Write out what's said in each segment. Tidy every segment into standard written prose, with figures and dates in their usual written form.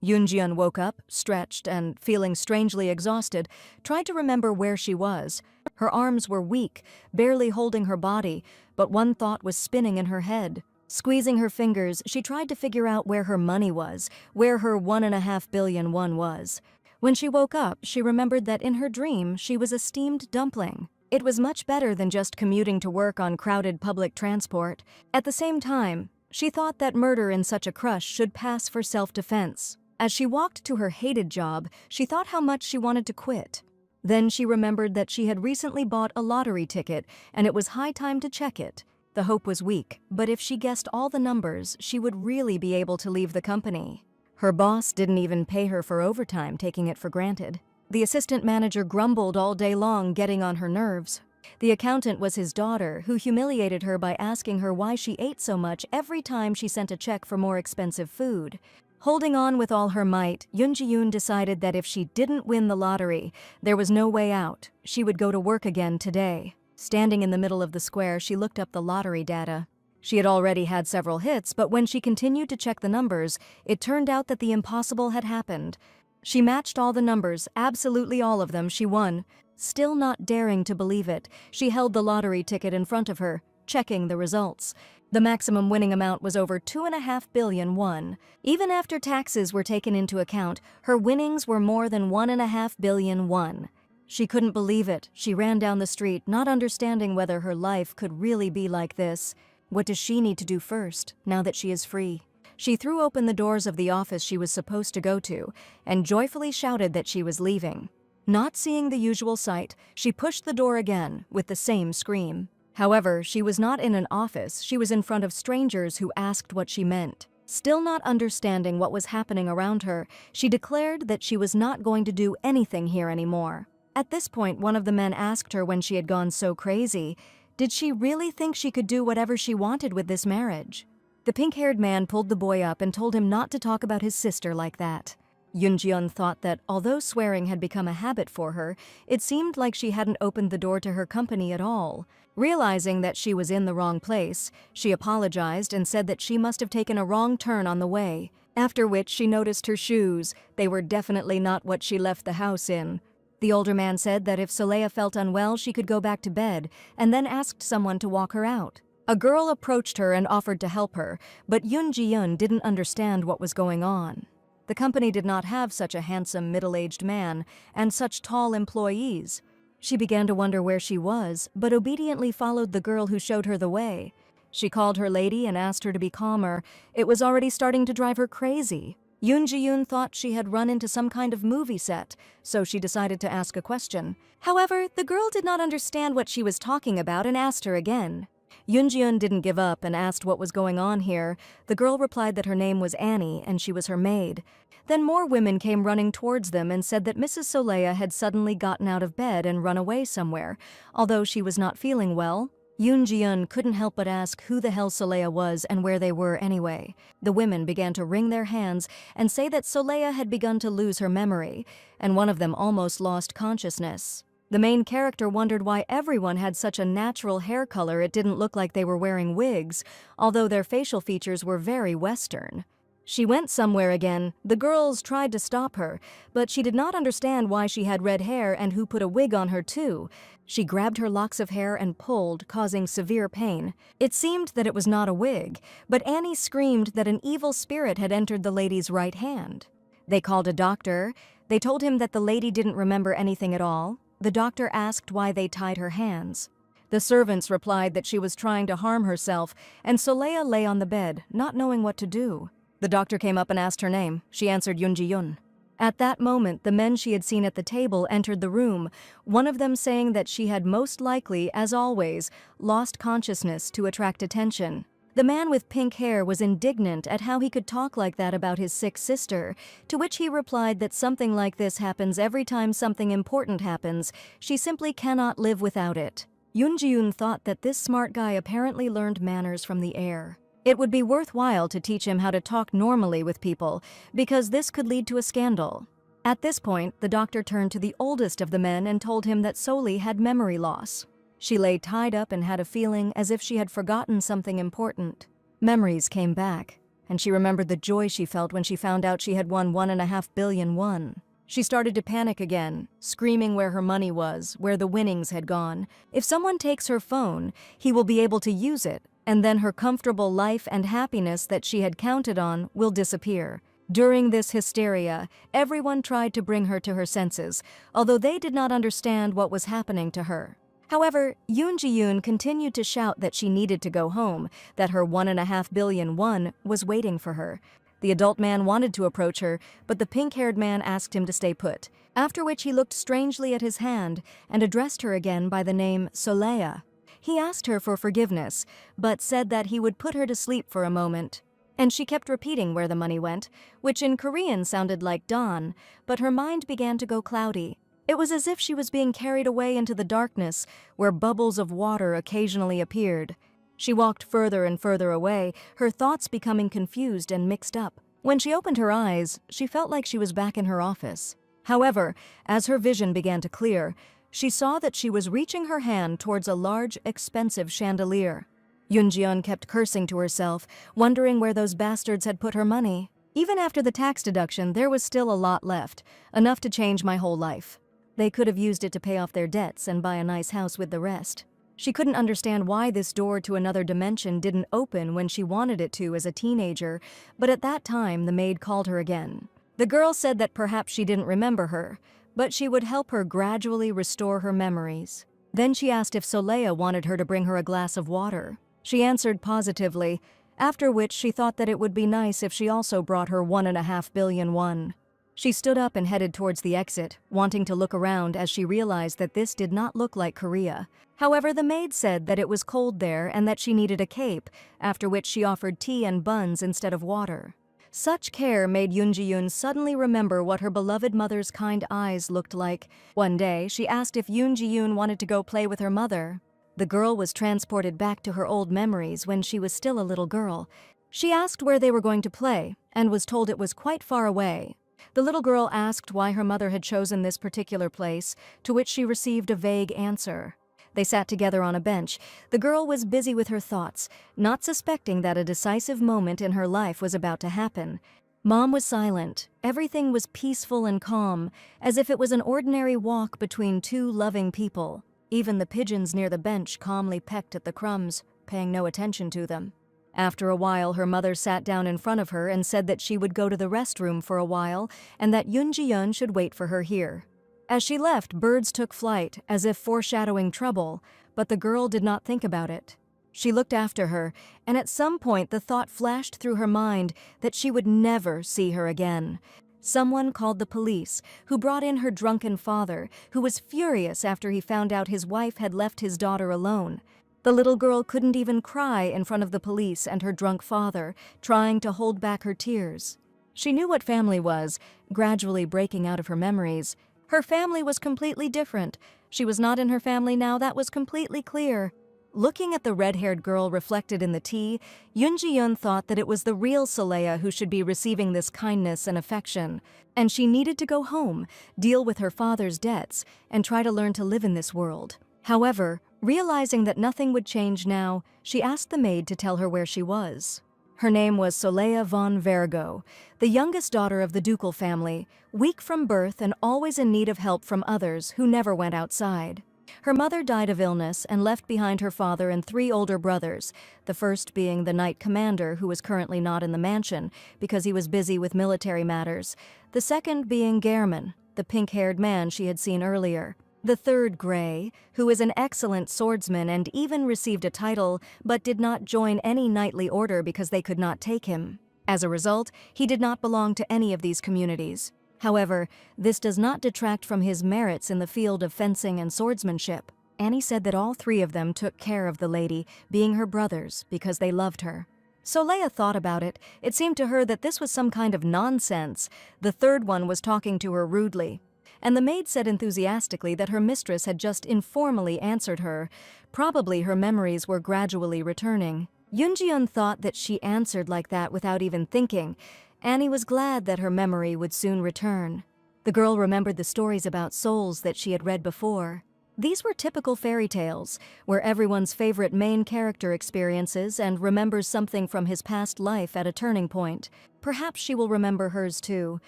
Yoonjiun woke up, stretched, and, feeling strangely exhausted, tried to remember where she was. Her arms were weak, barely holding her body, but one thought was spinning in her head. Squeezing her fingers, she tried to figure out where her money was, where her 1.5 billion won was. When she woke up, she remembered that in her dream she was a steamed dumpling. It was much better than just commuting to work on crowded public transport. At the same time, she thought that murder in such a crush should pass for self-defense. As she walked to her hated job, she thought how much she wanted to quit. Then she remembered that she had recently bought a lottery ticket, and it was high time to check it. The hope was weak, but if she guessed all the numbers, she would really be able to leave the company. Her boss didn't even pay her for overtime, taking it for granted. The assistant manager grumbled all day long, getting on her nerves. The accountant was his daughter, who humiliated her by asking her why she ate so much every time she sent a check for more expensive food. Holding on with all her might, Yoonjiun decided that if she didn't win the lottery, there was no way out. She would go to work again today. Standing in the middle of the square, she looked up the lottery data. She had already had several hits, but when she continued to check the numbers, it turned out that the impossible had happened. She matched all the numbers, absolutely all of them. She won. Still not daring to believe it, she held the lottery ticket in front of her, checking the results. The maximum winning amount was over 2.5 billion won. Even after taxes were taken into account, her winnings were more than 1.5 billion won. She couldn't believe it. She ran down the street, not understanding whether her life could really be like this. What does she need to do first, now that she is free? She threw open the doors of the office she was supposed to go to, and joyfully shouted that she was leaving. Not seeing the usual sight, she pushed the door again, with the same scream. However, she was not in an office, she was in front of strangers who asked what she meant. Still not understanding what was happening around her, she declared that she was not going to do anything here anymore. At this point, one of the men asked her when she had gone so crazy, did she really think she could do whatever she wanted with this marriage? The pink-haired man pulled the boy up and told him not to talk about his sister like that. Yoonjiun thought that although swearing had become a habit for her, it seemed like she hadn't opened the door to her company at all. Realizing that she was in the wrong place, she apologized and said that she must have taken a wrong turn on the way, after which she noticed her shoes. They were definitely not what she left the house in. The older man said that if Soleil felt unwell, she could go back to bed, and then asked someone to walk her out. A girl approached her and offered to help her, but Yoon Ji-yeon didn't understand what was going on. The company did not have such a handsome middle-aged man and such tall employees. She began to wonder where she was, but obediently followed the girl who showed her the way. She called her lady and asked her to be calmer. It was already starting to drive her crazy. Yoon Ji-yoon thought she had run into some kind of movie set, so she decided to ask a question. However, the girl did not understand what she was talking about and asked her again. Yoon Ji-yoon didn't give up and asked what was going on here. The girl replied that her name was Annie and she was her maid. Then more women came running towards them and said that Mrs. Soleil had suddenly gotten out of bed and run away somewhere. Although she was not feeling well, Yoon Ji-yeon couldn't help but ask who the hell Soleil was and where they were anyway. The women began to wring their hands and say that Soleil had begun to lose her memory, and one of them almost lost consciousness. The main character wondered why everyone had such a natural hair color. It didn't look like they were wearing wigs, although their facial features were very Western. She went somewhere again. The girls tried to stop her, but she did not understand why she had red hair and who put a wig on her too. She grabbed her locks of hair and pulled, causing severe pain. It seemed that it was not a wig, but Annie screamed that an evil spirit had entered the lady's right hand. They called a doctor. They told him that the lady didn't remember anything at all. The doctor asked why they tied her hands. The servants replied that she was trying to harm herself, and Soleil lay on the bed, not knowing what to do. The doctor came up and asked her name. She answered Yoon Ji-yeon. At that moment, the men she had seen at the table entered the room, one of them saying that she had most likely, as always, lost consciousness to attract attention. The man with pink hair was indignant at how he could talk like that about his sick sister, to which he replied that something like this happens every time something important happens. She simply cannot live without it. Yoon Ji-yoon thought that this smart guy apparently learned manners from the air. It would be worthwhile to teach him how to talk normally with people, because this could lead to a scandal. At this point, the doctor turned to the oldest of the men and told him that Soleil had memory loss. She lay tied up and had a feeling as if she had forgotten something important. Memories came back. and she remembered the joy she felt when she found out she had won 1.5 billion won. She started to panic again, screaming where her money was, where the winnings had gone. If someone takes her phone, he will be able to use it, and then her comfortable life and happiness that she had counted on will disappear. During this hysteria, everyone tried to bring her to her senses, although they did not understand what was happening to her. However, Yoon Ji-yoon continued to shout that she needed to go home, that her 1.5 billion won was waiting for her. The adult man wanted to approach her, but the pink-haired man asked him to stay put, after which he looked strangely at his hand and addressed her again by the name Soleya. He asked her for forgiveness, but said that he would put her to sleep for a moment. And she kept repeating where the money went, which in Korean sounded like dawn, but her mind began to go cloudy. It was as if she was being carried away into the darkness, where bubbles of water occasionally appeared. She walked further and further away, her thoughts becoming confused and mixed up. When she opened her eyes, she felt like she was back in her office. However, as her vision began to clear, she saw that she was reaching her hand towards a large, expensive chandelier. Yoon Ji-yeon kept cursing to herself, wondering where those bastards had put her money. Even after the tax deduction, there was still a lot left, enough to change my whole life. They could have used it to pay off their debts and buy a nice house with the rest. She couldn't understand why this door to another dimension didn't open when she wanted it to as a teenager, but at that time the maid called her again. The girl said that perhaps she didn't remember her, but she would help her gradually restore her memories. Then she asked if Soleya wanted her to bring her a glass of water. She answered positively, after which she thought that it would be nice if she also brought her 1.5 billion won. She stood up and headed towards the exit, wanting to look around as she realized that this did not look like Korea. However, the maid said that it was cold there and that she needed a cape, after which she offered tea and buns instead of water. Such care made Yoon Ji-yoon suddenly remember what her beloved mother's kind eyes looked like. One day, she asked if Yoon Ji-yoon wanted to go play with her mother. The girl was transported back to her old memories when she was still a little girl. She asked where they were going to play, and was told it was quite far away. The little girl asked why her mother had chosen this particular place, to which she received a vague answer. They sat together on a bench. The girl was busy with her thoughts, not suspecting that a decisive moment in her life was about to happen. Mom was silent. Everything was peaceful and calm, as if it was an ordinary walk between two loving people. Even the pigeons near the bench calmly pecked at the crumbs, paying no attention to them. After a while, her mother sat down in front of her and said that she would go to the restroom for a while and that Yoon Ji-yeon should wait for her here. As she left, birds took flight, as if foreshadowing trouble, but the girl did not think about it. She looked after her, and at some point the thought flashed through her mind that she would never see her again. Someone called the police, who brought in her drunken father, who was furious after he found out his wife had left his daughter alone. The little girl couldn't even cry in front of the police and her drunk father, trying to hold back her tears. She knew what family was, gradually breaking out of her memories. Her family was completely different. She was not in her family now, that was completely clear. Looking at the red-haired girl reflected in the tea, Yoon Ji-yeon thought that it was the real Soleya who should be receiving this kindness and affection, and she needed to go home, deal with her father's debts, and try to learn to live in this world. However, realizing that nothing would change now, she asked the maid to tell her where she was. Her name was Soleya von Vergo, the youngest daughter of the ducal family, weak from birth and always in need of help from others who never went outside. Her mother died of illness and left behind her father and 3 older brothers, the first being the knight commander who was currently not in the mansion because he was busy with military matters, the second being Gehrman, the pink-haired man she had seen earlier. The third, Gray, who is an excellent swordsman and even received a title, but did not join any knightly order because they could not take him. As a result, he did not belong to any of these communities. However, this does not detract from his merits in the field of fencing and swordsmanship. Annie said that all 3 of them took care of the lady, being her brothers, because they loved her. Soleya thought about it. It seemed to her that this was some kind of nonsense. The third one was talking to her rudely. And the maid said enthusiastically that her mistress had just informally answered her. Probably her memories were gradually returning. Yoon Ji-yeon thought that she answered like that without even thinking. Annie was glad that her memory would soon return. The girl remembered the stories about souls that she had read before. These were typical fairy tales, where everyone's favorite main character experiences and remembers something from his past life at a turning point. Perhaps she will remember hers too.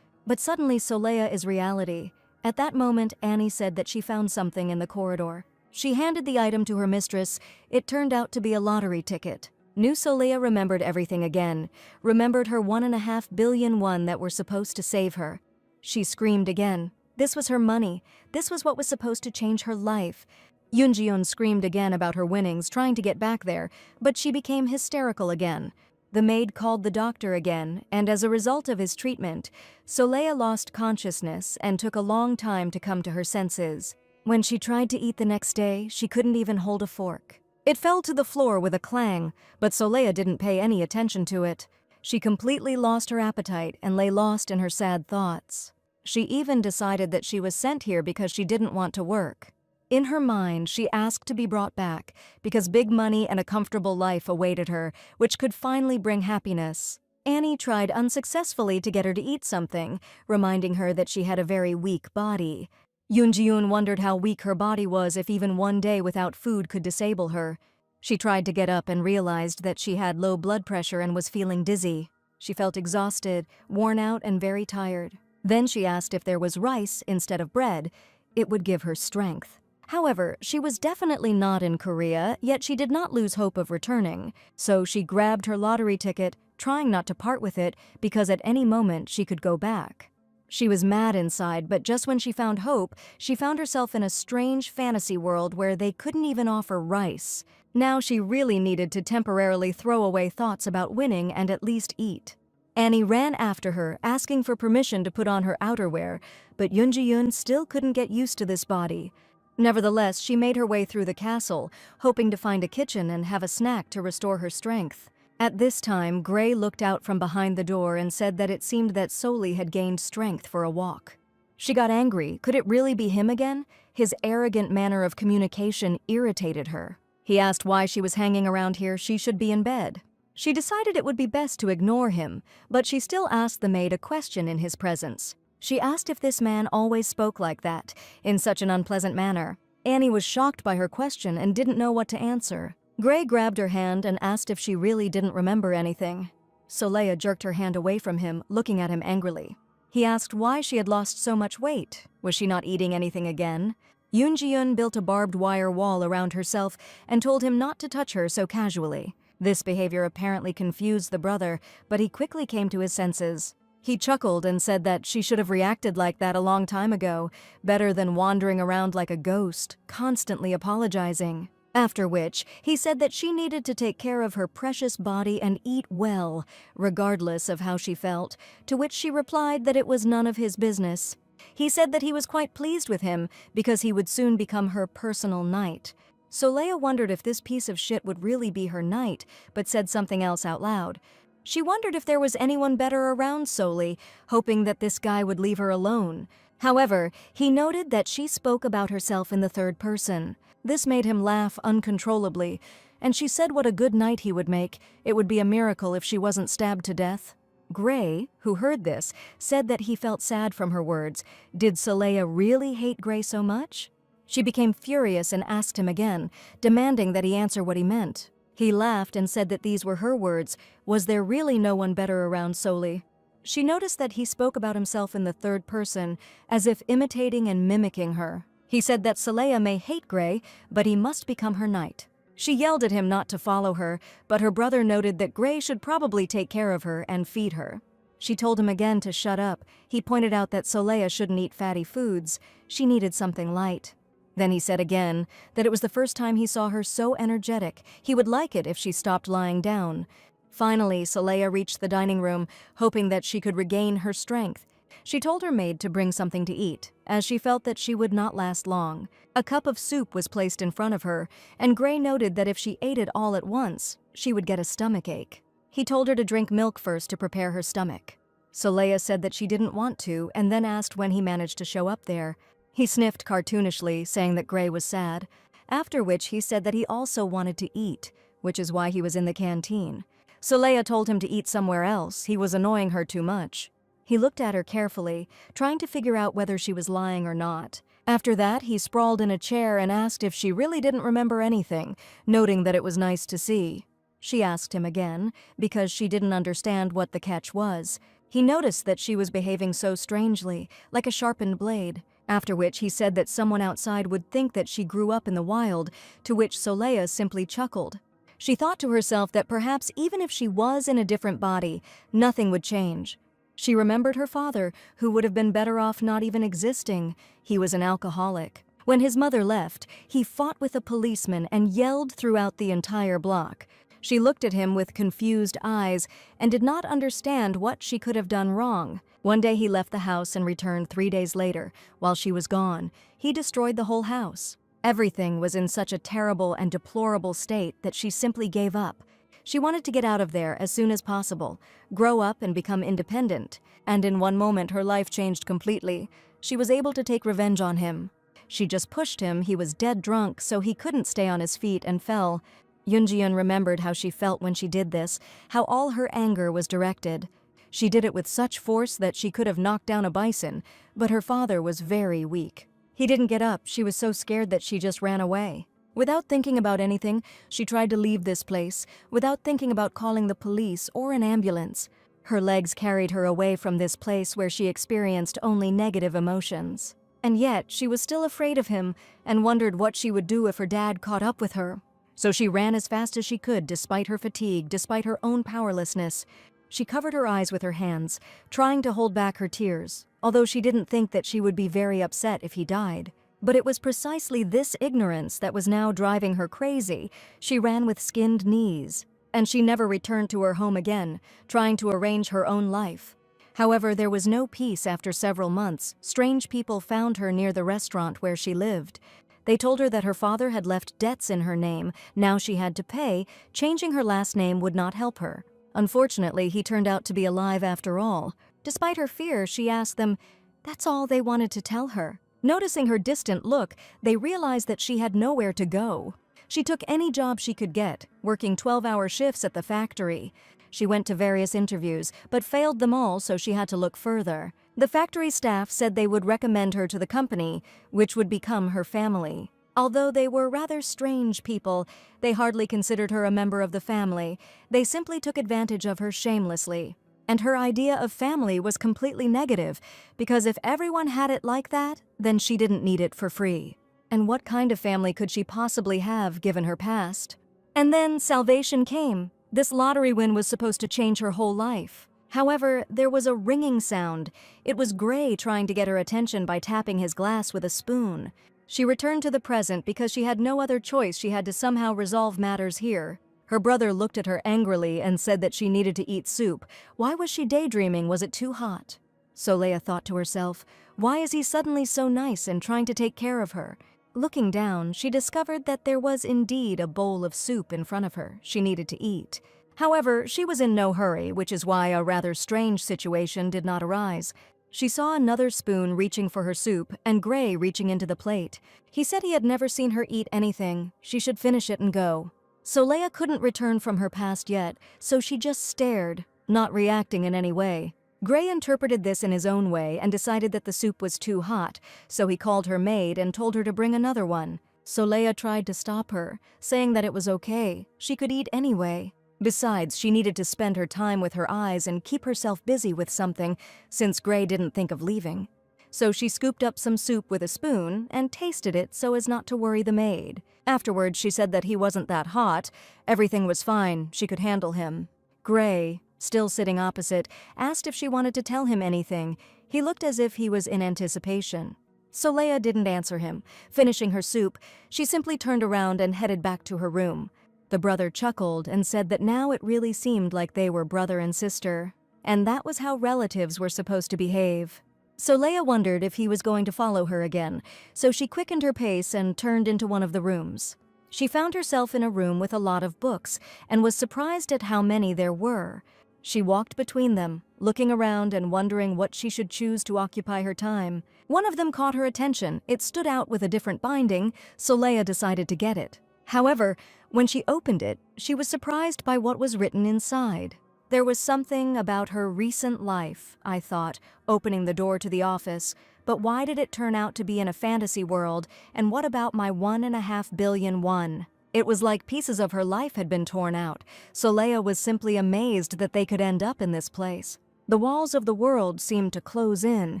But suddenly Soleil is reality. At that moment, Annie said that she found something in the corridor. She handed the item to her mistress. It turned out to be a lottery ticket. New Soleil remembered everything again, remembered her 1.5 billion won that were supposed to save her. She screamed again. This was her money. This was what was supposed to change her life. Yoonji-yoon screamed again about her winnings, trying to get back there, but she became hysterical again. The maid called the doctor again, and as a result of his treatment, Soleil lost consciousness and took a long time to come to her senses. When she tried to eat the next day, she couldn't even hold a fork. It fell to the floor with a clang, but Soleil didn't pay any attention to it. She completely lost her appetite and lay lost in her sad thoughts. She even decided that she was sent here because she didn't want to work. In her mind, she asked to be brought back because big money and a comfortable life awaited her, which could finally bring happiness. Annie tried unsuccessfully to get her to eat something, reminding her that she had a very weak body. Yoon-ji-yoon wondered how weak her body was if even one day without food could disable her. She tried to get up and realized that she had low blood pressure and was feeling dizzy. She felt exhausted, worn out, and very tired. Then she asked if there was rice instead of bread. It would give her strength. However, she was definitely not in Korea, yet she did not lose hope of returning. So she grabbed her lottery ticket, trying not to part with it because at any moment she could go back. She was mad inside, but just when she found hope, she found herself in a strange fantasy world where they couldn't even offer rice. Now she really needed to temporarily throw away thoughts about winning and at least eat. Annie ran after her, asking for permission to put on her outerwear, but Yoon-ji-yoon still couldn't get used to this body. Nevertheless, she made her way through the castle, hoping to find a kitchen and have a snack to restore her strength. At this time, Gray looked out from behind the door and said that it seemed that Soli had gained strength for a walk. She got angry. Could it really be him again? His arrogant manner of communication irritated her. He asked why she was hanging around here. She should be in bed. She decided it would be best to ignore him, but she still asked the maid a question in his presence. She asked if this man always spoke like that, in such an unpleasant manner. Annie was shocked by her question and didn't know what to answer. Gray grabbed her hand and asked if she really didn't remember anything. Soleil jerked her hand away from him, looking at him angrily. He asked why she had lost so much weight. Was she not eating anything again? Yoon-ji-yoon built a barbed wire wall around herself and told him not to touch her so casually. This behavior apparently confused the brother, but he quickly came to his senses. He chuckled and said that she should have reacted like that a long time ago, better than wandering around like a ghost, constantly apologizing. After which, he said that she needed to take care of her precious body and eat well, regardless of how she felt, to which she replied that it was none of his business. He said that he was quite pleased with him because he would soon become her personal knight. Soleil wondered if this piece of shit would really be her knight, but said something else out loud. She wondered if there was anyone better around Soli, hoping that this guy would leave her alone. However, he noted that she spoke about herself in the third person. This made him laugh uncontrollably, and she said what a good knight he would make. It would be a miracle if she wasn't stabbed to death. Gray, who heard this, said that he felt sad from her words. Did Soleil really hate Gray so much? She became furious and asked him again, demanding that he answer what he meant. He laughed and said that these were her words. Was there really no one better around Soli? She noticed that he spoke about himself in the third person, as if imitating and mimicking her. He said that Soleil may hate Gray, but he must become her knight. She yelled at him not to follow her, but her brother noted that Gray should probably take care of her and feed her. She told him again to shut up. He pointed out that Soleil shouldn't eat fatty foods. She needed something light. Then he said again that it was the first time he saw her so energetic. He would like it if she stopped lying down. Finally, Soleil reached the dining room, hoping that she could regain her strength. She told her maid to bring something to eat, as she felt that she would not last long. A cup of soup was placed in front of her, and Gray noted that if she ate it all at once, she would get a stomachache. He told her to drink milk first to prepare her stomach. Soleil said that she didn't want to, and then asked when he managed to show up there. He sniffed cartoonishly, saying that Gray was sad, after which he said that he also wanted to eat, which is why he was in the canteen. Soleil told him to eat somewhere else. He was annoying her too much. He looked at her carefully, trying to figure out whether she was lying or not. After that, he sprawled in a chair and asked if she really didn't remember anything, noting that it was nice to see. She asked him again, because she didn't understand what the catch was. He noticed that she was behaving so strangely, like a sharpened blade, after which he said that someone outside would think that she grew up in the wild, to which Soleya simply chuckled. She thought to herself that perhaps even if she was in a different body, nothing would change. She remembered her father, who would have been better off not even existing. He was an alcoholic. When his mother left, he fought with a policeman and yelled throughout the entire block. She looked at him with confused eyes and did not understand what she could have done wrong. One day he left the house and returned 3 days later. While she was gone, he destroyed the whole house. Everything was in such a terrible and deplorable state that she simply gave up. She wanted to get out of there as soon as possible, grow up and become independent, and in one moment her life changed completely. She was able to take revenge on him. She just pushed him. He was dead drunk, so he couldn't stay on his feet and fell. Yoonjiun remembered how she felt when she did this, how all her anger was directed. She did it with such force that she could have knocked down a bison, but her father was very weak. He didn't get up. She was so scared that she just ran away. Without thinking about anything, she tried to leave this place, without thinking about calling the police or an ambulance. Her legs carried her away from this place where she experienced only negative emotions. And yet, she was still afraid of him and wondered what she would do if her dad caught up with her. So she ran as fast as she could, despite her fatigue, despite her own powerlessness. She covered her eyes with her hands, trying to hold back her tears, although she didn't think that she would be very upset if he died. But it was precisely this ignorance that was now driving her crazy. She ran with skinned knees, and she never returned to her home again, trying to arrange her own life. However, there was no peace after several months. Strange people found her near the restaurant where she lived. They told her that her father had left debts in her name. Now she had to pay. Changing her last name would not help her. Unfortunately, he turned out to be alive after all. Despite her fear, she asked them, that's all they wanted to tell her. Noticing her distant look, they realized that she had nowhere to go. She took any job she could get, working 12-hour shifts at the factory. She went to various interviews, but failed them all, so she had to look further. The factory staff said they would recommend her to the company, which would become her family. Although they were rather strange people, they hardly considered her a member of the family. They simply took advantage of her shamelessly. And her idea of family was completely negative, because if everyone had it like that, then she didn't need it for free. And what kind of family could she possibly have, given her past? And then salvation came. This lottery win was supposed to change her whole life. However, there was a ringing sound. It was Gray trying to get her attention by tapping his glass with a spoon. She returned to the present because she had no other choice. She had to somehow resolve matters here. Her brother looked at her angrily and said that she needed to eat soup. Why was she daydreaming? Was it too hot? Soleya thought to herself, why is he suddenly so nice and trying to take care of her? Looking down, she discovered that there was indeed a bowl of soup in front of her she needed to eat. However, she was in no hurry, which is why a rather strange situation did not arise. She saw another spoon reaching for her soup and Gray reaching into the plate. He said he had never seen her eat anything. She should finish it and go. Soleya couldn't return from her past yet, so she just stared, not reacting in any way. Gray interpreted this in his own way and decided that the soup was too hot, so he called her maid and told her to bring another one. Soleya tried to stop her, saying that it was okay. She could eat anyway. Besides, she needed to spend her time with her eyes and keep herself busy with something, since Gray didn't think of leaving. So she scooped up some soup with a spoon and tasted it so as not to worry the maid. Afterwards, she said that he wasn't that hot. Everything was fine. She could handle him. Gray, still sitting opposite, asked if she wanted to tell him anything. He looked as if he was in anticipation. Soleya didn't answer him. Finishing her soup, she simply turned around and headed back to her room. The brother chuckled and said that now it really seemed like they were brother and sister, and that was how relatives were supposed to behave. Soleya wondered if he was going to follow her again, so she quickened her pace and turned into one of the rooms. She found herself in a room with a lot of books and was surprised at how many there were. She walked between them, looking around and wondering what she should choose to occupy her time. One of them caught her attention. It stood out with a different binding. Soleya decided to get it. However, when she opened it, she was surprised by what was written inside. There was something about her recent life, I thought, opening the door to the office, but why did it turn out to be in a fantasy world, and what about my 1.5 billion won? It was like pieces of her life had been torn out, so Leia was simply amazed that they could end up in this place. The walls of the world seemed to close in,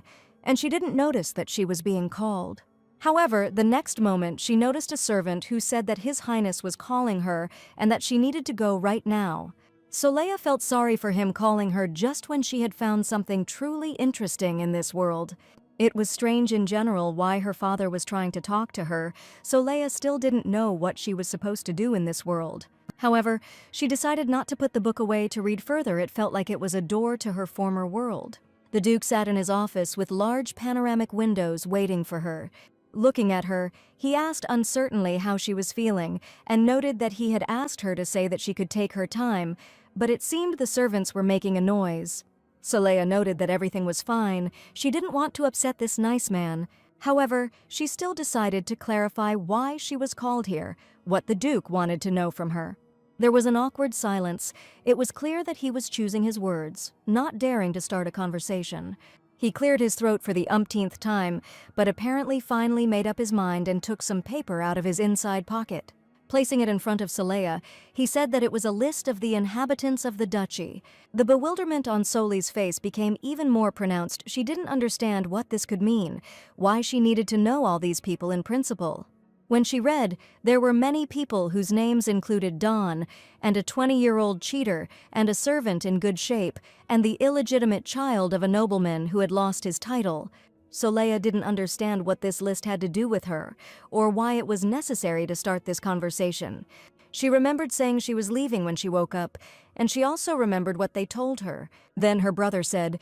and she didn't notice that she was being called. However, the next moment she noticed a servant who said that His Highness was calling her and that she needed to go right now. So Leia felt sorry for him calling her just when she had found something truly interesting in this world. It was strange in general why her father was trying to talk to her, so Leia still didn't know what she was supposed to do in this world. However, she decided not to put the book away to read further. It felt like it was a door to her former world. The Duke sat in his office with large panoramic windows waiting for her. Looking at her, he asked uncertainly how she was feeling and noted that he had asked her to say that she could take her time, but it seemed the servants were making a noise. So Leia noted that everything was fine. She didn't want to upset this nice man. However, she still decided to clarify why she was called here, what the Duke wanted to know from her. There was an awkward silence. It was clear that he was choosing his words, not daring to start a conversation. He cleared his throat for the umpteenth time, but apparently finally made up his mind and took some paper out of his inside pocket. Placing it in front of Saleya, he said that it was a list of the inhabitants of the duchy. The bewilderment on Soli's face became even more pronounced. She didn't understand what this could mean, why she needed to know all these people in principle. When she read, there were many people whose names included Dawn, and a 20-year-old cheater, and a servant in good shape, and the illegitimate child of a nobleman who had lost his title. Saleya didn't understand what this list had to do with her, or why it was necessary to start this conversation. She remembered saying she was leaving when she woke up, and she also remembered what they told her. Then her brother said,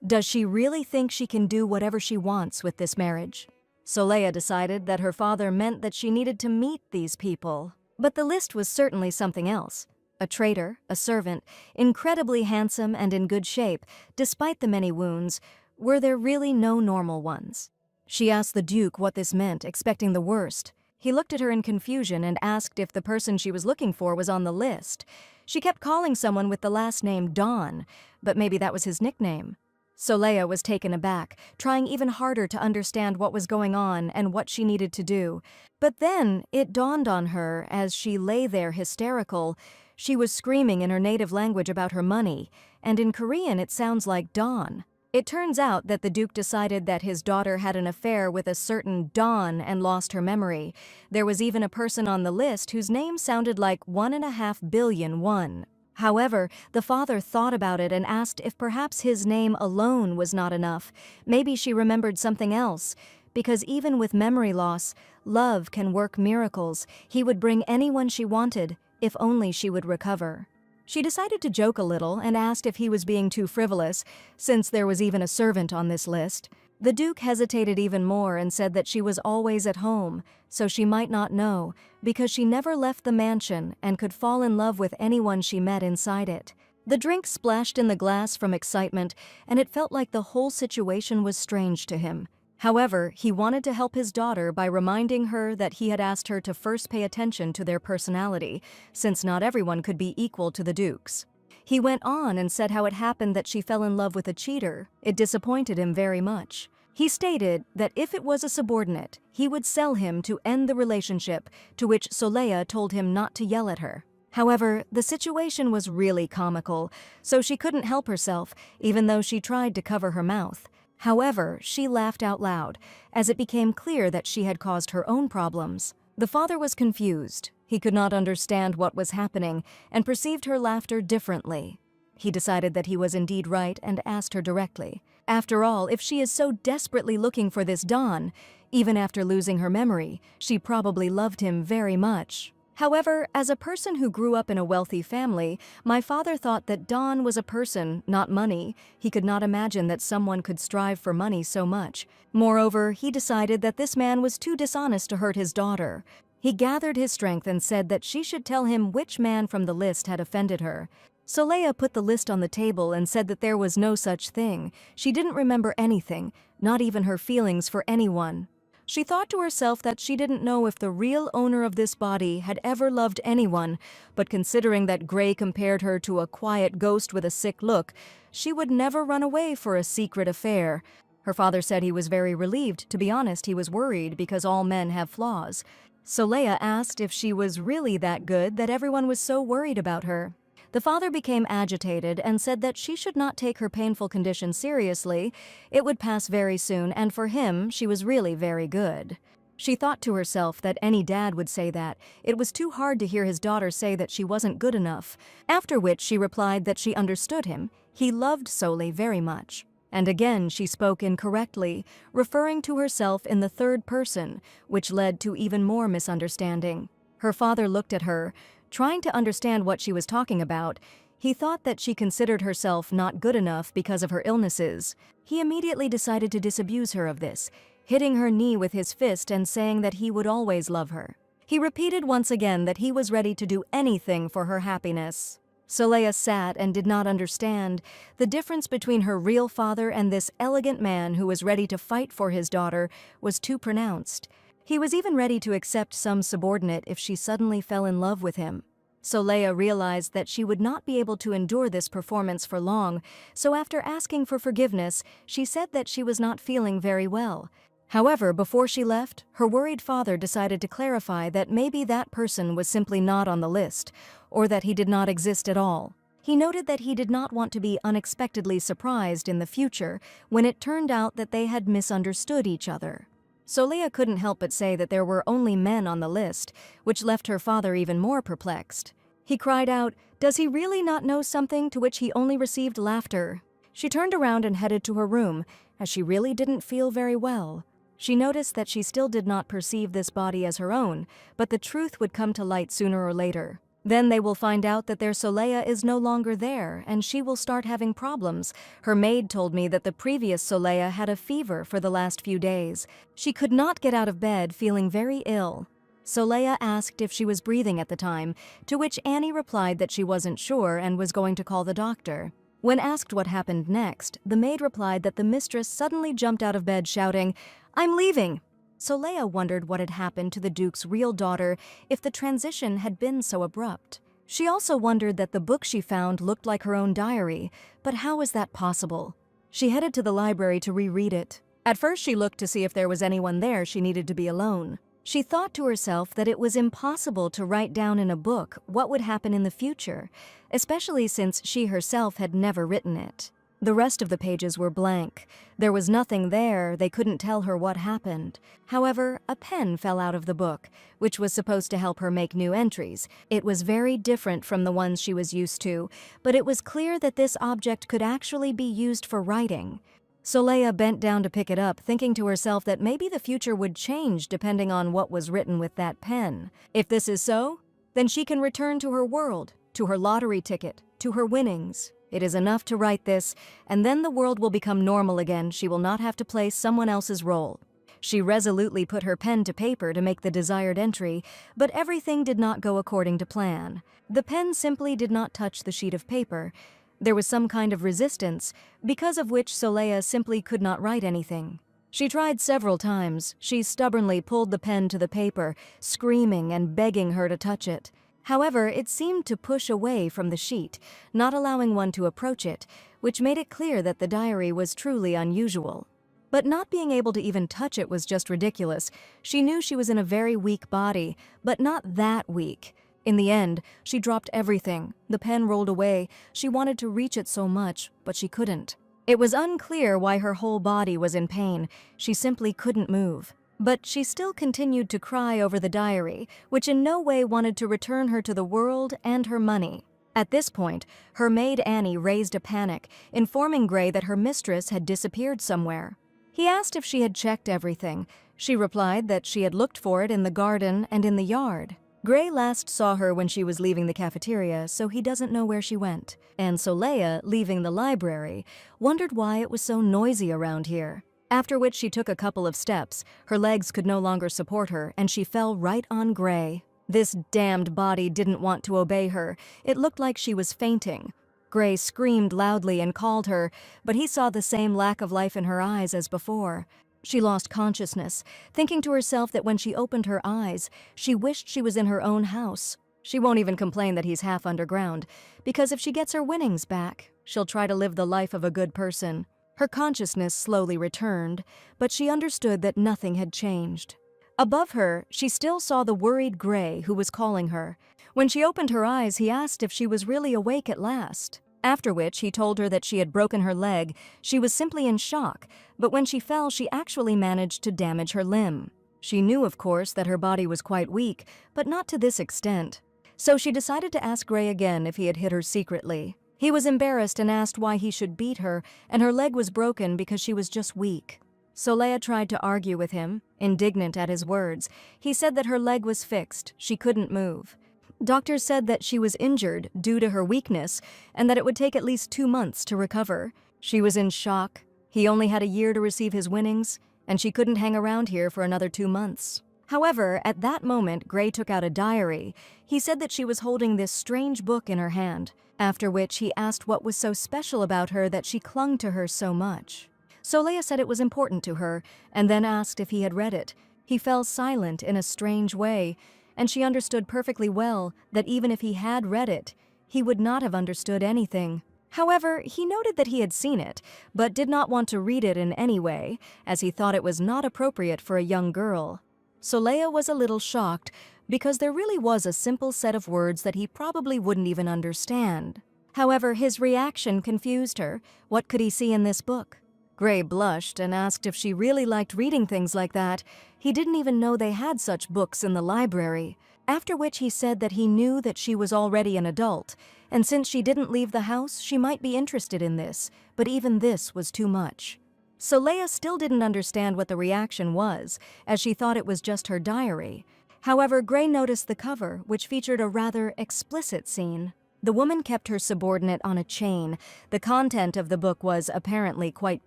"Does she really think she can do whatever she wants with this marriage?" Saleya decided that her father meant that she needed to meet these people. But the list was certainly something else. A traitor, a servant, incredibly handsome and in good shape, despite the many wounds. Were there really no normal ones? She asked the Duke what this meant, expecting the worst. He looked at her in confusion and asked if the person she was looking for was on the list. She kept calling someone with the last name Dawn, but maybe that was his nickname. Saleya was taken aback, trying even harder to understand what was going on and what she needed to do. But then it dawned on her as she lay there hysterical. She was screaming in her native language about her money, and in Korean it sounds like Dawn. It turns out that the Duke decided that his daughter had an affair with a certain Dawn and lost her memory. There was even a person on the list whose name sounded like 1.5 billion won. However, the father thought about it and asked if perhaps his name alone was not enough. Maybe she remembered something else. Because even with memory loss, love can work miracles. He would bring anyone she wanted, if only she would recover. She decided to joke a little and asked if he was being too frivolous, since there was even a servant on this list. The Duke hesitated even more and said that she was always at home, so she might not know, because she never left the mansion and could fall in love with anyone she met inside it. The drink splashed in the glass from excitement, and it felt like the whole situation was strange to him. However, he wanted to help his daughter by reminding her that he had asked her to first pay attention to their personality, since not everyone could be equal to the Duke's. He went on and said how it happened that she fell in love with a cheater. It disappointed him very much. He stated that if it was a subordinate, he would sell him to end the relationship, to which Saleya told him not to yell at her. However, the situation was really comical, so she couldn't help herself, even though she tried to cover her mouth. However, she laughed out loud, as it became clear that she had caused her own problems. The father was confused. He could not understand what was happening and perceived her laughter differently. He decided that he was indeed right and asked her directly. After all, if she is so desperately looking for this Dawn, even after losing her memory, she probably loved him very much. However, as a person who grew up in a wealthy family, my father thought that Dawn was a person, not money. He could not imagine that someone could strive for money so much. Moreover, he decided that this man was too dishonest to hurt his daughter. He gathered his strength and said that she should tell him which man from the list had offended her. Saleya put the list on the table and said that there was no such thing. She didn't remember anything, not even her feelings for anyone. She thought to herself that she didn't know if the real owner of this body had ever loved anyone, but considering that Gray compared her to a quiet ghost with a sick look, she would never run away for a secret affair. Her father said he was very relieved. To be honest, he was worried because all men have flaws. Soleil asked if she was really that good that everyone was so worried about her. The father became agitated and said that she should not take her painful condition seriously. It would pass very soon, and for him, she was really very good. She thought to herself that any dad would say that. It was too hard to hear his daughter say that she wasn't good enough, after which she replied that she understood him. He loved Soleil very much. And again she spoke incorrectly, referring to herself in the third person, which led to even more misunderstanding. Her father looked at her, trying to understand what she was talking about. He thought that she considered herself not good enough because of her illnesses. He immediately decided to disabuse her of this, hitting her knee with his fist and saying that he would always love her. He repeated once again that he was ready to do anything for her happiness. Soleil sat and did not understand. The difference between her real father and this elegant man who was ready to fight for his daughter was too pronounced. He was even ready to accept some subordinate if she suddenly fell in love with him. Soleil realized that she would not be able to endure this performance for long, so after asking for forgiveness, she said that she was not feeling very well. However, before she left, her worried father decided to clarify that maybe that person was simply not on the list, or that he did not exist at all. He noted that he did not want to be unexpectedly surprised in the future when it turned out that they had misunderstood each other. Soleil couldn't help but say that there were only men on the list, which left her father even more perplexed. He cried out, "Does he really not know something?" to which he only received laughter. She turned around and headed to her room, as she really didn't feel very well. She noticed that she still did not perceive this body as her own, but the truth would come to light sooner or later. Then they will find out that their Soleil is no longer there, and she will start having problems. Her maid told me that the previous Soleil had a fever for the last few days. She could not get out of bed, feeling very ill. Soleil asked if she was breathing at the time, to which Annie replied that she wasn't sure and was going to call the doctor. When asked what happened next, the maid replied that the mistress suddenly jumped out of bed shouting, "I'm leaving!" Soleil wondered what had happened to the Duke's real daughter if the transition had been so abrupt. She also wondered that the book she found looked like her own diary, but how was that possible? She headed to the library to reread it. At first she looked to see if there was anyone there. She needed to be alone. She thought to herself that it was impossible to write down in a book what would happen in the future, especially since she herself had never written it. The rest of the pages were blank. There was nothing there. They couldn't tell her what happened. However, a pen fell out of the book, which was supposed to help her make new entries. It was very different from the ones she was used to, but it was clear that this object could actually be used for writing. Soleil bent down to pick it up, thinking to herself that maybe the future would change depending on what was written with that pen. If this is so, then she can return to her world, to her lottery ticket, to her winnings. It is enough to write this, and then the world will become normal again. She will not have to play someone else's role. She resolutely put her pen to paper to make the desired entry, but everything did not go according to plan. The pen simply did not touch the sheet of paper. There was some kind of resistance, because of which Soleil simply could not write anything. She tried several times. She stubbornly pulled the pen to the paper, screaming and begging her to touch it. However, it seemed to push away from the sheet, not allowing one to approach it, which made it clear that the diary was truly unusual. But not being able to even touch it was just ridiculous. She knew she was in a very weak body, but not that weak. In the end, she dropped everything. The pen rolled away. She wanted to reach it so much, but she couldn't. It was unclear why her whole body was in pain. She simply couldn't move. But she still continued to cry over the diary, which in no way wanted to return her to the world and her money. At this point, her maid Annie raised a panic, informing Gray that her mistress had disappeared somewhere. He asked if she had checked everything. She replied that she had looked for it in the garden and in the yard. Gray last saw her when she was leaving the cafeteria, so he doesn't know where she went. And Soleil, leaving the library, wondered why it was so noisy around here. After which she took a couple of steps. Her legs could no longer support her, and she fell right on Gray. This damned body didn't want to obey her. It looked like she was fainting. Gray screamed loudly and called her, but he saw the same lack of life in her eyes as before. She lost consciousness, thinking to herself that when she opened her eyes, she wished she was in her own house. She won't even complain that he's half underground, because if she gets her winnings back, she'll try to live the life of a good person. Her consciousness slowly returned, but she understood that nothing had changed. Above her, she still saw the worried Gray who was calling her. When she opened her eyes, he asked if she was really awake at last. After which, he told her that she had broken her leg. She was simply in shock, but when she fell, she actually managed to damage her limb. She knew, of course, that her body was quite weak, but not to this extent. So she decided to ask Gray again if he had hit her secretly. He was embarrassed and asked why he should beat her, and her leg was broken because she was just weak. Soleil tried to argue with him, indignant at his words. He said that her leg was fixed, she couldn't move. Doctors said that she was injured due to her weakness and that it would take at least 2 months to recover. She was in shock. He only had a year to receive his winnings, and she couldn't hang around here for another 2 months. However, at that moment, Gray took out a diary. He said that she was holding this strange book in her hand, after which he asked what was so special about her that she clung to her so much. Soleil said it was important to her, and then asked if he had read it. He fell silent in a strange way, and she understood perfectly well that even if he had read it, he would not have understood anything. However, he noted that he had seen it, but did not want to read it in any way, as he thought it was not appropriate for a young girl. Soleil was a little shocked, because there really was a simple set of words that he probably wouldn't even understand. However, his reaction confused her. What could he see in this book? Gray blushed and asked if she really liked reading things like that. He didn't even know they had such books in the library. After which he said that he knew that she was already an adult, and since she didn't leave the house, she might be interested in this, but even this was too much. Soleil still didn't understand what the reaction was, as she thought it was just her diary. However, Gray noticed the cover, which featured a rather explicit scene. The woman kept her subordinate on a chain. The content of the book was apparently quite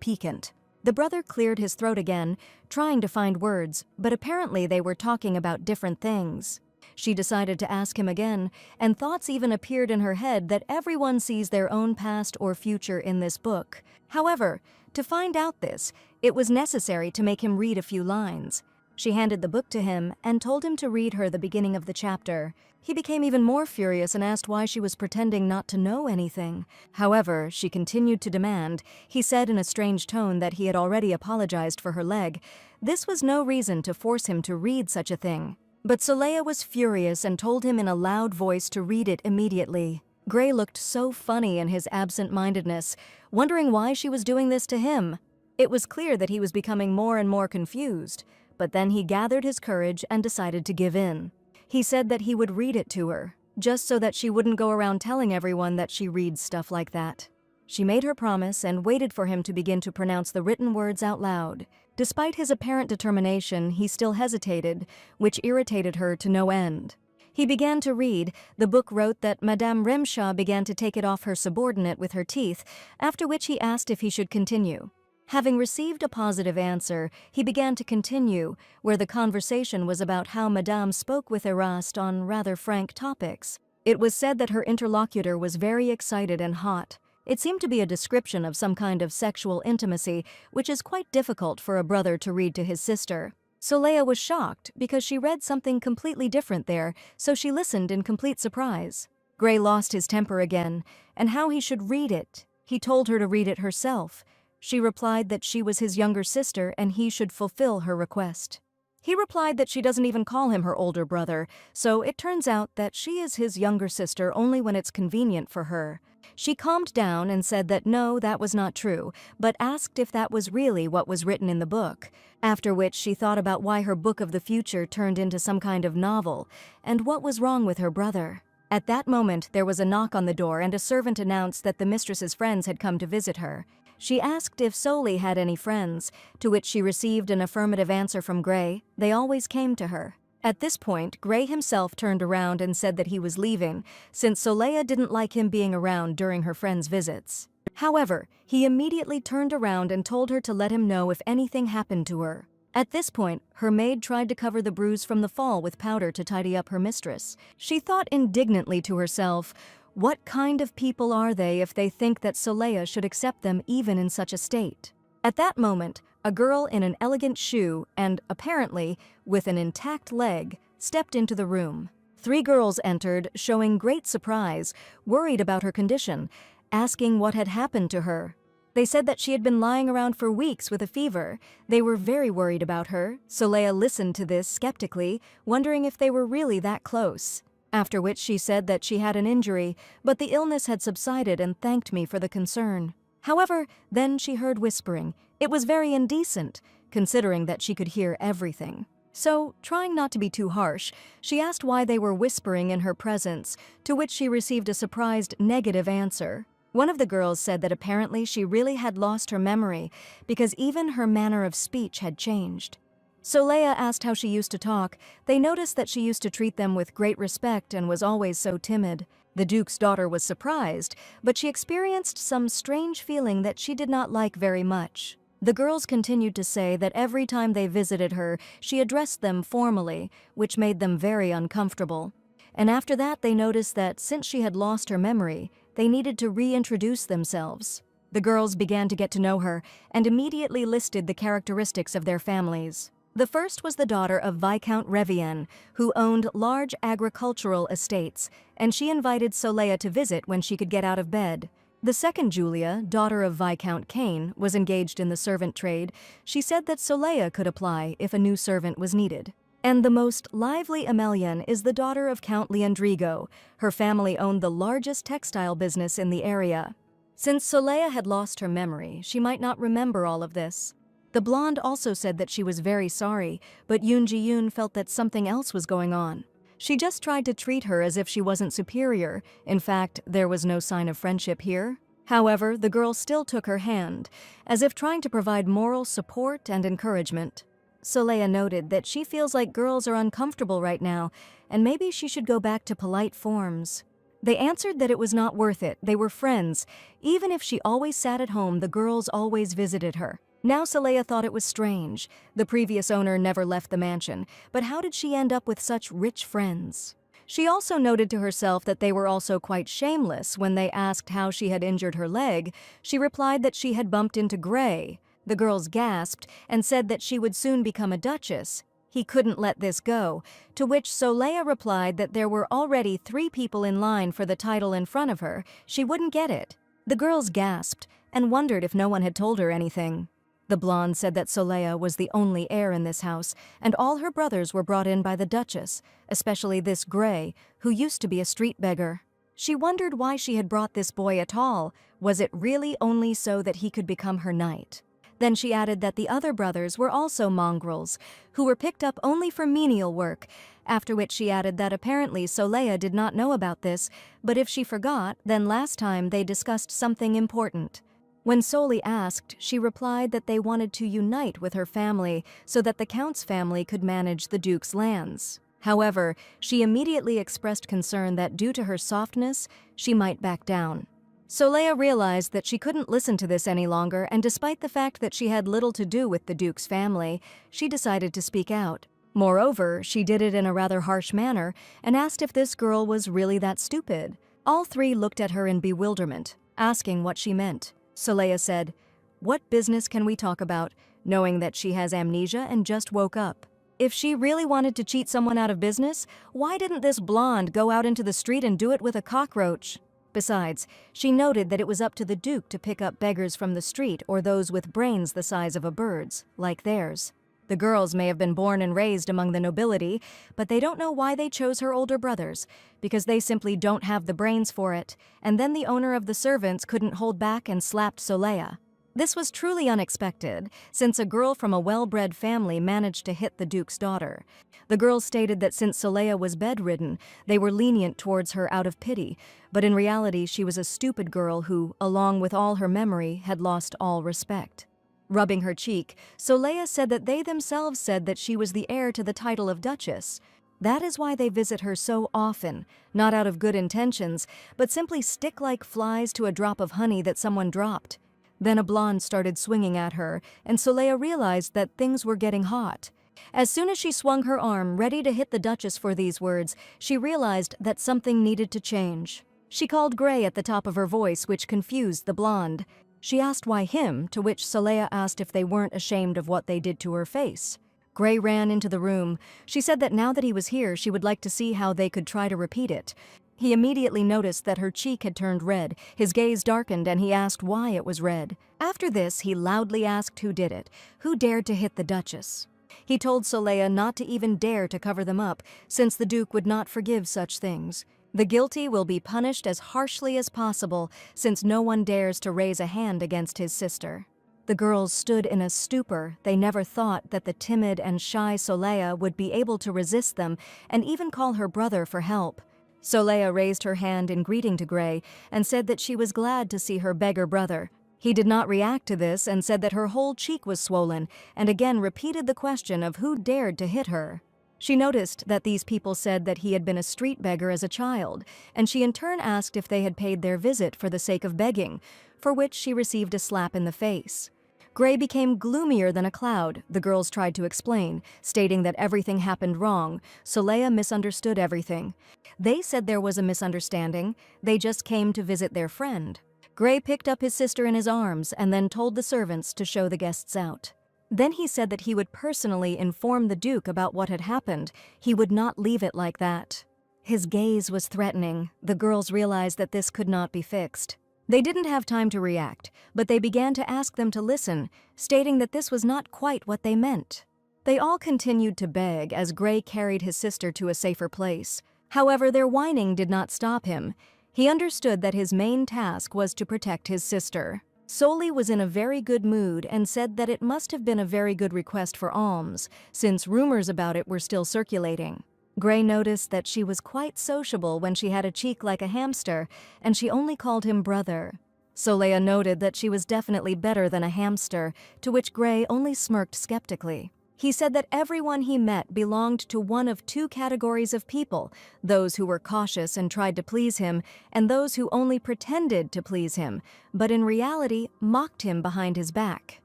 piquant. The brother cleared his throat again, trying to find words, but apparently they were talking about different things. She decided to ask him again, and thoughts even appeared in her head that everyone sees their own past or future in this book. However, to find out this, it was necessary to make him read a few lines. She handed the book to him and told him to read her the beginning of the chapter. He became even more furious and asked why she was pretending not to know anything. However, she continued to demand. He said in a strange tone that he had already apologized for her leg. This was no reason to force him to read such a thing. But Soleil was furious and told him in a loud voice to read it immediately. Gray looked so funny in his absent-mindedness, wondering why she was doing this to him. It was clear that he was becoming more and more confused, but then he gathered his courage and decided to give in. He said that he would read it to her, just so that she wouldn't go around telling everyone that she reads stuff like that. She made her promise and waited for him to begin to pronounce the written words out loud. Despite his apparent determination, he still hesitated, which irritated her to no end. He began to read. The book wrote that Madame Remshaw began to take it off her subordinate with her teeth, after which he asked if he should continue. Having received a positive answer, he began to continue, where the conversation was about how Madame spoke with Eraste on rather frank topics. It was said that her interlocutor was very excited and hot. It seemed to be a description of some kind of sexual intimacy, which is quite difficult for a brother to read to his sister. Soleil was shocked because she read something completely different there, so she listened in complete surprise. Gray lost his temper again, and how he should read it. He told her to read it herself. She replied that she was his younger sister and he should fulfill her request. He replied that she doesn't even call him her older brother, so it turns out that she is his younger sister only when it's convenient for her. She calmed down and said that no, that was not true, but asked if that was really what was written in the book, after which she thought about why her book of the future turned into some kind of novel, and what was wrong with her brother. At that moment, there was a knock on the door and a servant announced that the mistress's friends had come to visit her. She asked if Soli had any friends, to which she received an affirmative answer from Gray. They always came to her. At this point, Gray himself turned around and said that he was leaving, since Soleil didn't like him being around during her friends' visits. However, he immediately turned around and told her to let him know if anything happened to her. At this point, her maid tried to cover the bruise from the fall with powder to tidy up her mistress. She thought indignantly to herself, what kind of people are they if they think that Soleil should accept them even in such a state? At that moment, A girl in an elegant shoe and, apparently, with an intact leg, stepped into the room. 3 girls entered, showing great surprise, worried about her condition, asking what had happened to her. They said that she had been lying around for weeks with a fever. They were very worried about her. Soleil listened to this skeptically, wondering if they were really that close. After which she said that she had an injury, but the illness had subsided and thanked me for the concern. However, then she heard whispering. It was very indecent, considering that she could hear everything. So, trying not to be too harsh, she asked why they were whispering in her presence, to which she received a surprised negative answer. One of the girls said that apparently she really had lost her memory because even her manner of speech had changed. Soleil asked how she used to talk. They noticed that she used to treat them with great respect and was always so timid. The Duke's daughter was surprised, but she experienced some strange feeling that she did not like very much. The girls continued to say that every time they visited her, she addressed them formally, which made them very uncomfortable. And after that, they noticed that since she had lost her memory, they needed to reintroduce themselves. The girls began to get to know her and immediately listed the characteristics of their families. The first was the daughter of Viscount Revienne, who owned large agricultural estates, and she invited Soleil to visit when she could get out of bed. The second, Julia, daughter of Viscount Kane, was engaged in the servant trade. She said that Soleil could apply if a new servant was needed. And the most lively Emelian is the daughter of Count Leandrigo. Her family owned the largest textile business in the area. Since Soleil had lost her memory, she might not remember all of this. The blonde also said that she was very sorry, but Yoon Ji-yoon felt that something else was going on. She just tried to treat her as if she wasn't superior. In fact, there was no sign of friendship here. However, the girl still took her hand, as if trying to provide moral support and encouragement. Soleil noted that she feels like girls are uncomfortable right now, and maybe she should go back to polite forms. They answered that it was not worth it. They were friends. Even if she always sat at home, the girls always visited her. Now Soleil thought it was strange. The previous owner never left the mansion, but how did she end up with such rich friends? She also noted to herself that they were also quite shameless. When they asked how she had injured her leg, she replied that she had bumped into Gray. The girls gasped and said that she would soon become a duchess. He couldn't let this go, to which Soleil replied that there were already 3 people in line for the title in front of her. She wouldn't get it. The girls gasped and wondered if no one had told her anything. The blonde said that Soleil was the only heir in this house, and all her brothers were brought in by the Duchess, especially this Gray, who used to be a street beggar. She wondered why she had brought this boy at all. Was it really only so that he could become her knight? Then she added that the other brothers were also mongrels, who were picked up only for menial work, after which she added that apparently Soleil did not know about this, but if she forgot, then last time they discussed something important. When Soleil asked, she replied that they wanted to unite with her family so that the Count's family could manage the Duke's lands. However, she immediately expressed concern that due to her softness, she might back down. Soleil realized that she couldn't listen to this any longer, and despite the fact that she had little to do with the Duke's family, she decided to speak out. Moreover, she did it in a rather harsh manner and asked if this girl was really that stupid. All 3 looked at her in bewilderment, asking what she meant. Soleil said, "What business can we talk about, knowing that she has amnesia and just woke up? If she really wanted to cheat someone out of business, why didn't this blonde go out into the street and do it with a cockroach?" Besides, she noted that it was up to the Duke to pick up beggars from the street or those with brains the size of a bird's, like theirs. The girls may have been born and raised among the nobility, but they don't know why they chose her older brothers, because they simply don't have the brains for it, and then the owner of the servants couldn't hold back and slapped Soleil. This was truly unexpected, since a girl from a well-bred family managed to hit the Duke's daughter. The girls stated that since Soleil was bedridden, they were lenient towards her out of pity, but in reality she was a stupid girl who, along with all her memory, had lost all respect. Rubbing her cheek, Soleil said that they themselves said that she was the heir to the title of Duchess. That is why they visit her so often, not out of good intentions, but simply stick like flies to a drop of honey that someone dropped. Then a blonde started swinging at her, and Soleil realized that things were getting hot. As soon as she swung her arm, ready to hit the Duchess for these words, she realized that something needed to change. She called Gray at the top of her voice, which confused the blonde. She asked why him, to which Soleil asked if they weren't ashamed of what they did to her face. Gray ran into the room. She said that now that he was here, she would like to see how they could try to repeat it. He immediately noticed that her cheek had turned red, his gaze darkened, and he asked why it was red. After this, he loudly asked who did it, who dared to hit the Duchess. He told Soleil not to even dare to cover them up, since the Duke would not forgive such things. The guilty will be punished as harshly as possible, since no one dares to raise a hand against his sister. The girls stood in a stupor. They never thought that the timid and shy Soleil would be able to resist them and even call her brother for help. Soleil raised her hand in greeting to Gray and said that she was glad to see her beggar brother. He did not react to this and said that her whole cheek was swollen, and again repeated the question of who dared to hit her. She noticed that these people said that he had been a street beggar as a child, and she in turn asked if they had paid their visit for the sake of begging, for which she received a slap in the face. Gray became gloomier than a cloud. The girls tried to explain, stating that everything happened wrong. Soleil misunderstood everything. They said there was a misunderstanding. They just came to visit their friend. Gray picked up his sister in his arms and then told the servants to show the guests out. Then he said that he would personally inform the Duke about what had happened. He would not leave it like that. His gaze was threatening. The girls realized that this could not be fixed. They didn't have time to react, but they began to ask them to listen, stating that this was not quite what they meant. They all continued to beg as Gray carried his sister to a safer place. However, their whining did not stop him. He understood that his main task was to protect his sister. Soleil was in a very good mood and said that it must have been a very good request for alms, since rumors about it were still circulating. Gray noticed that she was quite sociable when she had a cheek like a hamster, and she only called him brother. Soleil noted that she was definitely better than a hamster, to which Gray only smirked skeptically. He said that everyone he met belonged to one of two categories of people, those who were cautious and tried to please him, and those who only pretended to please him, but in reality mocked him behind his back.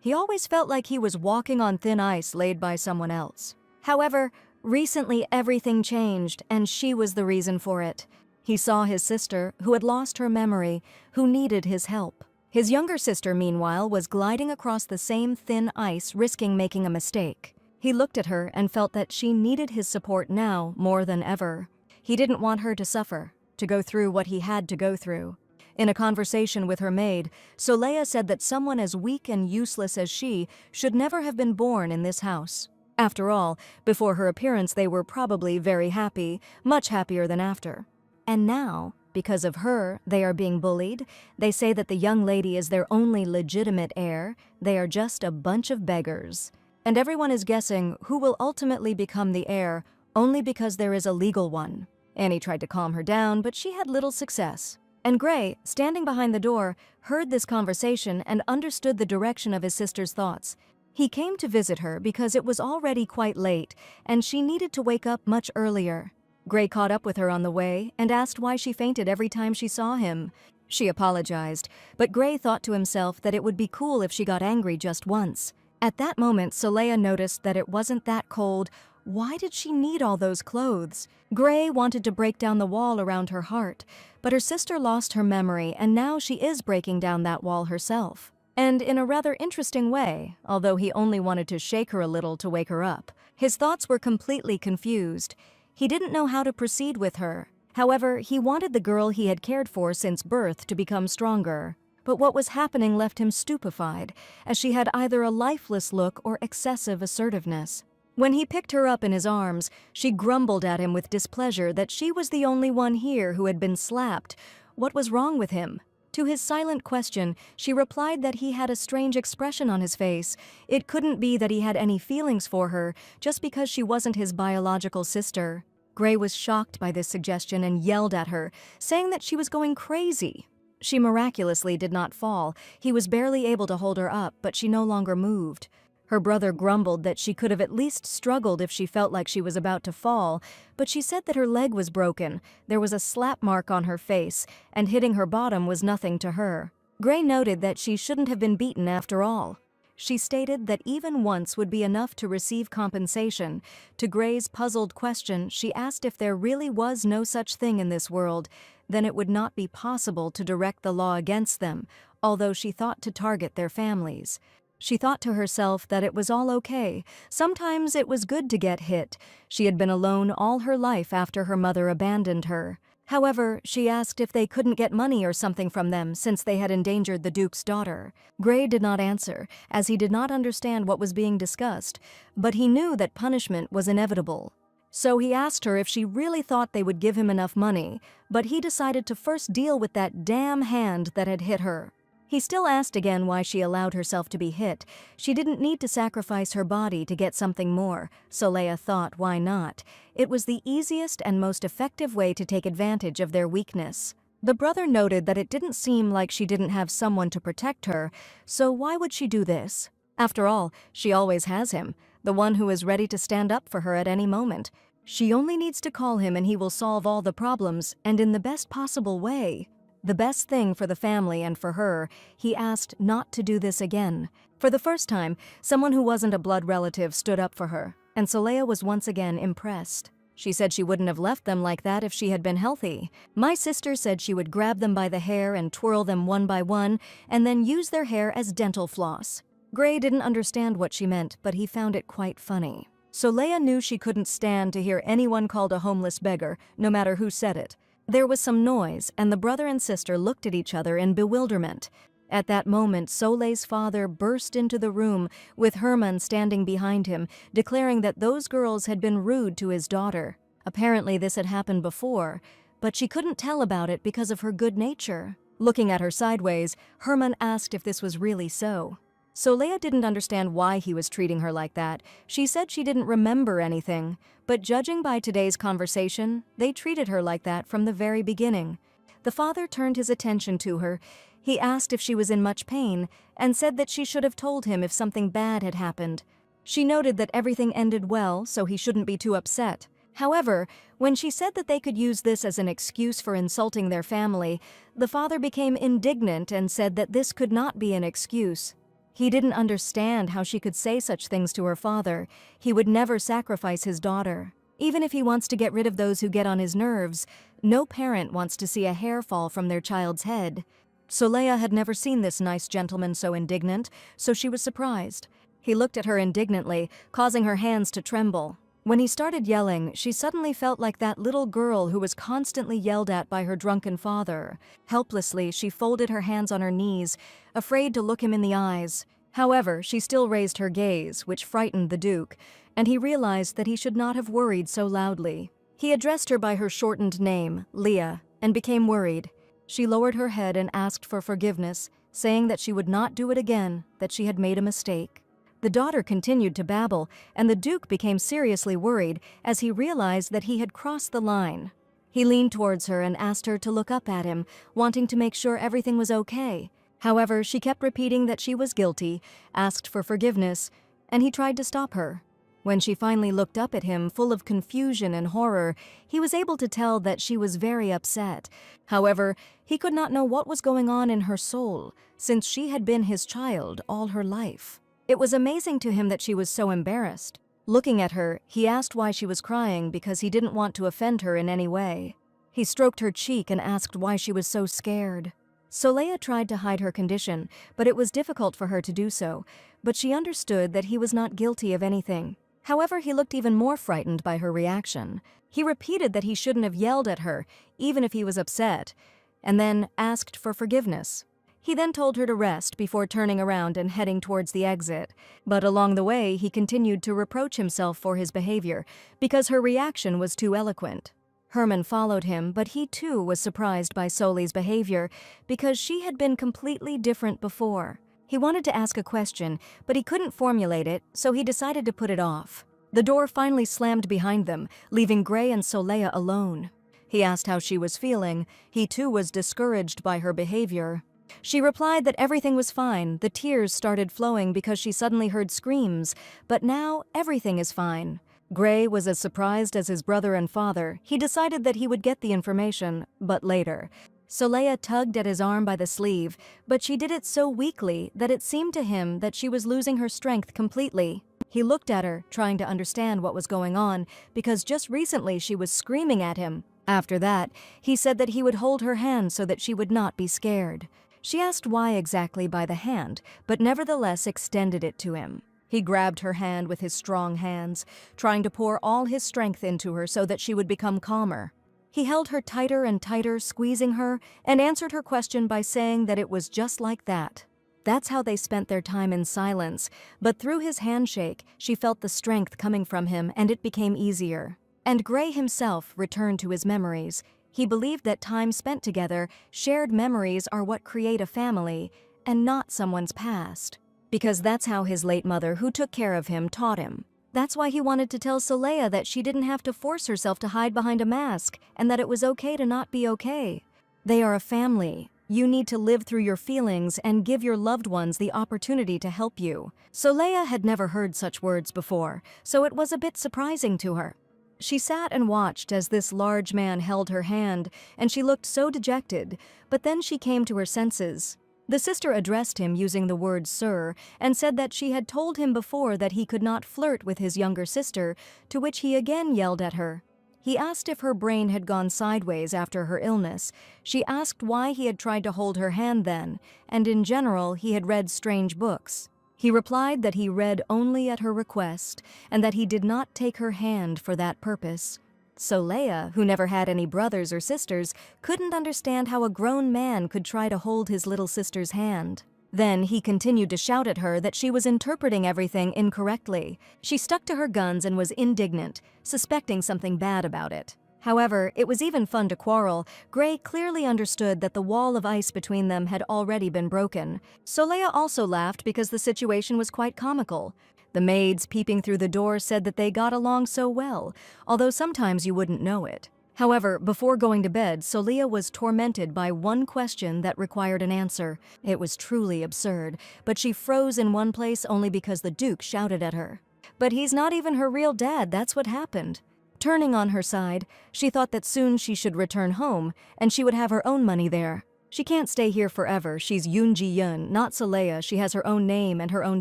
He always felt like he was walking on thin ice laid by someone else. However, recently everything changed, and she was the reason for it. He saw his sister, who had lost her memory, who needed his help. His younger sister, meanwhile, was gliding across the same thin ice, risking making a mistake. He looked at her and felt that she needed his support now more than ever. He didn't want her to suffer, to go through what he had to go through. In a conversation with her maid, Soleil said that someone as weak and useless as she should never have been born in this house. After all, before her appearance they were probably very happy, much happier than after. And now, because of her, they are being bullied. They say that the young lady is their only legitimate heir. They are just a bunch of beggars. And everyone is guessing who will ultimately become the heir, only because there is a legal one. Annie tried to calm her down, but she had little success. And Gray, standing behind the door, heard this conversation and understood the direction of his sister's thoughts. He came to visit her because it was already quite late, and she needed to wake up much earlier. Gray caught up with her on the way and asked why she fainted every time she saw him. She apologized, but Gray thought to himself that it would be cool if she got angry just once. At that moment, Soleil noticed that it wasn't that cold. Why did she need all those clothes? Gray wanted to break down the wall around her heart, but her sister lost her memory, and now she is breaking down that wall herself. And in a rather interesting way, although he only wanted to shake her a little to wake her up. His thoughts were completely confused. He didn't know how to proceed with her. However, he wanted the girl he had cared for since birth to become stronger. But what was happening left him stupefied, as she had either a lifeless look or excessive assertiveness. When he picked her up in his arms, she grumbled at him with displeasure that she was the only one here who had been slapped. What was wrong with him? To his silent question, she replied that he had a strange expression on his face. It couldn't be that he had any feelings for her, just because she wasn't his biological sister. Gray was shocked by this suggestion and yelled at her, saying that she was going crazy. She miraculously did not fall. He was barely able to hold her up, but she no longer moved. Her brother grumbled that she could have at least struggled if she felt like she was about to fall, but she said that her leg was broken, there was a slap mark on her face, and hitting her bottom was nothing to her. Gray noted that she shouldn't have been beaten after all. She stated that even once would be enough to receive compensation. To Gray's puzzled question, she asked if there really was no such thing in this world, then it would not be possible to direct the law against them. although she thought to target their families. She thought to herself that it was all okay. Sometimes it was good to get hit. She had been alone all her life after her mother abandoned her. However, she asked if they couldn't get money or something from them since they had endangered the Duke's daughter. Gray did not answer, as he did not understand what was being discussed, but he knew that punishment was inevitable. So he asked her if she really thought they would give him enough money, but he decided to first deal with that damn hand that had hit her. He still asked again why she allowed herself to be hit. She didn't need to sacrifice her body to get something more, so Leia thought, why not? It was the easiest and most effective way to take advantage of their weakness. The brother noted that it didn't seem like she didn't have someone to protect her, so why would she do this? After all, she always has him, the one who is ready to stand up for her at any moment. She only needs to call him and he will solve all the problems, and in the best possible way. The best thing for the family and for her, he asked not to do this again. For the first time, someone who wasn't a blood relative stood up for her, and Leia was once again impressed. She said she wouldn't have left them like that if she had been healthy. My sister said she would grab them by the hair and twirl them one by one, and then use their hair as dental floss. Gray didn't understand what she meant, but he found it quite funny. So Leia knew she couldn't stand to hear anyone called a homeless beggar, no matter who said it. There was some noise, and the brother and sister looked at each other in bewilderment. At that moment, Solei's father burst into the room, with Herman standing behind him, declaring that those girls had been rude to his daughter. Apparently this had happened before, but she couldn't tell about it because of her good nature. Looking at her sideways, Herman asked if this was really so. So Leia didn't understand why he was treating her like that. She said she didn't remember anything, but judging by today's conversation, they treated her like that from the very beginning. The father turned his attention to her. He asked if she was in much pain and said that she should have told him if something bad had happened. She noted that everything ended well, so he shouldn't be too upset. However, when she said that they could use this as an excuse for insulting their family, the father became indignant and said that this could not be an excuse. He didn't understand how she could say such things to her father. He would never sacrifice his daughter. Even if he wants to get rid of those who get on his nerves, no parent wants to see a hair fall from their child's head. So Leia had never seen this nice gentleman so indignant, so she was surprised. He looked at her indignantly, causing her hands to tremble. When he started yelling, she suddenly felt like that little girl who was constantly yelled at by her drunken father. Helplessly, she folded her hands on her knees, afraid to look him in the eyes. However, she still raised her gaze, which frightened the Duke, and he realized that he should not have worried so loudly. He addressed her by her shortened name, Leah, and became worried. She lowered her head and asked for forgiveness, saying that she would not do it again, that she had made a mistake. The daughter continued to babble, and the Duke became seriously worried as he realized that he had crossed the line. He leaned towards her and asked her to look up at him, wanting to make sure everything was okay. However, she kept repeating that she was guilty, asked for forgiveness, and he tried to stop her. When she finally looked up at him, full of confusion and horror, he was able to tell that she was very upset. However, he could not know what was going on in her soul, since she had been his child all her life. It was amazing to him that she was so embarrassed. Looking at her, he asked why she was crying because he didn't want to offend her in any way. He stroked her cheek and asked why she was so scared. So Leia tried to hide her condition, but it was difficult for her to do so, but she understood that he was not guilty of anything. However, he looked even more frightened by her reaction. He repeated that he shouldn't have yelled at her, even if he was upset, and then asked for forgiveness. He then told her to rest before turning around and heading towards the exit. But along the way, he continued to reproach himself for his behavior, because her reaction was too eloquent. Herman followed him, but he too was surprised by Solei's behavior, because she had been completely different before. He wanted to ask a question, but he couldn't formulate it, so he decided to put it off. The door finally slammed behind them, leaving Gray and Soleil alone. He asked how she was feeling. He too was discouraged by her behavior. She replied that everything was fine. The tears started flowing because she suddenly heard screams, but now everything is fine. Gray was as surprised as his brother and father. He decided that he would get the information, but later. Soleil tugged at his arm by the sleeve, but she did it so weakly that it seemed to him that she was losing her strength completely. He looked at her, trying to understand what was going on, because just recently she was screaming at him. After that, he said that he would hold her hand so that she would not be scared. She asked why exactly by the hand, but nevertheless extended it to him. He grabbed her hand with his strong hands, trying to pour all his strength into her so that she would become calmer. He held her tighter and tighter, squeezing her, and answered her question by saying that it was just like that. That's how they spent their time in silence, but through his handshake, she felt the strength coming from him and it became easier. And Gray himself returned to his memories. He believed that time spent together, shared memories are what create a family, and not someone's past. Because that's how his late mother, who took care of him, taught him. That's why he wanted to tell Saleya that she didn't have to force herself to hide behind a mask, and that it was okay to not be okay. They are a family. You need to live through your feelings and give your loved ones the opportunity to help you. Saleya had never heard such words before, so it was a bit surprising to her. She sat and watched as this large man held her hand, and she looked so dejected, but then she came to her senses. The sister addressed him using the word sir, and said that she had told him before that he could not flirt with his younger sister, to which he again yelled at her. He asked if her brain had gone sideways after her illness. She asked why he had tried to hold her hand then, and in general he had read strange books. He replied that he read only at her request, and that he did not take her hand for that purpose. Saleya, who never had any brothers or sisters, couldn't understand how a grown man could try to hold his little sister's hand. Then he continued to shout at her that she was interpreting everything incorrectly. She stuck to her guns and was indignant, suspecting something bad about it. However, it was even fun to quarrel. Gray clearly understood that the wall of ice between them had already been broken. Saleya also laughed because the situation was quite comical. The maids peeping through the door said that they got along so well, although sometimes you wouldn't know it. However, before going to bed, Saleya was tormented by one question that required an answer. It was truly absurd, but she froze in one place only because the Duke shouted at her. But he's not even her real dad, that's what happened. Turning on her side, she thought that soon she should return home, and she would have her own money there. She can't stay here forever. She's Yoon Ji-yeon, not Saleya. She has her own name and her own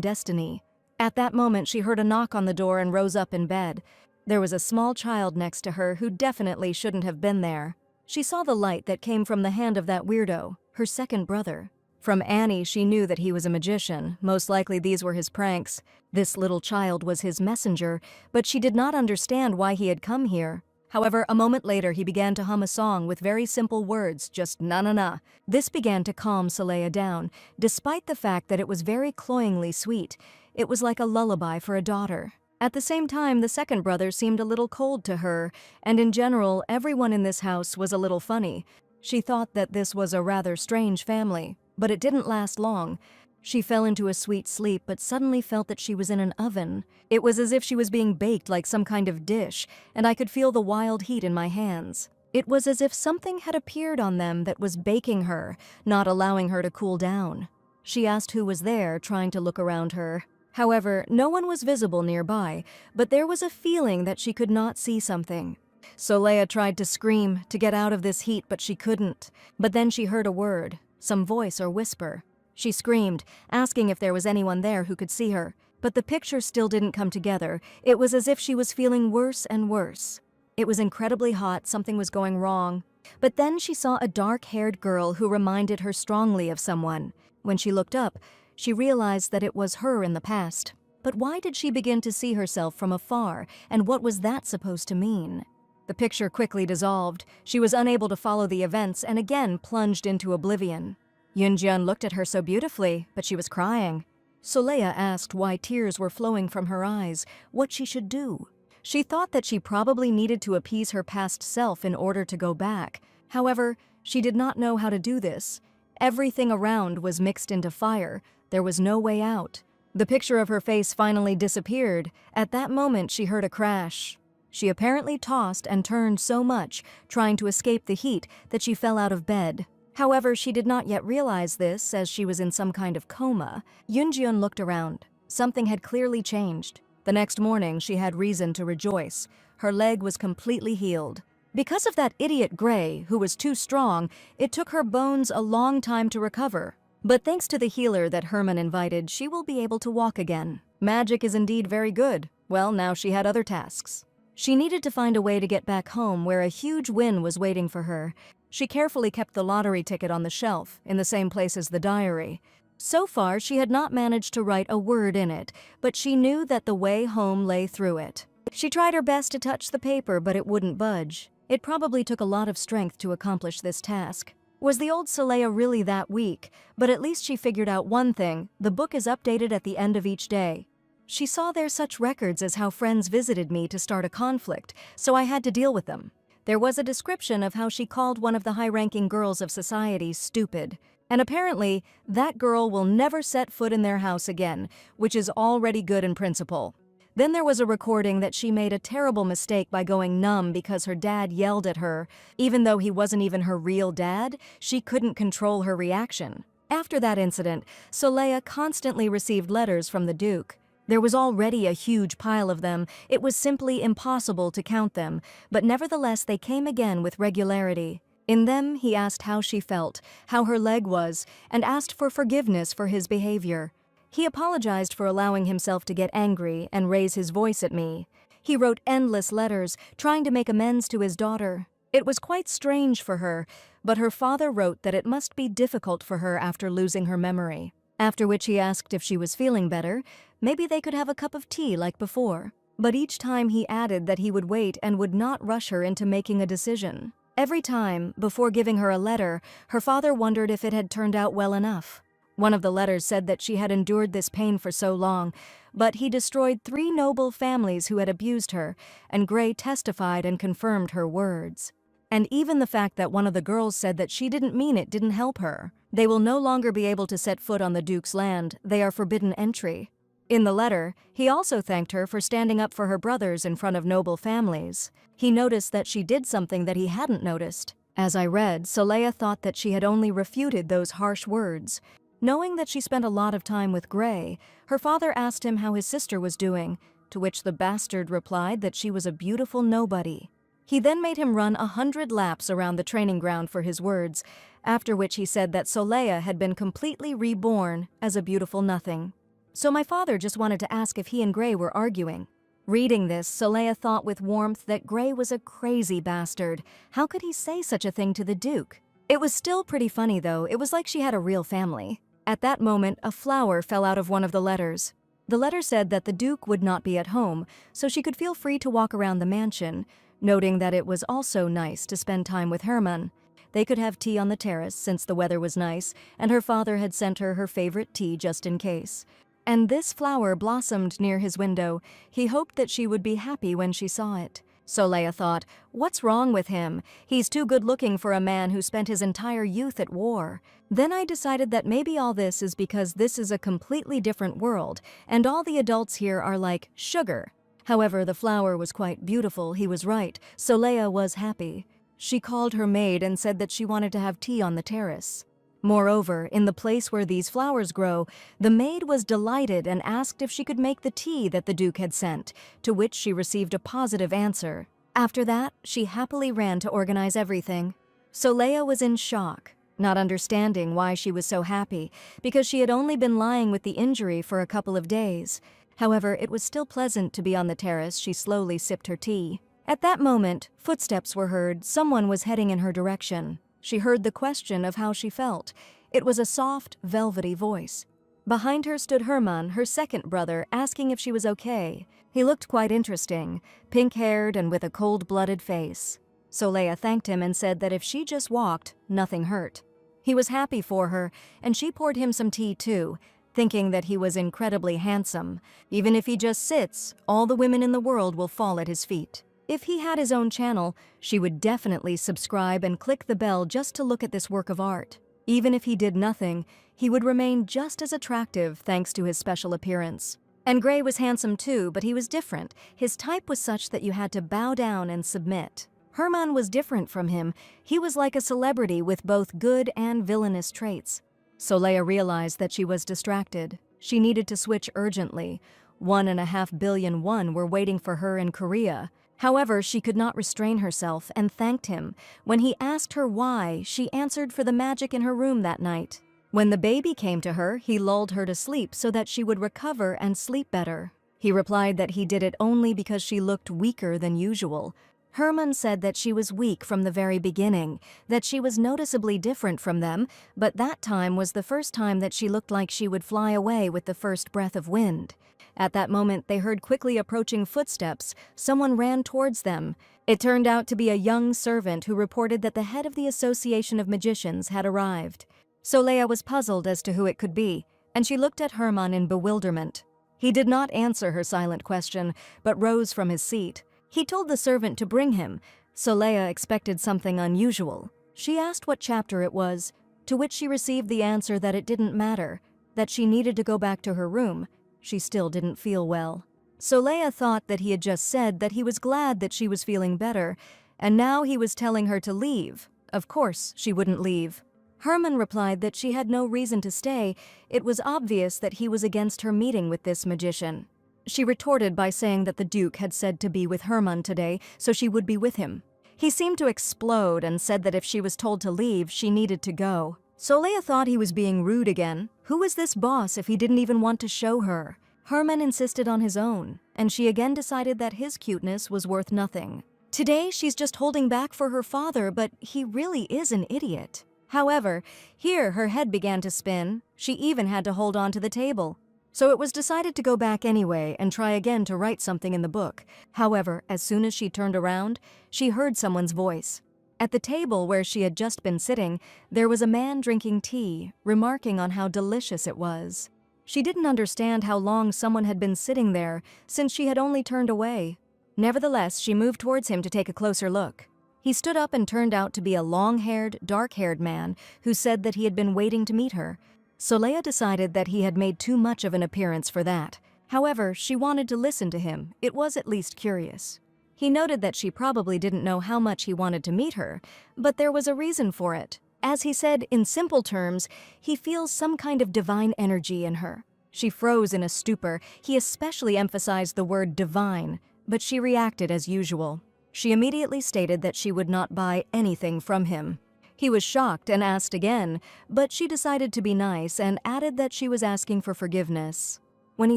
destiny. At that moment, she heard a knock on the door and rose up in bed. There was a small child next to her who definitely shouldn't have been there. She saw the light that came from the hand of that weirdo, her second brother. From Annie, she knew that he was a magician. Most likely these were his pranks. This little child was his messenger, but she did not understand why he had come here. However, a moment later he began to hum a song with very simple words, just na-na-na. This began to calm Saleya down, despite the fact that it was very cloyingly sweet. It was like a lullaby for a daughter. At the same time, the second brother seemed a little cold to her, and in general, everyone in this house was a little funny. She thought that this was a rather strange family, but it didn't last long. She fell into a sweet sleep, but suddenly felt that she was in an oven. It was as if she was being baked like some kind of dish, and I could feel the wild heat in my hands. It was as if something had appeared on them that was baking her, not allowing her to cool down. She asked who was there, trying to look around her. However, no one was visible nearby, but there was a feeling that she could not see something. Saleya tried to scream, to get out of this heat, but she couldn't. But then she heard a word, some voice or whisper. She screamed, asking if there was anyone there who could see her. But the picture still didn't come together. It was as if she was feeling worse and worse. It was incredibly hot, something was going wrong. But then she saw a dark-haired girl who reminded her strongly of someone. When she looked up, she realized that it was her in the past. But why did she begin to see herself from afar, and what was that supposed to mean? The picture quickly dissolved. She was unable to follow the events and again plunged into oblivion. Yoon-jeon looked at her so beautifully, but she was crying. Saleya asked why tears were flowing from her eyes, what she should do. She thought that she probably needed to appease her past self in order to go back. However, she did not know how to do this. Everything around was mixed into fire. There was no way out. The picture of her face finally disappeared. At that moment, she heard a crash. She apparently tossed and turned so much, trying to escape the heat, that she fell out of bed. However, she did not yet realize this, as she was in some kind of coma. Yoon-jeon looked around. Something had clearly changed. The next morning, she had reason to rejoice. Her leg was completely healed. Because of that idiot Gray, who was too strong, it took her bones a long time to recover. But thanks to the healer that Herman invited, she will be able to walk again. Magic is indeed very good. Well, now she had other tasks. She needed to find a way to get back home where a huge wind was waiting for her. She carefully kept the lottery ticket on the shelf, in the same place as the diary. So far, she had not managed to write a word in it, but she knew that the way home lay through it. She tried her best to touch the paper, but it wouldn't budge. It probably took a lot of strength to accomplish this task. Was the old Saleha really that weak? But at least she figured out one thing: the book is updated at the end of each day. She saw there such records as how friends visited me to start a conflict, so I had to deal with them. There was a description of how she called one of the high-ranking girls of society stupid. And apparently, that girl will never set foot in their house again, which is already good in principle. Then there was a recording that she made a terrible mistake by going numb because her dad yelled at her. Even though he wasn't even her real dad, she couldn't control her reaction. After that incident, Saleha constantly received letters from the Duke. There was already a huge pile of them. It was simply impossible to count them, but nevertheless they came again with regularity. In them, he asked how she felt, how her leg was, and asked for forgiveness for his behavior. He apologized for allowing himself to get angry and raise his voice at me. He wrote endless letters, trying to make amends to his daughter. It was quite strange for her, but her father wrote that it must be difficult for her after losing her memory. After which he asked if she was feeling better, maybe they could have a cup of tea like before. But each time he added that he would wait and would not rush her into making a decision. Every time, before giving her a letter, her father wondered if it had turned out well enough. One of the letters said that she had endured this pain for so long, but he destroyed 3 noble families who had abused her, and Gray testified and confirmed her words. And even the fact that one of the girls said that she didn't mean it didn't help her. They will no longer be able to set foot on the Duke's land. They are forbidden entry. In the letter, he also thanked her for standing up for her brothers in front of noble families. He noticed that she did something that he hadn't noticed. As I read, Saleha thought that she had only refuted those harsh words. Knowing that she spent a lot of time with Gray, her father asked him how his sister was doing, to which the bastard replied that she was a beautiful nobody. He then made him run 100 laps around the training ground for his words, after which he said that Saleha had been completely reborn as a beautiful nothing. So my father just wanted to ask if he and Gray were arguing. Reading this, Saleha thought with warmth that Gray was a crazy bastard. How could he say such a thing to the Duke? It was still pretty funny though. It was like she had a real family. At that moment, a flower fell out of one of the letters. The letter said that the Duke would not be at home, so she could feel free to walk around the mansion, noting that it was also nice to spend time with Herman. They could have tea on the terrace since the weather was nice, and her father had sent her favorite tea just in case. And this flower blossomed near his window. He hoped that she would be happy when she saw it. Saleha thought, what's wrong with him? He's too good-looking for a man who spent his entire youth at war. Then I decided that maybe all this is because this is a completely different world, and all the adults here are like sugar. However, the flower was quite beautiful. He was right. Saleha was happy. She called her maid and said that she wanted to have tea on the terrace. Moreover, in the place where these flowers grow, the maid was delighted and asked if she could make the tea that the Duke had sent, to which she received a positive answer. After that, she happily ran to organize everything. Saleha was in shock, not understanding why she was so happy, because she had only been lying with the injury for a couple of days. However, it was still pleasant to be on the terrace. She slowly sipped her tea. At that moment, footsteps were heard. Someone was heading in her direction. She heard the question of how she felt. It was a soft, velvety voice. Behind her stood Herman, her second brother, asking if she was okay. He looked quite interesting, pink-haired and with a cold-blooded face. Saleha thanked him and said that if she just walked, nothing hurt. He was happy for her, and she poured him some tea too, thinking that he was incredibly handsome. Even if he just sits, all the women in the world will fall at his feet. If he had his own channel, she would definitely subscribe and click the bell just to look at this work of art. Even if he did nothing, he would remain just as attractive thanks to his special appearance. And Gray was handsome too, but he was different. His type was such that you had to bow down and submit. Herman was different from him. He was like a celebrity with both good and villainous traits. Saleha realized that she was distracted. She needed to switch urgently. 1.5 billion won were waiting for her in Korea. However, she could not restrain herself and thanked him. When he asked her why, she answered for the magic in her room that night. When the baby came to her, he lulled her to sleep so that she would recover and sleep better. He replied that he did it only because she looked weaker than usual. Herman said that she was weak from the very beginning, that she was noticeably different from them, but that time was the first time that she looked like she would fly away with the first breath of wind. At that moment, they heard quickly approaching footsteps. Someone ran towards them. It turned out to be a young servant who reported that the head of the Association of Magicians had arrived. Soleil was puzzled as to who it could be, and she looked at Herman in bewilderment. He did not answer her silent question, but rose from his seat. He told the servant to bring him. Soleil expected something unusual. She asked what chapter it was, to which she received the answer that it didn't matter, that she needed to go back to her room. She still didn't feel well. Soleil thought that he had just said that he was glad that she was feeling better, and now he was telling her to leave. Of course she wouldn't leave. Herman replied that she had no reason to stay. It was obvious that he was against her meeting with this magician. She retorted by saying that the Duke had said to be with Herman today, so she would be with him. He seemed to explode and said that if she was told to leave, she needed to go. Soleil thought he was being rude again. Who was this boss if he didn't even want to show her? Herman insisted on his own, and she again decided that his cuteness was worth nothing. Today, she's just holding back for her father, but he really is an idiot. However, here her head began to spin. She even had to hold on to the table. So it was decided to go back anyway and try again to write something in the book. However, as soon as she turned around, she heard someone's voice. At the table where she had just been sitting, there was a man drinking tea, remarking on how delicious it was. She didn't understand how long someone had been sitting there, since she had only turned away. Nevertheless, she moved towards him to take a closer look. He stood up and turned out to be a long-haired, dark-haired man who said that he had been waiting to meet her. Soleil decided that he had made too much of an appearance for that. However, she wanted to listen to him. It was at least curious. He noted that she probably didn't know how much he wanted to meet her, but there was a reason for it. As he said, in simple terms, he feels some kind of divine energy in her. She froze in a stupor. He especially emphasized the word divine, but she reacted as usual. She immediately stated that she would not buy anything from him. He was shocked and asked again, but she decided to be nice and added that she was asking for forgiveness. When he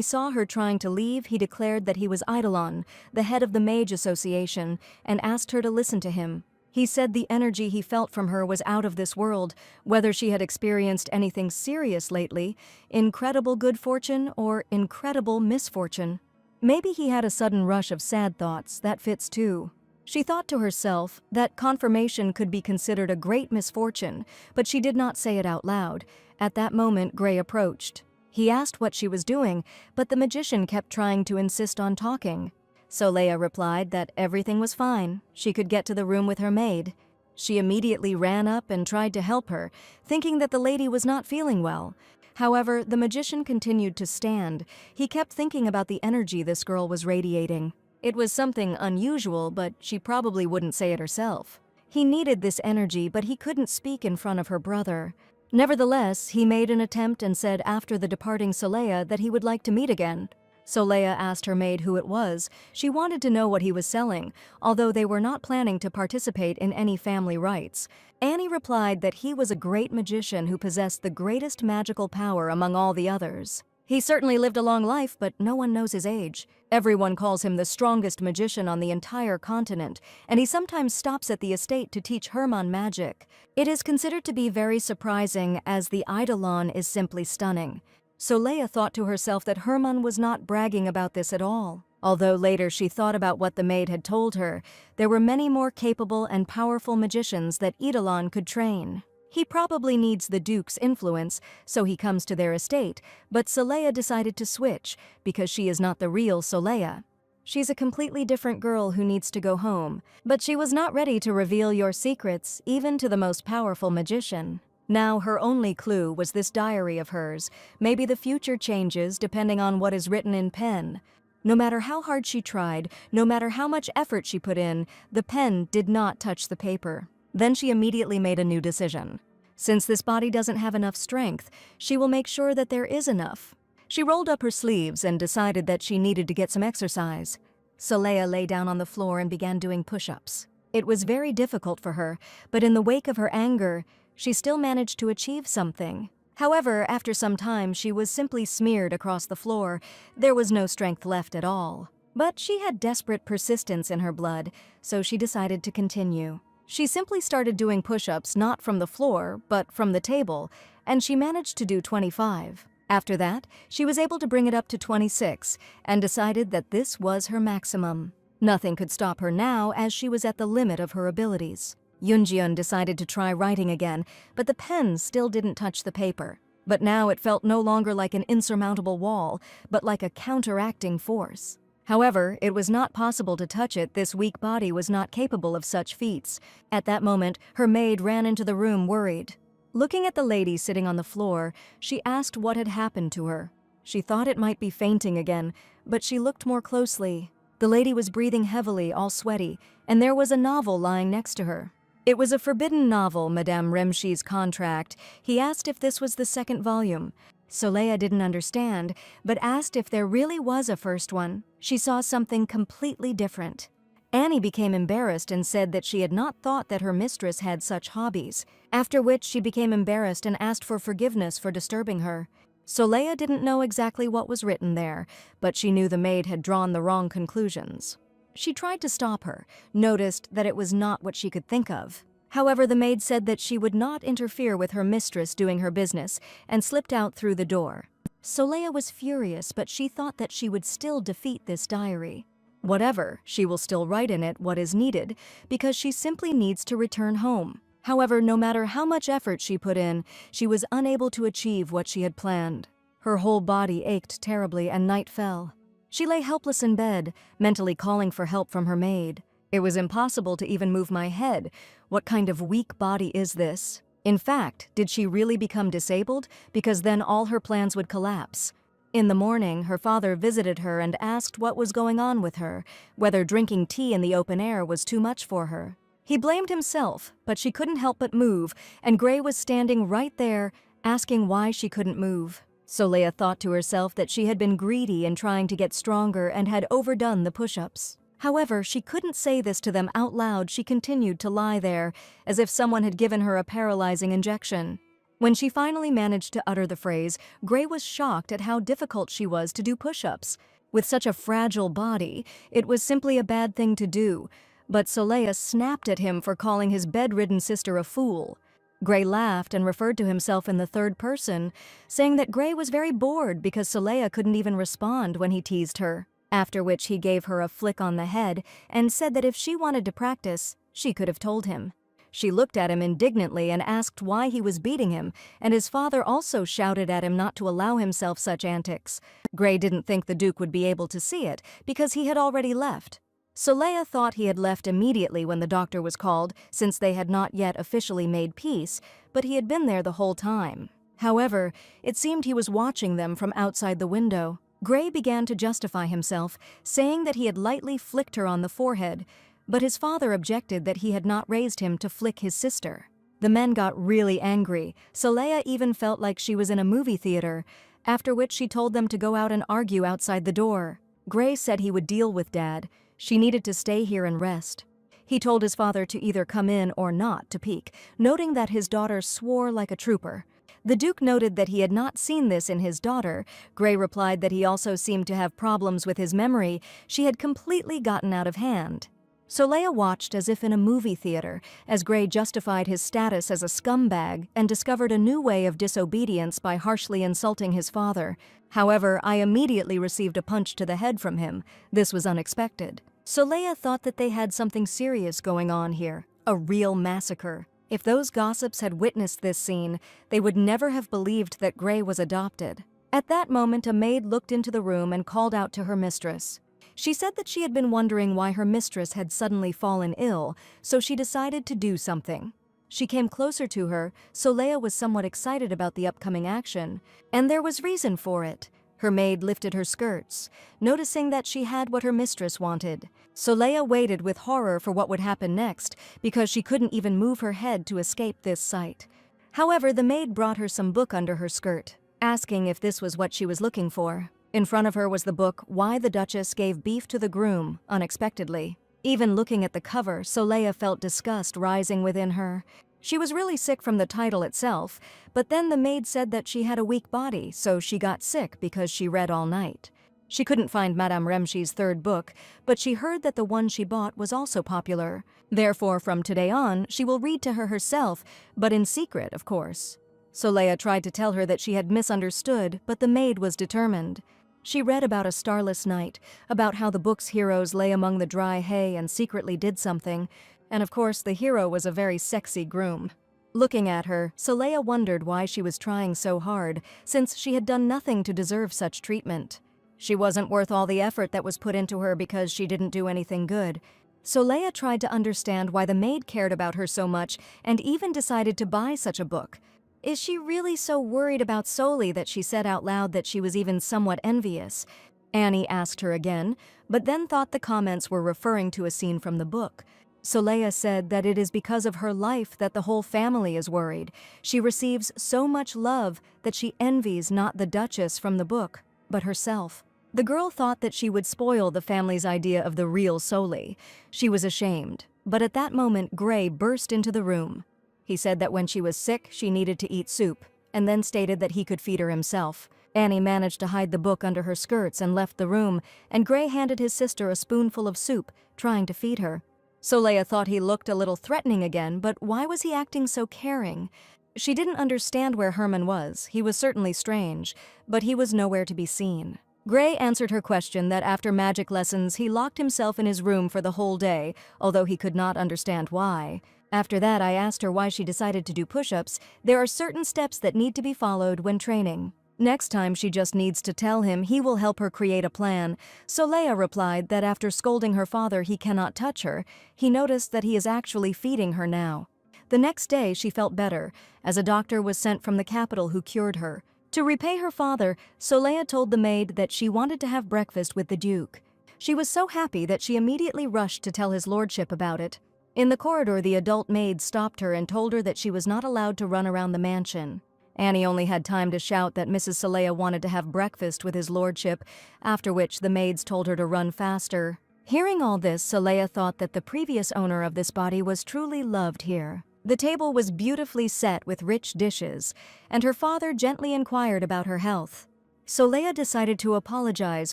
saw her trying to leave, he declared that he was Eidolon, the head of the Mage Association, and asked her to listen to him. He said the energy he felt from her was out of this world, whether she had experienced anything serious lately, incredible good fortune or incredible misfortune. Maybe he had a sudden rush of sad thoughts, that fits too. She thought to herself that confirmation could be considered a great misfortune, but she did not say it out loud. At that moment, Gray approached. He asked what she was doing, but the magician kept trying to insist on talking. Soleil replied that everything was fine. She could get to the room with her maid. She immediately ran up and tried to help her, thinking that the lady was not feeling well. However, the magician continued to stand. He kept thinking about the energy this girl was radiating. It was something unusual, but she probably wouldn't say it herself. He needed this energy, but he couldn't speak in front of her brother. Nevertheless, he made an attempt and said after the departing Soleil that he would like to meet again. Soleil asked her maid who it was. She wanted to know what he was selling, although they were not planning to participate in any family rites. Annie replied that he was a great magician who possessed the greatest magical power among all the others. He certainly lived a long life, but no one knows his age. Everyone calls him the strongest magician on the entire continent, and he sometimes stops at the estate to teach Herman magic. It is considered to be very surprising, as the Eidolon is simply stunning. Soleil thought to herself that Herman was not bragging about this at all. Although later she thought about what the maid had told her, there were many more capable and powerful magicians that Eidolon could train. He probably needs the Duke's influence, so he comes to their estate, but Soleil decided to switch, because she is not the real Soleil. She's a completely different girl who needs to go home, but she was not ready to reveal your secrets, even to the most powerful magician. Now her only clue was this diary of hers. Maybe the future changes depending on what is written in pen. No matter how hard she tried, no matter how much effort she put in, the pen did not touch the paper. Then she immediately made a new decision. Since this body doesn't have enough strength, she will make sure that there is enough. She rolled up her sleeves and decided that she needed to get some exercise. Soleil lay down on the floor and began doing push-ups. It was very difficult for her, but in the wake of her anger, she still managed to achieve something. However, after some time, she was simply smeared across the floor. There was no strength left at all. But she had desperate persistence in her blood, so she decided to continue. She simply started doing push-ups not from the floor, but from the table, and she managed to do 25. After that, she was able to bring it up to 26 and decided that this was her maximum. Nothing could stop her now as she was at the limit of her abilities. Yoonjeon decided to try writing again, but the pen still didn't touch the paper. But now it felt no longer like an insurmountable wall, but like a counteracting force. However, it was not possible to touch it. This weak body was not capable of such feats. At that moment, her maid ran into the room worried. Looking at the lady sitting on the floor, she asked what had happened to her. She thought it might be fainting again, but she looked more closely. The lady was breathing heavily, all sweaty, and there was a novel lying next to her. It was a forbidden novel, Madame Remshi's contract. He asked if this was the second volume. Soleil didn't understand, but asked if there really was a first one. She saw something completely different. Annie became embarrassed and said that she had not thought that her mistress had such hobbies, after which she became embarrassed and asked for forgiveness for disturbing her. Soleil didn't know exactly what was written there, but she knew the maid had drawn the wrong conclusions. She tried to stop her, noticed that it was not what she could think of. However, the maid said that she would not interfere with her mistress doing her business and slipped out through the door. Soleil was furious, but she thought that she would still defeat this diary. Whatever, she will still write in it what is needed, because she simply needs to return home. However, no matter how much effort she put in, she was unable to achieve what she had planned. Her whole body ached terribly and night fell. She lay helpless in bed, mentally calling for help from her maid. It was impossible to even move my head. What kind of weak body is this? In fact, did she really become disabled? Because then all her plans would collapse. In the morning, her father visited her and asked what was going on with her, whether drinking tea in the open air was too much for her. He blamed himself, but she couldn't help but move, and Gray was standing right there, asking why she couldn't move. Soleil thought to herself that she had been greedy in trying to get stronger and had overdone the push-ups. However, she couldn't say this to them out loud. She continued to lie there, as if someone had given her a paralyzing injection. When she finally managed to utter the phrase, Gray was shocked at how difficult she was to do push-ups. With such a fragile body, it was simply a bad thing to do, but Soleil snapped at him for calling his bedridden sister a fool. Gray laughed and referred to himself in the third person, saying that Gray was very bored because Soleil couldn't even respond when he teased her, after which he gave her a flick on the head and said that if she wanted to practice, she could have told him. She looked at him indignantly and asked why he was beating him, and his father also shouted at him not to allow himself such antics. Gray didn't think the Duke would be able to see it, because he had already left. Soleil thought he had left immediately when the doctor was called, since they had not yet officially made peace, but he had been there the whole time. However, it seemed he was watching them from outside the window. Gray began to justify himself, saying that he had lightly flicked her on the forehead, but his father objected that he had not raised him to flick his sister. The men got really angry. Soleil even felt like she was in a movie theater, after which she told them to go out and argue outside the door. Gray said he would deal with Dad. She needed to stay here and rest. He told his father to either come in or not to peek, noting that his daughter swore like a trooper. The Duke noted that he had not seen this in his daughter. Gray replied that he also seemed to have problems with his memory. She had completely gotten out of hand. Soleil watched as if in a movie theater, as Gray justified his status as a scumbag and discovered a new way of disobedience by harshly insulting his father. However, I immediately received a punch to the head from him. This was unexpected. Soleil thought that they had something serious going on here, a real massacre. If those gossips had witnessed this scene, they would never have believed that Gray was adopted. At that moment, a maid looked into the room and called out to her mistress. She said that she had been wondering why her mistress had suddenly fallen ill, so she decided to do something. She came closer to her. Soleil was somewhat excited about the upcoming action, and there was reason for it. Her maid lifted her skirts, noticing that she had what her mistress wanted. Soleil waited with horror for what would happen next, because she couldn't even move her head to escape this sight. However, the maid brought her some book under her skirt, asking if this was what she was looking for. In front of her was the book, Why the Duchess Gave Beef to the Groom, Unexpectedly. Even looking at the cover, Soleil felt disgust rising within her. She was really sick from the title itself, but then the maid said that she had a weak body, so she got sick because she read all night. She couldn't find Madame Remshi's third book, but she heard that the one she bought was also popular. Therefore, from today on, she will read to her herself, but in secret, of course. Soleya tried to tell her that she had misunderstood, but the maid was determined. She read about a starless night, about how the book's heroes lay among the dry hay and secretly did something, and of course the hero was a very sexy groom. Looking at her, Soleya wondered why she was trying so hard, since she had done nothing to deserve such treatment. She wasn't worth all the effort that was put into her because she didn't do anything good. Soleya tried to understand why the maid cared about her so much and even decided to buy such a book. Is she really so worried about Soli that she said out loud that she was even somewhat envious? Annie asked her again, but then thought the comments were referring to a scene from the book. Soleya said that it is because of her life that the whole family is worried. She receives so much love that she envies not the Duchess from the book, but herself. The girl thought that she would spoil the family's idea of the real Soli. She was ashamed, but at that moment Gray burst into the room. He said that when she was sick, she needed to eat soup, and then stated that he could feed her himself. Annie managed to hide the book under her skirts and left the room, and Gray handed his sister a spoonful of soup, trying to feed her. Soleya thought he looked a little threatening again, but why was he acting so caring? She didn't understand where Herman was. He was certainly strange, but he was nowhere to be seen. Gray answered her question that after magic lessons he locked himself in his room for the whole day, although he could not understand why. After that, I asked her why she decided to do push-ups. There are certain steps that need to be followed when training. Next time she just needs to tell him he will help her create a plan. Soleya replied that after scolding her father he cannot touch her, he noticed that he is actually feeding her now. The next day she felt better, as a doctor was sent from the capital who cured her. To repay her father, Soleya told the maid that she wanted to have breakfast with the Duke. She was so happy that she immediately rushed to tell his lordship about it. In the corridor, the adult maid stopped her and told her that she was not allowed to run around the mansion. Annie only had time to shout that Mrs. Soleya wanted to have breakfast with his lordship, after which the maids told her to run faster. Hearing all this, Soleya thought that the previous owner of this body was truly loved here. The table was beautifully set with rich dishes, and her father gently inquired about her health. Soleya decided to apologize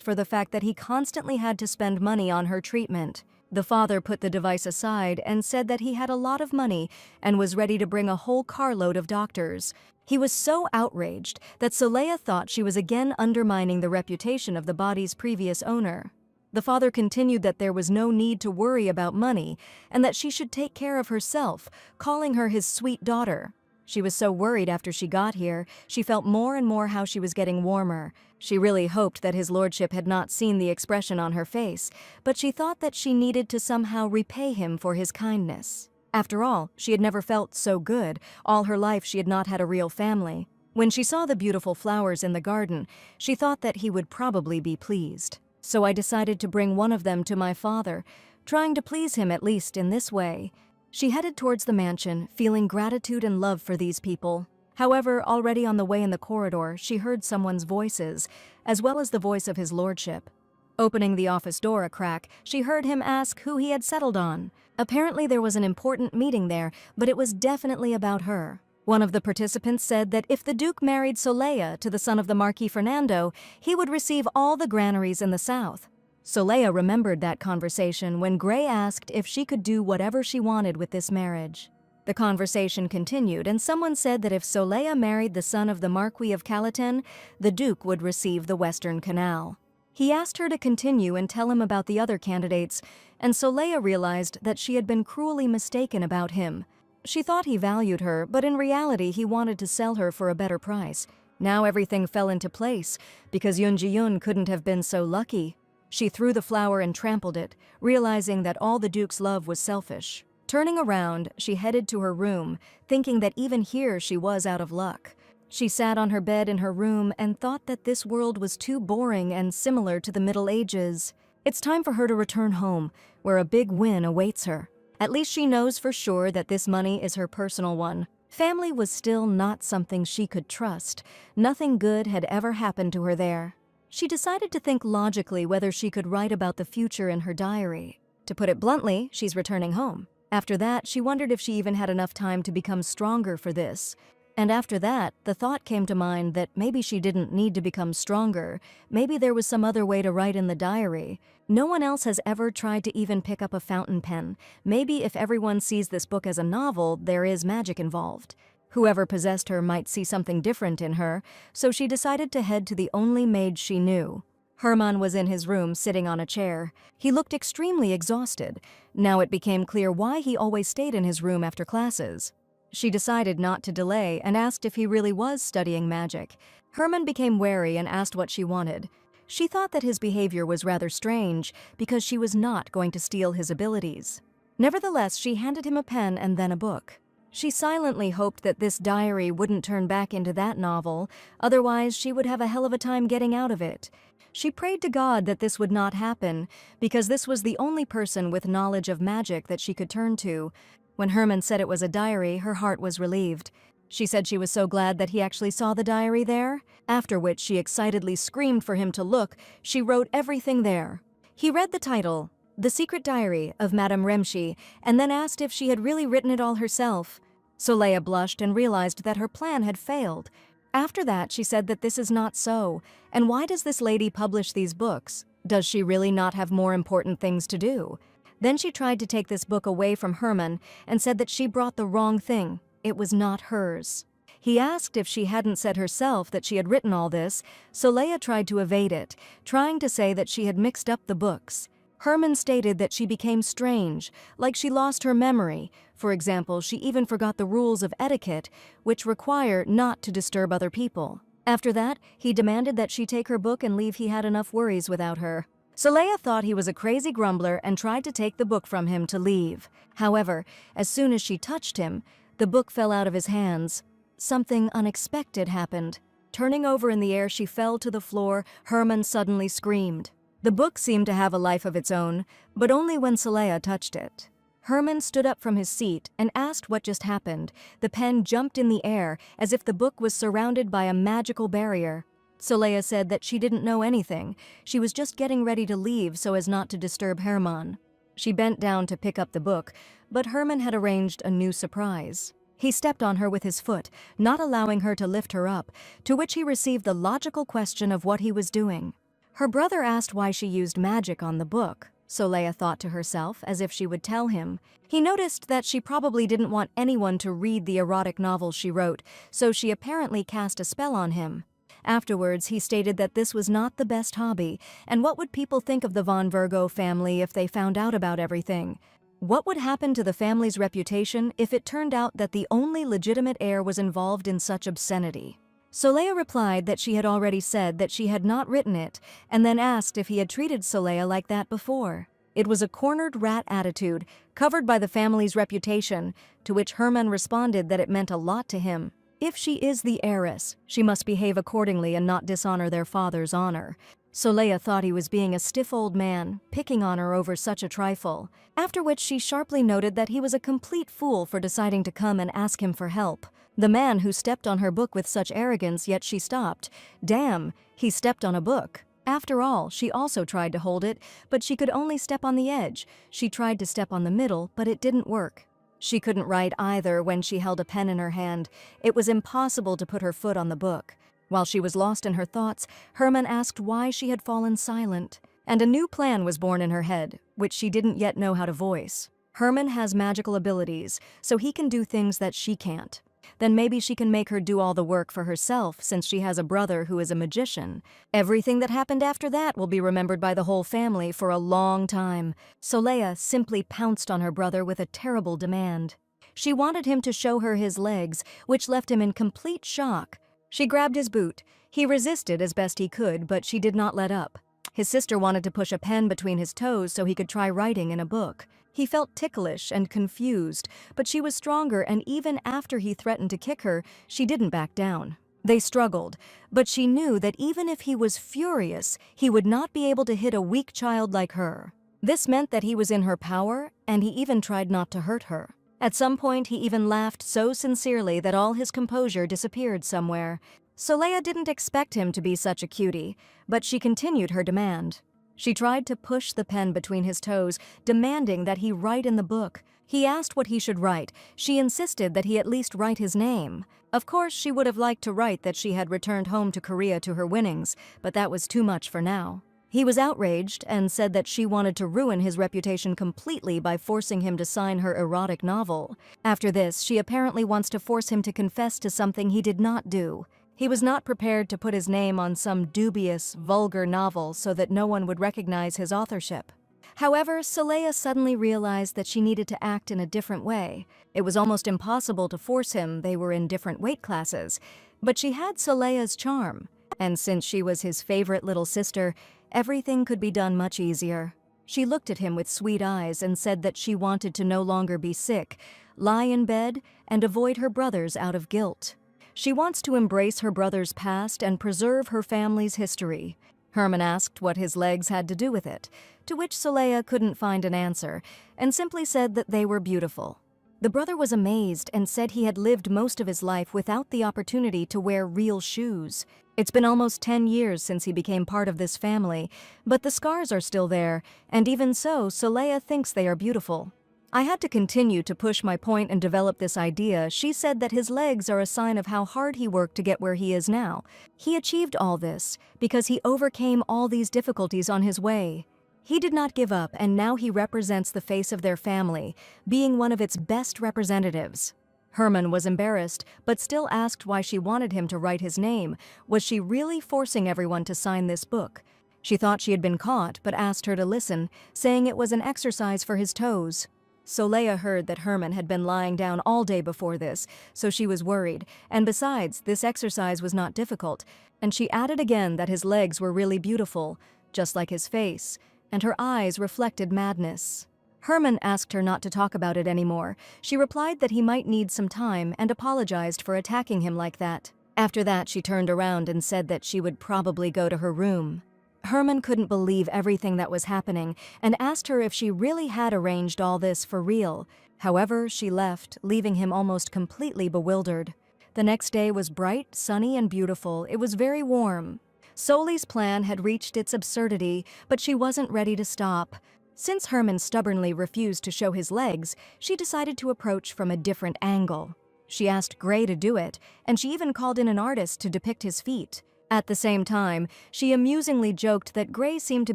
for the fact that he constantly had to spend money on her treatment. The father put the device aside and said that he had a lot of money and was ready to bring a whole carload of doctors. He was so outraged that Soleya thought she was again undermining the reputation of the body's previous owner. The father continued that there was no need to worry about money and that she should take care of herself, calling her his sweet daughter. She was so worried after she got here, she felt more and more how she was getting warmer. She really hoped that his lordship had not seen the expression on her face, but she thought that she needed to somehow repay him for his kindness. After all, she had never felt so good. All her life she had not had a real family. When she saw the beautiful flowers in the garden, she thought that he would probably be pleased. So I decided to bring one of them to my father, trying to please him at least in this way. She headed towards the mansion, feeling gratitude and love for these people. However, already on the way in the corridor, she heard someone's voices, as well as the voice of his lordship. Opening the office door a crack, she heard him ask who he had settled on. Apparently there was an important meeting there, but it was definitely about her. One of the participants said that if the Duke married Soleya to the son of the Marquis Fernando, he would receive all the granaries in the south. Soleya remembered that conversation when Gray asked if she could do whatever she wanted with this marriage. The conversation continued, and someone said that if Soleya married the son of the Marquis of Calaten, the Duke would receive the Western Canal. He asked her to continue and tell him about the other candidates, and Soleya realized that she had been cruelly mistaken about him. She thought he valued her, but in reality he wanted to sell her for a better price. Now everything fell into place, because Yoon Ji-yoon couldn't have been so lucky. She threw the flower and trampled it, realizing that all the Duke's love was selfish. Turning around, she headed to her room, thinking that even here she was out of luck. She sat on her bed in her room and thought that this world was too boring and similar to the Middle Ages. It's time for her to return home, where a big win awaits her. At least she knows for sure that this money is her personal one. Family was still not something she could trust. Nothing good had ever happened to her there. She decided to think logically whether she could write about the future in her diary. To put it bluntly, she's returning home. After that, she wondered if she even had enough time to become stronger for this. And after that, the thought came to mind that maybe she didn't need to become stronger. Maybe there was some other way to write in the diary. No one else has ever tried to even pick up a fountain pen. Maybe if everyone sees this book as a novel, there is magic involved. Whoever possessed her might see something different in her, so she decided to head to the only maid she knew. Herman was in his room sitting on a chair. He looked extremely exhausted. Now it became clear why he always stayed in his room after classes. She decided not to delay and asked if he really was studying magic. Herman became wary and asked what she wanted. She thought that his behavior was rather strange because she was not going to steal his abilities. Nevertheless, she handed him a pen and then a book. She silently hoped that this diary wouldn't turn back into that novel, otherwise she would have a hell of a time getting out of it. She prayed to God that this would not happen, because this was the only person with knowledge of magic that she could turn to. When Herman said it was a diary, her heart was relieved. She said she was so glad that he actually saw the diary there, after which she excitedly screamed for him to look. She wrote everything there. He read the title, The Secret Diary of Madame Remshi, and then asked if she had really written it all herself. Soleil blushed and realized that her plan had failed. After that, she said that this is not so. And why does this lady publish these books? Does she really not have more important things to do? Then she tried to take this book away from Herman and said that she brought the wrong thing. It was not hers. He asked if she hadn't said herself that she had written all this. Soleil tried to evade it, trying to say that she had mixed up the books. Herman stated that she became strange, like she lost her memory. For example, she even forgot the rules of etiquette, which require not to disturb other people. After that, he demanded that she take her book and leave. He had enough worries without her. Soleil thought he was a crazy grumbler and tried to take the book from him to leave. However, as soon as she touched him, the book fell out of his hands. Something unexpected happened. Turning over in the air, she fell to the floor. Herman suddenly screamed. The book seemed to have a life of its own, but only when Soleil touched it. Herman stood up from his seat and asked what just happened. The pen jumped in the air as if the book was surrounded by a magical barrier. Soleil said that she didn't know anything. She was just getting ready to leave so as not to disturb Herman. She bent down to pick up the book, but Herman had arranged a new surprise. He stepped on her with his foot, not allowing her to lift her up, to which he received the logical question of what he was doing. Her brother asked why she used magic on the book. Soleil thought to herself, as if she would tell him. He noticed that she probably didn't want anyone to read the erotic novel she wrote, so she apparently cast a spell on him. Afterwards, he stated that this was not the best hobby, and what would people think of the von Virgo family if they found out about everything? What would happen to the family's reputation if it turned out that the only legitimate heir was involved in such obscenity? Soleil replied that she had already said that she had not written it, and then asked if he had treated Soleil like that before. It was a cornered rat attitude, covered by the family's reputation, to which Herman responded that it meant a lot to him. If she is the heiress, she must behave accordingly and not dishonor their father's honor. Soleil thought he was being a stiff old man, picking on her over such a trifle, after which she sharply noted that he was a complete fool for deciding to come and ask him for help. The man who stepped on her book with such arrogance, yet she stopped. Damn, he stepped on a book. After all, she also tried to hold it, but she could only step on the edge. She tried to step on the middle, but it didn't work. She couldn't write either when she held a pen in her hand. It was impossible to put her foot on the book. While she was lost in her thoughts, Herman asked why she had fallen silent. And a new plan was born in her head, which she didn't yet know how to voice. Herman has magical abilities, so he can do things that she can't. Then maybe she can make her do all the work for herself since she has a brother who is a magician. Everything that happened after that will be remembered by the whole family for a long time. Soleil simply pounced on her brother with a terrible demand. She wanted him to show her his legs, which left him in complete shock. She grabbed his boot. He resisted as best he could, but she did not let up. His sister wanted to push a pen between his toes so he could try writing in a book. He felt ticklish and confused, but she was stronger, and even after he threatened to kick her, she didn't back down. They struggled, but she knew that even if he was furious, he would not be able to hit a weak child like her. This meant that he was in her power, and he even tried not to hurt her. At some point, he even laughed so sincerely that all his composure disappeared somewhere. Soleil didn't expect him to be such a cutie, but she continued her demand. She tried to push the pen between his toes, demanding that he write in the book. He asked what he should write. She insisted that he at least write his name. Of course, she would have liked to write that she had returned home to Korea to her winnings, but that was too much for now. He was outraged and said that she wanted to ruin his reputation completely by forcing him to sign her erotic novel. After this, she apparently wants to force him to confess to something he did not do. He was not prepared to put his name on some dubious, vulgar novel so that no one would recognize his authorship. However, Saleha suddenly realized that she needed to act in a different way. It was almost impossible to force him, they were in different weight classes. But she had Saleha's charm, and since she was his favorite little sister, everything could be done much easier. She looked at him with sweet eyes and said that she wanted to no longer be sick, lie in bed, and avoid her brothers out of guilt. She wants to embrace her brother's past and preserve her family's history. Herman asked what his legs had to do with it, to which Saleha couldn't find an answer, and simply said that they were beautiful. The brother was amazed and said he had lived most of his life without the opportunity to wear real shoes. It's been almost 10 years since he became part of this family, but the scars are still there, and even so, Saleha thinks they are beautiful. I had to continue to push my point and develop this idea. She said that his legs are a sign of how hard he worked to get where he is now. He achieved all this because he overcame all these difficulties on his way. He did not give up, and now he represents the face of their family, being one of its best representatives. Herman was embarrassed, but still asked why she wanted him to write his name. Was she really forcing everyone to sign this book? She thought she had been caught, but asked her to listen, saying it was an exercise for his toes. Saleha heard that Herman had been lying down all day before this, so she was worried, and besides, this exercise was not difficult, and she added again that his legs were really beautiful, just like his face, and her eyes reflected madness. Herman asked her not to talk about it anymore. She replied that he might need some time and apologized for attacking him like that. After that, she turned around and said that she would probably go to her room. Herman couldn't believe everything that was happening and asked her if she really had arranged all this for real. However, she left, leaving him almost completely bewildered. The next day was bright, sunny, and beautiful. It was very warm. Soli's plan had reached its absurdity, but she wasn't ready to stop. Since Herman stubbornly refused to show his legs, she decided to approach from a different angle. She asked Gray to do it, and she even called in an artist to depict his feet. At the same time, she amusingly joked that Gray seemed to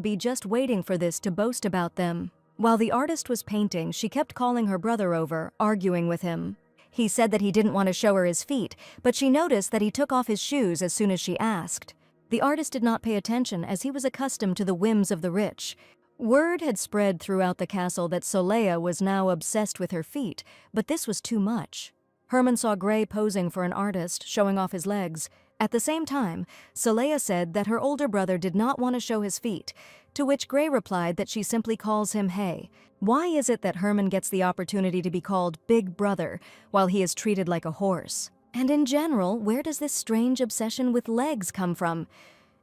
be just waiting for this to boast about them. While the artist was painting, she kept calling her brother over, arguing with him. He said that he didn't want to show her his feet, but she noticed that he took off his shoes as soon as she asked. The artist did not pay attention as he was accustomed to the whims of the rich. Word had spread throughout the castle that Saleha was now obsessed with her feet, but this was too much. Herman saw Gray posing for an artist, showing off his legs. At the same time, Saleha said that her older brother did not want to show his feet, to which Gray replied that she simply calls him Hey. Why is it that Herman gets the opportunity to be called Big Brother while he is treated like a horse? And in general, where does this strange obsession with legs come from?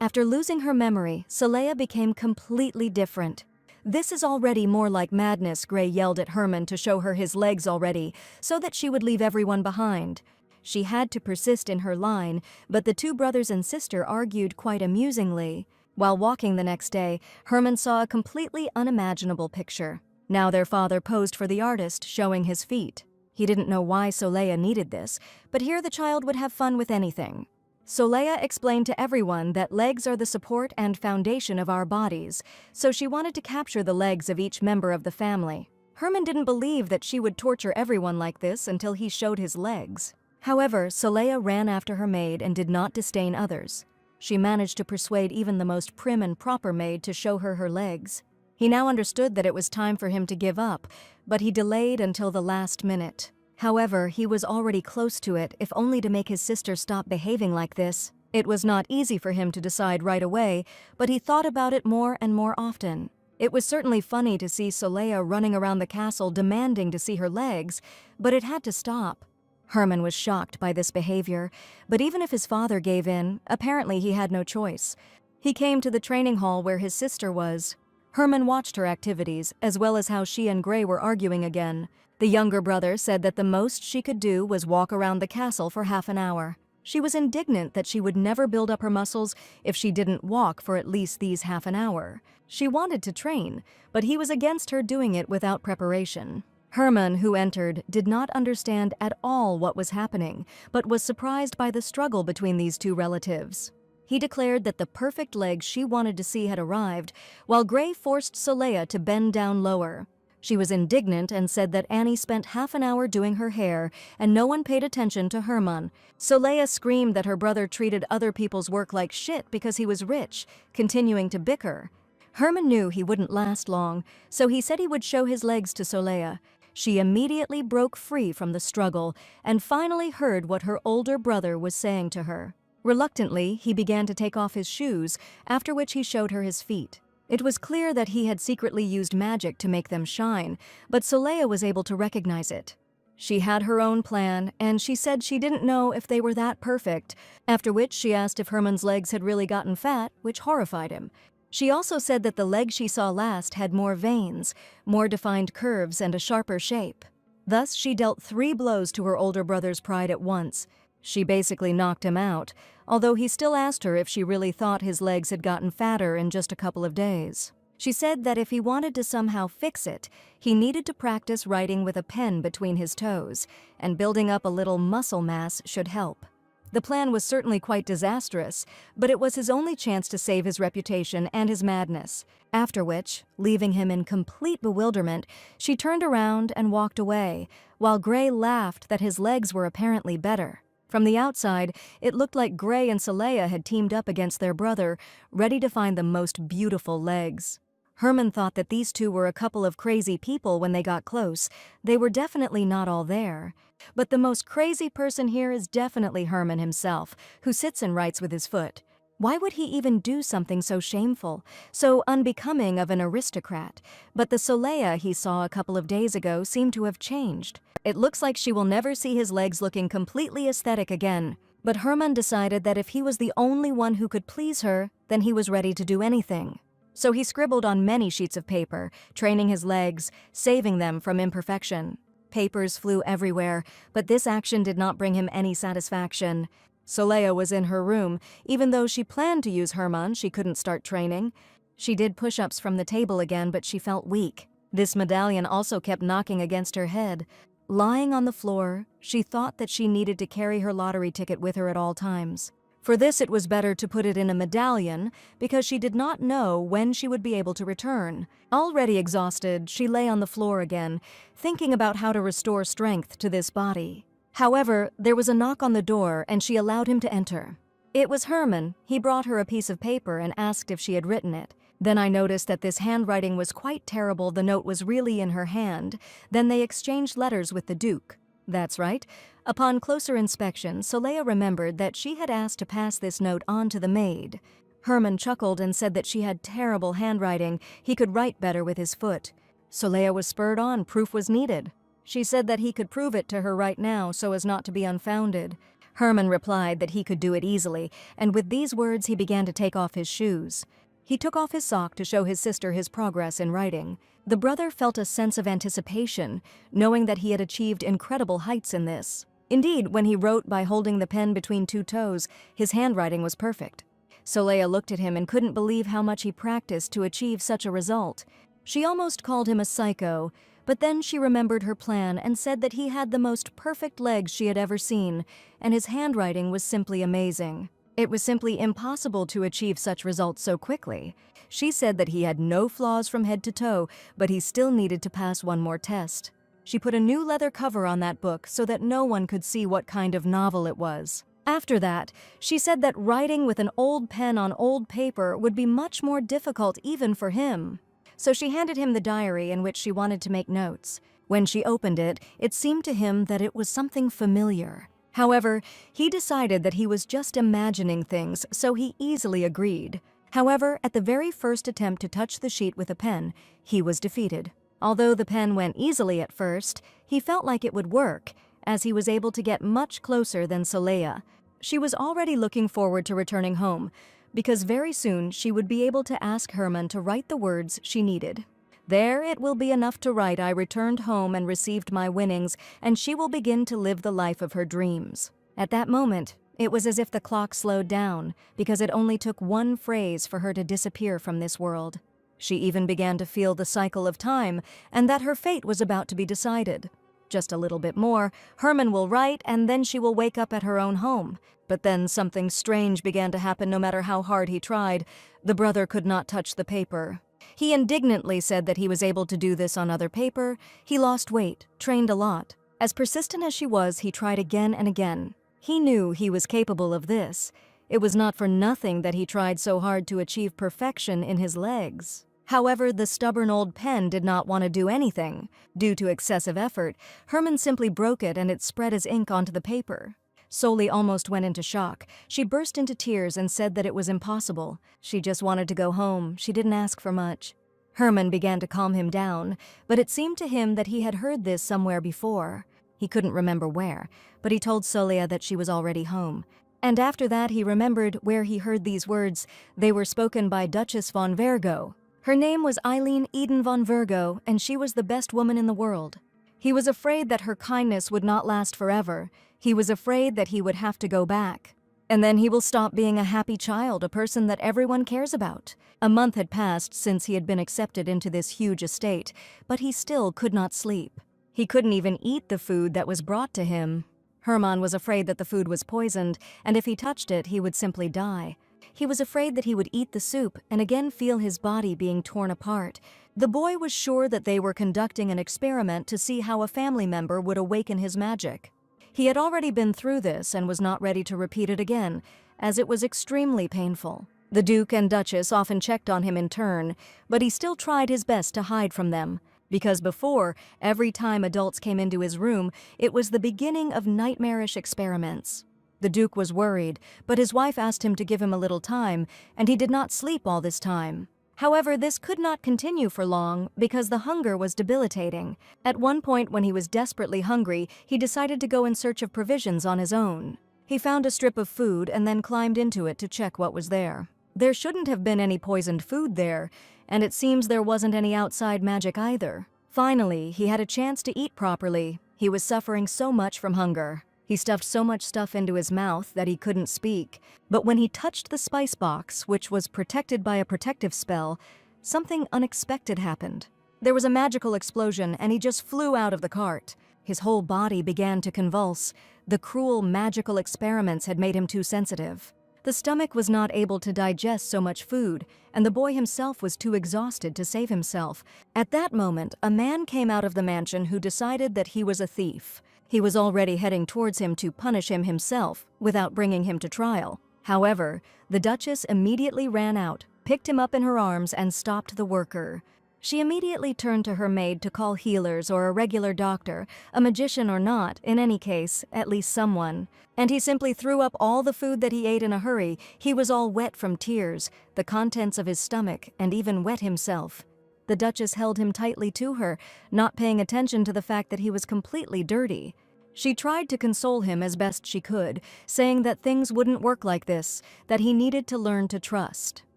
After losing her memory, Saleha became completely different. This is already more like madness, Gray yelled at Herman to show her his legs already, so that she would leave everyone behind. She had to persist in her line, but the two brothers and sister argued quite amusingly. While walking the next day, Herman saw a completely unimaginable picture. Now their father posed for the artist, showing his feet. He didn't know why Saleha needed this, but here the child would have fun with anything. Saleha explained to everyone that legs are the support and foundation of our bodies, so she wanted to capture the legs of each member of the family. Herman didn't believe that she would torture everyone like this until he showed his legs. However, Saleha ran after her maid and did not disdain others. She managed to persuade even the most prim and proper maid to show her legs. He now understood that it was time for him to give up, but he delayed until the last minute. However, he was already close to it, if only to make his sister stop behaving like this. It was not easy for him to decide right away, but he thought about it more and more often. It was certainly funny to see Saleha running around the castle demanding to see her legs, but it had to stop. Herman was shocked by this behavior, but even if his father gave in, apparently he had no choice. He came to the training hall where his sister was. Herman watched her activities, as well as how she and Gray were arguing again. The younger brother said that the most she could do was walk around the castle for half an hour. She was indignant that she would never build up her muscles if she didn't walk for at least these half an hour. She wanted to train, but he was against her doing it without preparation. Herman, who entered, did not understand at all what was happening, but was surprised by the struggle between these two relatives. He declared that the perfect legs she wanted to see had arrived, while Gray forced Soleil to bend down lower. She was indignant and said that Annie spent half an hour doing her hair, and no one paid attention to Herman. Soleil screamed that her brother treated other people's work like shit because he was rich, continuing to bicker. Herman knew he wouldn't last long, so he said he would show his legs to Soleil. She immediately broke free from the struggle and finally heard what her older brother was saying to her. Reluctantly, he began to take off his shoes, after which he showed her his feet. It was clear that he had secretly used magic to make them shine, but Soleil was able to recognize it. She had her own plan, and she said she didn't know if they were that perfect, after which she asked if Herman's legs had really gotten fat, which horrified him. She also said that the leg she saw last had more veins, more defined curves, and a sharper shape. Thus, she dealt 3 blows to her older brother's pride at once. She basically knocked him out, although he still asked her if she really thought his legs had gotten fatter in just a couple of days. She said that if he wanted to somehow fix it, he needed to practice writing with a pen between his toes, and building up a little muscle mass should help. The plan was certainly quite disastrous, but it was his only chance to save his reputation and his madness. After which, leaving him in complete bewilderment, she turned around and walked away, while Gray laughed that his legs were apparently better. From the outside, it looked like Gray and Soleil had teamed up against their brother, ready to find the most beautiful legs. Herman thought that these two were a couple of crazy people when they got close. They were definitely not all there. But the most crazy person here is definitely Herman himself, who sits and writes with his foot. Why would he even do something so shameful, so unbecoming of an aristocrat? But the Soleil he saw a couple of days ago seemed to have changed. It looks like she will never see his legs looking completely aesthetic again. But Herman decided that if he was the only one who could please her, then he was ready to do anything. So he scribbled on many sheets of paper, training his legs, saving them from imperfection. Papers flew everywhere, but this action did not bring him any satisfaction. Soleil was in her room. Even though she planned to use Herman, she couldn't start training. She did push-ups from the table again, but she felt weak. This medallion also kept knocking against her head. Lying on the floor, she thought that she needed to carry her lottery ticket with her at all times. For this, it was better to put it in a medallion, because she did not know when she would be able to return. Already exhausted, she lay on the floor again, thinking about how to restore strength to this body. However, there was a knock on the door, and she allowed him to enter. It was Herman. He brought her a piece of paper and asked if she had written it. Then I noticed that this handwriting was quite terrible. The note was really in her hand. Then they exchanged letters with the Duke. That's right. Upon closer inspection, Soleil remembered that she had asked to pass this note on to the maid. Herman chuckled and said that she had terrible handwriting. He could write better with his foot. Soleil was spurred on. Proof was needed. She said that he could prove it to her right now so as not to be unfounded. Herman replied that he could do it easily, and with these words he began to take off his shoes. He took off his sock to show his sister his progress in writing. The brother felt a sense of anticipation, knowing that he had achieved incredible heights in this. Indeed, when he wrote by holding the pen between 2 toes, his handwriting was perfect. Soleil looked at him and couldn't believe how much he practiced to achieve such a result. She almost called him a psycho, but then she remembered her plan and said that he had the most perfect legs she had ever seen, and his handwriting was simply amazing. It was simply impossible to achieve such results so quickly. She said that he had no flaws from head to toe, but he still needed to pass one more test. She put a new leather cover on that book so that no one could see what kind of novel it was. After that, she said that writing with an old pen on old paper would be much more difficult even for him. So she handed him the diary in which she wanted to make notes. When she opened it, it seemed to him that it was something familiar. However, he decided that he was just imagining things, so he easily agreed. However, at the very first attempt to touch the sheet with a pen, he was defeated. Although the pen went easily at first, he felt like it would work, as he was able to get much closer than Soleil. She was already looking forward to returning home, because very soon she would be able to ask Herman to write the words she needed. There it will be enough to write, "I returned home and received my winnings, and she will begin to live the life of her dreams." At that moment, It was as if the clock slowed down, because it only took one phrase for her to disappear from this world. She even began to feel the cycle of time, and that her fate was about to be decided. Just a little bit more, Herman will write, and then she will wake up at her own home. But then something strange began to happen no matter how hard he tried. The brother could not touch the paper. He indignantly said that he was able to do this on other paper. He lost weight, trained a lot. As persistent as she was, he tried again and again. He knew he was capable of this. It was not for nothing that he tried so hard to achieve perfection in his legs. However, the stubborn old pen did not want to do anything. Due to excessive effort, Herman simply broke it and it spread as ink onto the paper. Soli almost went into shock. She burst into tears and said that it was impossible. She just wanted to go home. She didn't ask for much. Herman began to calm him down, but it seemed to him that he had heard this somewhere before. He couldn't remember where, but he told Solia that she was already home. And after that he remembered where he heard these words. They were spoken by Duchess von Virgo. Her name was Eileen Eden von Virgo, and she was the best woman in the world. He was afraid that her kindness would not last forever. He was afraid that he would have to go back. And then he will stop being a happy child, a person that everyone cares about. A month had passed since he had been accepted into this huge estate, but he still could not sleep. He couldn't even eat the food that was brought to him. Herman was afraid that the food was poisoned, and if he touched it, he would simply die. He was afraid that he would eat the soup and again feel his body being torn apart. The boy was sure that they were conducting an experiment to see how a family member would awaken his magic. He had already been through this and was not ready to repeat it again, as it was extremely painful. The Duke and Duchess often checked on him in turn, but he still tried his best to hide from them. Because before, every time adults came into his room, it was the beginning of nightmarish experiments. The Duke was worried, but his wife asked him to give him a little time, and he did not sleep all this time. However, this could not continue for long because the hunger was debilitating. At one point when he was desperately hungry, he decided to go in search of provisions on his own. He found a strip of food and then climbed into it to check what was there. There shouldn't have been any poisoned food there, and it seems there wasn't any outside magic either. Finally, he had a chance to eat properly. He was suffering so much from hunger. He stuffed so much stuff into his mouth that he couldn't speak. But when he touched the spice box, which was protected by a protective spell, something unexpected happened. There was a magical explosion, and he just flew out of the cart. His whole body began to convulse. The cruel magical experiments had made him too sensitive. The stomach was not able to digest so much food, and the boy himself was too exhausted to save himself. At that moment, a man came out of the mansion who decided that he was a thief. He was already heading towards him to punish him himself, without bringing him to trial. However, the Duchess immediately ran out, picked him up in her arms, and stopped the worker. She immediately turned to her maid to call healers or a regular doctor, a magician or not, in any case, at least someone. And he simply threw up all the food that he ate in a hurry. He was all wet from tears, the contents of his stomach, and even wet himself. The Duchess held him tightly to her, not paying attention to the fact that he was completely dirty. She tried to console him as best she could, saying that things wouldn't work like this, that he needed to learn to trust.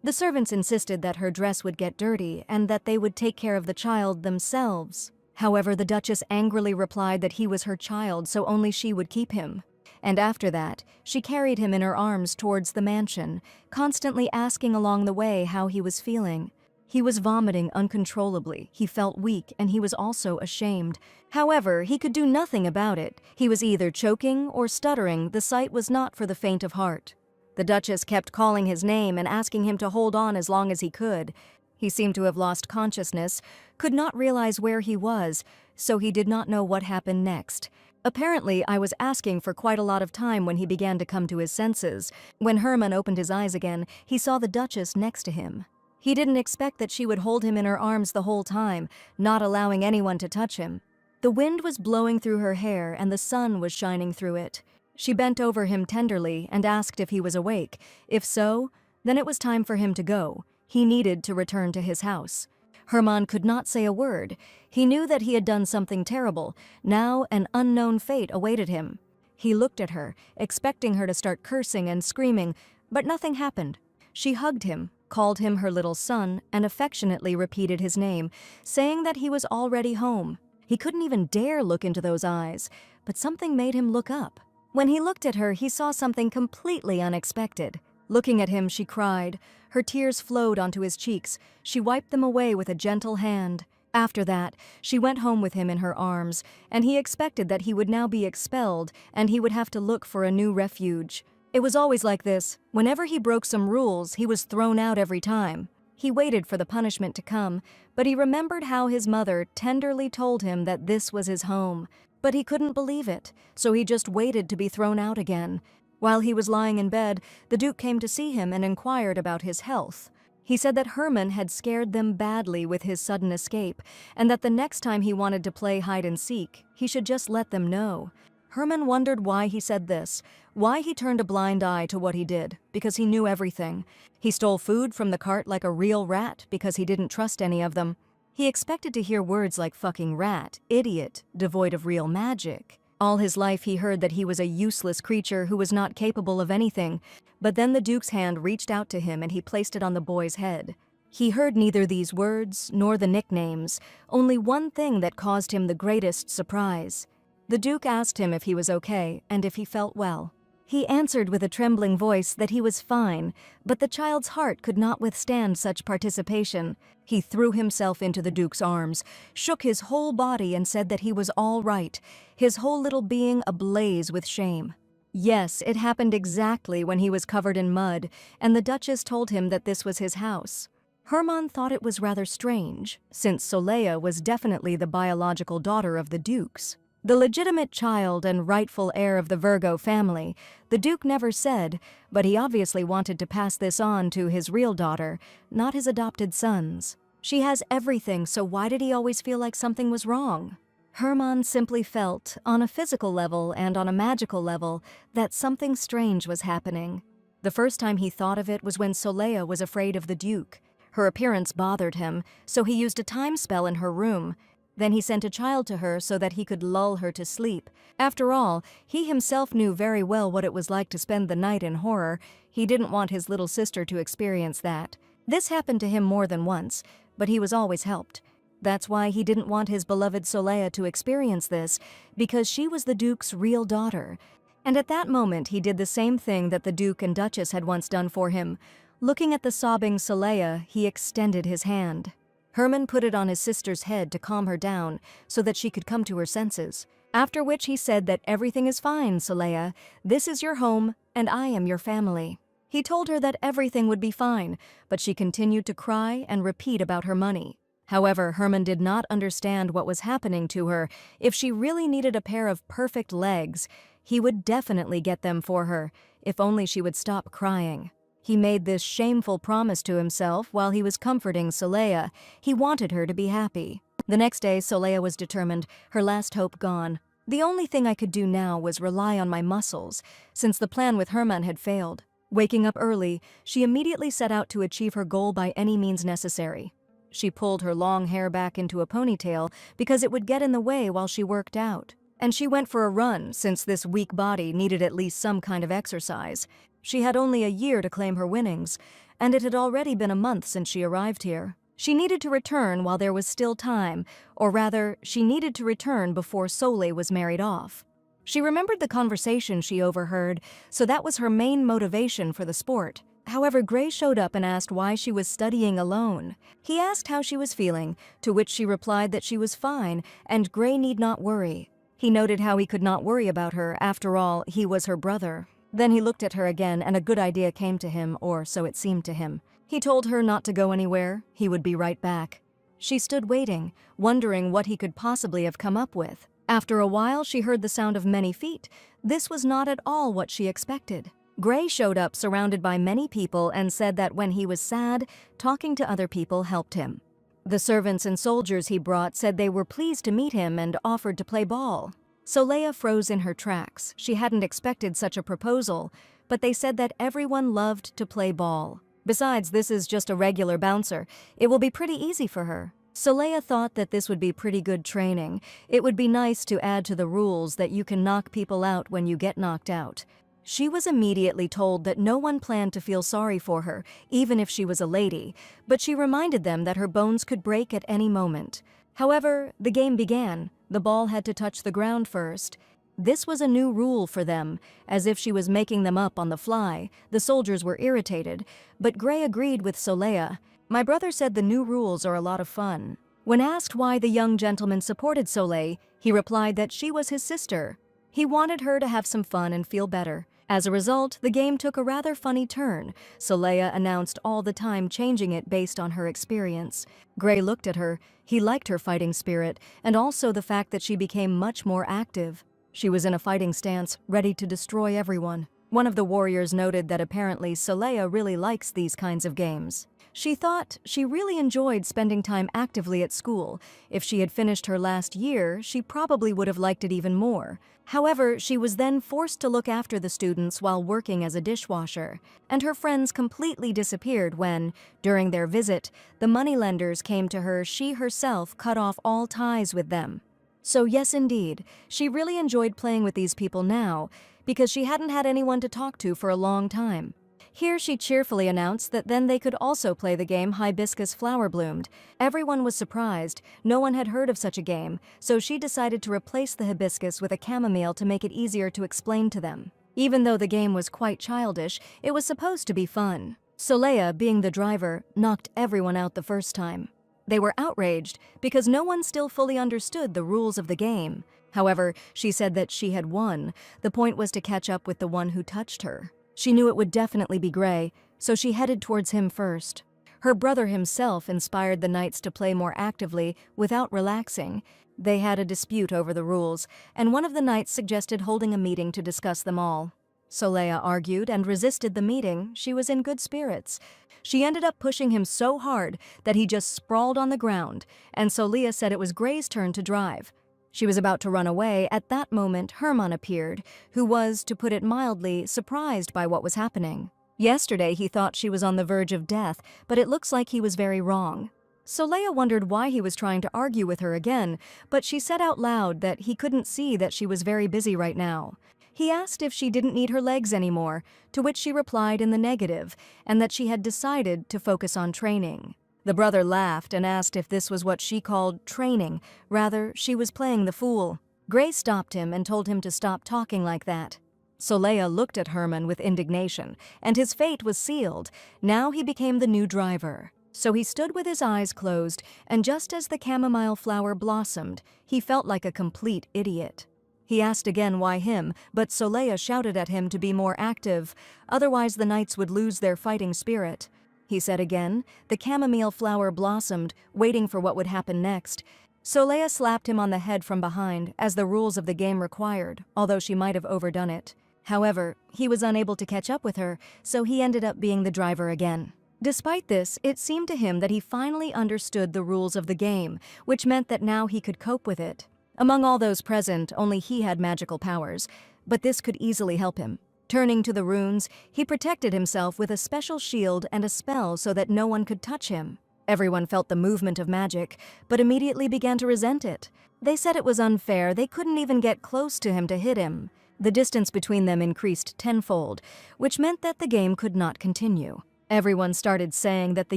The servants insisted that her dress would get dirty and that they would take care of the child themselves. However, the Duchess angrily replied that he was her child, so only she would keep him. And after that, she carried him in her arms towards the mansion, constantly asking along the way how he was feeling. He was vomiting uncontrollably, he felt weak, and he was also ashamed. However, he could do nothing about it. He was either choking or stuttering. The sight was not for the faint of heart. The Duchess kept calling his name and asking him to hold on as long as he could. He seemed to have lost consciousness, could not realize where he was, so he did not know what happened next. Apparently, I was asking for quite a lot of time when he began to come to his senses. When Herman opened his eyes again, he saw the Duchess next to him. He didn't expect that she would hold him in her arms the whole time, not allowing anyone to touch him. The wind was blowing through her hair and the sun was shining through it. She bent over him tenderly and asked if he was awake. If so, then it was time for him to go. He needed to return to his house. Herman could not say a word. He knew that he had done something terrible. Now an unknown fate awaited him. He looked at her, expecting her to start cursing and screaming, but nothing happened. She hugged him, called him her little son, and affectionately repeated his name, saying that he was already home. He couldn't even dare look into those eyes, but something made him look up. When he looked at her, he saw something completely unexpected. Looking at him, she cried. Her tears flowed onto his cheeks. She wiped them away with a gentle hand. After that, she went home with him in her arms, and he expected that he would now be expelled and he would have to look for a new refuge. It was always like this. Whenever he broke some rules, he was thrown out every time. He waited for the punishment to come, but he remembered how his mother tenderly told him that this was his home. But he couldn't believe it, so he just waited to be thrown out again. While he was lying in bed, the Duke came to see him and inquired about his health. He said that Herman had scared them badly with his sudden escape, and that the next time he wanted to play hide and seek, he should just let them know. Herman wondered why he said this, why he turned a blind eye to what he did, because he knew everything. He stole food from the cart like a real rat because he didn't trust any of them. He expected to hear words like fucking rat, idiot, devoid of real magic. All his life he heard that he was a useless creature who was not capable of anything, but then the Duke's hand reached out to him and he placed it on the boy's head. He heard neither these words nor the nicknames, only one thing that caused him the greatest surprise. The Duke asked him if he was okay and if he felt well. He answered with a trembling voice that he was fine, but the child's heart could not withstand such participation. He threw himself into the Duke's arms, shook his whole body and said that he was all right, his whole little being ablaze with shame. Yes, it happened exactly when he was covered in mud, and the Duchess told him that this was his house. Herman thought it was rather strange, since Solea was definitely the biological daughter of the Duke's. The legitimate child and rightful heir of the Virgo family, the Duke never said, but he obviously wanted to pass this on to his real daughter, not his adopted sons. She has everything, so why did he always feel like something was wrong? Herman simply felt, on a physical level and on a magical level, that something strange was happening. The first time he thought of it was when Solea was afraid of the Duke. Her appearance bothered him, so he used a time spell in her room. Then he sent a child to her so that he could lull her to sleep. After all, he himself knew very well what it was like to spend the night in horror. He didn't want his little sister to experience that. This happened to him more than once, but he was always helped. That's why he didn't want his beloved Solea to experience this, because she was the Duke's real daughter. And at that moment he did the same thing that the Duke and Duchess had once done for him. Looking at the sobbing Solea, he extended his hand. Herman put it on his sister's head to calm her down so that she could come to her senses, after which he said that everything is fine, Solea. This is your home, and I am your family. He told her that everything would be fine, but she continued to cry and repeat about her money. However, Herman did not understand what was happening to her. If she really needed a pair of perfect legs, he would definitely get them for her, if only she would stop crying. He made this shameful promise to himself while he was comforting Solea. He wanted her to be happy. The next day, Solea was determined, her last hope gone. The only thing I could do now was rely on my muscles, since the plan with Herman had failed. Waking up early, she immediately set out to achieve her goal by any means necessary. She pulled her long hair back into a ponytail because it would get in the way while she worked out. And she went for a run, since this weak body needed at least some kind of exercise. She had only a year to claim her winnings, and it had already been a month since she arrived here. She needed to return while there was still time, or rather, she needed to return before Soleil was married off. She remembered the conversation she overheard, so that was her main motivation for the sport. However, Gray showed up and asked why she was studying alone. He asked how she was feeling, to which she replied that she was fine, and Gray need not worry. He noted how he could not worry about her. After all, he was her brother. Then he looked at her again, and a good idea came to him, or so it seemed to him. He told her not to go anywhere. He would be right back. She stood waiting, wondering what he could possibly have come up with. After a while, she heard the sound of many feet. This was not at all what she expected. Gray showed up surrounded by many people and said that when he was sad, talking to other people helped him. The servants and soldiers he brought said they were pleased to meet him and offered to play ball. Solea froze in her tracks. She hadn't expected such a proposal, but they said that everyone loved to play ball. Besides, this is just a regular bouncer. It will be pretty easy for her. Solea thought that this would be pretty good training. It would be nice to add to the rules that you can knock people out when you get knocked out. She was immediately told that no one planned to feel sorry for her, even if she was a lady, but she reminded them that her bones could break at any moment. However, the game began. The ball had to touch the ground first. This was a new rule for them, as if she was making them up on the fly. The soldiers were irritated, but Gray agreed with Soleil. My brother said the new rules are a lot of fun. When asked why the young gentleman supported Soleil, he replied that she was his sister. He wanted her to have some fun and feel better. As a result, the game took a rather funny turn. Soleil announced all the time, changing it based on her experience. Gray looked at her. He liked her fighting spirit, and also the fact that she became much more active. She was in a fighting stance, ready to destroy everyone. One of the warriors noted that apparently Soleil really likes these kinds of games. She thought she really enjoyed spending time actively at school. If she had finished her last year, she probably would have liked it even more. However, she was then forced to look after the students while working as a dishwasher, and her friends completely disappeared when, during their visit, the moneylenders came to her. She herself cut off all ties with them. So yes, indeed, she really enjoyed playing with these people now, because she hadn't had anyone to talk to for a long time. Here she cheerfully announced that then they could also play the game Hibiscus Flower Bloomed. Everyone was surprised. No one had heard of such a game, so she decided to replace the hibiscus with a chamomile to make it easier to explain to them. Even though the game was quite childish, it was supposed to be fun. Soleil, being the driver, knocked everyone out the first time. They were outraged because no one still fully understood the rules of the game. However, she said that she had won. The point was to catch up with the one who touched her. She knew it would definitely be Gray, so she headed towards him first. Her brother himself inspired the knights to play more actively without relaxing. They had a dispute over the rules, and one of the knights suggested holding a meeting to discuss them all. Soleil argued and resisted the meeting. She was in good spirits. She ended up pushing him so hard that he just sprawled on the ground, and Soleil said it was Gray's turn to drive. She was about to run away. At that moment, Herman appeared, who was, to put it mildly, surprised by what was happening. Yesterday, he thought she was on the verge of death, but it looks like he was very wrong. Soleil wondered why he was trying to argue with her again, but she said out loud that he couldn't see that she was very busy right now. He asked if she didn't need her legs anymore, to which she replied in the negative, and that she had decided to focus on training. The brother laughed and asked if this was what she called training. Rather, she was playing the fool. Gray stopped him and told him to stop talking like that. Soleil looked at Herman with indignation, and his fate was sealed. Now he became the new driver. So he stood with his eyes closed, and just as the chamomile flower blossomed, he felt like a complete idiot. He asked again why him, but Soleil shouted at him to be more active, otherwise the knights would lose their fighting spirit. He said again. The chamomile flower blossomed, waiting for what would happen next. Soleil slapped him on the head from behind, as the rules of the game required, although she might have overdone it. However, he was unable to catch up with her, so he ended up being the driver again. Despite this, it seemed to him that he finally understood the rules of the game, which meant that now he could cope with it. Among all those present, only he had magical powers, but this could easily help him. Turning to the runes, he protected himself with a special shield and a spell so that no one could touch him. Everyone felt the movement of magic, but immediately began to resent it. They said it was unfair. They couldn't even get close to him to hit him. The distance between them increased tenfold, which meant that the game could not continue. Everyone started saying that the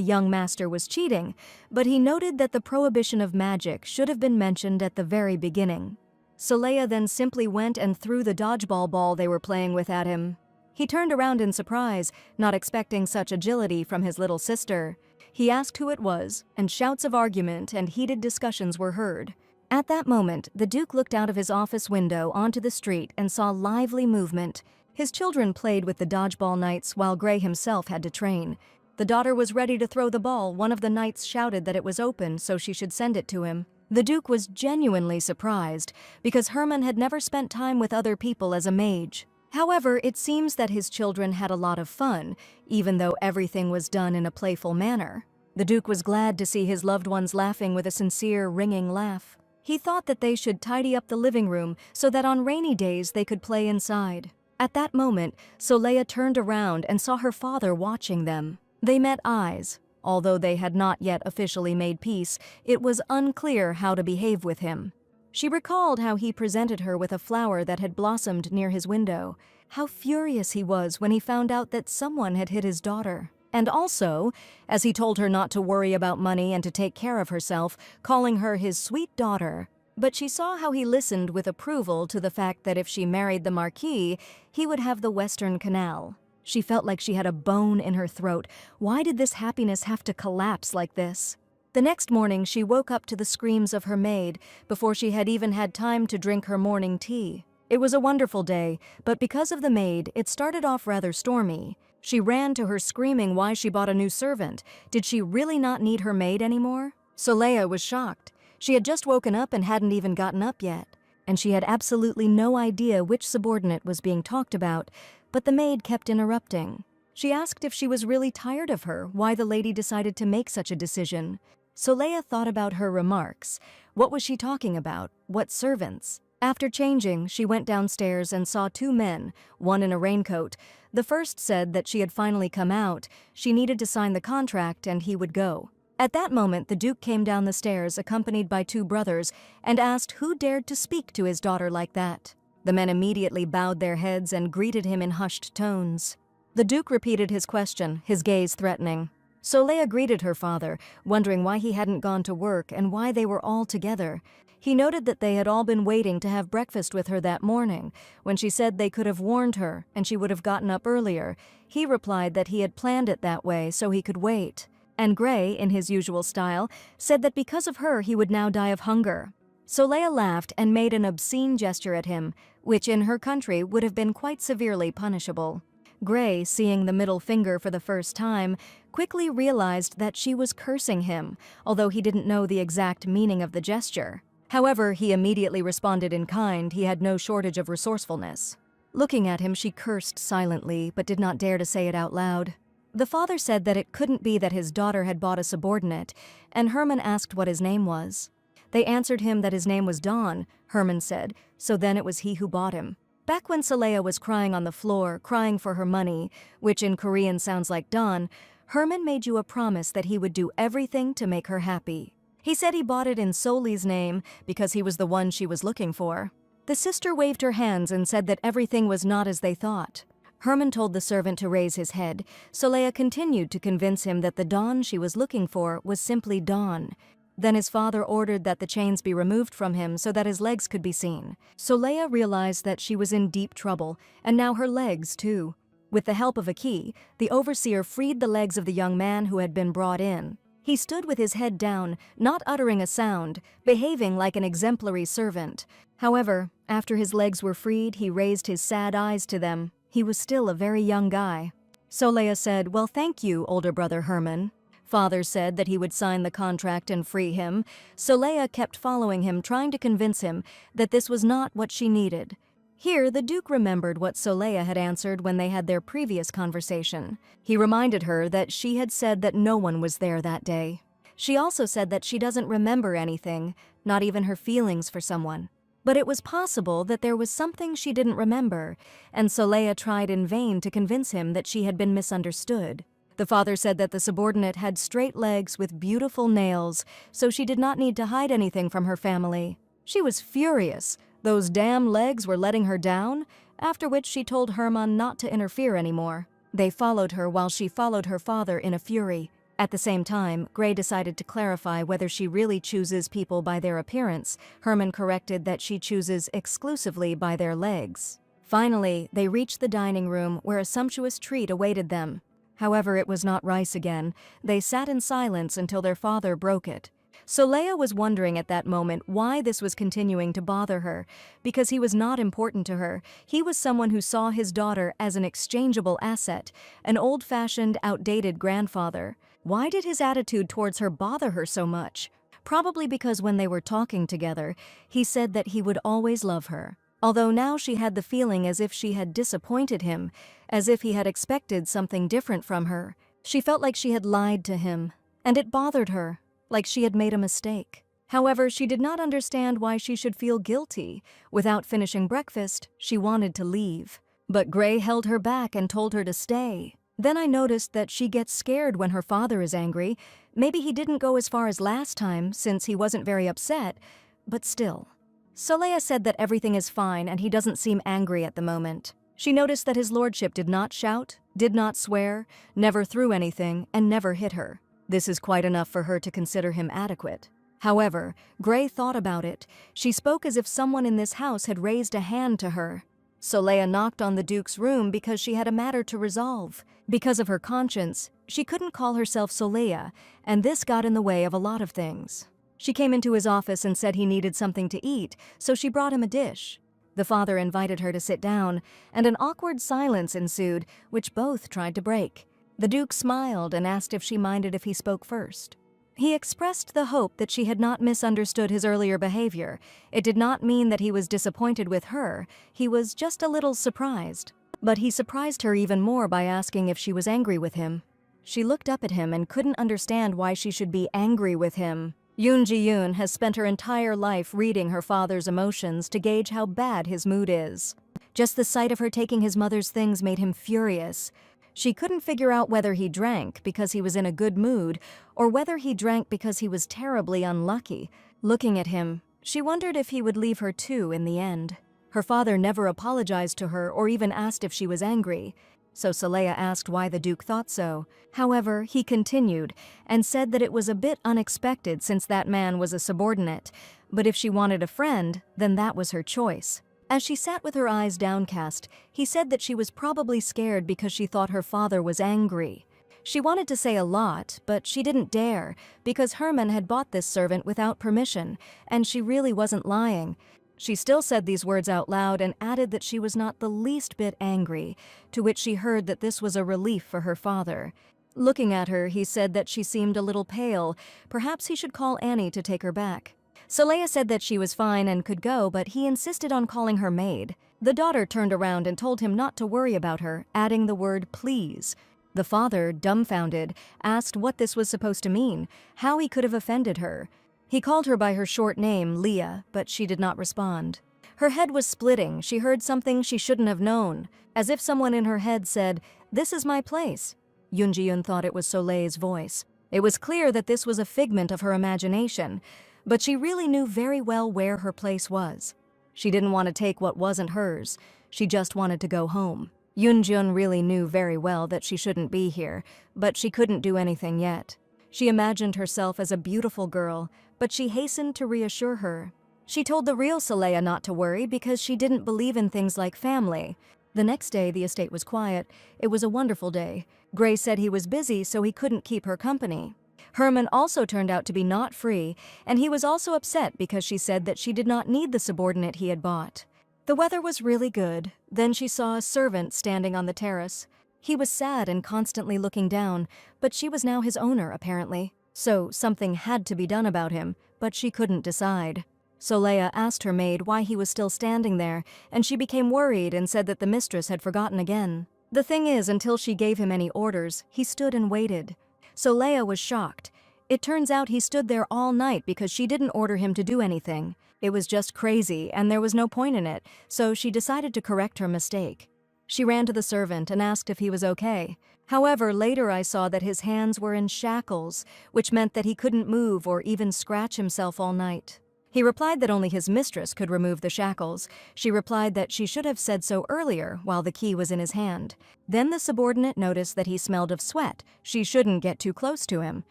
young master was cheating, but he noted that the prohibition of magic should have been mentioned at the very beginning. Soleil then simply went and threw the dodgeball ball they were playing with at him. He turned around in surprise, not expecting such agility from his little sister. He asked who it was, and shouts of argument and heated discussions were heard. At that moment, the Duke looked out of his office window onto the street and saw lively movement. His children played with the dodgeball knights while Gray himself had to train. The daughter was ready to throw the ball. One of the knights shouted that it was open, so she should send it to him. The Duke was genuinely surprised, because Herman had never spent time with other people as a mage. However, it seems that his children had a lot of fun, even though everything was done in a playful manner. The Duke was glad to see his loved ones laughing with a sincere, ringing laugh. He thought that they should tidy up the living room so that on rainy days they could play inside. At that moment, Soleil turned around and saw her father watching them. They met eyes. Although they had not yet officially made peace, it was unclear how to behave with him. She recalled how he presented her with a flower that had blossomed near his window. How furious he was when he found out that someone had hit his daughter. And also, as he told her not to worry about money and to take care of herself, calling her his sweet daughter. But she saw how he listened with approval to the fact that if she married the Marquis, he would have the Western Canal. She felt like she had a bone in her throat. Why did this happiness have to collapse like this? The next morning, she woke up to the screams of her maid before she had even had time to drink her morning tea. It was a wonderful day, but because of the maid, it started off rather stormy. She ran to her screaming why she bought a new servant. Did she really not need her maid anymore? Soleil was shocked. She had just woken up and hadn't even gotten up yet, and she had absolutely no idea which subordinate was being talked about, but the maid kept interrupting. She asked if she was really tired of her, why the lady decided to make such a decision. Soleil thought about her remarks. What was she talking about? What servants? After changing, she went downstairs and saw two men, one in a raincoat. The first said that she had finally come out, she needed to sign the contract, and he would go. At that moment, the Duke came down the stairs accompanied by two brothers and asked who dared to speak to his daughter like that. The men immediately bowed their heads and greeted him in hushed tones. The Duke repeated his question, his gaze threatening. Soleil greeted her father, wondering why he hadn't gone to work and why they were all together. He noted that they had all been waiting to have breakfast with her that morning. When she said they could have warned her and she would have gotten up earlier, he replied that he had planned it that way so he could wait. And Gray, in his usual style, said that because of her he would now die of hunger. Soleil laughed and made an obscene gesture at him, which in her country would have been quite severely punishable. Gray, seeing the middle finger for the first time, quickly realized that she was cursing him, although he didn't know the exact meaning of the gesture. However, he immediately responded in kind. He had no shortage of resourcefulness. Looking at him, she cursed silently, but did not dare to say it out loud. The father said that it couldn't be that his daughter had bought a subordinate, and Herman asked what his name was. They answered him that his name was Don, Herman said, so then it was he who bought him. Back when Soleil was crying on the floor, crying for her money, which in Korean sounds like Don, Herman made you a promise that he would do everything to make her happy. He said he bought it in Soli's name because he was the one she was looking for. The sister waved her hands and said that everything was not as they thought. Herman told the servant to raise his head. Soleil continued to convince him that the Don she was looking for was simply Don. Then his father ordered that the chains be removed from him so that his legs could be seen. Soleil realized that she was in deep trouble, and now her legs too. With the help of a key, the overseer freed the legs of the young man who had been brought in. He stood with his head down, not uttering a sound, behaving like an exemplary servant. However, after his legs were freed, he raised his sad eyes to them. He was still a very young guy. Soleil said, "Well, thank you, older brother Herman." Father said that he would sign the contract and free him. Soleil kept following him, trying to convince him that this was not what she needed. Here, the Duke remembered what Soleil had answered when they had their previous conversation. He reminded her that she had said that no one was there that day. She also said that she doesn't remember anything, not even her feelings for someone. But it was possible that there was something she didn't remember, and Soleil tried in vain to convince him that she had been misunderstood. The father said that the subordinate had straight legs with beautiful nails, so she did not need to hide anything from her family. She was furious. Those damn legs were letting her down, after which she told Herman not to interfere anymore. They followed her while she followed her father in a fury. At the same time, Gray decided to clarify whether she really chooses people by their appearance. Herman corrected that she chooses exclusively by their legs. Finally, they reached the dining room where a sumptuous treat awaited them. However, it was not rice again. They sat in silence until their father broke it. Soleil was wondering at that moment why this was continuing to bother her, because he was not important to her. He was someone who saw his daughter as an exchangeable asset, an old-fashioned, outdated grandfather. Why did his attitude towards her bother her so much? Probably because when they were talking together, he said that he would always love her. Although now she had the feeling as if she had disappointed him, as if he had expected something different from her. She felt like she had lied to him, and it bothered her, like she had made a mistake. However, she did not understand why she should feel guilty. Without finishing breakfast, she wanted to leave. But Gray held her back and told her to stay. Then I noticed that she gets scared when her father is angry. Maybe he didn't go as far as last time, since he wasn't very upset, but still. Soleil said that everything is fine and he doesn't seem angry at the moment. She noticed that his lordship did not shout, did not swear, never threw anything, and never hit her. This is quite enough for her to consider him adequate. However, Gray thought about it. She spoke as if someone in this house had raised a hand to her. Soleya knocked on the Duke's room because she had a matter to resolve. Because of her conscience, she couldn't call herself Soleya, and this got in the way of a lot of things. She came into his office and said he needed something to eat, so she brought him a dish. The father invited her to sit down, and an awkward silence ensued, which both tried to break. The Duke smiled and asked if she minded if he spoke first. He expressed the hope that she had not misunderstood his earlier behavior. It did not mean that he was disappointed with her, he was just a little surprised. But he surprised her even more by asking if she was angry with him. She looked up at him and couldn't understand why she should be angry with him. Yoon Ji-yoon has spent her entire life reading her father's emotions to gauge how bad his mood is. Just the sight of her taking his mother's things made him furious. She couldn't figure out whether he drank because he was in a good mood or whether he drank because he was terribly unlucky. Looking at him, she wondered if he would leave her too in the end. Her father never apologized to her or even asked if she was angry, so Soleya asked why the Duke thought so. However, he continued and said that it was a bit unexpected since that man was a subordinate, but if she wanted a friend, then that was her choice. As she sat with her eyes downcast, he said that she was probably scared because she thought her father was angry. She wanted to say a lot, but she didn't dare, because Herman had bought this servant without permission, and she really wasn't lying. She still said these words out loud and added that she was not the least bit angry, to which she heard that this was a relief for her father. Looking at her, he said that she seemed a little pale. Perhaps he should call Annie to take her back. Soleya said that she was fine and could go, but he insisted on calling her maid. The daughter turned around and told him not to worry about her, adding the word please. The father, dumbfounded, asked what this was supposed to mean, how he could have offended her. He called her by her short name, Leah, but she did not respond. Her head was splitting. She heard something she shouldn't have known, as if someone in her head said, "This is my place." Yoon Ji-yoon thought it was Soleil's voice. It was clear that this was a figment of her imagination, but she really knew very well where her place was. She didn't want to take what wasn't hers. She just wanted to go home. Yoon Ji-yoon really knew very well that she shouldn't be here, but she couldn't do anything yet. She imagined herself as a beautiful girl, but she hastened to reassure her. She told the real Soleya not to worry because she didn't believe in things like family. The next day, the estate was quiet. It was a wonderful day. Gray said he was busy, so he couldn't keep her company. Herman also turned out to be not free, and he was also upset because she said that she did not need the subordinate he had bought. The weather was really good. Then she saw a servant standing on the terrace. He was sad and constantly looking down, but she was now his owner, apparently. So something had to be done about him, but she couldn't decide. Soleya asked her maid why he was still standing there, and she became worried and said that the mistress had forgotten again. The thing is, until she gave him any orders, he stood and waited. Soleya was shocked. It turns out he stood there all night because she didn't order him to do anything. It was just crazy, and there was no point in it, so she decided to correct her mistake. She ran to the servant and asked if he was okay. However, later I saw that his hands were in shackles, which meant that he couldn't move or even scratch himself all night. He replied that only his mistress could remove the shackles. She replied that she should have said so earlier while the key was in his hand. Then the subordinate noticed that he smelled of sweat. She shouldn't get too close to him.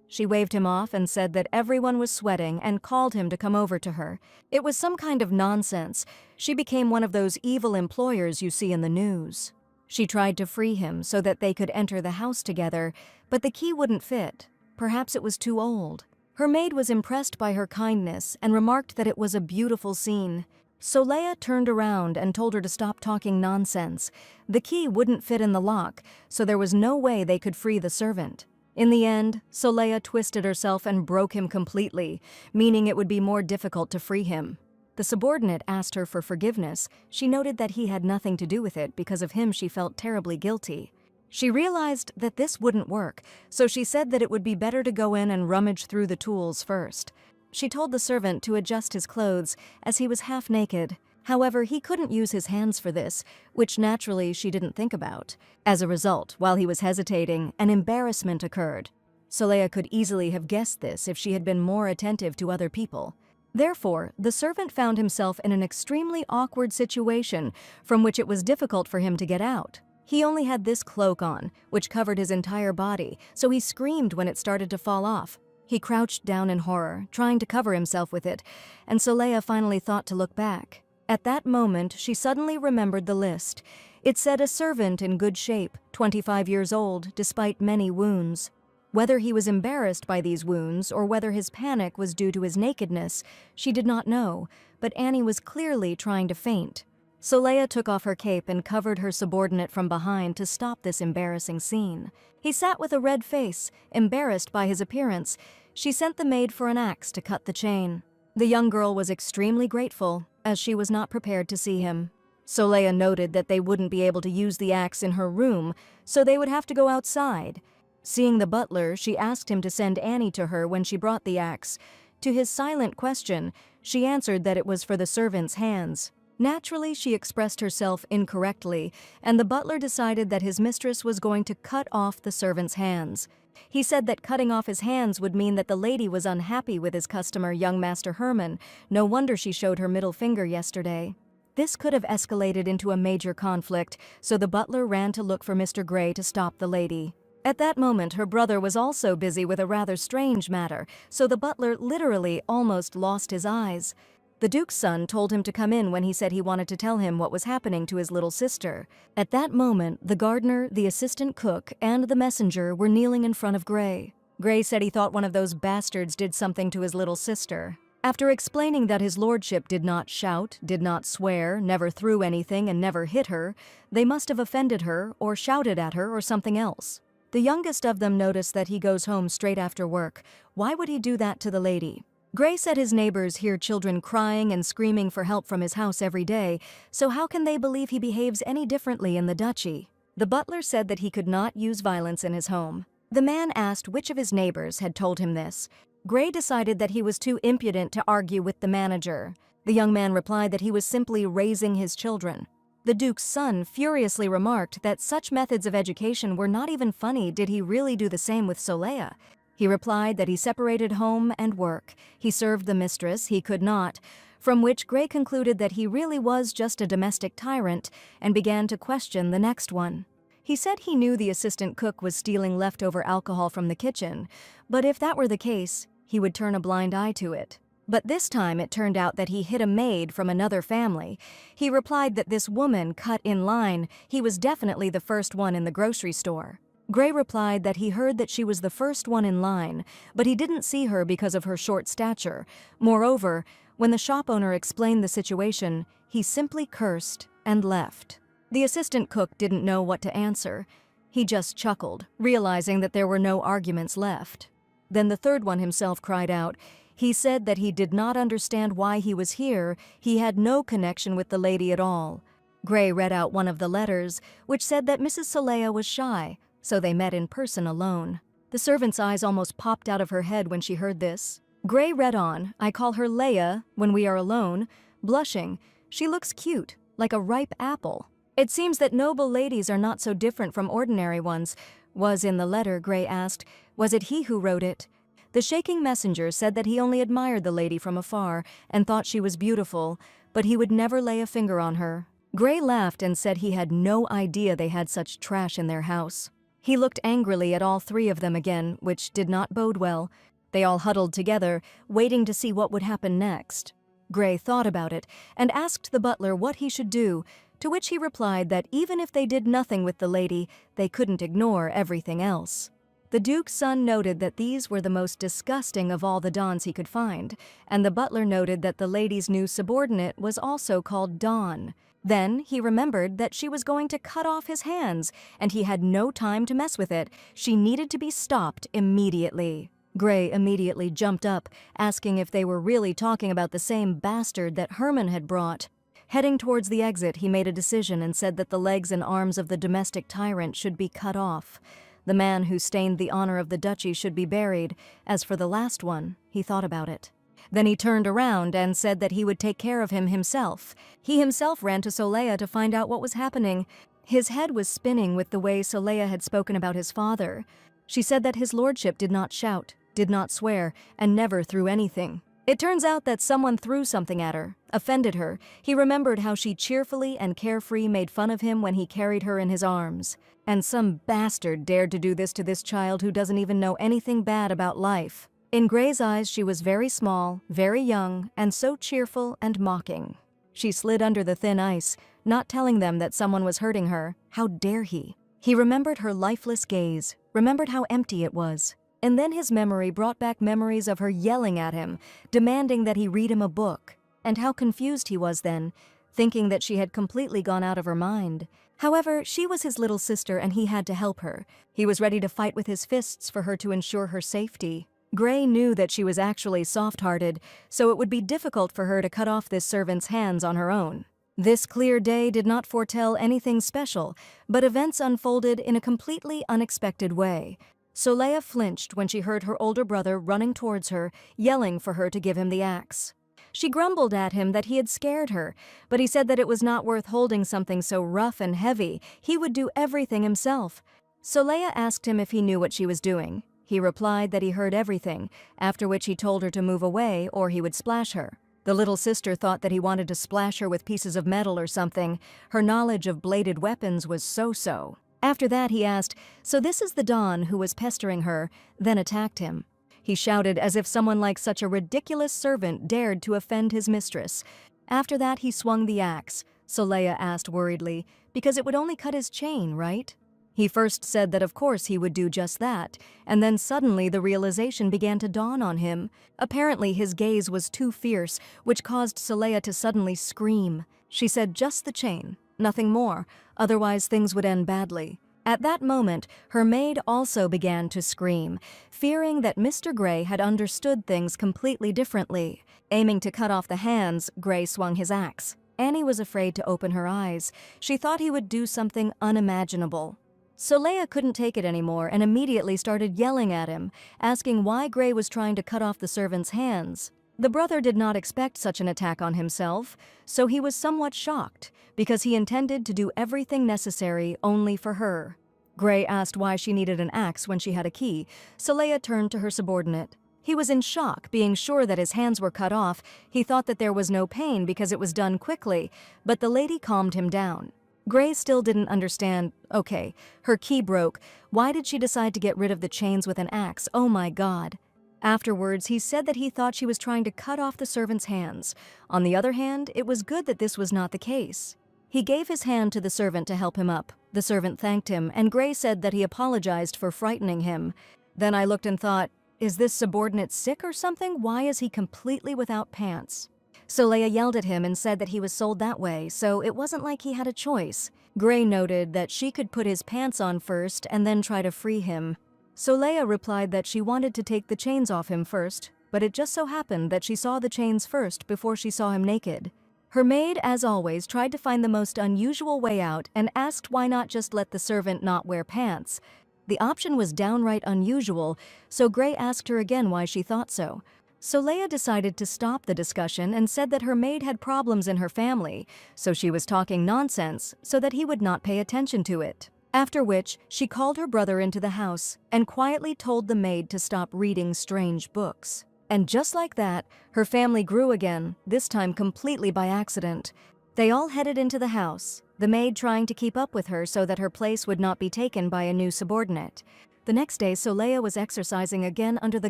She waved him off and said that everyone was sweating and called him to come over to her. It was some kind of nonsense. She became one of those evil employers you see in the news. She tried to free him so that they could enter the house together, but the key wouldn't fit. Perhaps it was too old. Her maid was impressed by her kindness and remarked that it was a beautiful scene. Soleya turned around and told her to stop talking nonsense. The key wouldn't fit in the lock, so there was no way they could free the servant. In the end, Soleya twisted herself and broke him completely, meaning it would be more difficult to free him. The subordinate asked her for forgiveness. She noted that he had nothing to do with it. Because of him, she felt terribly guilty. She realized that this wouldn't work, so she said that it would be better to go in and rummage through the tools first. She told the servant to adjust his clothes, as he was half naked. However, he couldn't use his hands for this, which naturally she didn't think about. As a result, while he was hesitating, an embarrassment occurred. Soleya could easily have guessed this if she had been more attentive to other people. Therefore, the servant found himself in an extremely awkward situation from which it was difficult for him to get out. He only had this cloak on, which covered his entire body, so he screamed when it started to fall off. He crouched down in horror, trying to cover himself with it, and Soleil finally thought to look back. At that moment, she suddenly remembered the list. It said a servant in good shape, 25 years old, despite many wounds. Whether he was embarrassed by these wounds or whether his panic was due to his nakedness, she did not know, but Annie was clearly trying to faint. Soleil took off her cape and covered her subordinate from behind to stop this embarrassing scene. He sat with a red face, embarrassed by his appearance. She sent the maid for an axe to cut the chain. The young girl was extremely grateful, as she was not prepared to see him. Soleil noted that they wouldn't be able to use the axe in her room, so they would have to go outside. Seeing the butler, she asked him to send Annie to her when she brought the axe. To his silent question, she answered that it was for the servant's hands. Naturally, she expressed herself incorrectly, and the butler decided that his mistress was going to cut off the servant's hands. He said that cutting off his hands would mean that the lady was unhappy with his customer, young Master Herman. No wonder she showed her middle finger yesterday. This could have escalated into a major conflict, so the butler ran to look for Mr. Gray to stop the lady. At that moment, her brother was also busy with a rather strange matter, so the butler literally almost lost his eyes. The Duke's son told him to come in when he said he wanted to tell him what was happening to his little sister. At that moment, the gardener, the assistant cook, and the messenger were kneeling in front of Gray. Gray said he thought one of those bastards did something to his little sister. After explaining that his lordship did not shout, did not swear, never threw anything, and never hit her, they must have offended her, or shouted at her, or something else. The youngest of them noticed that he goes home straight after work. Why would he do that to the lady? Gray said his neighbors hear children crying and screaming for help from his house every day, so how can they believe he behaves any differently in the duchy? The butler said that he could not use violence in his home. The man asked which of his neighbors had told him this. Gray decided that he was too impudent to argue with the manager. The young man replied that he was simply raising his children. The Duke's son furiously remarked that such methods of education were not even funny. Did he really do the same with Soleil? He replied that he separated home and work. He served the mistress, he could not, from which Gray concluded that he really was just a domestic tyrant and began to question the next one. He said he knew the assistant cook was stealing leftover alcohol from the kitchen, but if that were the case, he would turn a blind eye to it. But this time it turned out that he hid a maid from another family. He replied that this woman cut in line. He was definitely the first one in the grocery store. Gray replied that he heard that she was the first one in line, but he didn't see her because of her short stature. Moreover, when the shop owner explained the situation, he simply cursed and left. The assistant cook didn't know what to answer. He just chuckled, realizing that there were no arguments left. Then the third one himself cried out. He said that he did not understand why he was here. He had no connection with the lady at all. Gray read out one of the letters, which said that Mrs. Soleil was shy, so they met in person alone. The servant's eyes almost popped out of her head when she heard this. Gray read on, I call her Leia when we are alone. Blushing, she looks cute, like a ripe apple. It seems that noble ladies are not so different from ordinary ones. Was in the letter, Gray asked. Was it he who wrote it? The shaking messenger said that he only admired the lady from afar and thought she was beautiful, but he would never lay a finger on her. Gray laughed and said he had no idea they had such trash in their house. He looked angrily at all three of them again, which did not bode well. They all huddled together, waiting to see what would happen next. Gray thought about it and asked the butler what he should do, to which he replied that even if they did nothing with the lady, they couldn't ignore everything else. The Duke's son noted that these were the most disgusting of all the Dons he could find, and the butler noted that the lady's new subordinate was also called Dawn. Then he remembered that she was going to cut off his hands, and he had no time to mess with it. She needed to be stopped immediately. Gray immediately jumped up, asking if they were really talking about the same bastard that Herman had brought. Heading towards the exit, he made a decision and said that the legs and arms of the domestic tyrant should be cut off. The man who stained the honor of the duchy should be buried. As for the last one, he thought about it. Then he turned around and said that he would take care of him himself. He himself ran to Soleil to find out what was happening. His head was spinning with the way Soleil had spoken about his father. She said that his lordship did not shout, did not swear, and never threw anything. It turns out that someone threw something at her, offended her. He remembered how she cheerfully and carefree made fun of him when he carried her in his arms. And some bastard dared to do this to this child who doesn't even know anything bad about life. In Gray's eyes, she was very small, very young, and so cheerful and mocking. She slid under the thin ice, not telling them that someone was hurting her. How dare he? He remembered her lifeless gaze, remembered how empty it was. And then his memory brought back memories of her yelling at him, demanding that he read him a book. And how confused he was then, thinking that she had completely gone out of her mind. However, she was his little sister and he had to help her. He was ready to fight with his fists for her to ensure her safety. Gray knew that she was actually soft-hearted, so it would be difficult for her to cut off this servant's hands on her own. This clear day did not foretell anything special, but events unfolded in a completely unexpected way. Soleil flinched when she heard her older brother running towards her, yelling for her to give him the axe. She grumbled at him that he had scared her, but he said that it was not worth holding something so rough and heavy. He would do everything himself. Soleil asked him if he knew what she was doing. He replied that he heard everything, after which he told her to move away or he would splash her. The little sister thought that he wanted to splash her with pieces of metal or something. Her knowledge of bladed weapons was so-so. After that, he asked, "So this is the Don who was pestering her," then attacked him. He shouted as if someone like such a ridiculous servant dared to offend his mistress. After that, he swung the axe. Soleil asked worriedly, because it would only cut his chain, right? He first said that of course he would do just that, and then suddenly the realization began to dawn on him. Apparently his gaze was too fierce, which caused Soleil to suddenly scream. She said just the chain, nothing more, otherwise things would end badly. At that moment, her maid also began to scream, fearing that Mr. Gray had understood things completely differently. Aiming to cut off the hands, Gray swung his axe. Annie was afraid to open her eyes. She thought he would do something unimaginable. Soleil couldn't take it anymore and immediately started yelling at him, asking why Gray was trying to cut off the servant's hands. The brother did not expect such an attack on himself, so he was somewhat shocked, because he intended to do everything necessary only for her. Gray asked why she needed an axe when she had a key. Soleil turned to her subordinate. He was in shock, being sure that his hands were cut off. He thought that there was no pain because it was done quickly, but the lady calmed him down. Gray still didn't understand. Okay, her key broke. Why did she decide to get rid of the chains with an axe? Oh my God. Afterwards, he said that he thought she was trying to cut off the servant's hands. On the other hand, it was good that this was not the case. He gave his hand to the servant to help him up. The servant thanked him, and Gray said that he apologized for frightening him. Then I looked and thought, is this subordinate sick or something? Why is he completely without pants? Soleil yelled at him and said that he was sold that way, so it wasn't like he had a choice. Gray noted that she could put his pants on first and then try to free him. Soleil replied that she wanted to take the chains off him first, but it just so happened that she saw the chains first before she saw him naked. Her maid, as always, tried to find the most unusual way out and asked why not just let the servant not wear pants. The option was downright unusual, so Gray asked her again why she thought so. Soleil decided to stop the discussion and said that her maid had problems in her family, so she was talking nonsense so that he would not pay attention to it. After which, she called her brother into the house and quietly told the maid to stop reading strange books. And just like that, her family grew again, this time completely by accident. They all headed into the house, the maid trying to keep up with her so that her place would not be taken by a new subordinate. The next day, Soleil was exercising again under the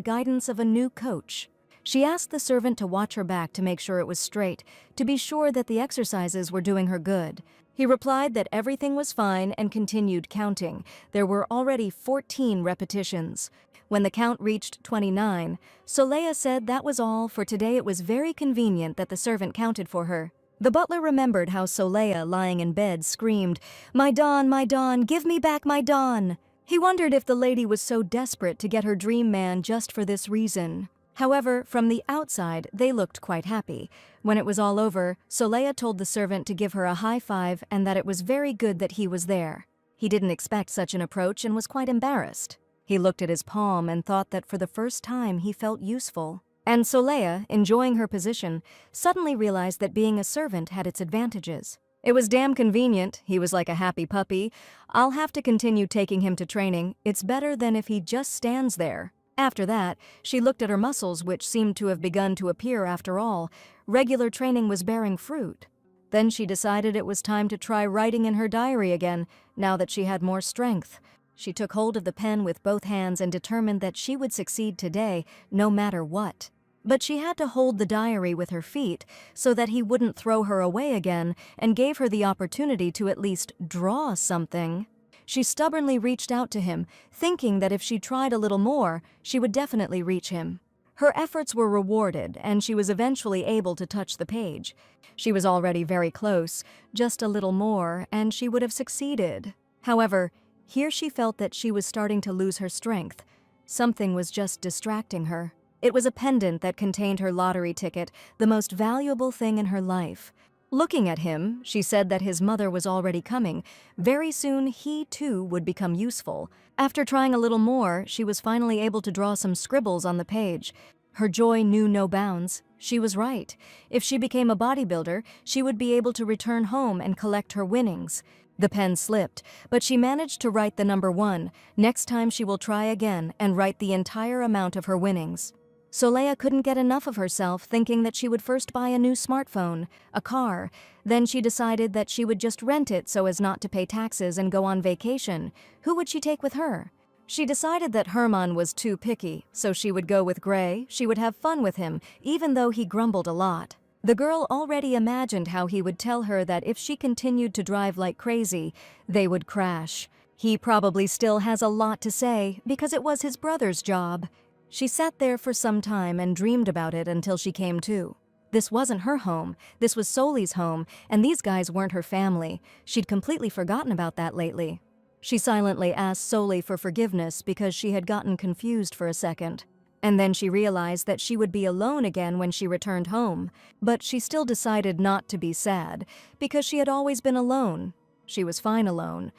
guidance of a new coach. She asked the servant to watch her back to make sure it was straight, to be sure that the exercises were doing her good. He replied that everything was fine and continued counting. There were already 14 repetitions. When the count reached 29, Soleil said that was all. For today it was very convenient that the servant counted for her. The butler remembered how Soleil, lying in bed, screamed, my Don, give me back my Don." He wondered if the lady was so desperate to get her dream man just for this reason. However, from the outside, they looked quite happy. When it was all over, Soleil told the servant to give her a high five and that it was very good that he was there. He didn't expect such an approach and was quite embarrassed. He looked at his palm and thought that for the first time he felt useful. And Soleil, enjoying her position, suddenly realized that being a servant had its advantages. It was damn convenient. He was like a happy puppy. I'll have to continue taking him to training. It's better than if he just stands there. After that, she looked at her muscles, which seemed to have begun to appear after all. Regular training was bearing fruit. Then she decided it was time to try writing in her diary again, now that she had more strength. She took hold of the pen with both hands and determined that she would succeed today, no matter what. But she had to hold the diary with her feet so that he wouldn't throw her away again and gave her the opportunity to at least draw something. She stubbornly reached out to him, thinking that if she tried a little more, she would definitely reach him. Her efforts were rewarded, and she was eventually able to touch the page. She was already very close, just a little more, and she would have succeeded. However, here she felt that she was starting to lose her strength. Something was just distracting her. It was a pendant that contained her lottery ticket, the most valuable thing in her life. Looking at him, she said that his mother was already coming. Very soon, he too would become useful. After trying a little more, she was finally able to draw some scribbles on the page. Her joy knew no bounds. She was right. If she became a bodybuilder, she would be able to return home and collect her winnings. The pen slipped, but she managed to write the number 1. Next time she will try again and write the entire amount of her winnings. Soleya couldn't get enough of herself, thinking that she would first buy a new smartphone, a car. Then she decided that she would just rent it so as not to pay taxes and go on vacation. Who would she take with her? She decided that Herman was too picky, so she would go with Gray. She would have fun with him, even though he grumbled a lot. The girl already imagined how he would tell her that if she continued to drive like crazy, they would crash. He probably still has a lot to say, because it was his brother's job. She sat there for some time and dreamed about it until she came to. This wasn't her home, this was Soli's home, and these guys weren't her family. She'd completely forgotten about that lately. She silently asked Soli for forgiveness because she had gotten confused for a second. And then she realized that she would be alone again when she returned home. But she still decided not to be sad, because she had always been alone. She was fine alone.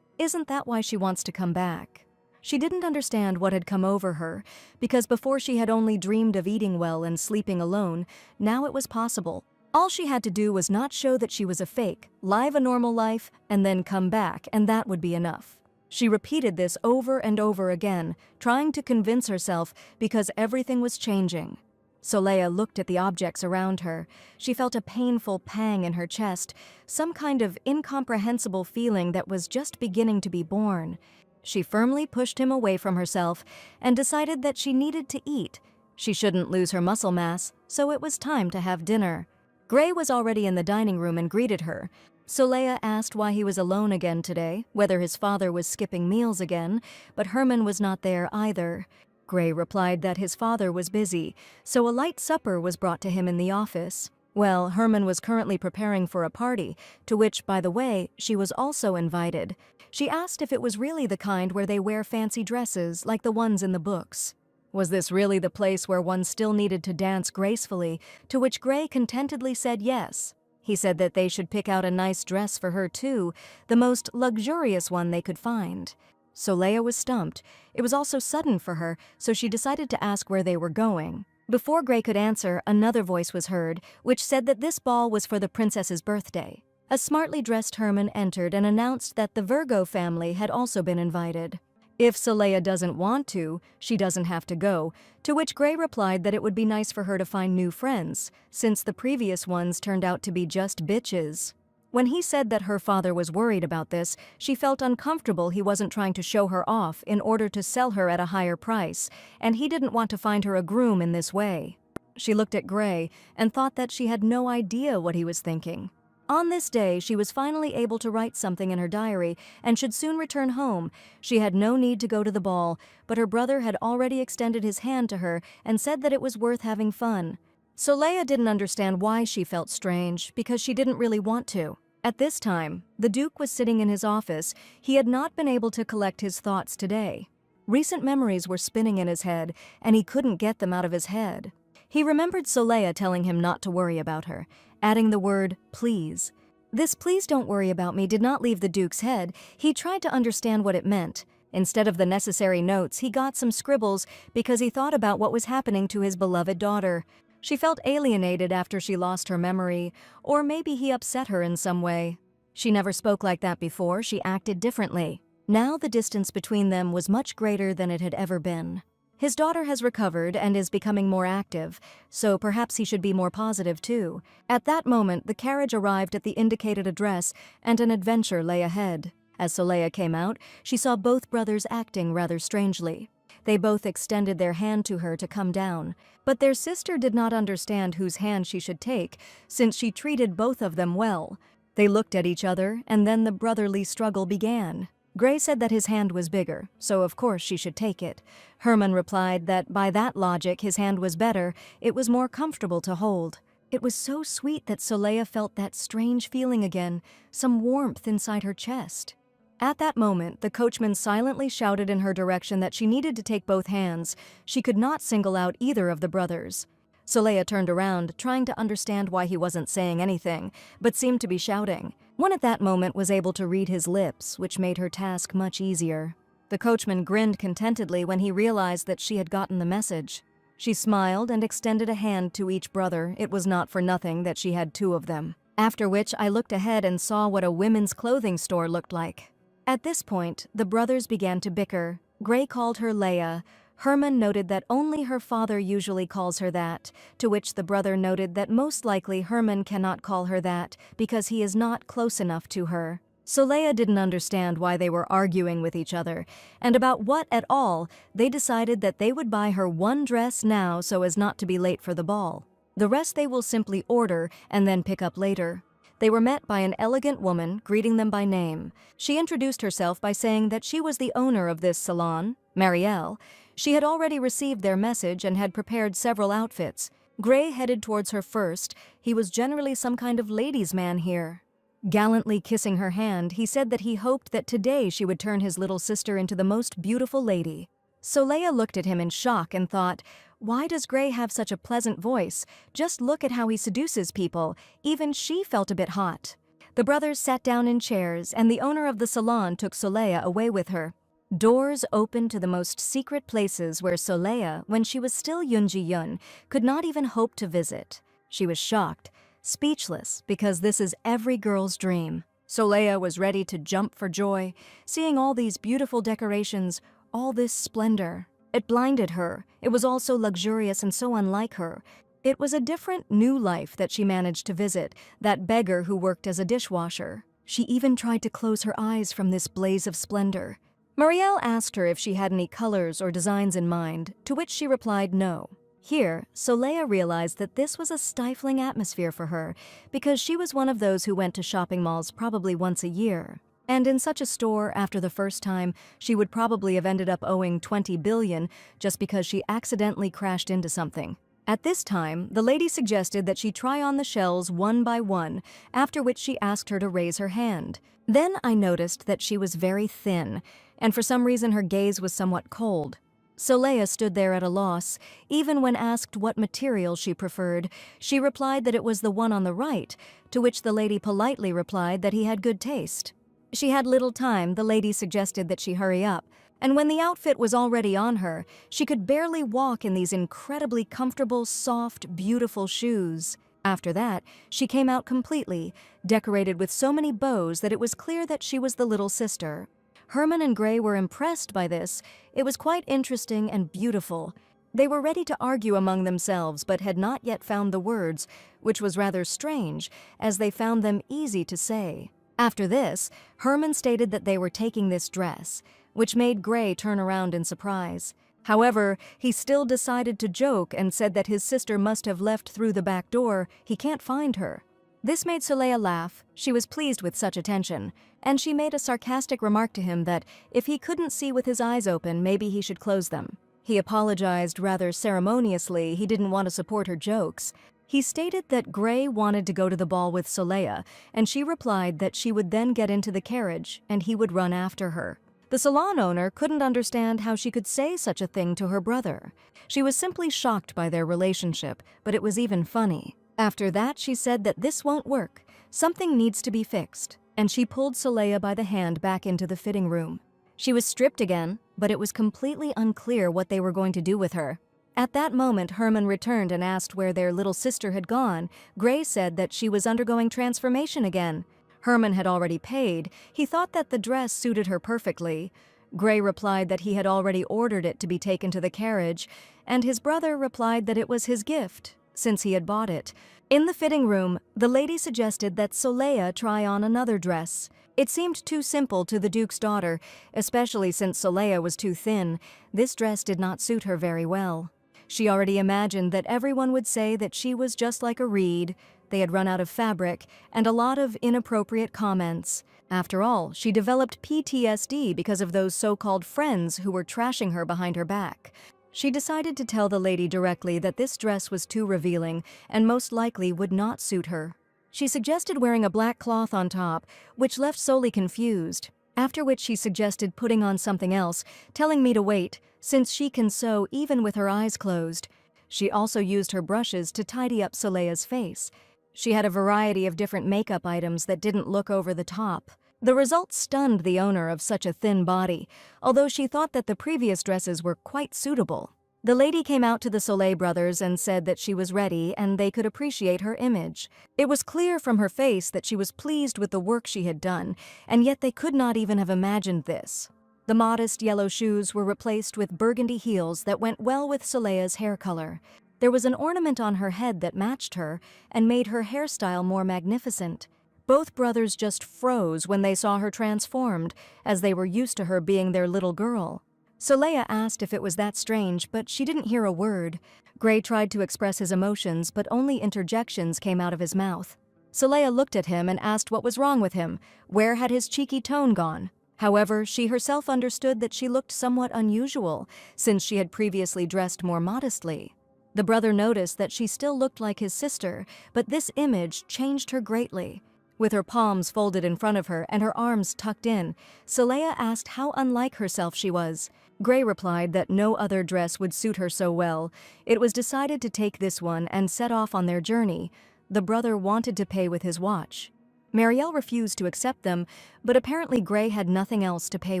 Isn't that why she wants to come back? She didn't understand what had come over her, because before she had only dreamed of eating well and sleeping alone. Now it was possible. All she had to do was not show that she was a fake, live a normal life, and then come back, and that would be enough. She repeated this over and over again, trying to convince herself because everything was changing. Soleya looked at the objects around her. She felt a painful pang in her chest, some kind of incomprehensible feeling that was just beginning to be born. She firmly pushed him away from herself and decided that she needed to eat. She shouldn't lose her muscle mass, so it was time to have dinner. Gray was already in the dining room and greeted her. Soleya asked why he was alone again today, whether his father was skipping meals again, but Herman was not there either. Gray replied that his father was busy, so a light supper was brought to him in the office. Well, Herman was currently preparing for a party, to which, by the way, she was also invited. She asked if it was really the kind where they wear fancy dresses like the ones in the books. Was this really the place where one still needed to dance gracefully, to which Gray contentedly said yes. He said that they should pick out a nice dress for her too, the most luxurious one they could find. Soleya was stumped. It was also sudden for her, so she decided to ask where they were going. Before Gray could answer, another voice was heard, which said that this ball was for the princess's birthday. A smartly dressed Herman entered and announced that the Virgo family had also been invited. If Soleya doesn't want to, she doesn't have to go, to which Gray replied that it would be nice for her to find new friends, since the previous ones turned out to be just bitches. When he said that her father was worried about this, she felt uncomfortable he wasn't trying to show her off in order to sell her at a higher price, and he didn't want to find her a groom in this way. She looked at Gray and thought that she had no idea what he was thinking. On this day, she was finally able to write something in her diary and should soon return home. She had no need to go to the ball, but her brother had already extended his hand to her and said that it was worth having fun. Soleya didn't understand why she felt strange, because she didn't really want to. At this time, the Duke was sitting in his office. He had not been able to collect his thoughts today. Recent memories were spinning in his head, and he couldn't get them out of his head. He remembered Soleya telling him not to worry about her, adding the word, please. This please don't worry about me did not leave the Duke's head. He tried to understand what it meant. Instead of the necessary notes, he got some scribbles because he thought about what was happening to his beloved daughter. She felt alienated after she lost her memory, or maybe he upset her in some way. She never spoke like that before. She acted differently. Now the distance between them was much greater than it had ever been. His daughter has recovered and is becoming more active, so perhaps he should be more positive too. At that moment, the carriage arrived at the indicated address and an adventure lay ahead. As Soleil came out, she saw both brothers acting rather strangely. They both extended their hand to her to come down, but their sister did not understand whose hand she should take, since she treated both of them well. They looked at each other, and then the brotherly struggle began. Gray said that his hand was bigger, so of course she should take it. Herman replied that by that logic his hand was better, it was more comfortable to hold. It was so sweet that Soleil felt that strange feeling again, some warmth inside her chest. At that moment, the coachman silently shouted in her direction that she needed to take both hands. She could not single out either of the brothers. Soleil turned around, trying to understand why he wasn't saying anything, but seemed to be shouting. One at that moment was able to read his lips, which made her task much easier. The coachman grinned contentedly when he realized that she had gotten the message. She smiled and extended a hand to each brother. It was not for nothing that she had two of them. After which I looked ahead and saw what a women's clothing store looked like. At this point, the brothers began to bicker. Gray called her Leia. Herman noted that only her father usually calls her that, to which the brother noted that most likely Herman cannot call her that because he is not close enough to her. Soleil didn't understand why they were arguing with each other, and about what at all. They decided that they would buy her one dress now so as not to be late for the ball. The rest they will simply order and then pick up later. They were met by an elegant woman, greeting them by name. She introduced herself by saying that she was the owner of this salon, Marielle. She had already received their message and had prepared several outfits. Gray headed towards her first. He was generally some kind of ladies' man here. Gallantly kissing her hand, he said that he hoped that today she would turn his little sister into the most beautiful lady. Soleil looked at him in shock and thought, why does Gray have such a pleasant voice? Just look at how he seduces people. Even she felt a bit hot. The brothers sat down in chairs, and the owner of the salon took Soleil away with her. Doors opened to the most secret places where Soleil, when she was still Yoonji-yun, could not even hope to visit. She was shocked, speechless, because this is every girl's dream. Soleil was ready to jump for joy, seeing all these beautiful decorations, all this splendor. It blinded her. It was all so luxurious and so unlike her. It was a different, new life that she managed to visit, that beggar who worked as a dishwasher. She even tried to close her eyes from this blaze of splendor. Marielle asked her if she had any colors or designs in mind, to which she replied no. Here, Soleil realized that this was a stifling atmosphere for her, because she was one of those who went to shopping malls probably once a year. And in such a store, after the first time, she would probably have ended up owing 20 billion just because she accidentally crashed into something. At this time, the lady suggested that she try on the shells one by one, after which she asked her to raise her hand. Then I noticed that she was very thin, and for some reason her gaze was somewhat cold. Soleil stood there at a loss. Even when asked what material she preferred, she replied that it was the one on the right, to which the lady politely replied that he had good taste. She had little time. The lady suggested that she hurry up, and when the outfit was already on her, she could barely walk in these incredibly comfortable, soft, beautiful shoes. After that, she came out completely, decorated with so many bows that it was clear that she was the little sister. Herman and Gray were impressed by this. It was quite interesting and beautiful. They were ready to argue among themselves, but had not yet found the words, which was rather strange, as they found them easy to say. After this, Herman stated that they were taking this dress, which made Gray turn around in surprise. However, he still decided to joke and said that his sister must have left through the back door. He can't find her. This made Soleil laugh. She was pleased with such attention, and she made a sarcastic remark to him that if he couldn't see with his eyes open, maybe he should close them. He apologized rather ceremoniously. He didn't want to support her jokes. He stated that Gray wanted to go to the ball with Soleil, and she replied that she would then get into the carriage and he would run after her. The salon owner couldn't understand how she could say such a thing to her brother. She was simply shocked by their relationship, but it was even funny. After that, she said that this won't work. Something needs to be fixed, and she pulled Soleil by the hand back into the fitting room. She was stripped again, but it was completely unclear what they were going to do with her. At that moment, Herman returned and asked where their little sister had gone. Gray said that she was undergoing transformation again. Herman had already paid. He thought that the dress suited her perfectly. Gray replied that he had already ordered it to be taken to the carriage, and his brother replied that it was his gift, since he had bought it. In the fitting room, the lady suggested that Soleya try on another dress. It seemed too simple to the Duke's daughter, especially since Soleya was too thin. This dress did not suit her very well. She already imagined that everyone would say that she was just like a reed. They had run out of fabric, and a lot of inappropriate comments. After all, she developed PTSD because of those so-called friends who were trashing her behind her back. She decided to tell the lady directly that this dress was too revealing and most likely would not suit her. She suggested wearing a black cloth on top, which left Soli confused, after which she suggested putting on something else, telling me to wait, since she can sew even with her eyes closed. She also used her brushes to tidy up Soleya's face. She had a variety of different makeup items that didn't look over the top. The result stunned the owner of such a thin body, although she thought that the previous dresses were quite suitable. The lady came out to the Soleil brothers and said that she was ready and they could appreciate her image. It was clear from her face that she was pleased with the work she had done, and yet they could not even have imagined this. The modest yellow shoes were replaced with burgundy heels that went well with Soleya's hair color. There was an ornament on her head that matched her and made her hairstyle more magnificent. Both brothers just froze when they saw her transformed, as they were used to her being their little girl. Soleya asked if it was that strange, but she didn't hear a word. Gray tried to express his emotions, but only interjections came out of his mouth. Soleya looked at him and asked what was wrong with him. Where had his cheeky tone gone? However, she herself understood that she looked somewhat unusual, since she had previously dressed more modestly. The brother noticed that she still looked like his sister, but this image changed her greatly. With her palms folded in front of her and her arms tucked in, Soleya asked how unlike herself she was. Gray replied that no other dress would suit her so well. It was decided to take this one and set off on their journey. The brother wanted to pay with his watch. Marielle refused to accept them, but apparently Gray had nothing else to pay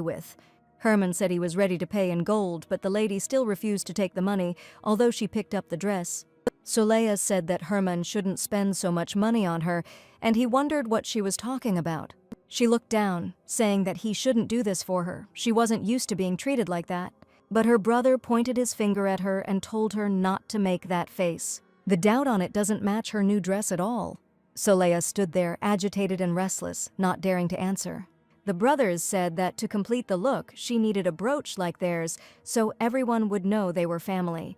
with. Herman said he was ready to pay in gold, but the lady still refused to take the money, although she picked up the dress. Soleya said that Herman shouldn't spend so much money on her, and he wondered what she was talking about. She looked down, saying that he shouldn't do this for her. She wasn't used to being treated like that. But her brother pointed his finger at her and told her not to make that face. The doubt on it doesn't match her new dress at all. Soleya stood there, agitated and restless, not daring to answer. The brothers said that to complete the look, she needed a brooch like theirs, so everyone would know they were family.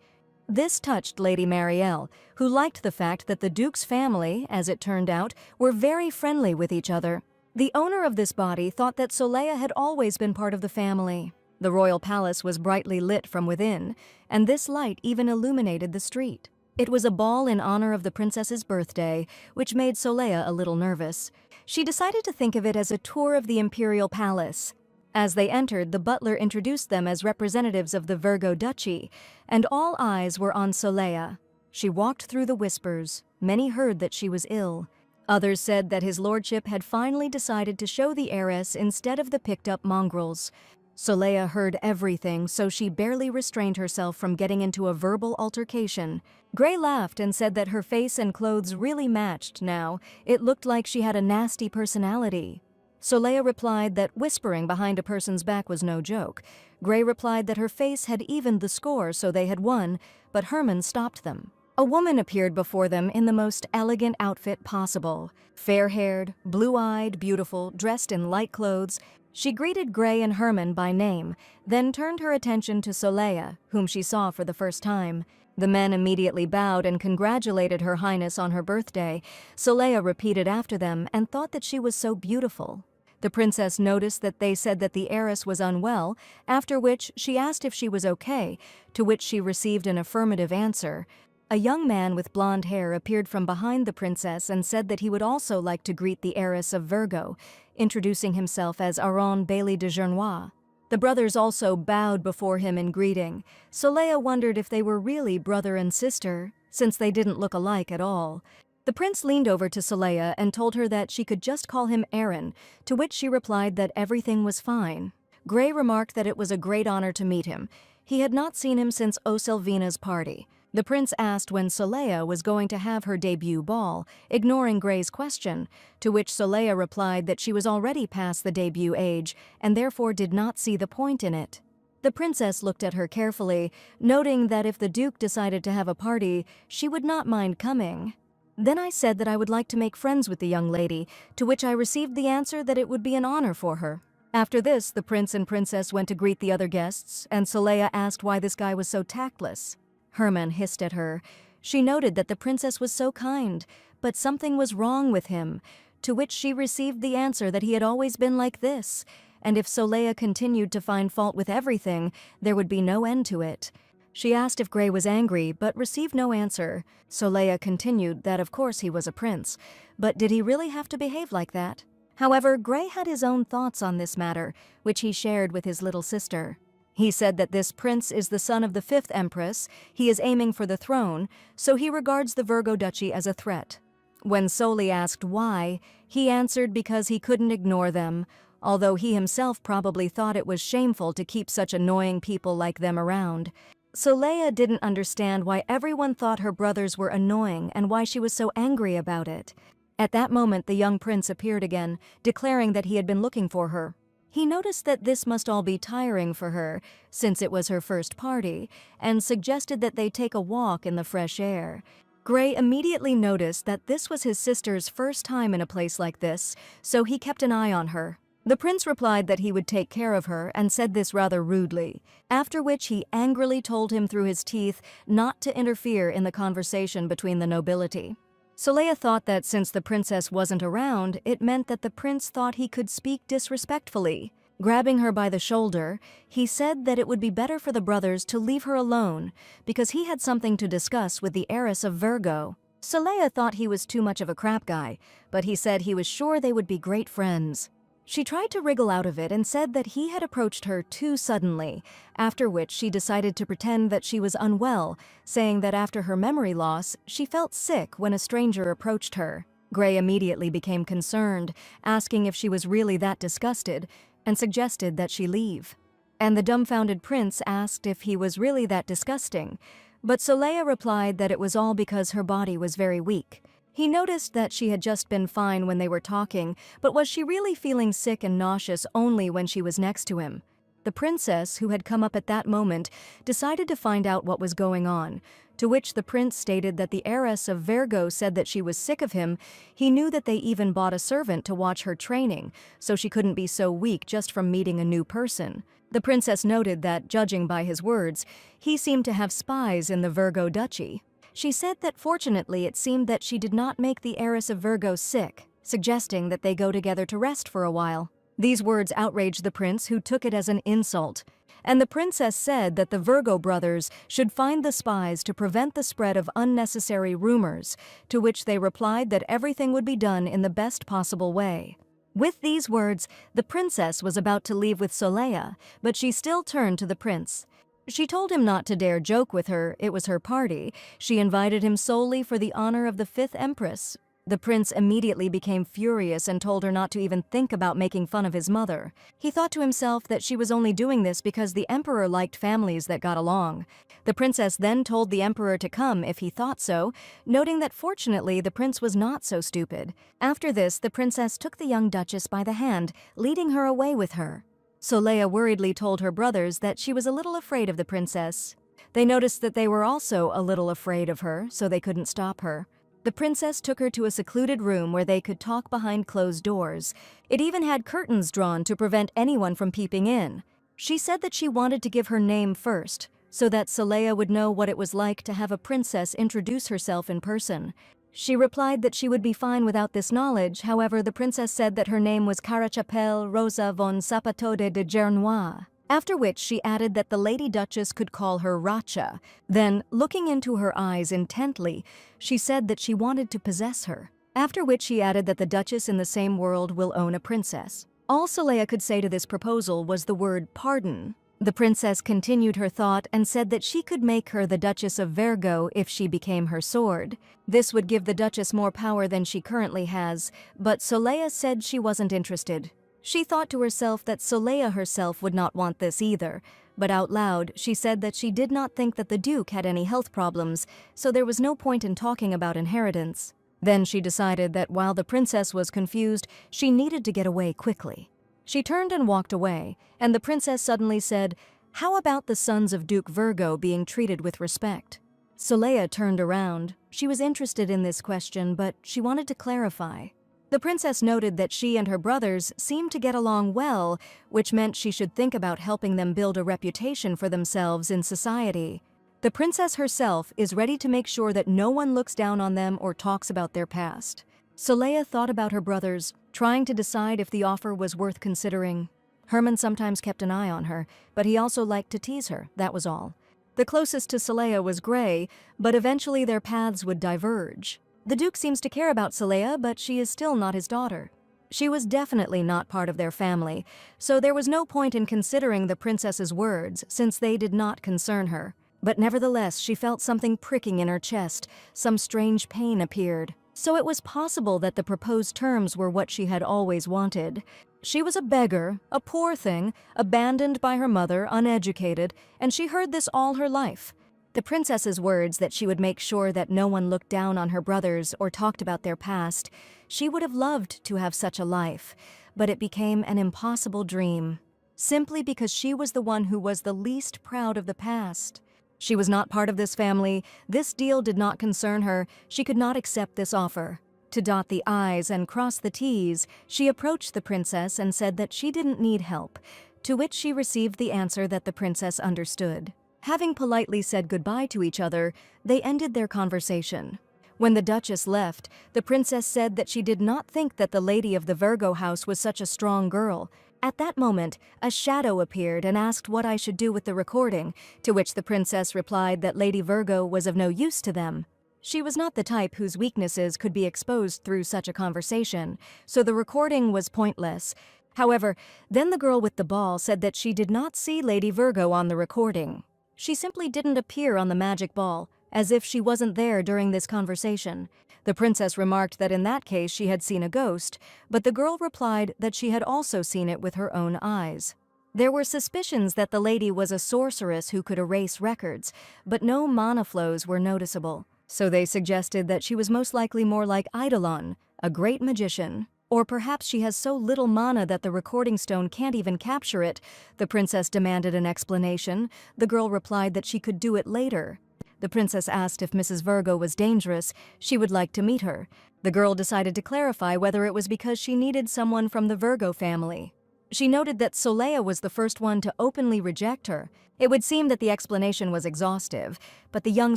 This touched Lady Marielle, who liked the fact that the Duke's family, as it turned out, were very friendly with each other. The owner of this body thought that Soleya had always been part of the family. The royal palace was brightly lit from within, and this light even illuminated the street. It was a ball in honor of the princess's birthday, which made Soleya a little nervous. She decided to think of it as a tour of the imperial palace. As they entered, the butler introduced them as representatives of the Virgo Duchy, and all eyes were on Soleya. She walked through the whispers. Many heard that she was ill. Others said that his lordship had finally decided to show the heiress instead of the picked-up mongrels. Soleya heard everything, so she barely restrained herself from getting into a verbal altercation. Gray laughed and said that her face and clothes really matched now. It looked like she had a nasty personality. Soleya replied that whispering behind a person's back was no joke. Gray replied that her face had evened the score, so they had won, but Herman stopped them. A woman appeared before them in the most elegant outfit possible. Fair-haired, blue-eyed, beautiful, dressed in light clothes, she greeted Gray and Herman by name, then turned her attention to Soleya, whom she saw for the first time. The men immediately bowed and congratulated Her Highness on her birthday. Soleya repeated after them and thought that she was so beautiful. The princess noticed that they said that the heiress was unwell, after which she asked if she was okay, to which she received an affirmative answer. A young man with blonde hair appeared from behind the princess and said that he would also like to greet the heiress of Virgo, introducing himself as Aron Bailly de Gernois. The brothers also bowed before him in greeting. Soleya wondered if they were really brother and sister, since they didn't look alike at all. The prince leaned over to Soleya and told her that she could just call him Aaron, to which she replied that everything was fine. Gray remarked that it was a great honor to meet him. He had not seen him since Oselvina's party. The prince asked when Soleya was going to have her debut ball, ignoring Gray's question, to which Soleya replied that she was already past the debut age and therefore did not see the point in it. The princess looked at her carefully, noting that if the Duke decided to have a party, she would not mind coming. Then I said that I would like to make friends with the young lady, to which I received the answer that it would be an honor for her. After this, the prince and princess went to greet the other guests, and Soleya asked why this guy was so tactless. Herman hissed at her. She noted that the princess was so kind, but something was wrong with him, to which she received the answer that he had always been like this, and if Soleya continued to find fault with everything, there would be no end to it. She asked if Gray was angry, but received no answer. Soleya continued that of course he was a prince, but did he really have to behave like that? However, Gray had his own thoughts on this matter, which he shared with his little sister. He said that this prince is the son of the 5th Empress, he is aiming for the throne, so he regards the Virgo Duchy as a threat. When Soli asked why, he answered because he couldn't ignore them, although he himself probably thought it was shameful to keep such annoying people like them around. Soleya didn't understand why everyone thought her brothers were annoying and why she was so angry about it. At that moment, the young prince appeared again, declaring that he had been looking for her. He noticed that this must all be tiring for her, since it was her first party, and suggested that they take a walk in the fresh air. Gray immediately noticed that this was his sister's first time in a place like this, so he kept an eye on her. The prince replied that he would take care of her and said this rather rudely, after which he angrily told him through his teeth not to interfere in the conversation between the nobility. Soleya thought that since the princess wasn't around, it meant that the prince thought he could speak disrespectfully. Grabbing her by the shoulder, he said that it would be better for the brothers to leave her alone because he had something to discuss with the heiress of Virgo. Soleya thought he was too much of a crap guy, but he said he was sure they would be great friends. She tried to wriggle out of it and said that he had approached her too suddenly, after which she decided to pretend that she was unwell, saying that after her memory loss, she felt sick when a stranger approached her. Gray immediately became concerned, asking if she was really that disgusted, and suggested that she leave. And the dumbfounded prince asked if he was really that disgusting, but Soleya replied that it was all because her body was very weak. He noticed that she had just been fine when they were talking, but was she really feeling sick and nauseous only when she was next to him? The princess, who had come up at that moment, decided to find out what was going on, to which the prince stated that the heiress of Virgo said that she was sick of him. He knew that they even bought a servant to watch her training, so she couldn't be so weak just from meeting a new person. The princess noted that, judging by his words, he seemed to have spies in the Virgo Duchy. She said that fortunately it seemed that she did not make the heiress of Virgo sick, suggesting that they go together to rest for a while. These words outraged the prince, who took it as an insult. And the princess said that the Virgo brothers should find the spies to prevent the spread of unnecessary rumors, to which they replied that everything would be done in the best possible way. With these words, the princess was about to leave with Soleya, but she still turned to the prince. She told him not to dare joke with her, it was her party. She invited him solely for the honor of the 5th Empress. The prince immediately became furious and told her not to even think about making fun of his mother. He thought to himself that she was only doing this because the emperor liked families that got along. The princess then told the emperor to come if he thought so, noting that fortunately the prince was not so stupid. After this, the princess took the young duchess by the hand, leading her away with her. Soleya worriedly told her brothers that she was a little afraid of the princess. They noticed that they were also a little afraid of her, so they couldn't stop her. The princess took her to a secluded room where they could talk behind closed doors. It even had curtains drawn to prevent anyone from peeping in. She said that she wanted to give her name first, so that Soleya would know what it was like to have a princess introduce herself in person. She replied that she would be fine without this knowledge. However, the princess said that her name was Carachapelle Rosa von Zapatode de Gernois, after which she added that the Lady Duchess could call her Racha. Then, looking into her eyes intently, she said that she wanted to possess her, after which she added that the Duchess in the same world will own a princess. All Soleya could say to this proposal was the word pardon. The princess continued her thought and said that she could make her the Duchess of Virgo if she became her sword. This would give the Duchess more power than she currently has, but Soleya said she wasn't interested. She thought to herself that Soleya herself would not want this either, but out loud she said that she did not think that the Duke had any health problems, so there was no point in talking about inheritance. Then she decided that while the princess was confused, she needed to get away quickly. She turned and walked away, and the princess suddenly said, "How about the sons of Duke Virgo being treated with respect?" Soleya turned around. She was interested in this question, but she wanted to clarify. The princess noted that she and her brothers seemed to get along well, which meant she should think about helping them build a reputation for themselves in society. The princess herself is ready to make sure that no one looks down on them or talks about their past. Soleya thought about her brothers, trying to decide if the offer was worth considering. Herman sometimes kept an eye on her, but he also liked to tease her, that was all. The closest to Soleya was Gray, but eventually their paths would diverge. The Duke seems to care about Soleya, but she is still not his daughter. She was definitely not part of their family, so there was no point in considering the princess's words since they did not concern her. But nevertheless, she felt something pricking in her chest. Some strange pain appeared. So it was possible that the proposed terms were what she had always wanted. She was a beggar, a poor thing, abandoned by her mother, uneducated, and she heard this all her life. The princess's words that she would make sure that no one looked down on her brothers or talked about their past. She would have loved to have such a life, but it became an impossible dream, simply because she was the one who was the least proud of the past. She was not part of this family. This deal did not concern her. She could not accept this offer. To dot the I's and cross the T's, she approached the princess and said that she didn't need help, to which she received the answer that the princess understood. Having politely said goodbye to each other, they ended their conversation. When the Duchess left, the princess said that she did not think that the lady of the Virgo house was such a strong girl. At that moment, a shadow appeared and asked what I should do with the recording, to which the princess replied that Lady Virgo was of no use to them. She was not the type whose weaknesses could be exposed through such a conversation, so the recording was pointless. However, then the girl with the ball said that she did not see Lady Virgo on the recording. She simply didn't appear on the magic ball, as if she wasn't there during this conversation. The princess remarked that in that case she had seen a ghost, but the girl replied that she had also seen it with her own eyes. There were suspicions that the lady was a sorceress who could erase records, but no mana flows were noticeable. So they suggested that she was most likely more like Eidolon, a great magician. Or perhaps she has so little mana that the recording stone can't even capture it. The princess demanded an explanation. The girl replied that she could do it later. The princess asked if Mrs. Virgo was dangerous. She would like to meet her. The girl decided to clarify whether it was because she needed someone from the Virgo family. She noted that Soleya was the first one to openly reject her. It would seem that the explanation was exhaustive, but the young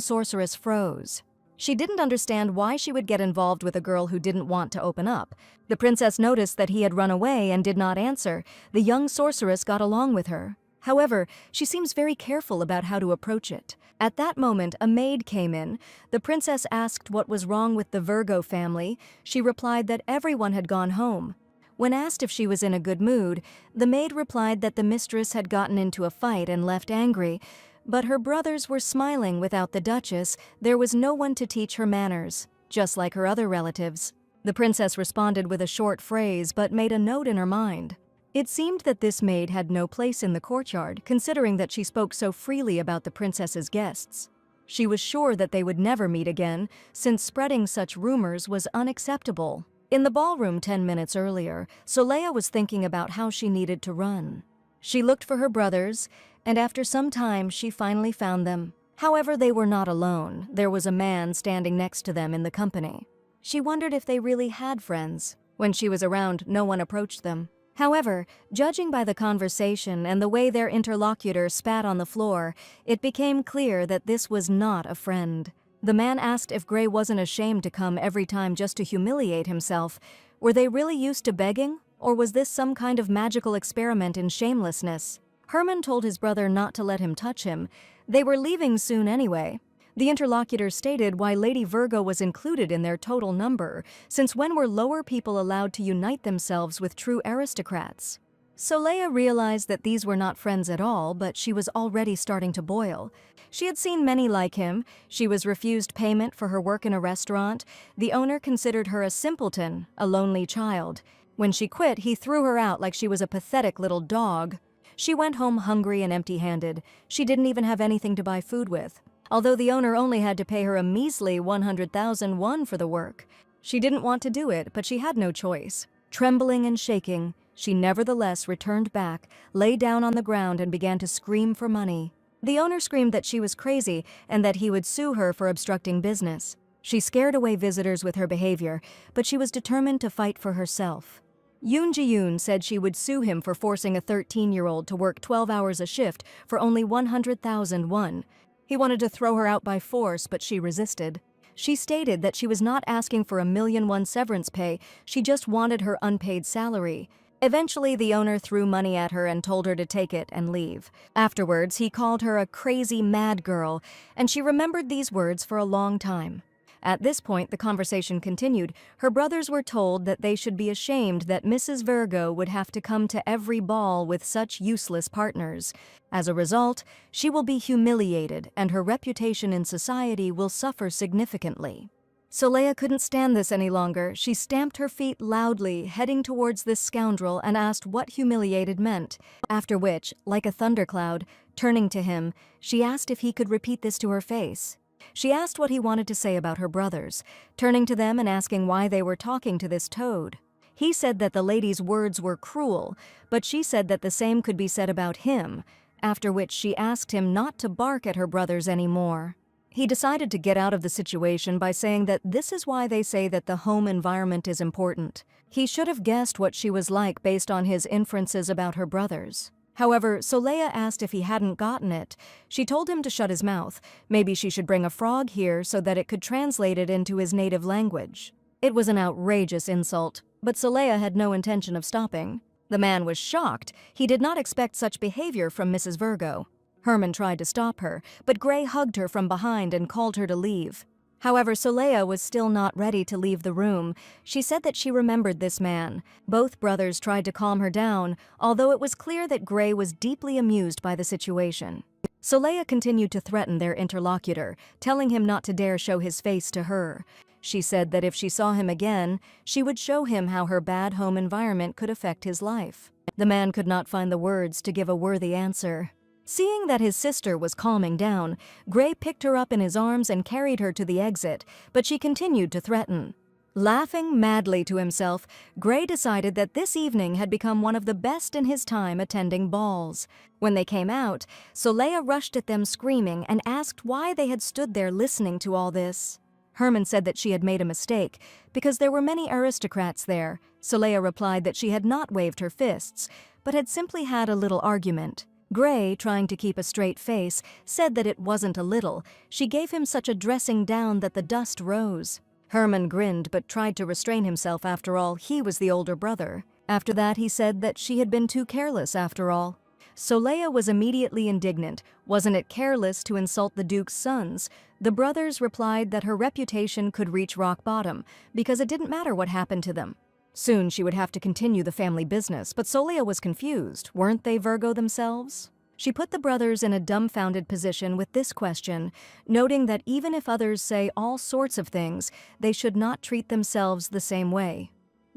sorceress froze. She didn't understand why she would get involved with a girl who didn't want to open up. The princess noticed that he had run away and did not answer. The young sorceress got along with her. However, she seems very careful about how to approach it. At that moment, a maid came in. The princess asked what was wrong with the Virgo family. She replied that everyone had gone home. When asked if she was in a good mood, the maid replied that the mistress had gotten into a fight and left angry. But her brothers were smiling without the Duchess. There was no one to teach her manners, just like her other relatives. The princess responded with a short phrase, but made a note in her mind. It seemed that this maid had no place in the courtyard, considering that she spoke so freely about the princess's guests. She was sure that they would never meet again, since spreading such rumors was unacceptable. In the ballroom 10 minutes earlier, Soleya was thinking about how she needed to run. She looked for her brothers, and after some time she finally found them. However, they were not alone. There was a man standing next to them in the company. She wondered if they really had friends. When she was around, no one approached them. However, judging by the conversation and the way their interlocutor spat on the floor, it became clear that this was not a friend. The man asked if Gray wasn't ashamed to come every time just to humiliate himself. Were they really used to begging, or was this some kind of magical experiment in shamelessness? Herman told his brother not to let him touch him. They were leaving soon anyway. The interlocutor stated why Lady Virgo was included in their total number, since when were lower people allowed to unite themselves with true aristocrats? Soleya realized that these were not friends at all, but she was already starting to boil. She had seen many like him. She was refused payment for her work in a restaurant. The owner considered her a simpleton, a lonely child. When she quit, he threw her out like she was a pathetic little dog. She went home hungry and empty-handed. She didn't even have anything to buy food with. Although the owner only had to pay her a measly 100,000 won for the work. She didn't want to do it, but she had no choice. Trembling and shaking, she nevertheless returned back, lay down on the ground and began to scream for money. The owner screamed that she was crazy and that he would sue her for obstructing business. She scared away visitors with her behavior, but she was determined to fight for herself. Yoon Ji-yoon said she would sue him for forcing a 13-year-old to work 12 hours a shift for only 100,000 won. He wanted to throw her out by force, but she resisted. She stated that she was not asking for $1,000,000 severance pay, she just wanted her unpaid salary. Eventually, the owner threw money at her and told her to take it and leave. Afterwards, he called her a crazy mad girl, and she remembered these words for a long time. At this point, the conversation continued. Her brothers were told that they should be ashamed that Mrs. Virgo would have to come to every ball with such useless partners. As a result, she will be humiliated and her reputation in society will suffer significantly. Soleil couldn't stand this any longer. She stamped her feet loudly, heading towards this scoundrel, and asked what humiliated meant. After which, like a thundercloud, turning to him, she asked if he could repeat this to her face. She asked what he wanted to say about her brothers, turning to them and asking why they were talking to this toad. He said that the lady's words were cruel, but she said that the same could be said about him, after which she asked him not to bark at her brothers anymore. He decided to get out of the situation by saying that this is why they say that the home environment is important. He should have guessed what she was like based on his inferences about her brothers. However, Soleil asked if he hadn't gotten it. She told him to shut his mouth. Maybe she should bring a frog here so that it could translate it into his native language. It was an outrageous insult, but Soleil had no intention of stopping. The man was shocked. He did not expect such behavior from Mrs. Virgo. Herman tried to stop her, but Gray hugged her from behind and called her to leave. However, Soleil was still not ready to leave the room. She said that she remembered this man. Both brothers tried to calm her down, although it was clear that Gray was deeply amused by the situation. Soleil continued to threaten their interlocutor, telling him not to dare show his face to her. She said that if she saw him again, she would show him how her bad home environment could affect his life. The man could not find the words to give a worthy answer. Seeing that his sister was calming down, Gray picked her up in his arms and carried her to the exit, but she continued to threaten. Laughing madly to himself, Gray decided that this evening had become one of the best in his time attending balls. When they came out, Soleil rushed at them screaming and asked why they had stood there listening to all this. Herman said that she had made a mistake, because there were many aristocrats there. Soleil replied that she had not waved her fists, but had simply had a little argument. Gray, trying to keep a straight face, said that it wasn't a little. She gave him such a dressing down that the dust rose. Herman grinned but tried to restrain himself. After all, he was the older brother. After that, he said that she had been too careless after all. Soleil was immediately indignant. Wasn't it careless to insult the Duke's sons? The brothers replied that her reputation could reach rock bottom because it didn't matter what happened to them. Soon she would have to continue the family business, but Soleil was confused. Weren't they Virgo themselves? She put the brothers in a dumbfounded position with this question, noting that even if others say all sorts of things, they should not treat themselves the same way.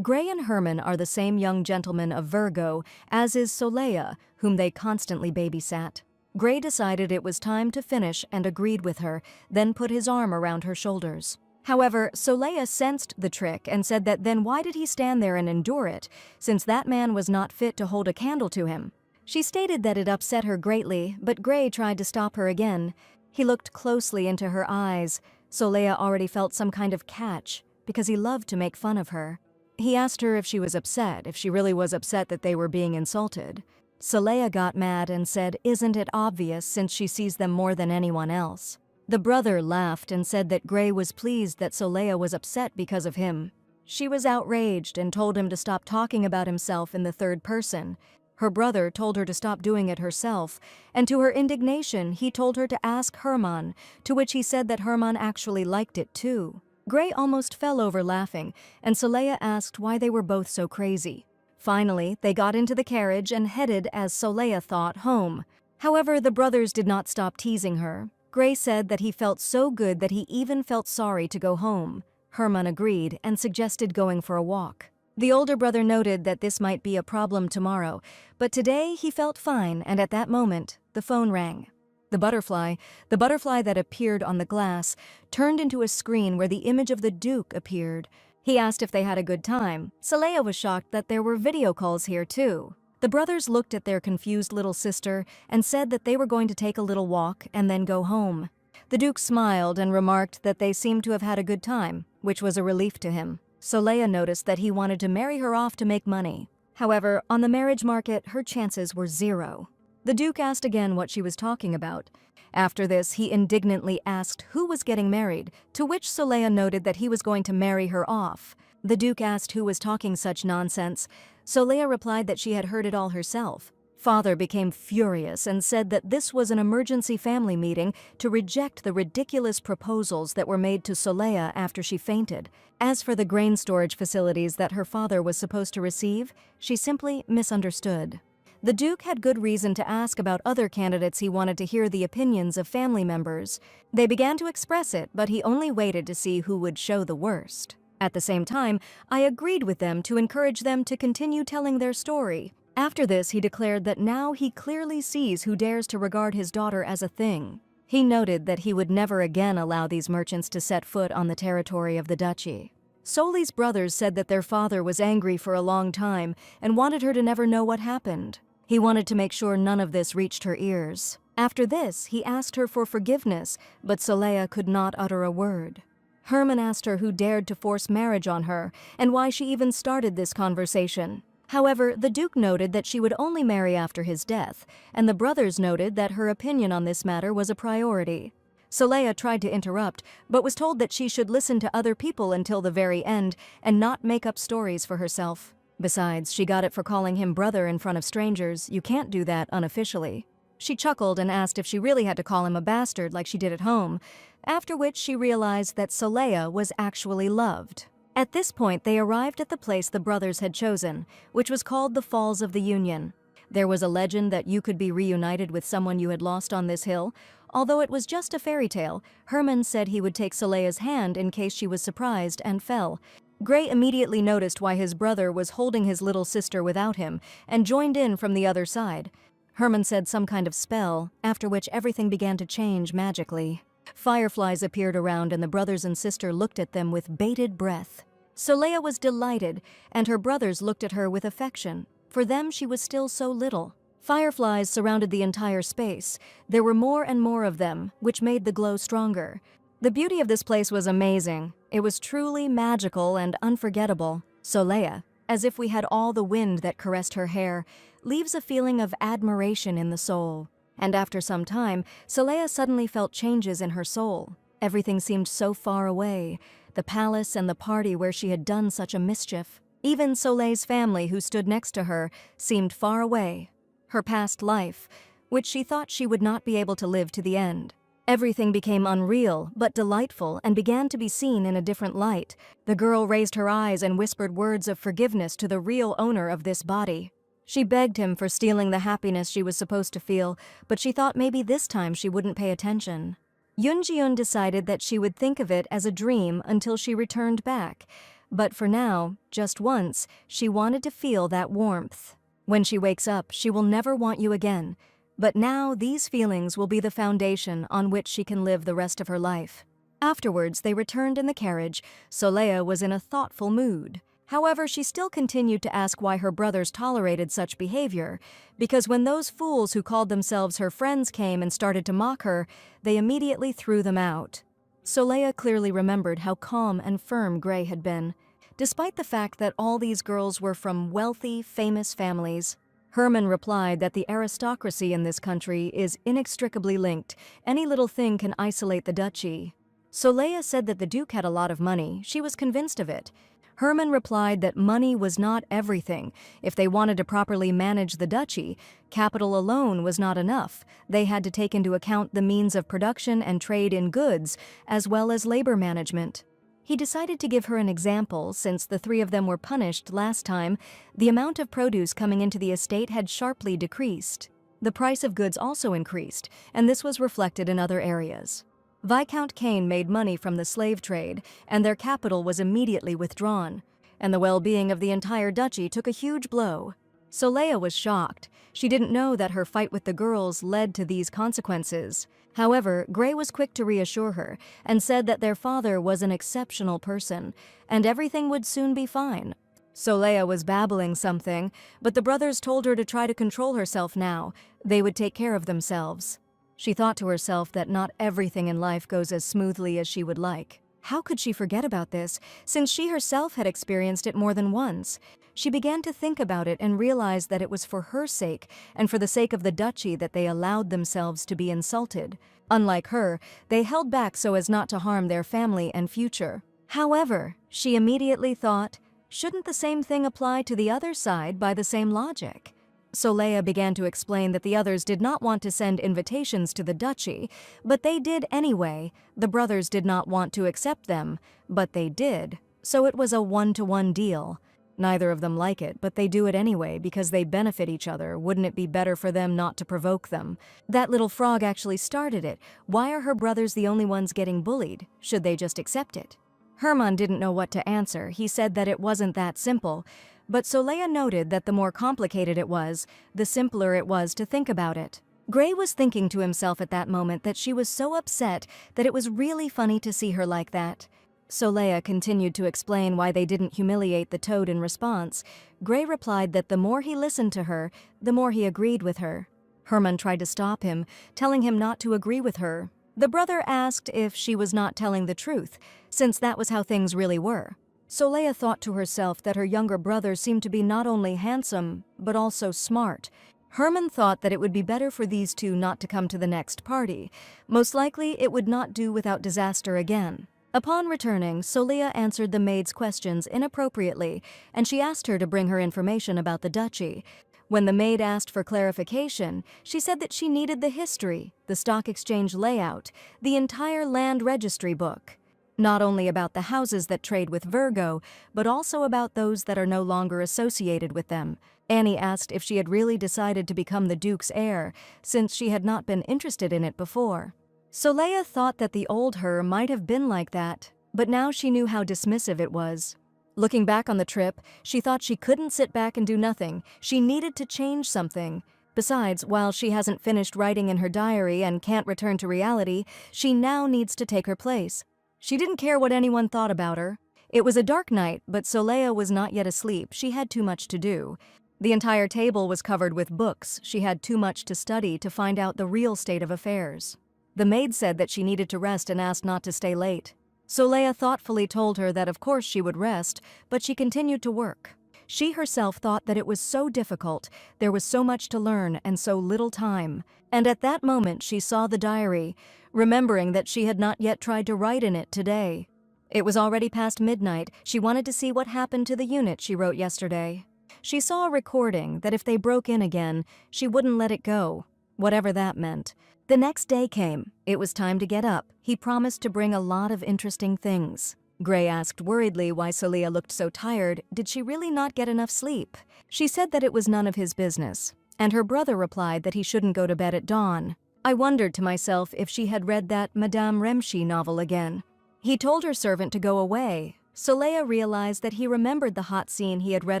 Gray and Herman are the same young gentleman of Virgo, as is Soleil, whom they constantly babysat. Gray decided it was time to finish and agreed with her, then put his arm around her shoulders. However, Soleil sensed the trick and said that then why did he stand there and endure it, since that man was not fit to hold a candle to him. She stated that it upset her greatly, but Gray tried to stop her again. He looked closely into her eyes. Soleil already felt some kind of catch, because he loved to make fun of her. He asked her if she was upset, if she really was upset that they were being insulted. Soleil got mad and said, "Isn't it obvious since she sees them more than anyone else?" The brother laughed and said that Gray was pleased that Soleil was upset because of him. She was outraged and told him to stop talking about himself in the third person. Her brother told her to stop doing it herself, and to her indignation, he told her to ask Herman, to which he said that Herman actually liked it too. Gray almost fell over laughing, and Soleil asked why they were both so crazy. Finally, they got into the carriage and headed, as Soleil thought, home. However, the brothers did not stop teasing her. Gray said that he felt so good that he even felt sorry to go home. Herman agreed and suggested going for a walk. The older brother noted that this might be a problem tomorrow, but today he felt fine, and at that moment, the phone rang. The butterfly that appeared on the glass, turned into a screen where the image of the Duke appeared. He asked if they had a good time. Soleil was shocked that there were video calls here too. The brothers looked at their confused little sister and said that they were going to take a little walk and then go home. The Duke smiled and remarked that they seemed to have had a good time, which was a relief to him. Soleil noticed that he wanted to marry her off to make money. However, on the marriage market, her chances were zero. The Duke asked again what she was talking about. After this, he indignantly asked who was getting married, to which Soleil noted that he was going to marry her off. The Duke asked who was talking such nonsense. Soleil replied that she had heard it all herself. Father became furious and said that this was an emergency family meeting to reject the ridiculous proposals that were made to Soleil after she fainted. As for the grain storage facilities that her father was supposed to receive, she simply misunderstood. The Duke had good reason to ask about other candidates. He wanted to hear the opinions of family members. They began to express it, but he only waited to see who would show the worst. At the same time, I agreed with them to encourage them to continue telling their story. After this, he declared that now he clearly sees who dares to regard his daughter as a thing. He noted that he would never again allow these merchants to set foot on the territory of the duchy. Soli's brothers said that their father was angry for a long time and wanted her to never know what happened. He wanted to make sure none of this reached her ears. After this, he asked her for forgiveness, but Soleil could not utter a word. Herman asked her who dared to force marriage on her and why she even started this conversation. However, the Duke noted that she would only marry after his death, and the brothers noted that her opinion on this matter was a priority. Soleil tried to interrupt, but was told that she should listen to other people until the very end and not make up stories for herself. Besides, she got it for calling him brother in front of strangers. You can't do that unofficially. She chuckled and asked if she really had to call him a bastard like she did at home, after which she realized that Soleil was actually loved. At this point, they arrived at the place the brothers had chosen, which was called the Falls of the Union. There was a legend that you could be reunited with someone you had lost on this hill. Although it was just a fairy tale, Herman said he would take Soleil's hand in case she was surprised and fell. Gray immediately noticed why his brother was holding his little sister without him and joined in from the other side. Herman said some kind of spell, after which everything began to change magically. Fireflies appeared around and the brothers and sister looked at them with bated breath. Soleil was delighted, and her brothers looked at her with affection. For them, she was still so little. Fireflies surrounded the entire space. There were more and more of them, which made the glow stronger. The beauty of this place was amazing. It was truly magical and unforgettable. Soleil, as if we had all the wind that caressed her hair, leaves a feeling of admiration in the soul. And after some time, Soleil suddenly felt changes in her soul. Everything seemed so far away. The palace and the party where she had done such a mischief. Even Soleil's family, who stood next to her, seemed far away. Her past life, which she thought she would not be able to live to the end. Everything became unreal, but delightful, and began to be seen in a different light. The girl raised her eyes and whispered words of forgiveness to the real owner of this body. She begged him for stealing the happiness she was supposed to feel, but she thought maybe this time she wouldn't pay attention. Yoon decided that she would think of it as a dream until she returned back. But for now, just once, she wanted to feel that warmth. When she wakes up, she will never want you again. But now these feelings will be the foundation on which she can live the rest of her life. Afterwards, they returned in the carriage. Soleil was in a thoughtful mood. However, she still continued to ask why her brothers tolerated such behavior, because when those fools who called themselves her friends came and started to mock her, they immediately threw them out. Soleil clearly remembered how calm and firm Gray had been, despite the fact that all these girls were from wealthy, famous families. Herman replied that the aristocracy in this country is inextricably linked. Any little thing can isolate the duchy. Soleil said that the Duke had a lot of money. She was convinced of it. Herman replied that money was not everything. If they wanted to properly manage the duchy, capital alone was not enough. They had to take into account the means of production and trade in goods, as well as labor management. He decided to give her an example. Since the three of them were punished last time, the amount of produce coming into the estate had sharply decreased. The price of goods also increased, and this was reflected in other areas. Viscount Kane made money from the slave trade, and their capital was immediately withdrawn, and the well-being of the entire duchy took a huge blow. Soleil was shocked. She didn't know that her fight with the girls led to these consequences. However, Gray was quick to reassure her and said that their father was an exceptional person, and everything would soon be fine. Soleil was babbling something, but the brothers told her to try to control herself now. They would take care of themselves. She thought to herself that not everything in life goes as smoothly as she would like. How could she forget about this, since she herself had experienced it more than once? She began to think about it and realized that it was for her sake and for the sake of the duchy that they allowed themselves to be insulted. Unlike her, they held back so as not to harm their family and future. However, she immediately thought, shouldn't the same thing apply to the other side by the same logic? Soleil began to explain that the others did not want to send invitations to the duchy, but they did anyway. The brothers did not want to accept them, but they did, so it was a one-to-one deal. Neither of them like it, but they do it anyway because they benefit each other. Wouldn't it be better for them not to provoke them? That little frog actually started it. Why are her brothers the only ones getting bullied? Should they just accept it? Herman didn't know what to answer. He said that it wasn't that simple, but Soleil noted that the more complicated it was, the simpler it was to think about it. Gray was thinking to himself at that moment that she was so upset that it was really funny to see her like that. Soleil continued to explain why they didn't humiliate the toad in response. Gray replied that the more he listened to her, the more he agreed with her. Herman tried to stop him, telling him not to agree with her. The brother asked if she was not telling the truth, since that was how things really were. Soleil thought to herself that her younger brother seemed to be not only handsome, but also smart. Herman thought that it would be better for these two not to come to the next party. Most likely, it would not do without disaster again. Upon returning, Soleil answered the maid's questions inappropriately, and she asked her to bring her information about the duchy. When the maid asked for clarification, she said that she needed the history, the stock exchange layout, the entire land registry book. Not only about the houses that trade with Virgo, but also about those that are no longer associated with them. Annie asked if she had really decided to become the Duke's heir, since she had not been interested in it before. Soleil thought that the old her might have been like that, but now she knew how dismissive it was. Looking back on the trip, she thought she couldn't sit back and do nothing. She needed to change something. Besides, while she hasn't finished writing in her diary and can't return to reality, she now needs to take her place. She didn't care what anyone thought about her. It was a dark night, but Soleil was not yet asleep. She had too much to do. The entire table was covered with books. She had too much to study to find out the real state of affairs. The maid said that she needed to rest and asked not to stay late. Soleil thoughtfully told her that of course she would rest, but she continued to work. She herself thought that it was so difficult, there was so much to learn and so little time. And at that moment she saw the diary, remembering that she had not yet tried to write in it today. It was already past midnight. She wanted to see what happened to the unit she wrote yesterday. She saw a recording that if they broke in again, she wouldn't let it go, whatever that meant. The next day came. It was time to get up. He promised to bring a lot of interesting things. Gray asked worriedly why Soleil looked so tired. Did she really not get enough sleep? She said that it was none of his business, and her brother replied that he shouldn't go to bed at dawn. I wondered to myself if she had read that Madame Remshi novel again. He told her servant to go away. Soleil realized that he remembered the hot scene he had read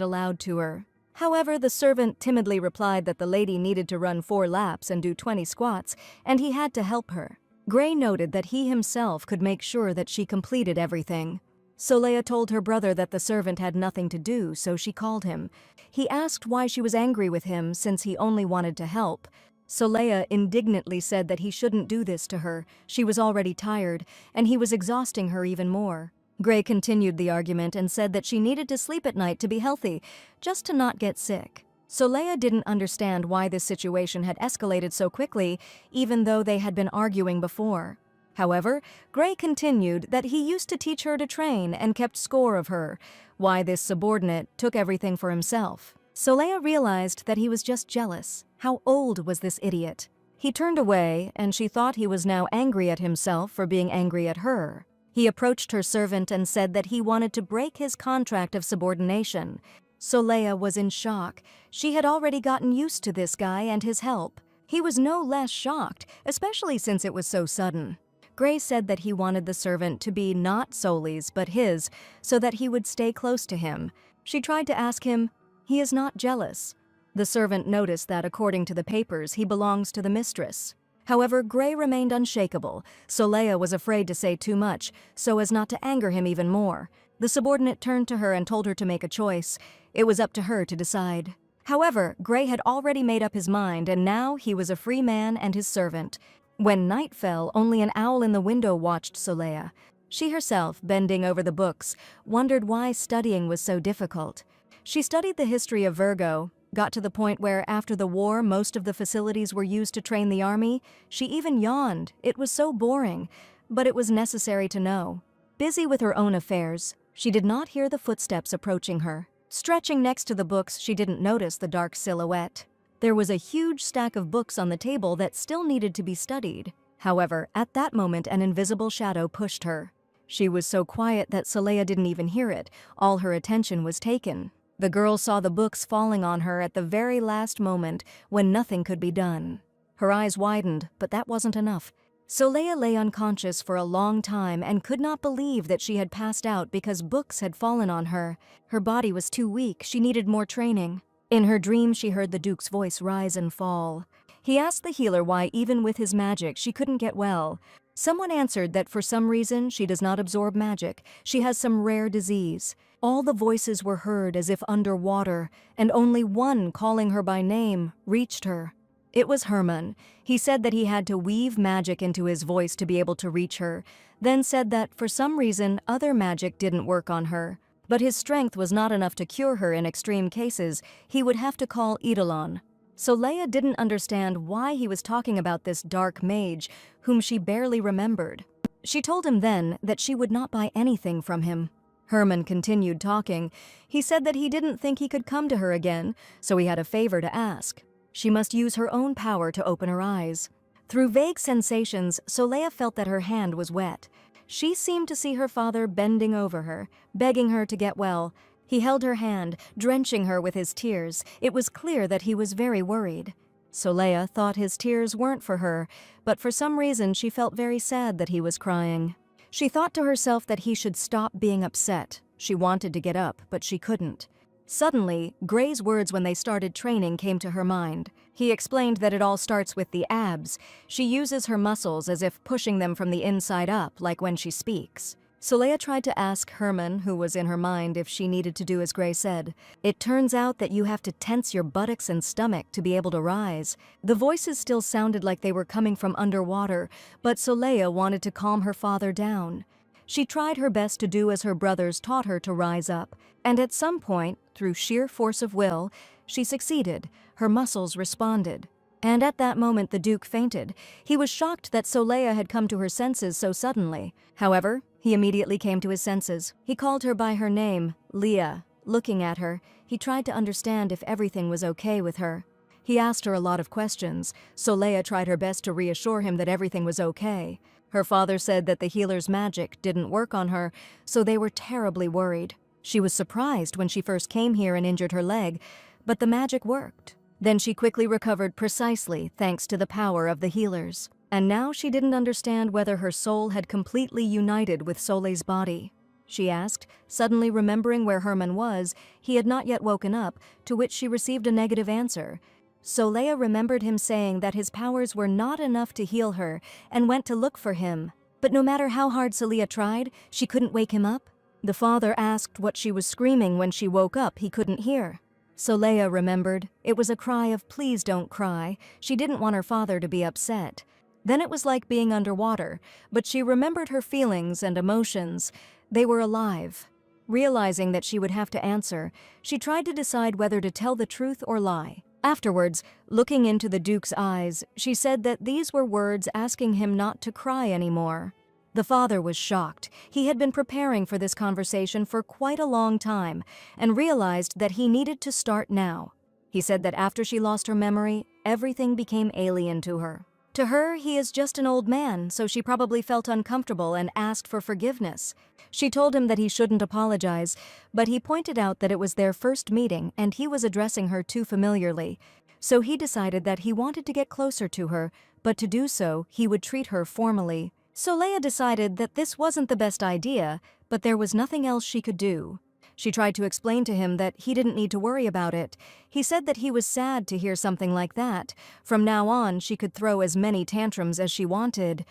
aloud to her. However, the servant timidly replied that the lady needed to run 4 laps and do 20 squats, and he had to help her. Gray noted that he himself could make sure that she completed everything. Soleil told her brother that the servant had nothing to do, so she called him. He asked why she was angry with him since he only wanted to help. Soleil indignantly said that he shouldn't do this to her. She was already tired, and he was exhausting her even more. Gray continued the argument and said that she needed to sleep at night to be healthy, just to not get sick. Soleil didn't understand why this situation had escalated so quickly, even though they had been arguing before. However, Gray continued that he used to teach her to train and kept score of her, why this subordinate took everything for himself. Soleil realized that he was just jealous. How old was this idiot? He turned away, and she thought he was now angry at himself for being angry at her. He approached her servant and said that he wanted to break his contract of subordination. Soleil was in shock. She had already gotten used to this guy and his help. He was no less shocked, especially since it was so sudden. Gray said that he wanted the servant to be not Solei's but his, so that he would stay close to him. She tried to ask him, "He is not jealous." The servant noticed that according to the papers, he belongs to the mistress. However, Gray remained unshakable. Soleil was afraid to say too much, so as not to anger him even more. The subordinate turned to her and told her to make a choice. It was up to her to decide. However, Gray had already made up his mind, and now he was a free man and his servant. When night fell, only an owl in the window watched Soleil. She herself, bending over the books, wondered why studying was so difficult. She studied the history of Virgo, got to the point where after the war most of the facilities were used to train the army. She even yawned. It was so boring, but it was necessary to know. Busy with her own affairs, she did not hear the footsteps approaching her. Stretching next to the books, she didn't notice the dark silhouette. There was a huge stack of books on the table that still needed to be studied. However, at that moment an invisible shadow pushed her. She was so quiet that Soleil didn't even hear it. All her attention was taken. The girl saw the books falling on her at the very last moment when nothing could be done. Her eyes widened, but that wasn't enough. Soleil lay unconscious for a long time and could not believe that she had passed out because books had fallen on her. Her body was too weak. She needed more training. In her dream, she heard the Duke's voice rise and fall. He asked the healer why, even with his magic, she couldn't get well. Someone answered that for some reason she does not absorb magic. She has some rare disease. All the voices were heard as if underwater, and only one, calling her by name, reached her. It was Herman. He said that he had to weave magic into his voice to be able to reach her, then said that for some reason other magic didn't work on her. But his strength was not enough to cure her in extreme cases. He would have to call Eidolon. Soleil didn't understand why he was talking about this dark mage, whom she barely remembered. She told him then that she would not buy anything from him. Herman continued talking. He said that he didn't think he could come to her again, so he had a favor to ask. She must use her own power to open her eyes. Through vague sensations, Soleil felt that her hand was wet. She seemed to see her father bending over her, begging her to get well. He held her hand, drenching her with his tears. It was clear that he was very worried. Soleil thought his tears weren't for her, but for some reason she felt very sad that he was crying. She thought to herself that he should stop being upset. She wanted to get up, but she couldn't. Suddenly, Gray's words when they started training came to her mind. He explained that it all starts with the abs. She uses her muscles as if pushing them from the inside up, like when she speaks. Soleil tried to ask Herman, who was in her mind, if she needed to do as Gray said. It turns out that you have to tense your buttocks and stomach to be able to rise. The voices still sounded like they were coming from underwater, but Soleil wanted to calm her father down. She tried her best to do as her brothers taught her to rise up, and at some point, through sheer force of will, she succeeded. Her muscles responded. And at that moment the Duke fainted. He was shocked that Soleil had come to her senses so suddenly. However, he immediately came to his senses. He called her by her name, Leah. Looking at her, he tried to understand if everything was okay with her. He asked her a lot of questions. Soleil tried her best to reassure him that everything was okay. Her father said that the healer's magic didn't work on her, so they were terribly worried. She was surprised when she first came here and injured her leg, but the magic worked. Then she quickly recovered precisely thanks to the power of the healers. And now she didn't understand whether her soul had completely united with Soleil's body. She asked, suddenly remembering where Herman was. He had not yet woken up, to which she received a negative answer. Soleil remembered him saying that his powers were not enough to heal her and went to look for him. But no matter how hard Soleil tried, she couldn't wake him up. The father asked what she was screaming when she woke up. He couldn't hear. Soleil remembered. It was a cry of "please don't cry." She didn't want her father to be upset. Then it was like being underwater, but she remembered her feelings and emotions. They were alive. Realizing that she would have to answer, she tried to decide whether to tell the truth or lie. Afterwards, looking into the Duke's eyes, she said that these were words asking him not to cry anymore. The father was shocked. He had been preparing for this conversation for quite a long time and realized that he needed to start now. He said that after she lost her memory, everything became alien to her. To her, he is just an old man, so she probably felt uncomfortable and asked for forgiveness. She told him that he shouldn't apologize, but he pointed out that it was their first meeting and he was addressing her too familiarly. So he decided that he wanted to get closer to her, but to do so, he would treat her formally. Soleil decided that this wasn't the best idea, but there was nothing else she could do. She tried to explain to him that he didn't need to worry about it. He said that he was sad to hear something like that. From now on, she could throw as many tantrums as she wanted.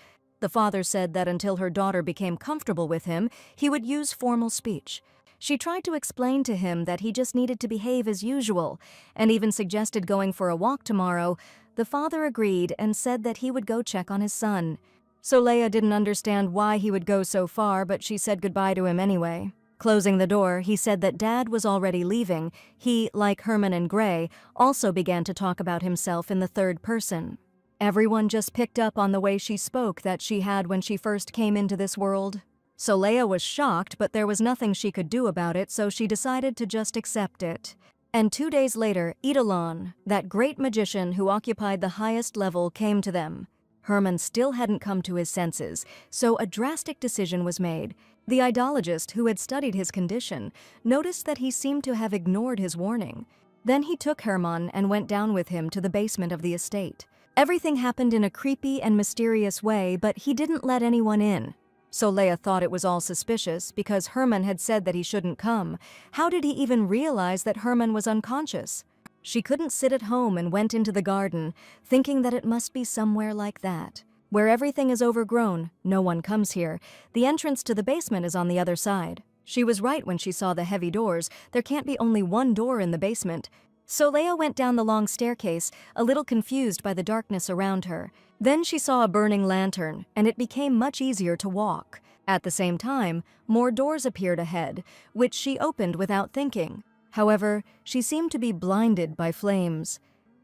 The father said that until her daughter became comfortable with him, he would use formal speech. She tried to explain to him that he just needed to behave as usual, and even suggested going for a walk tomorrow. The father agreed and said that he would go check on his son. Soleil didn't understand why he would go so far, but she said goodbye to him anyway. Closing the door, he said that Dad was already leaving. He, like Herman and Gray, also began to talk about himself in the third person. Everyone just picked up on the way she spoke that she had when she first came into this world. Soleil was shocked, but there was nothing she could do about it, so she decided to just accept it. And 2 days later, Eidolon, that great magician who occupied the highest level, came to them. Herman still hadn't come to his senses, so a drastic decision was made. The idologist, who had studied his condition, noticed that he seemed to have ignored his warning. Then he took Herman and went down with him to the basement of the estate. Everything happened in a creepy and mysterious way, but he didn't let anyone in. Soleil thought it was all suspicious because Herman had said that he shouldn't come. How did he even realize that Herman was unconscious? She couldn't sit at home and went into the garden, thinking that it must be somewhere like that, where everything is overgrown, no one comes here. The entrance to the basement is on the other side. She was right when she saw the heavy doors. There can't be only one door in the basement. Soleil went down the long staircase, a little confused by the darkness around her. Then she saw a burning lantern, and it became much easier to walk. At the same time, more doors appeared ahead, which she opened without thinking. However, she seemed to be blinded by flames.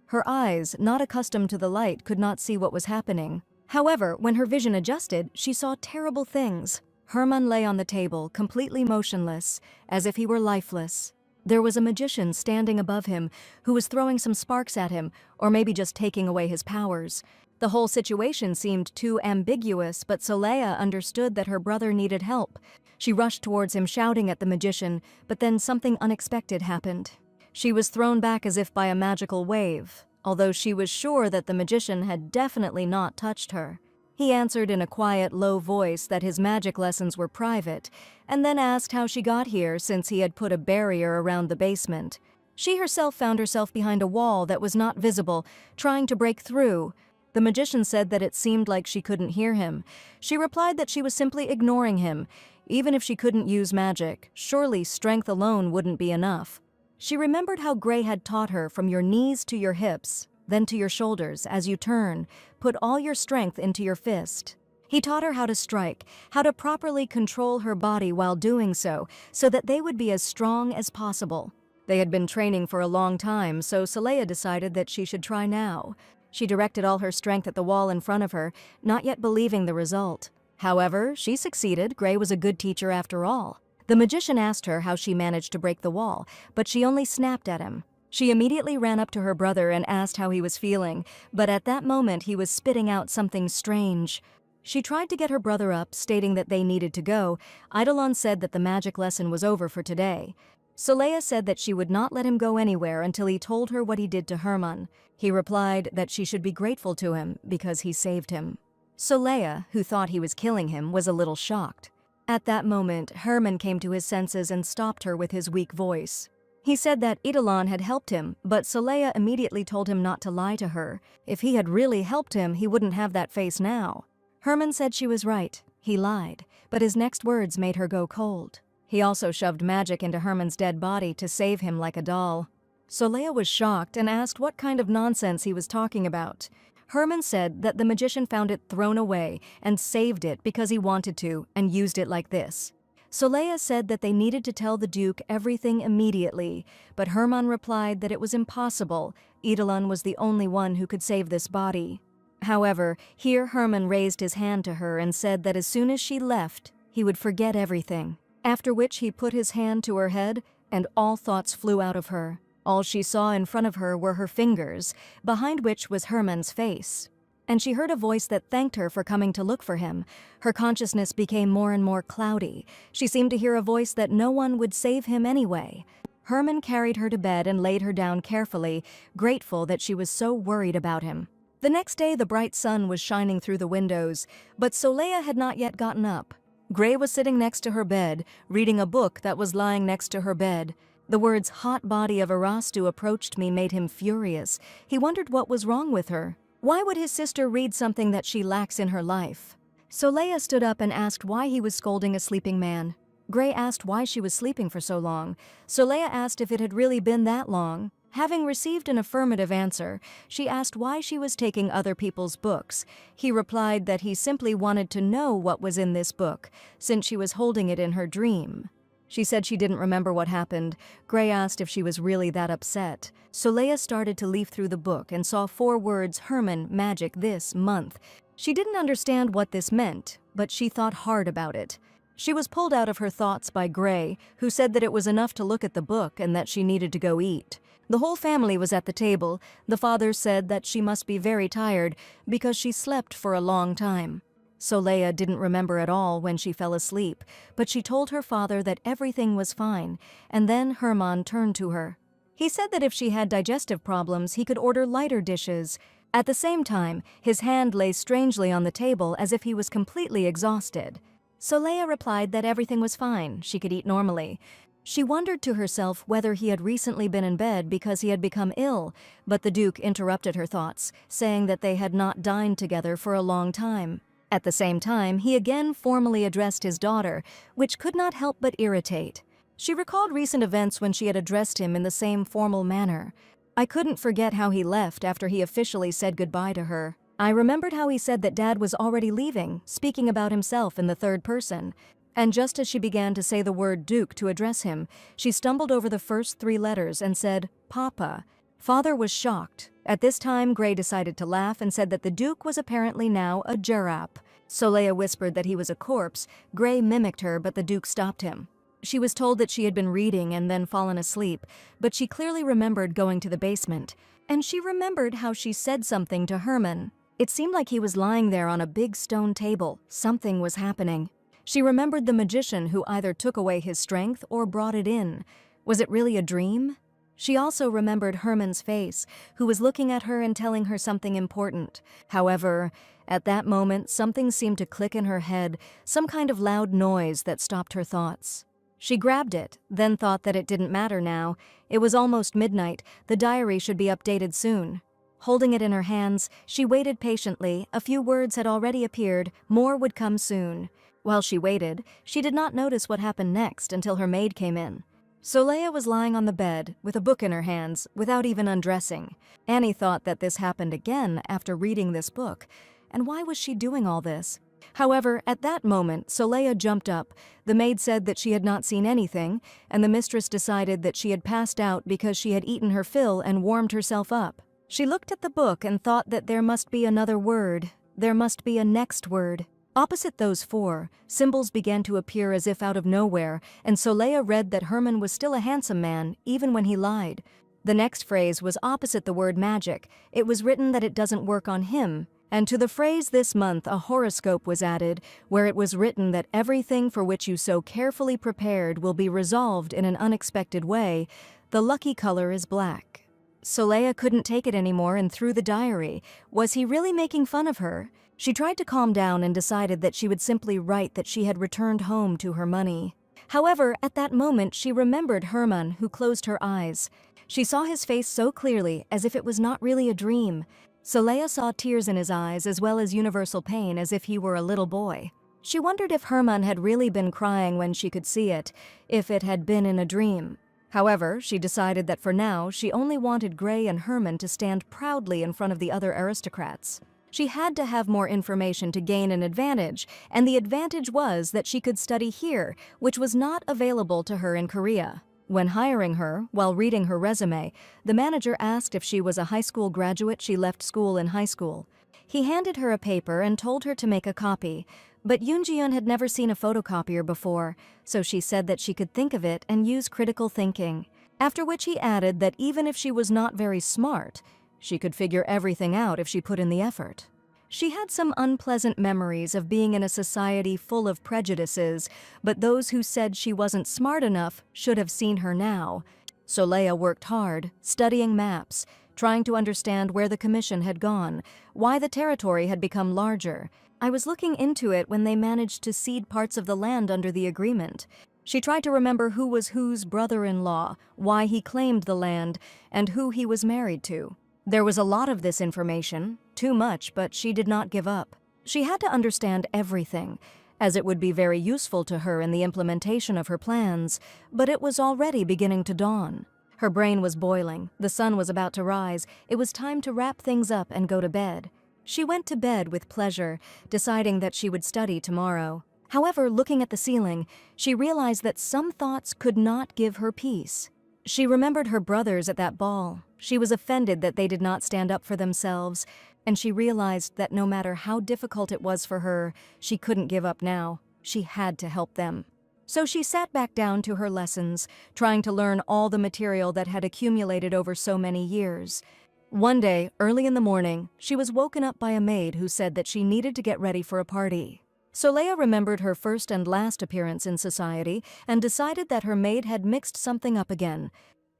Her eyes, not accustomed to the light, could not see what was happening. However, when her vision adjusted, she saw terrible things. Herman lay on the table, completely motionless, as if he were lifeless. There was a magician standing above him who was throwing some sparks at him, or maybe just taking away his powers. The whole situation seemed too ambiguous, but Soleil understood that her brother needed help. She rushed towards him, shouting at the magician, but then something unexpected happened. She was thrown back as if by a magical wave, although she was sure that the magician had definitely not touched her. He answered in a quiet, low voice that his magic lessons were private, and then asked how she got here since he had put a barrier around the basement. She herself found herself behind a wall that was not visible, trying to break through. The magician said that it seemed like she couldn't hear him. She replied that she was simply ignoring him. Even if she couldn't use magic, surely strength alone wouldn't be enough. She remembered how Gray had taught her from your knees to your hips, then to your shoulders. As you turn, put all your strength into your fist. He taught her how to strike, how to properly control her body while doing so that they would be as strong as possible. They had been training for a long time, so Soleil decided that she should try now. She directed all her strength at the wall in front of her, not yet believing the result. However, she succeeded. Gray was a good teacher after all. The magician asked her how she managed to break the wall, but she only snapped at him. She immediately ran up to her brother and asked how he was feeling, but at that moment he was spitting out something strange. She tried to get her brother up, stating that they needed to go. Eidolon said that the magic lesson was over for today. Soleil said that she would not let him go anywhere until he told her what he did to Herman. He replied that she should be grateful to him because he saved him. Soleil, who thought he was killing him, was a little shocked. At that moment, Herman came to his senses and stopped her with his weak voice. He said that Eidolon had helped him, but Soleil immediately told him not to lie to her. If he had really helped him, he wouldn't have that face now. Herman said she was right. He lied, but his next words made her go cold. He also shoved magic into Herman's dead body to save him like a doll. Soleil was shocked and asked what kind of nonsense he was talking about. Herman said that the magician found it thrown away and saved it because he wanted to and used it like this. Soleil said that they needed to tell the Duke everything immediately, but Herman replied that it was impossible. Eidolon was the only one who could save this body. However, here Herman raised his hand to her and said that as soon as she left, he would forget everything. After which he put his hand to her head, and all thoughts flew out of her. All she saw in front of her were her fingers, behind which was Herman's face. And she heard a voice that thanked her for coming to look for him. Her consciousness became more and more cloudy. She seemed to hear a voice that no one would save him anyway. Herman carried her to bed and laid her down carefully, grateful that she was so worried about him. The next day, the bright sun was shining through the windows, but Soleil had not yet gotten up. Gray was sitting next to her bed, reading a book that was lying next to her bed. The words "hot body of Arastu approached me" made him furious. He wondered what was wrong with her. Why would his sister read something that she lacks in her life? Soleil stood up and asked why he was scolding a sleeping man. Gray asked why she was sleeping for so long. Soleil asked if it had really been that long. Having received an affirmative answer, she asked why she was taking other people's books. He replied that he simply wanted to know what was in this book, since she was holding it in her dream. She said she didn't remember what happened. Gray asked if she was really that upset. Soleil started to leaf through the book and saw 4 words: Herman, magic, this, month. She didn't understand what this meant, but she thought hard about it. She was pulled out of her thoughts by Gray, who said that it was enough to look at the book and that she needed to go eat. The whole family was at the table. The father said that she must be very tired because she slept for a long time. Soleil didn't remember at all when she fell asleep, but she told her father that everything was fine, and then Herman turned to her. He said that if she had digestive problems, he could order lighter dishes. At the same time, his hand lay strangely on the table as if he was completely exhausted. Soleil replied that everything was fine, she could eat normally. She wondered to herself whether he had recently been in bed because he had become ill, but the Duke interrupted her thoughts, saying that they had not dined together for a long time. At the same time, he again formally addressed his daughter, which could not help but irritate. She recalled recent events when she had addressed him in the same formal manner. I couldn't forget how he left after he officially said goodbye to her. I remembered how he said that Dad was already leaving, speaking about himself in the third person. And just as she began to say the word Duke to address him, she stumbled over the first 3 letters and said, Papa. Father was shocked. At this time, Gray decided to laugh and said that the Duke was apparently now a Gerap. Soleil whispered that he was a corpse. Gray mimicked her, but the Duke stopped him. She was told that she had been reading and then fallen asleep, but she clearly remembered going to the basement. And she remembered how she said something to Herman. It seemed like he was lying there on a big stone table. Something was happening. She remembered the magician who either took away his strength or brought it in. Was it really a dream? She also remembered Herman's face, who was looking at her and telling her something important. However, at that moment, something seemed to click in her head, some kind of loud noise that stopped her thoughts. She grabbed it, then thought that it didn't matter now. It was almost midnight. The diary should be updated soon. Holding it in her hands, she waited patiently. A few words had already appeared. More would come soon. While she waited, she did not notice what happened next until her maid came in. Soleil was lying on the bed, with a book in her hands, without even undressing. Annie thought that this happened again after reading this book. And why was she doing all this? However, at that moment, Soleil jumped up. The maid said that she had not seen anything, and the mistress decided that she had passed out because she had eaten her fill and warmed herself up. She looked at the book and thought that there must be another word. There must be a next word. Opposite those 4, symbols began to appear as if out of nowhere, and Soleil read that Herman was still a handsome man, even when he lied. The next phrase was opposite the word magic. It was written that it doesn't work on him. And to the phrase this month, a horoscope was added, where it was written that everything for which you so carefully prepared will be resolved in an unexpected way. The lucky color is black. Soleil couldn't take it anymore and threw the diary. Was he really making fun of her? She tried to calm down and decided that she would simply write that she had returned home to her money. However, at that moment, she remembered Herman, who closed her eyes. She saw his face so clearly, as if it was not really a dream. Soleil saw tears in his eyes as well as universal pain, as if he were a little boy. She wondered if Herman had really been crying when she could see it, if it had been in a dream. However, she decided that for now, she only wanted Gray and Herman to stand proudly in front of the other aristocrats. She had to have more information to gain an advantage, and the advantage was that she could study here, which was not available to her in Korea. When hiring her, while reading her resume, the manager asked if she was a high school graduate. She left school in high school. He handed her a paper and told her to make a copy, but Yoon-jiun had never seen a photocopier before, so she said that she could think of it and use critical thinking. After which he added that even if she was not very smart, she could figure everything out if she put in the effort. She had some unpleasant memories of being in a society full of prejudices, but those who said she wasn't smart enough should have seen her now. Soleil worked hard, studying maps, trying to understand where the commission had gone, why the territory had become larger. I was looking into it when they managed to cede parts of the land under the agreement. She tried to remember who was whose brother-in-law, why he claimed the land, and who he was married to. There was a lot of this information, too much, but she did not give up. She had to understand everything, as it would be very useful to her in the implementation of her plans, but it was already beginning to dawn. Her brain was boiling, the sun was about to rise, it was time to wrap things up and go to bed. She went to bed with pleasure, deciding that she would study tomorrow. However, looking at the ceiling, she realized that some thoughts could not give her peace. She remembered her brothers at that ball. She was offended that they did not stand up for themselves, and she realized that no matter how difficult it was for her, she couldn't give up now. She had to help them. So she sat back down to her lessons, trying to learn all the material that had accumulated over so many years. One day, early in the morning, she was woken up by a maid who said that she needed to get ready for a party. Soleil remembered her first and last appearance in society and decided that her maid had mixed something up again.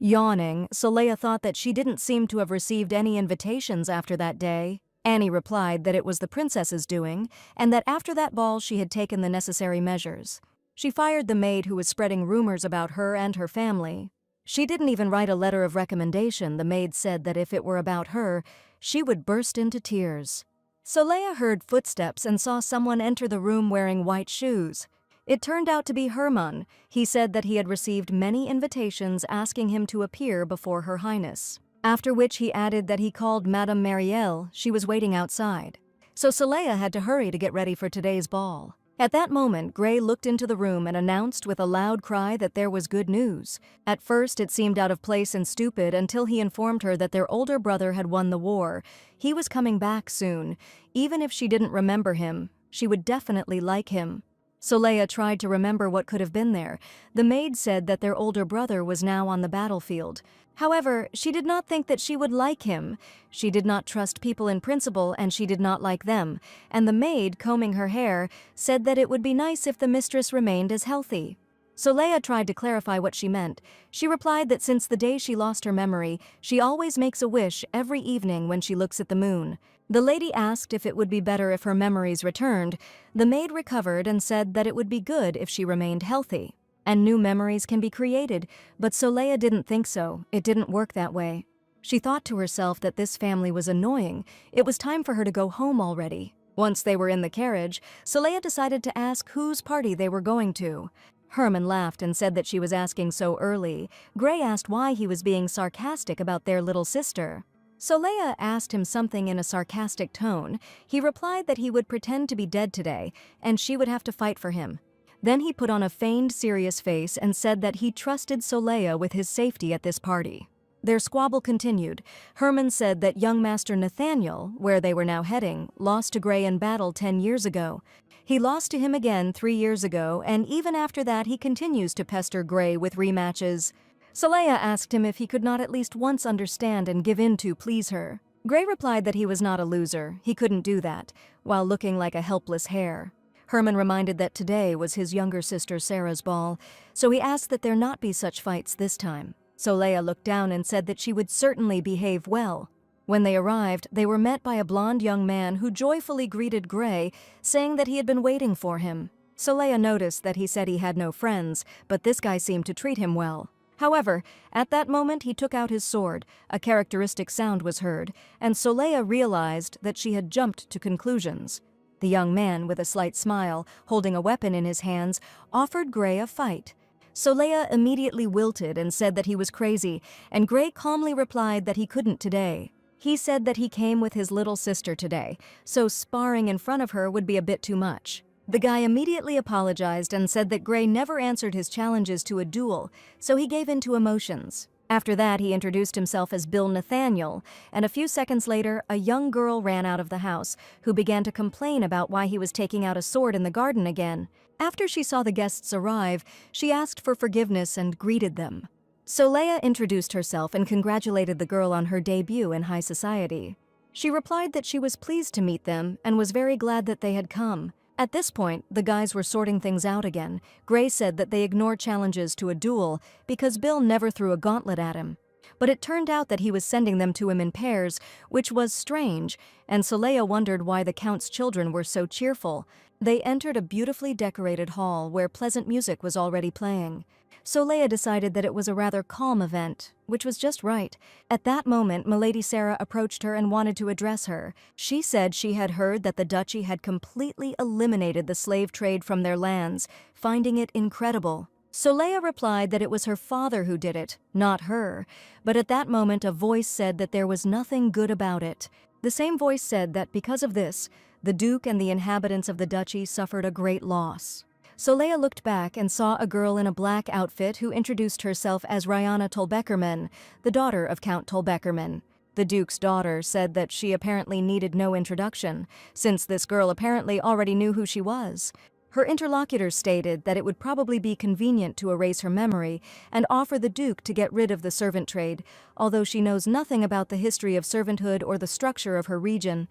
Yawning, Soleil thought that she didn't seem to have received any invitations after that day. Annie replied that it was the princess's doing, and that after that ball she had taken the necessary measures. She fired the maid who was spreading rumors about her and her family. She didn't even write a letter of recommendation. The maid said that if it were about her, she would burst into tears. Soleil heard footsteps and saw someone enter the room wearing white shoes. It turned out to be Herman. He said that he had received many invitations asking him to appear before Her Highness. After which he added that he called Madame Marielle. She was waiting outside. So Soleil had to hurry to get ready for today's ball. At that moment, Gray looked into the room and announced with a loud cry that there was good news. At first, it seemed out of place and stupid until he informed her that their older brother had won the war. He was coming back soon. Even if she didn't remember him, she would definitely like him. Soleil tried to remember what could have been there. The maid said that their older brother was now on the battlefield. However, she did not think that she would like him. She did not trust people in principle, and she did not like them. And the maid, combing her hair, said that it would be nice if the mistress remained as healthy. Soleil tried to clarify what she meant. She replied that since the day she lost her memory, she always makes a wish every evening when she looks at the moon. The lady asked if it would be better if her memories returned. The maid recovered and said that it would be good if she remained healthy. And new memories can be created, but Soleil didn't think so. It didn't work that way. She thought to herself that this family was annoying. It was time for her to go home already. Once they were in the carriage, Soleil decided to ask whose party they were going to. Herman laughed and said that she was asking so early. Gray asked why he was being sarcastic about their little sister. Soleil asked him something in a sarcastic tone. He replied that he would pretend to be dead today, and she would have to fight for him. Then he put on a feigned serious face and said that he trusted Soleil with his safety at this party. Their squabble continued. Herman said that young Master Nathaniel, where they were now heading, lost to Gray in battle 10 years ago. He lost to him again 3 years ago, and even after that he continues to pester Gray with rematches. Soleil asked him if he could not at least once understand and give in to please her. Gray replied that he was not a loser, he couldn't do that, while looking like a helpless hare. Herman reminded that today was his younger sister Sarah's ball, so he asked that there not be such fights this time. Soleil looked down and said that she would certainly behave well. When they arrived, they were met by a blond young man who joyfully greeted Gray, saying that he had been waiting for him. Soleil noticed that he said he had no friends, but this guy seemed to treat him well. However, at that moment he took out his sword. A characteristic sound was heard, and Soleil realized that she had jumped to conclusions. The young man, with a slight smile, holding a weapon in his hands, offered Gray a fight. Soleil immediately wilted and said that he was crazy, and Gray calmly replied that he couldn't today. He said that he came with his little sister today, so sparring in front of her would be a bit too much. The guy immediately apologized and said that Gray never answered his challenges to a duel, so he gave in to emotions. After that, he introduced himself as Bill Nathaniel, and a few seconds later, a young girl ran out of the house, who began to complain about why he was taking out a sword in the garden again. After she saw the guests arrive, she asked for forgiveness and greeted them. Soleil introduced herself and congratulated the girl on her debut in high society. She replied that she was pleased to meet them and was very glad that they had come. At this point, the guys were sorting things out again. Gray said that they ignored challenges to a duel because Bill never threw a gauntlet at him. but it turned out that he was sending them to him in pairs, which was strange, and Soleil wondered why the Count's children were so cheerful. They entered a beautifully decorated hall where pleasant music was already playing. Soleil decided that it was a rather calm event, which was just right. At that moment, Milady Sarah approached her and wanted to address her. She said she had heard that the duchy had completely eliminated the slave trade from their lands, finding it incredible. Soleil replied that it was her father who did it, not her, but at that moment a voice said that there was nothing good about it. The same voice said that because of this, the Duke and the inhabitants of the duchy suffered a great loss. Soleil looked back and saw a girl in a black outfit who introduced herself as Rihanna Tolbeckerman, the daughter of Count Tolbeckerman. The Duke's daughter said that she apparently needed no introduction, since this girl apparently already knew who she was. Her interlocutor stated that it would probably be convenient to erase her memory and offer the Duke to get rid of the servant trade, although she knows nothing about the history of servanthood or the structure of her region.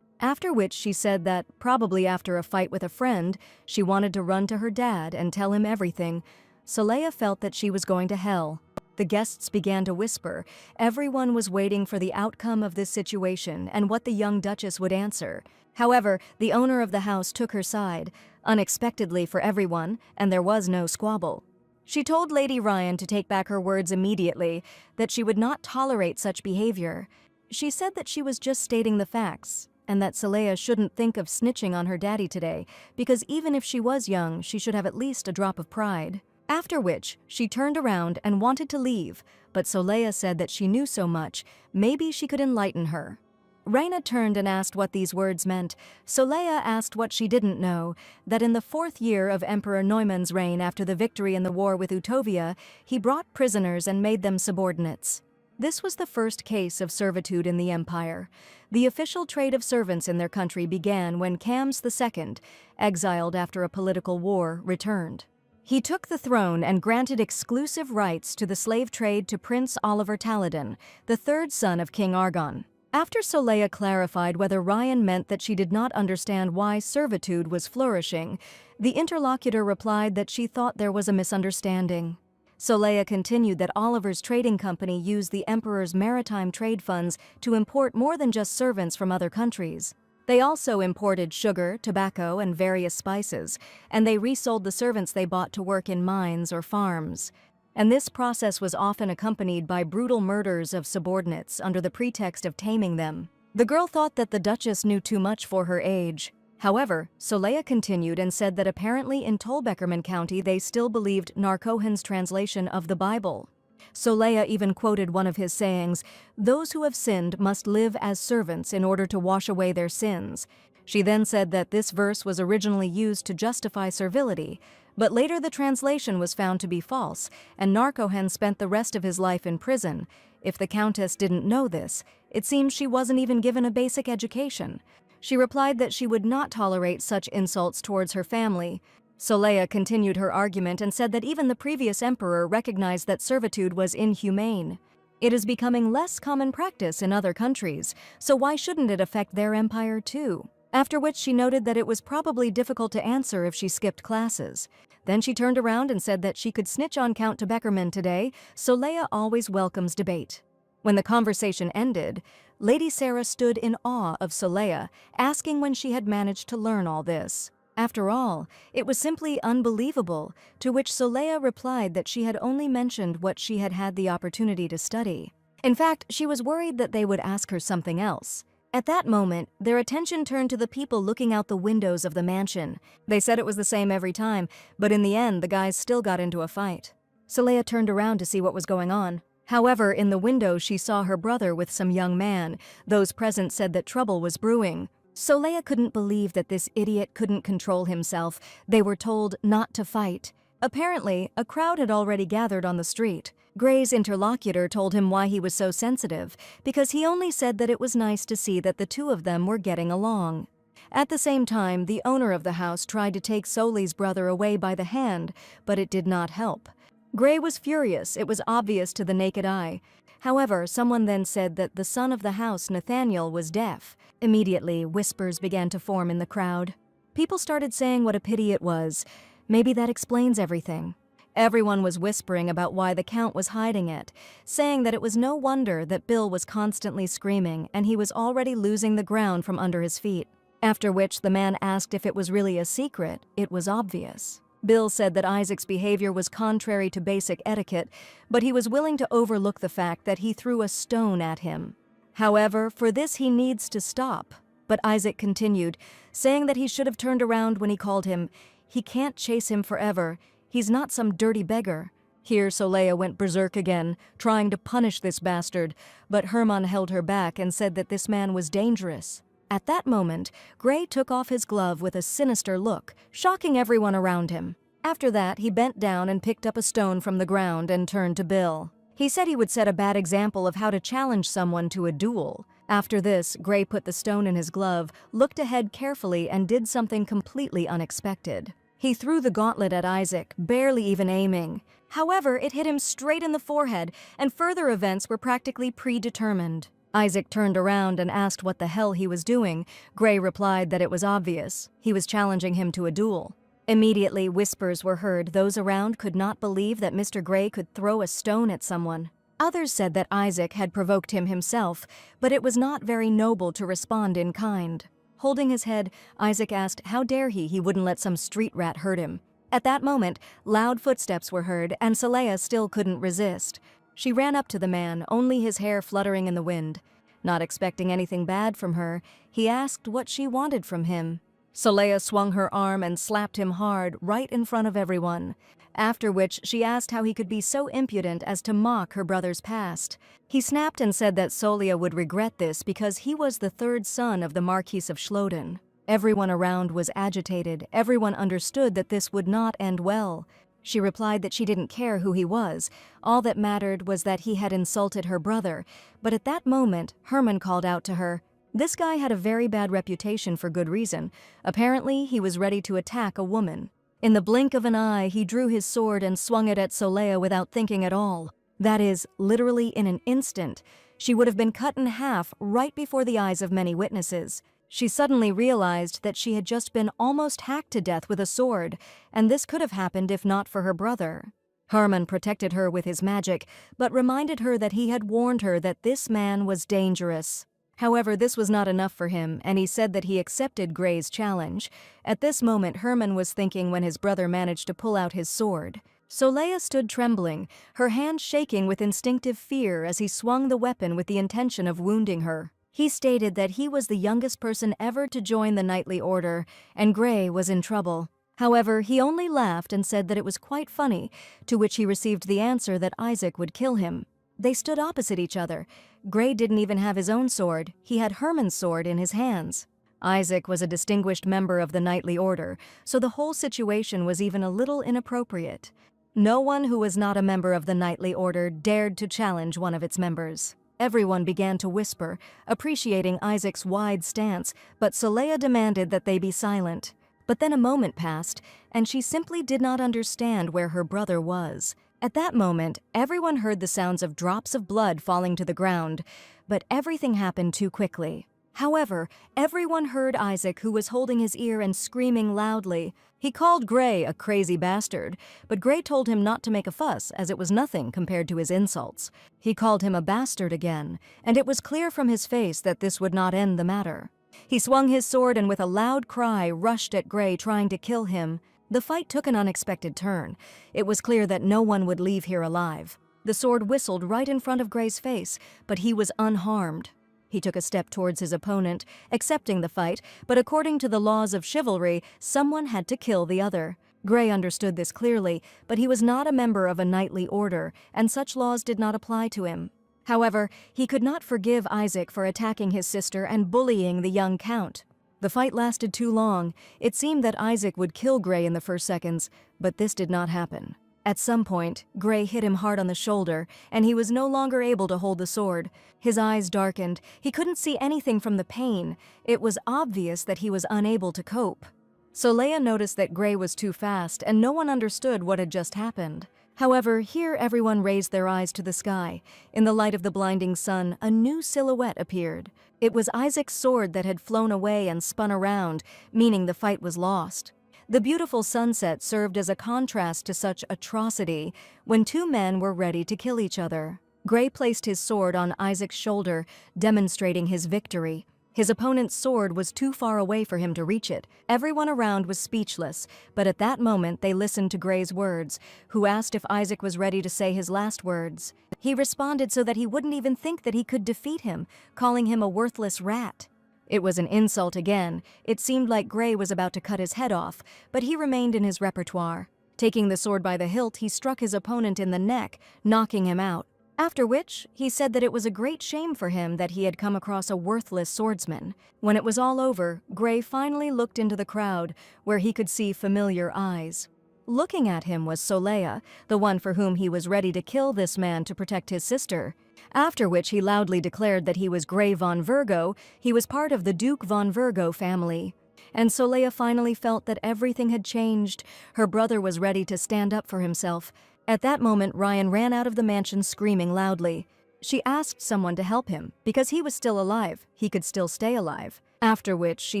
After which she said that, probably after a fight with a friend, she wanted to run to her dad and tell him everything. Soleil felt that she was going to hell. The guests began to whisper. Everyone was waiting for the outcome of this situation and what the young Duchess would answer. However, the owner of the house took her side, unexpectedly for everyone, and there was no squabble. She told Lady Ryan to take back her words immediately, that she would not tolerate such behavior. She said that she was just stating the facts, and that Soleil shouldn't think of snitching on her daddy today, because even if she was young, she should have at least a drop of pride. After which, she turned around and wanted to leave, but Soleil said that she knew so much, maybe she could enlighten her. Reina turned and asked what these words meant. Soleil asked what she didn't know, that in the 4th year of Emperor Neumann's reign after the victory in the war with Utovia, he brought prisoners and made them subordinates. This was the first case of servitude in the empire. The official trade of servants in their country began when Cams II, exiled after a political war, returned. He took the throne and granted exclusive rights to the slave trade to Prince Oliver Taladin, the 3rd son of King Argon. After Soleil clarified whether Ryan meant that she did not understand why servitude was flourishing, the interlocutor replied that she thought there was a misunderstanding. Soleil continued that Oliver's trading company used the emperor's maritime trade funds to import more than just servants from other countries. They also imported sugar, tobacco, and various spices, and they resold the servants they bought to work in mines or farms. And this process was often accompanied by brutal murders of subordinates under the pretext of taming them. The girl thought that the Duchess knew too much for her age. However, Soleil continued and said that apparently in Tolbeckerman County they still believed Narcohen's translation of the Bible. Soleil even quoted one of his sayings, "Those who have sinned must live as servants in order to wash away their sins." She then said that this verse was originally used to justify servility, but later the translation was found to be false, and Narcohen spent the rest of his life in prison. If the Countess didn't know this, it seems she wasn't even given a basic education. She replied that she would not tolerate such insults towards her family. Soleil continued her argument and said that even the previous emperor recognized that servitude was inhumane. It is becoming less common practice in other countries, so why shouldn't it affect their empire too? After which she noted that it was probably difficult to answer if she skipped classes. Then she turned around and said that she could snitch on Count Tolbeckerman today. Soleil always welcomes debate. When the conversation ended, Lady Sarah stood in awe of Soleil, asking when she had managed to learn all this. After all, it was simply unbelievable, to which Soleil replied that she had only mentioned what she had had the opportunity to study. In fact, she was worried that they would ask her something else. At that moment, their attention turned to the people looking out the windows of the mansion. They said it was the same every time, but in the end, the guys still got into a fight. Soleil turned around to see what was going on. However, in the window, she saw her brother with some young man. Those present said that trouble was brewing. Soleil couldn't believe that this idiot couldn't control himself. They were told not to fight. Apparently, a crowd had already gathered on the street. Gray's interlocutor told him why he was so sensitive, because he only said that it was nice to see that the two of them were getting along. At the same time, the owner of the house tried to take Soli's brother away by the hand, but it did not help. Gray was furious, it was obvious to the naked eye. However, someone then said that the son of the house, Nathaniel, was deaf. Immediately, whispers began to form in the crowd. People started saying what a pity it was. Maybe that explains everything. Everyone was whispering about why the Count was hiding it, saying that it was no wonder that Bill was constantly screaming and he was already losing the ground from under his feet. After which the man asked if it was really a secret. It was obvious. Bill said that Isaac's behavior was contrary to basic etiquette, but he was willing to overlook the fact that he threw a stone at him. However, for this he needs to stop. But Isaac continued, saying that he should have turned around when he called him. He can't chase him forever. He's not some dirty beggar. Here Solea went berserk again, trying to punish this bastard, but Herman held her back and said that this man was dangerous. At that moment, Gray took off his glove with a sinister look, shocking everyone around him. After that, he bent down and picked up a stone from the ground and turned to Bill. He said he would set a bad example of how to challenge someone to a duel. After this, Gray put the stone in his glove, looked ahead carefully, and did something completely unexpected. He threw the gauntlet at Isaac, barely even aiming. However, it hit him straight in the forehead, and further events were practically predetermined. Isaac turned around and asked what the hell he was doing. Gray replied that it was obvious. He was challenging him to a duel. Immediately, whispers were heard. Those around could not believe that Mr. Gray could throw a stone at someone. Others said that Isaac had provoked him himself, but it was not very noble to respond in kind. Holding his head, Isaac asked how dare he wouldn't let some street rat hurt him. At that moment, loud footsteps were heard, and Solea still couldn't resist. She ran up to the man, only his hair fluttering in the wind. Not expecting anything bad from her, he asked what she wanted from him. Solea swung her arm and slapped him hard, right in front of everyone. After which she asked how he could be so impudent as to mock her brother's past. He snapped and said that Solea would regret this because he was the third son of the Marquis of Schloden. Everyone around was agitated. Everyone understood that this would not end well. She replied that she didn't care who he was. All that mattered was that he had insulted her brother. But at that moment, Herman called out to her. This guy had a very bad reputation for good reason. Apparently, he was ready to attack a woman. In the blink of an eye, he drew his sword and swung it at Solea without thinking at all. That is, literally in an instant. She would have been cut in half right before the eyes of many witnesses. She suddenly realized that she had just been almost hacked to death with a sword, and this could have happened if not for her brother. Herman protected her with his magic, but reminded her that he had warned her that this man was dangerous. However, this was not enough for him, and he said that he accepted Gray's challenge. At this moment, Herman was thinking when his brother managed to pull out his sword. Solea stood trembling, her hand shaking with instinctive fear as he swung the weapon with the intention of wounding her. He stated that he was the youngest person ever to join the knightly order, and Gray was in trouble. However, he only laughed and said that it was quite funny, to which he received the answer that Isaac would kill him. They stood opposite each other. Gray didn't even have his own sword. He had Herman's sword in his hands. Isaac was a distinguished member of the knightly order, so the whole situation was even a little inappropriate. No one who was not a member of the knightly order dared to challenge one of its members. Everyone began to whisper, appreciating Isaac's wide stance, but Solea demanded that they be silent. But then a moment passed, and she simply did not understand where her brother was. At that moment, everyone heard the sounds of drops of blood falling to the ground, but everything happened too quickly. However, everyone heard Isaac, who was holding his ear and screaming loudly. He called Gray a crazy bastard, but Gray told him not to make a fuss, as it was nothing compared to his insults. He called him a bastard again, and it was clear from his face that this would not end the matter. He swung his sword and with a loud cry rushed at Gray, trying to kill him. The fight took an unexpected turn. It was clear that no one would leave here alive. The sword whistled right in front of Gray's face, but he was unharmed. He took a step towards his opponent, accepting the fight, but according to the laws of chivalry, someone had to kill the other. Gray understood this clearly, but he was not a member of a knightly order, and such laws did not apply to him. However, he could not forgive Isaac for attacking his sister and bullying the young count. The fight lasted too long. It seemed that Isaac would kill Gray in the first seconds, but this did not happen. At some point, Gray hit him hard on the shoulder, and he was no longer able to hold the sword. His eyes darkened. He couldn't see anything from the pain. It was obvious that he was unable to cope. Solea noticed that Gray was too fast, and no one understood what had just happened. However, here everyone raised their eyes to the sky. In the light of the blinding sun, a new silhouette appeared. It was Isaac's sword that had flown away and spun around, meaning the fight was lost. The beautiful sunset served as a contrast to such atrocity when two men were ready to kill each other. Gray placed his sword on Isaac's shoulder, demonstrating his victory. His opponent's sword was too far away for him to reach it. Everyone around was speechless, but at that moment they listened to Gray's words, who asked if Isaac was ready to say his last words. He responded so that he wouldn't even think that he could defeat him, calling him a worthless rat. It was an insult again. It seemed like Gray was about to cut his head off, but he remained in his repertoire. Taking the sword by the hilt, he struck his opponent in the neck, knocking him out. After which, he said that it was a great shame for him that he had come across a worthless swordsman. When it was all over, Gray finally looked into the crowd, where he could see familiar eyes. Looking at him was Solea, the one for whom he was ready to kill this man to protect his sister. After which he loudly declared that he was Gray von Virgo, he was part of the Duke von Virgo family. And Solea finally felt that everything had changed. Her brother was ready to stand up for himself. At that moment, Ryan ran out of the mansion screaming loudly. She asked someone to help him, because he was still alive. He could still stay alive. After which, she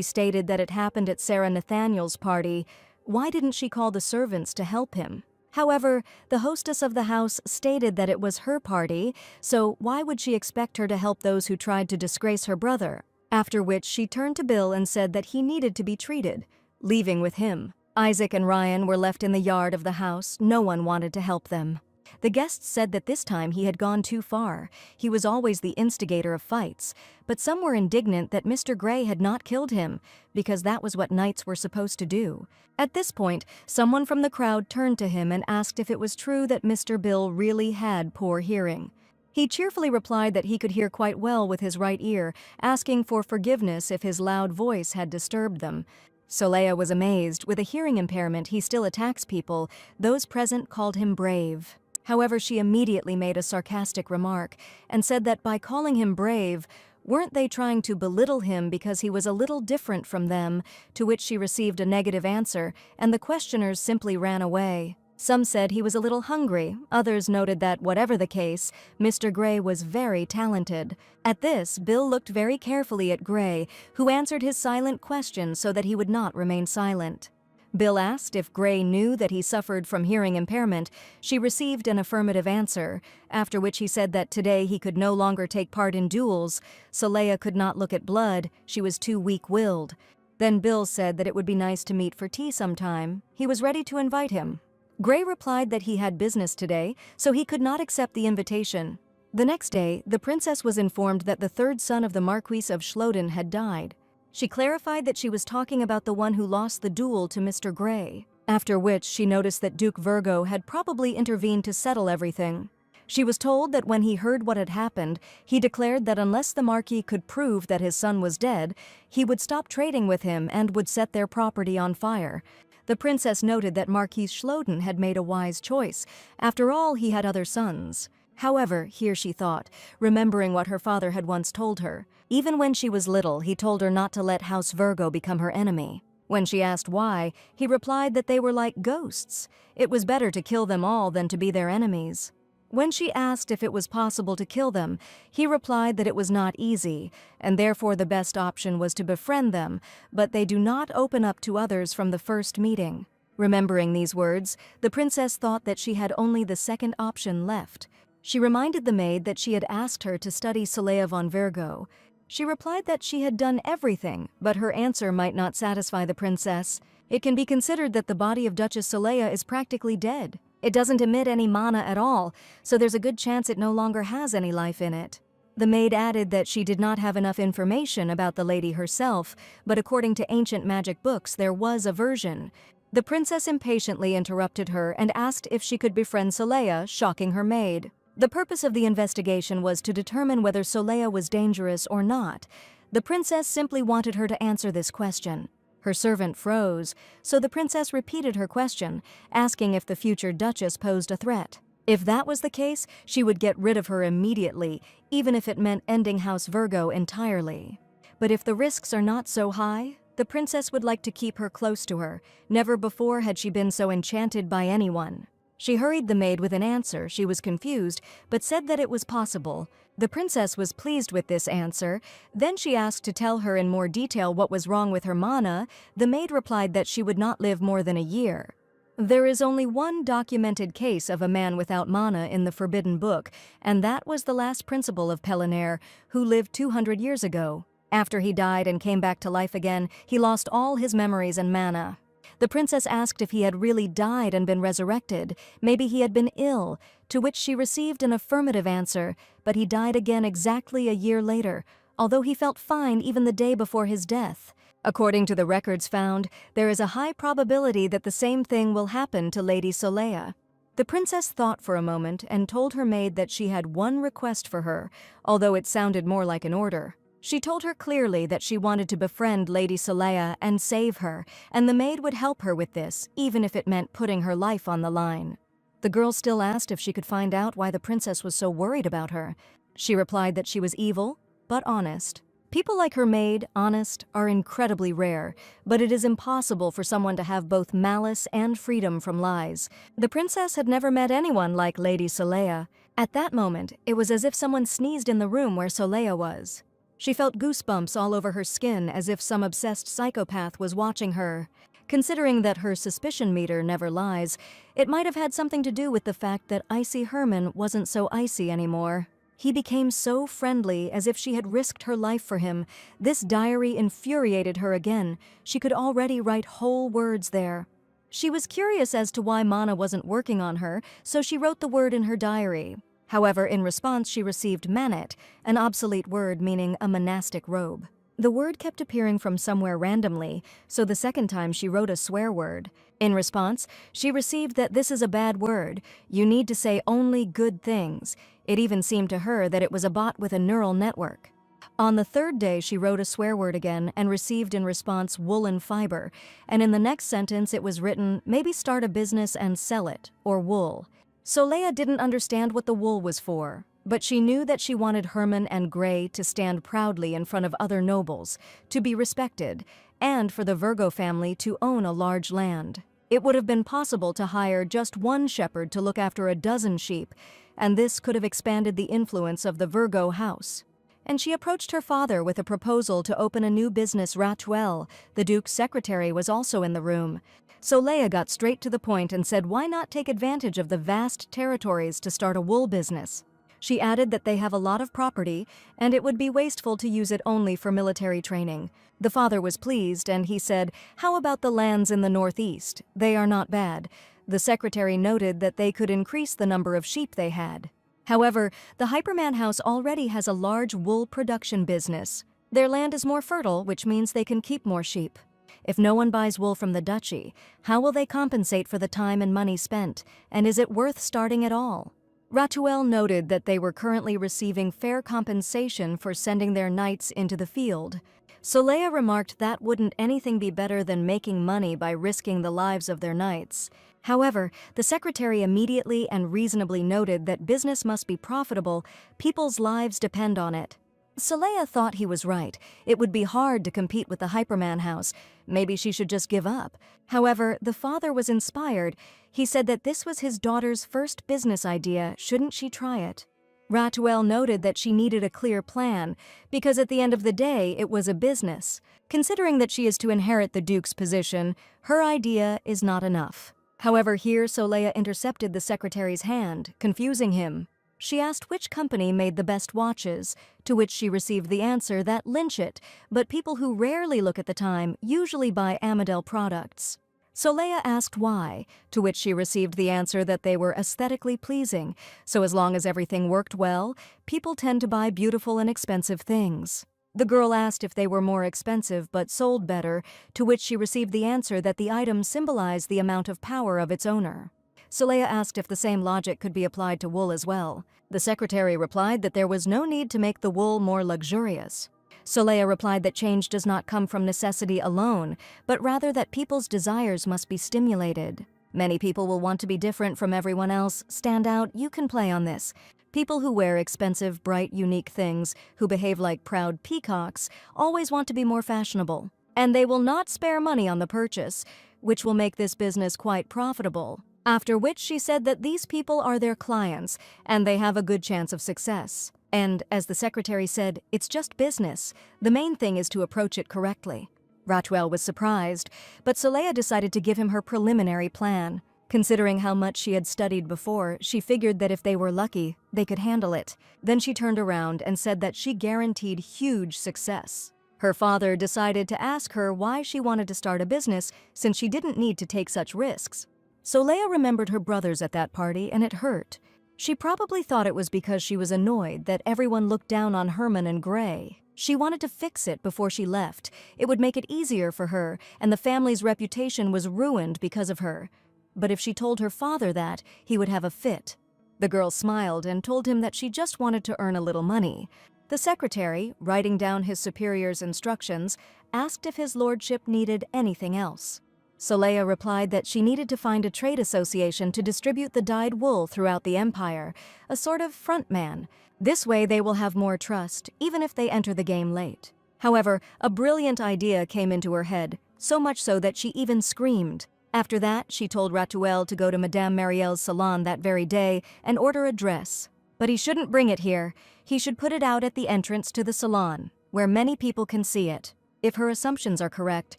stated that it happened at Sarah Nathaniel's party. Why didn't she call the servants to help him? However, the hostess of the house stated that it was her party, so why would she expect her to help those who tried to disgrace her brother? After which, she turned to Bill and said that he needed to be treated, leaving with him. Isaac and Ryan were left in the yard of the house. No one wanted to help them. The guests said that this time he had gone too far. He was always the instigator of fights, but some were indignant that Mr. Gray had not killed him, because that was what knights were supposed to do. At this point, someone from the crowd turned to him and asked if it was true that Mr. Bill really had poor hearing. He cheerfully replied that he could hear quite well with his right ear, asking for forgiveness if his loud voice had disturbed them. Solea was amazed. With a hearing impairment, he still attacks people. Those present called him brave. However, she immediately made a sarcastic remark and said that by calling him brave, weren't they trying to belittle him because he was a little different from them, to which she received a negative answer, and the questioners simply ran away. Some said he was a little hungry. Others noted that, whatever the case, Mr. Gray was very talented. At this, Bill looked very carefully at Gray, who answered his silent question so that he would not remain silent. Bill asked if Gray knew that he suffered from hearing impairment. She received an affirmative answer, after which he said that today he could no longer take part in duels. Solea could not look at blood. She was too weak-willed. Then Bill said that it would be nice to meet for tea sometime. He was ready to invite him. Gray replied that he had business today, so he could not accept the invitation. The next day, the princess was informed that the third son of the Marquis of Schloden had died. She clarified that she was talking about the one who lost the duel to Mr. Gray, after which she noticed that Duke Virgo had probably intervened to settle everything. She was told that when he heard what had happened, he declared that unless the Marquis could prove that his son was dead, he would stop trading with him and would set their property on fire. The princess noted that Marquis Schloden had made a wise choice. After all, he had other sons. However, here she thought, remembering what her father had once told her. Even when she was little, he told her not to let House Virgo become her enemy. When she asked why, he replied that they were like ghosts. It was better to kill them all than to be their enemies. When she asked if it was possible to kill them, he replied that it was not easy, and therefore the best option was to befriend them, but they do not open up to others from the first meeting. Remembering these words, the princess thought that she had only the second option left. She reminded the maid that she had asked her to study Solea von Virgo. She replied that she had done everything, but her answer might not satisfy the princess. It can be considered that the body of Duchess Solea is practically dead. It doesn't emit any mana at all, so there's a good chance it no longer has any life in it. The maid added that she did not have enough information about the lady herself, but according to ancient magic books, there was a version. The princess impatiently interrupted her and asked if she could befriend Solea, shocking her maid. The purpose of the investigation was to determine whether Solea was dangerous or not. The princess simply wanted her to answer this question. Her servant froze, so the princess repeated her question, asking if the future duchess posed a threat. If that was the case, she would get rid of her immediately, even if it meant ending House Virgo entirely. But if the risks are not so high, the princess would like to keep her close to her. Never before had she been so enchanted by anyone. She hurried the maid with an answer. She was confused, but said that it was possible. The princess was pleased with this answer. Then she asked to tell her in more detail what was wrong with her mana. The maid replied that she would not live more than a year. There is only one documented case of a man without mana in the Forbidden Book, and that was the last principal of Billionaire, who lived 200 years ago. After he died and came back to life again, he lost all his memories and mana. The princess asked if he had really died and been resurrected. Maybe he had been ill, to which she received an affirmative answer, but he died again exactly a year later, although he felt fine even the day before his death. According to the records found, there is a high probability that the same thing will happen to Lady Solea. The princess thought for a moment and told her maid that she had one request for her, although it sounded more like an order. She told her clearly that she wanted to befriend Lady Solea and save her, and the maid would help her with this, even if it meant putting her life on the line. The girl still asked if she could find out why the princess was so worried about her. She replied that she was evil, but honest. People like her maid, honest, are incredibly rare, but it is impossible for someone to have both malice and freedom from lies. The princess had never met anyone like Lady Solea. At that moment, it was as if someone sneezed in the room where Solea was. She felt goosebumps all over her skin, as if some obsessed psychopath was watching her. Considering that her suspicion meter never lies, it might have had something to do with the fact that Icy Herman wasn't so icy anymore. He became so friendly, as if she had risked her life for him. This diary infuriated her again. She could already write whole words there. She was curious as to why mana wasn't working on her, so she wrote the word in her diary. However, in response she received manet, an obsolete word meaning a monastic robe. The word kept appearing from somewhere randomly, so the second time she wrote a swear word. In response, she received that this is a bad word. You need to say only good things. It even seemed to her that it was a bot with a neural network. On the third day, she wrote a swear word again and received in response woolen fiber, and in the next sentence it was written, maybe start a business and sell it, or wool. Solea didn't understand what the wool was for, but she knew that she wanted Herman and Gray to stand proudly in front of other nobles, to be respected, and for the Virgo family to own a large land. It would have been possible to hire just one shepherd to look after a dozen sheep, and this could have expanded the influence of the Virgo house. And she approached her father with a proposal to open a new business. Ratuel, the Duke's secretary, was also in the room. Solea got straight to the point and said why not take advantage of the vast territories to start a wool business. She added that they have a lot of property, and it would be wasteful to use it only for military training. The father was pleased, and he said, how about the lands in the northeast? They are not bad. The secretary noted that they could increase the number of sheep they had. However, the Hyperman house already has a large wool production business. Their land is more fertile, which means they can keep more sheep. If no one buys wool from the duchy, how will they compensate for the time and money spent, and is it worth starting at all? Ratuel noted that they were currently receiving fair compensation for sending their knights into the field. Solea remarked that wouldn't anything be better than making money by risking the lives of their knights. However, the secretary immediately and reasonably noted that business must be profitable, people's lives depend on it. Solea thought he was right. It would be hard to compete with the Hyperman house. Maybe she should just give up. However, the father was inspired. He said that this was his daughter's first business idea. Shouldn't she try it? Ratuel noted that she needed a clear plan, because at the end of the day, it was a business. Considering that she is to inherit the Duke's position, her idea is not enough. However, here Solea intercepted the secretary's hand, confusing him. She asked which company made the best watches, to which she received the answer that Lynchit, but people who rarely look at the time usually buy Amadel products. Solea asked why, to which she received the answer that they were aesthetically pleasing, so as long as everything worked well, people tend to buy beautiful and expensive things. The girl asked if they were more expensive but sold better, to which she received the answer that the item symbolized the amount of power of its owner. Solea asked if the same logic could be applied to wool as well. The secretary replied that there was no need to make the wool more luxurious. Solea replied that change does not come from necessity alone, but rather that people's desires must be stimulated. Many people will want to be different from everyone else, stand out, you can play on this. People who wear expensive, bright, unique things, who behave like proud peacocks, always want to be more fashionable. And they will not spare money on the purchase, which will make this business quite profitable. After which she said that these people are their clients and they have a good chance of success. And, as the secretary said, it's just business. The main thing is to approach it correctly. Ratuel was surprised, but Soleil decided to give him her preliminary plan. Considering how much she had studied before, she figured that if they were lucky, they could handle it. Then she turned around and said that she guaranteed huge success. Her father decided to ask her why she wanted to start a business since she didn't need to take such risks. Soleil remembered her brothers at that party and it hurt. She probably thought it was because she was annoyed that everyone looked down on Herman and Gray. She wanted to fix it before she left. It would make it easier for her, and the family's reputation was ruined because of her. But if she told her father that, he would have a fit. The girl smiled and told him that she just wanted to earn a little money. The secretary, writing down his superior's instructions, asked if his lordship needed anything else. Soleil replied that she needed to find a trade association to distribute the dyed wool throughout the empire, a sort of front man. This way they will have more trust, even if they enter the game late. However, a brilliant idea came into her head, so much so that she even screamed. After that, she told Ratuel to go to Madame Marielle's salon that very day and order a dress. But he shouldn't bring it here. He should put it out at the entrance to the salon, where many people can see it. If her assumptions are correct,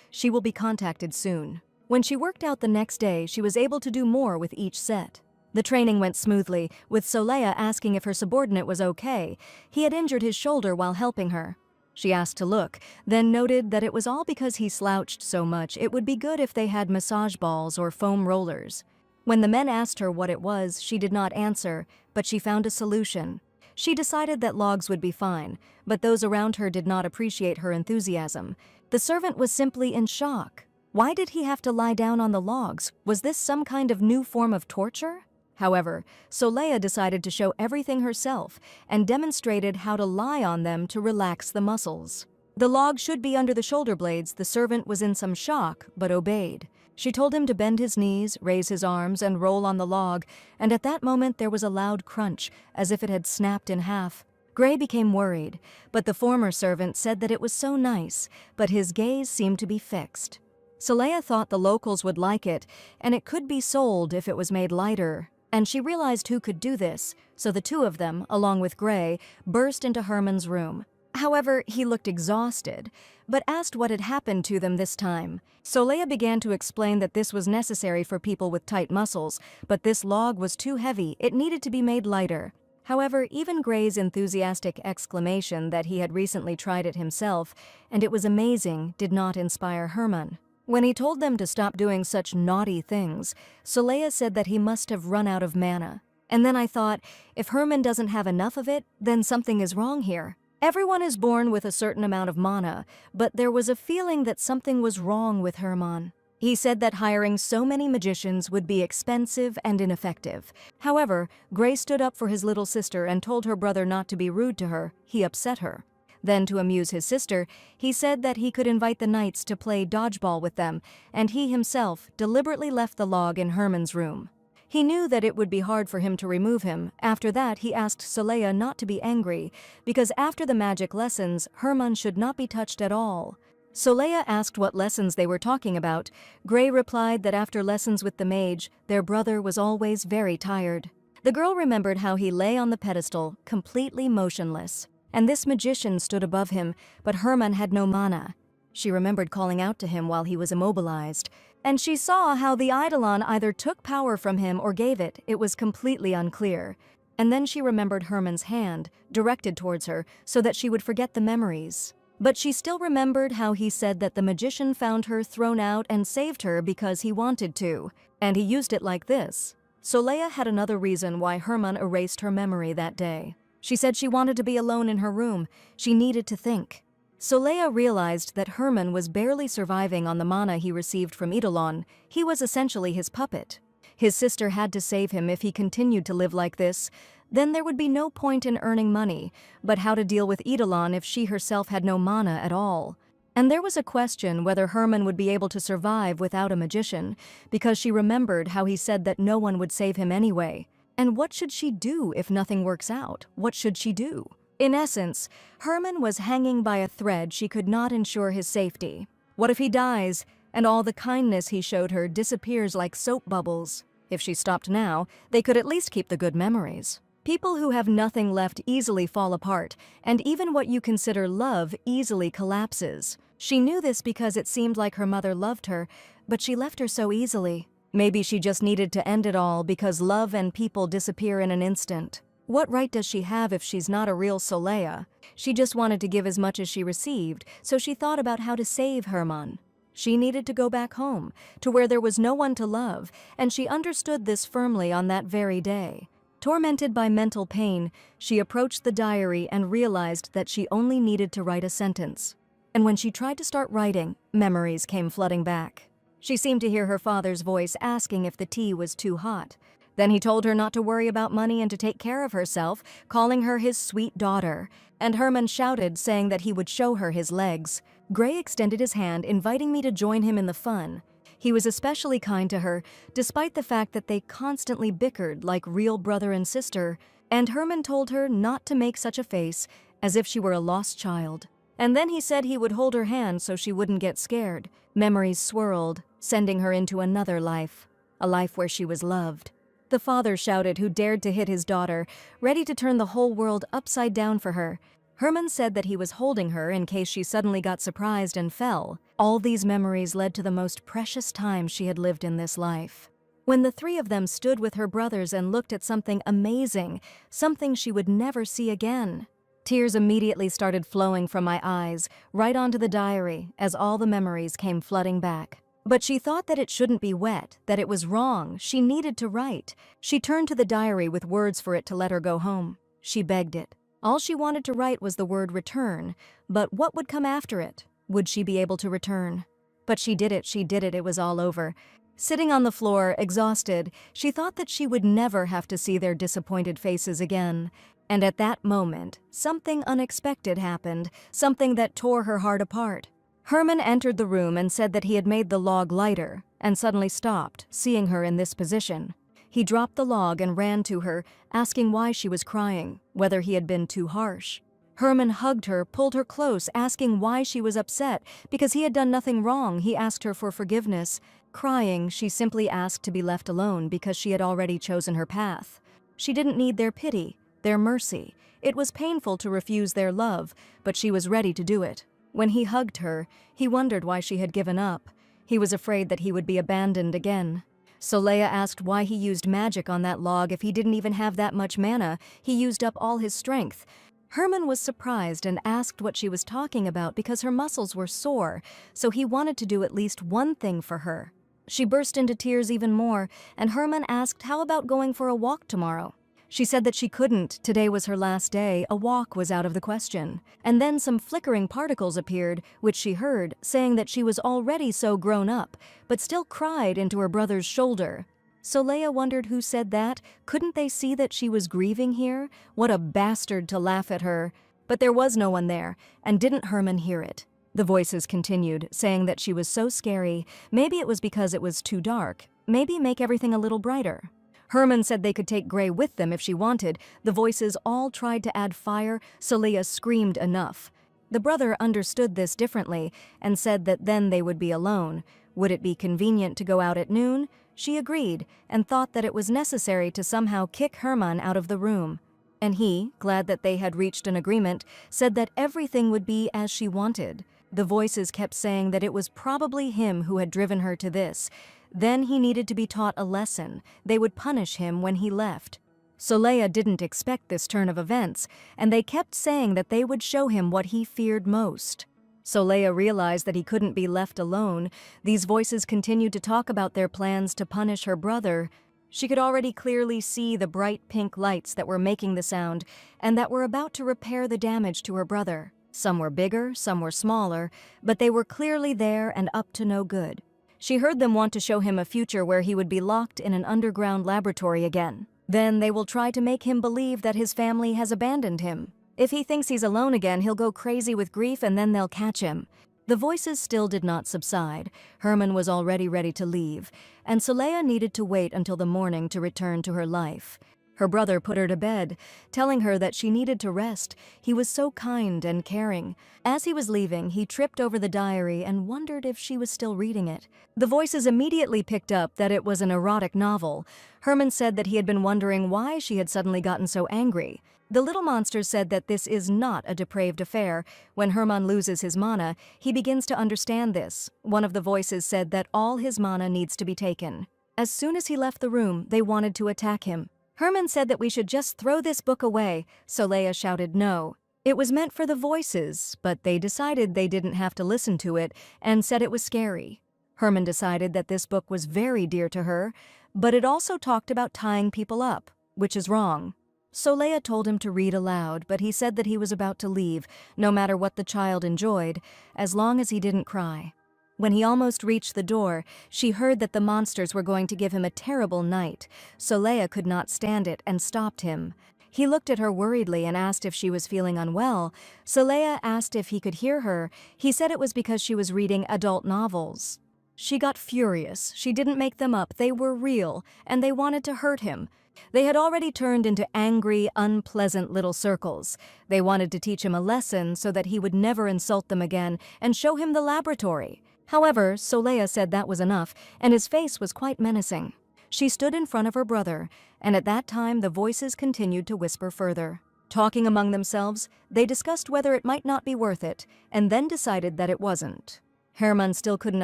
she will be contacted soon. When she worked out the next day, she was able to do more with each set. The training went smoothly, with Soleil asking if her subordinate was okay. He had injured his shoulder while helping her. She asked to look, then noted that it was all because he slouched so much it would be good if they had massage balls or foam rollers. When the men asked her what it was, she did not answer, but she found a solution. She decided that logs would be fine, but those around her did not appreciate her enthusiasm. The servant was simply in shock. Why did he have to lie down on the logs? Was this some kind of new form of torture? However, Soleil decided to show everything herself and demonstrated how to lie on them to relax the muscles. The log should be under the shoulder blades. The servant was in some shock, but obeyed. She told him to bend his knees, raise his arms, and roll on the log, and at that moment there was a loud crunch, as if it had snapped in half. Gray became worried, but the former servant said that it was so nice, but his gaze seemed to be fixed. Soleil thought the locals would like it, and it could be sold if it was made lighter. And she realized who could do this, so the two of them, along with Gray, burst into Herman's room. However, he looked exhausted, but asked what had happened to them this time. Soleil began to explain that this was necessary for people with tight muscles, but this log was too heavy, it needed to be made lighter. However, even Gray's enthusiastic exclamation that he had recently tried it himself, and it was amazing, did not inspire Herman. When he told them to stop doing such naughty things, Soleil said that he must have run out of mana. And then I thought, if Herman doesn't have enough of it, then something is wrong here. Everyone is born with a certain amount of mana, but there was a feeling that something was wrong with Herman. He said that hiring so many magicians would be expensive and ineffective. However, Gray stood up for his little sister and told her brother not to be rude to her. He upset her. Then, to amuse his sister, he said that he could invite the knights to play dodgeball with them, and he himself deliberately left the log in Herman's room. He knew that it would be hard for him to remove him. After that, he asked Soleil not to be angry, because after the magic lessons, Herman should not be touched at all. Soleil asked what lessons they were talking about. Gray replied that after lessons with the mage, their brother was always very tired. The girl remembered how he lay on the pedestal, completely motionless. And this magician stood above him, but Herman had no mana. She remembered calling out to him while he was immobilized, and she saw how the Eidolon either took power from him or gave it. It was completely unclear. And then she remembered Herman's hand, directed towards her, so that she would forget the memories. But she still remembered how he said that the magician found her thrown out and saved her because he wanted to, and he used it like this. Soleil had another reason why Herman erased her memory that day. She said she wanted to be alone in her room. She needed to think. Soleil realized that Herman was barely surviving on the mana he received from Eidolon. He was essentially his puppet. His sister had to save him if he continued to live like this. Then there would be no point in earning money, but how to deal with Eidolon if she herself had no mana at all. And there was a question whether Herman would be able to survive without a magician, because she remembered how he said that no one would save him anyway. And what should she do if nothing works out? What should she do? In essence, Herman was hanging by a thread. She could not ensure his safety. What if he dies, and all the kindness he showed her disappears like soap bubbles? If she stopped now, they could at least keep the good memories. People who have nothing left easily fall apart, and even what you consider love easily collapses. She knew this because it seemed like her mother loved her, but she left her so easily. Maybe she just needed to end it all because love and people disappear in an instant. What right does she have if she's not a real Soleya? She just wanted to give as much as she received, so she thought about how to save Herman. She needed to go back home, to where there was no one to love, and she understood this firmly on that very day. Tormented by mental pain, she approached the diary and realized that she only needed to write a sentence. And when she tried to start writing, memories came flooding back. She seemed to hear her father's voice asking if the tea was too hot. Then he told her not to worry about money and to take care of herself, calling her his sweet daughter. And Herman shouted, saying that he would show her his legs. Gray extended his hand, inviting me to join him in the fun. He was especially kind to her, despite the fact that they constantly bickered like real brother and sister, and Herman told her not to make such a face, as if she were a lost child. And then he said he would hold her hand so she wouldn't get scared. Memories swirled, sending her into another life, a life where she was loved. The father shouted, who dared to hit his daughter, ready to turn the whole world upside down for her. Herman said that he was holding her in case she suddenly got surprised and fell. All these memories led to the most precious time she had lived in this life. When the three of them stood with her brothers and looked at something amazing, something she would never see again. Tears immediately started flowing from my eyes, right onto the diary, as all the memories came flooding back. But she thought that it shouldn't be wet, that it was wrong, she needed to write. She turned to the diary with words for it to let her go home. She begged it. All she wanted to write was the word return, but what would come after it? Would she be able to return? But she did it, it was all over. Sitting on the floor, exhausted, she thought that she would never have to see their disappointed faces again. And at that moment, something unexpected happened, something that tore her heart apart. Herman entered the room and said that he had made the log lighter, and suddenly stopped, seeing her in this position. He dropped the log and ran to her, asking why she was crying, whether he had been too harsh. Herman hugged her, pulled her close, asking why she was upset, because he had done nothing wrong. He asked her for forgiveness. Crying, she simply asked to be left alone because she had already chosen her path. She didn't need their pity, their mercy. It was painful to refuse their love, but she was ready to do it. When he hugged her, he wondered why she had given up. He was afraid that he would be abandoned again. Soleya asked why he used magic on that log if he didn't even have that much mana. He used up all his strength. Herman was surprised and asked what she was talking about because her muscles were sore, so he wanted to do at least one thing for her. She burst into tears even more, and Herman asked how about going for a walk tomorrow. She said that she couldn't. Today was her last day. A walk was out of the question. And then some flickering particles appeared, which she heard, saying that she was already so grown up, but still cried into her brother's shoulder. Soleya wondered who said that. Couldn't they see that she was grieving here? What a bastard to laugh at her. But there was no one there, and didn't Herman hear it? The voices continued, saying that she was so scary. Maybe it was because it was too dark. Maybe make everything a little brighter. Herman said they could take Gray with them if she wanted. The voices all tried to add fire. Soleya screamed enough. The brother understood this differently and said that then they would be alone. Would it be convenient to go out at noon? She agreed and thought that it was necessary to somehow kick Herman out of the room. And he, glad that they had reached an agreement, said that everything would be as she wanted. The voices kept saying that it was probably him who had driven her to this. Then he needed to be taught a lesson. They would punish him when he left. Soleya didn't expect this turn of events, and they kept saying that they would show him what he feared most. Soleya realized that he couldn't be left alone. These voices continued to talk about their plans to punish her brother. She could already clearly see the bright pink lights that were making the sound and that were about to repair the damage to her brother. Some were bigger, some were smaller, but they were clearly there and up to no good. She heard them want to show him a future where he would be locked in an underground laboratory again. Then they will try to make him believe that his family has abandoned him. If he thinks he's alone again, he'll go crazy with grief and then they'll catch him. The voices still did not subside. Herman was already ready to leave, and Soleya needed to wait until the morning to return to her life. Her brother put her to bed, telling her that she needed to rest. He was so kind and caring. As he was leaving, he tripped over the diary and wondered if she was still reading it. The voices immediately picked up that it was an erotic novel. Herman said that he had been wondering why she had suddenly gotten so angry. The little monsters said that this is not a depraved affair. When Herman loses his mana, he begins to understand this. One of the voices said that all his mana needs to be taken. As soon as he left the room, they wanted to attack him. Herman said that we should just throw this book away, so Leia shouted no. It was meant for the voices, but they decided they didn't have to listen to it and said it was scary. Herman decided that this book was very dear to her, but it also talked about tying people up, which is wrong. So Leia told him to read aloud, but he said that he was about to leave, no matter what the child enjoyed, as long as he didn't cry. When he almost reached the door, she heard that the monsters were going to give him a terrible night, so Leia could not stand it and stopped him. He looked at her worriedly and asked if she was feeling unwell, so Leia asked if he could hear her. He said it was because she was reading adult novels. She got furious. She didn't make them up. They were real, and they wanted to hurt him. They had already turned into angry, unpleasant little circles. They wanted to teach him a lesson so that he would never insult them again and show him the laboratory. However, Leia said that was enough, and his face was quite menacing. She stood in front of her brother, and at that time the voices continued to whisper further. Talking among themselves, they discussed whether it might not be worth it, and then decided that it wasn't. Herman still couldn't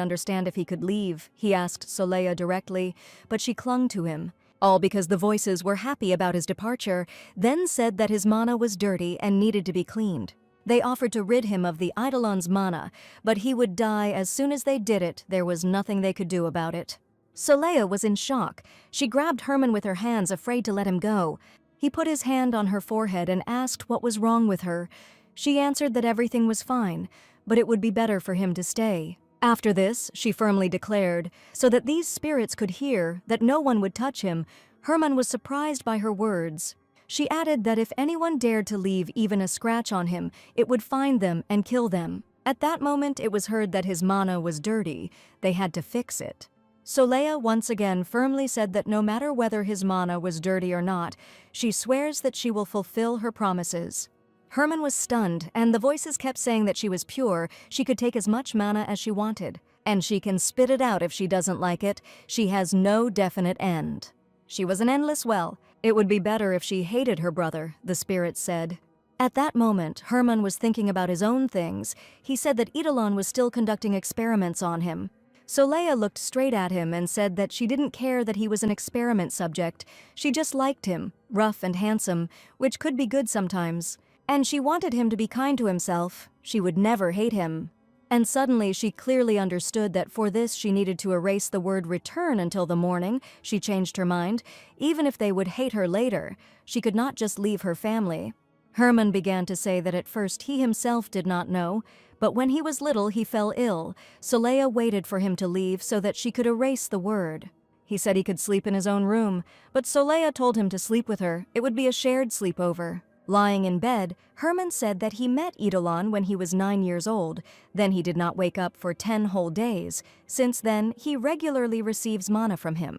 understand if he could leave. He asked Leia directly, but she clung to him. All because the voices were happy about his departure, then said that his mana was dirty and needed to be cleaned. They offered to rid him of the Eidolon's mana, but he would die as soon as they did it. There was nothing they could do about it. Leia was in shock. She grabbed Herman with her hands, afraid to let him go. He put his hand on her forehead and asked what was wrong with her. She answered that everything was fine, but it would be better for him to stay. After this, she firmly declared, so that these spirits could hear, that no one would touch him. Herman was surprised by her words. She added that if anyone dared to leave even a scratch on him, it would find them and kill them. At that moment, it was heard that his mana was dirty. They had to fix it. Leia once again firmly said that no matter whether his mana was dirty or not, she swears that she will fulfill her promises. Herman was stunned, and the voices kept saying that she was pure, she could take as much mana as she wanted, and she can spit it out if she doesn't like it. She has no definite end. She was an endless well. It would be better if she hated her brother, the spirits said. At that moment, Herman was thinking about his own things. He said that Eidolon was still conducting experiments on him. Leia looked straight at him and said that she didn't care that he was an experiment subject. She just liked him, rough and handsome, which could be good sometimes. And she wanted him to be kind to himself. She would never hate him. And suddenly she clearly understood that for this she needed to erase the word return until the morning. She changed her mind. Even if they would hate her later, she could not just leave her family. Herman began to say that at first he himself did not know, but when he was little he fell ill. Leia waited for him to leave so that she could erase the word. He said he could sleep in his own room, but Leia told him to sleep with her. It would be a shared sleepover. Lying in bed, Herman said that he met Eidolon when he was 9 years old. Then he did not wake up for 10 whole days. Since then, he regularly receives mana from him.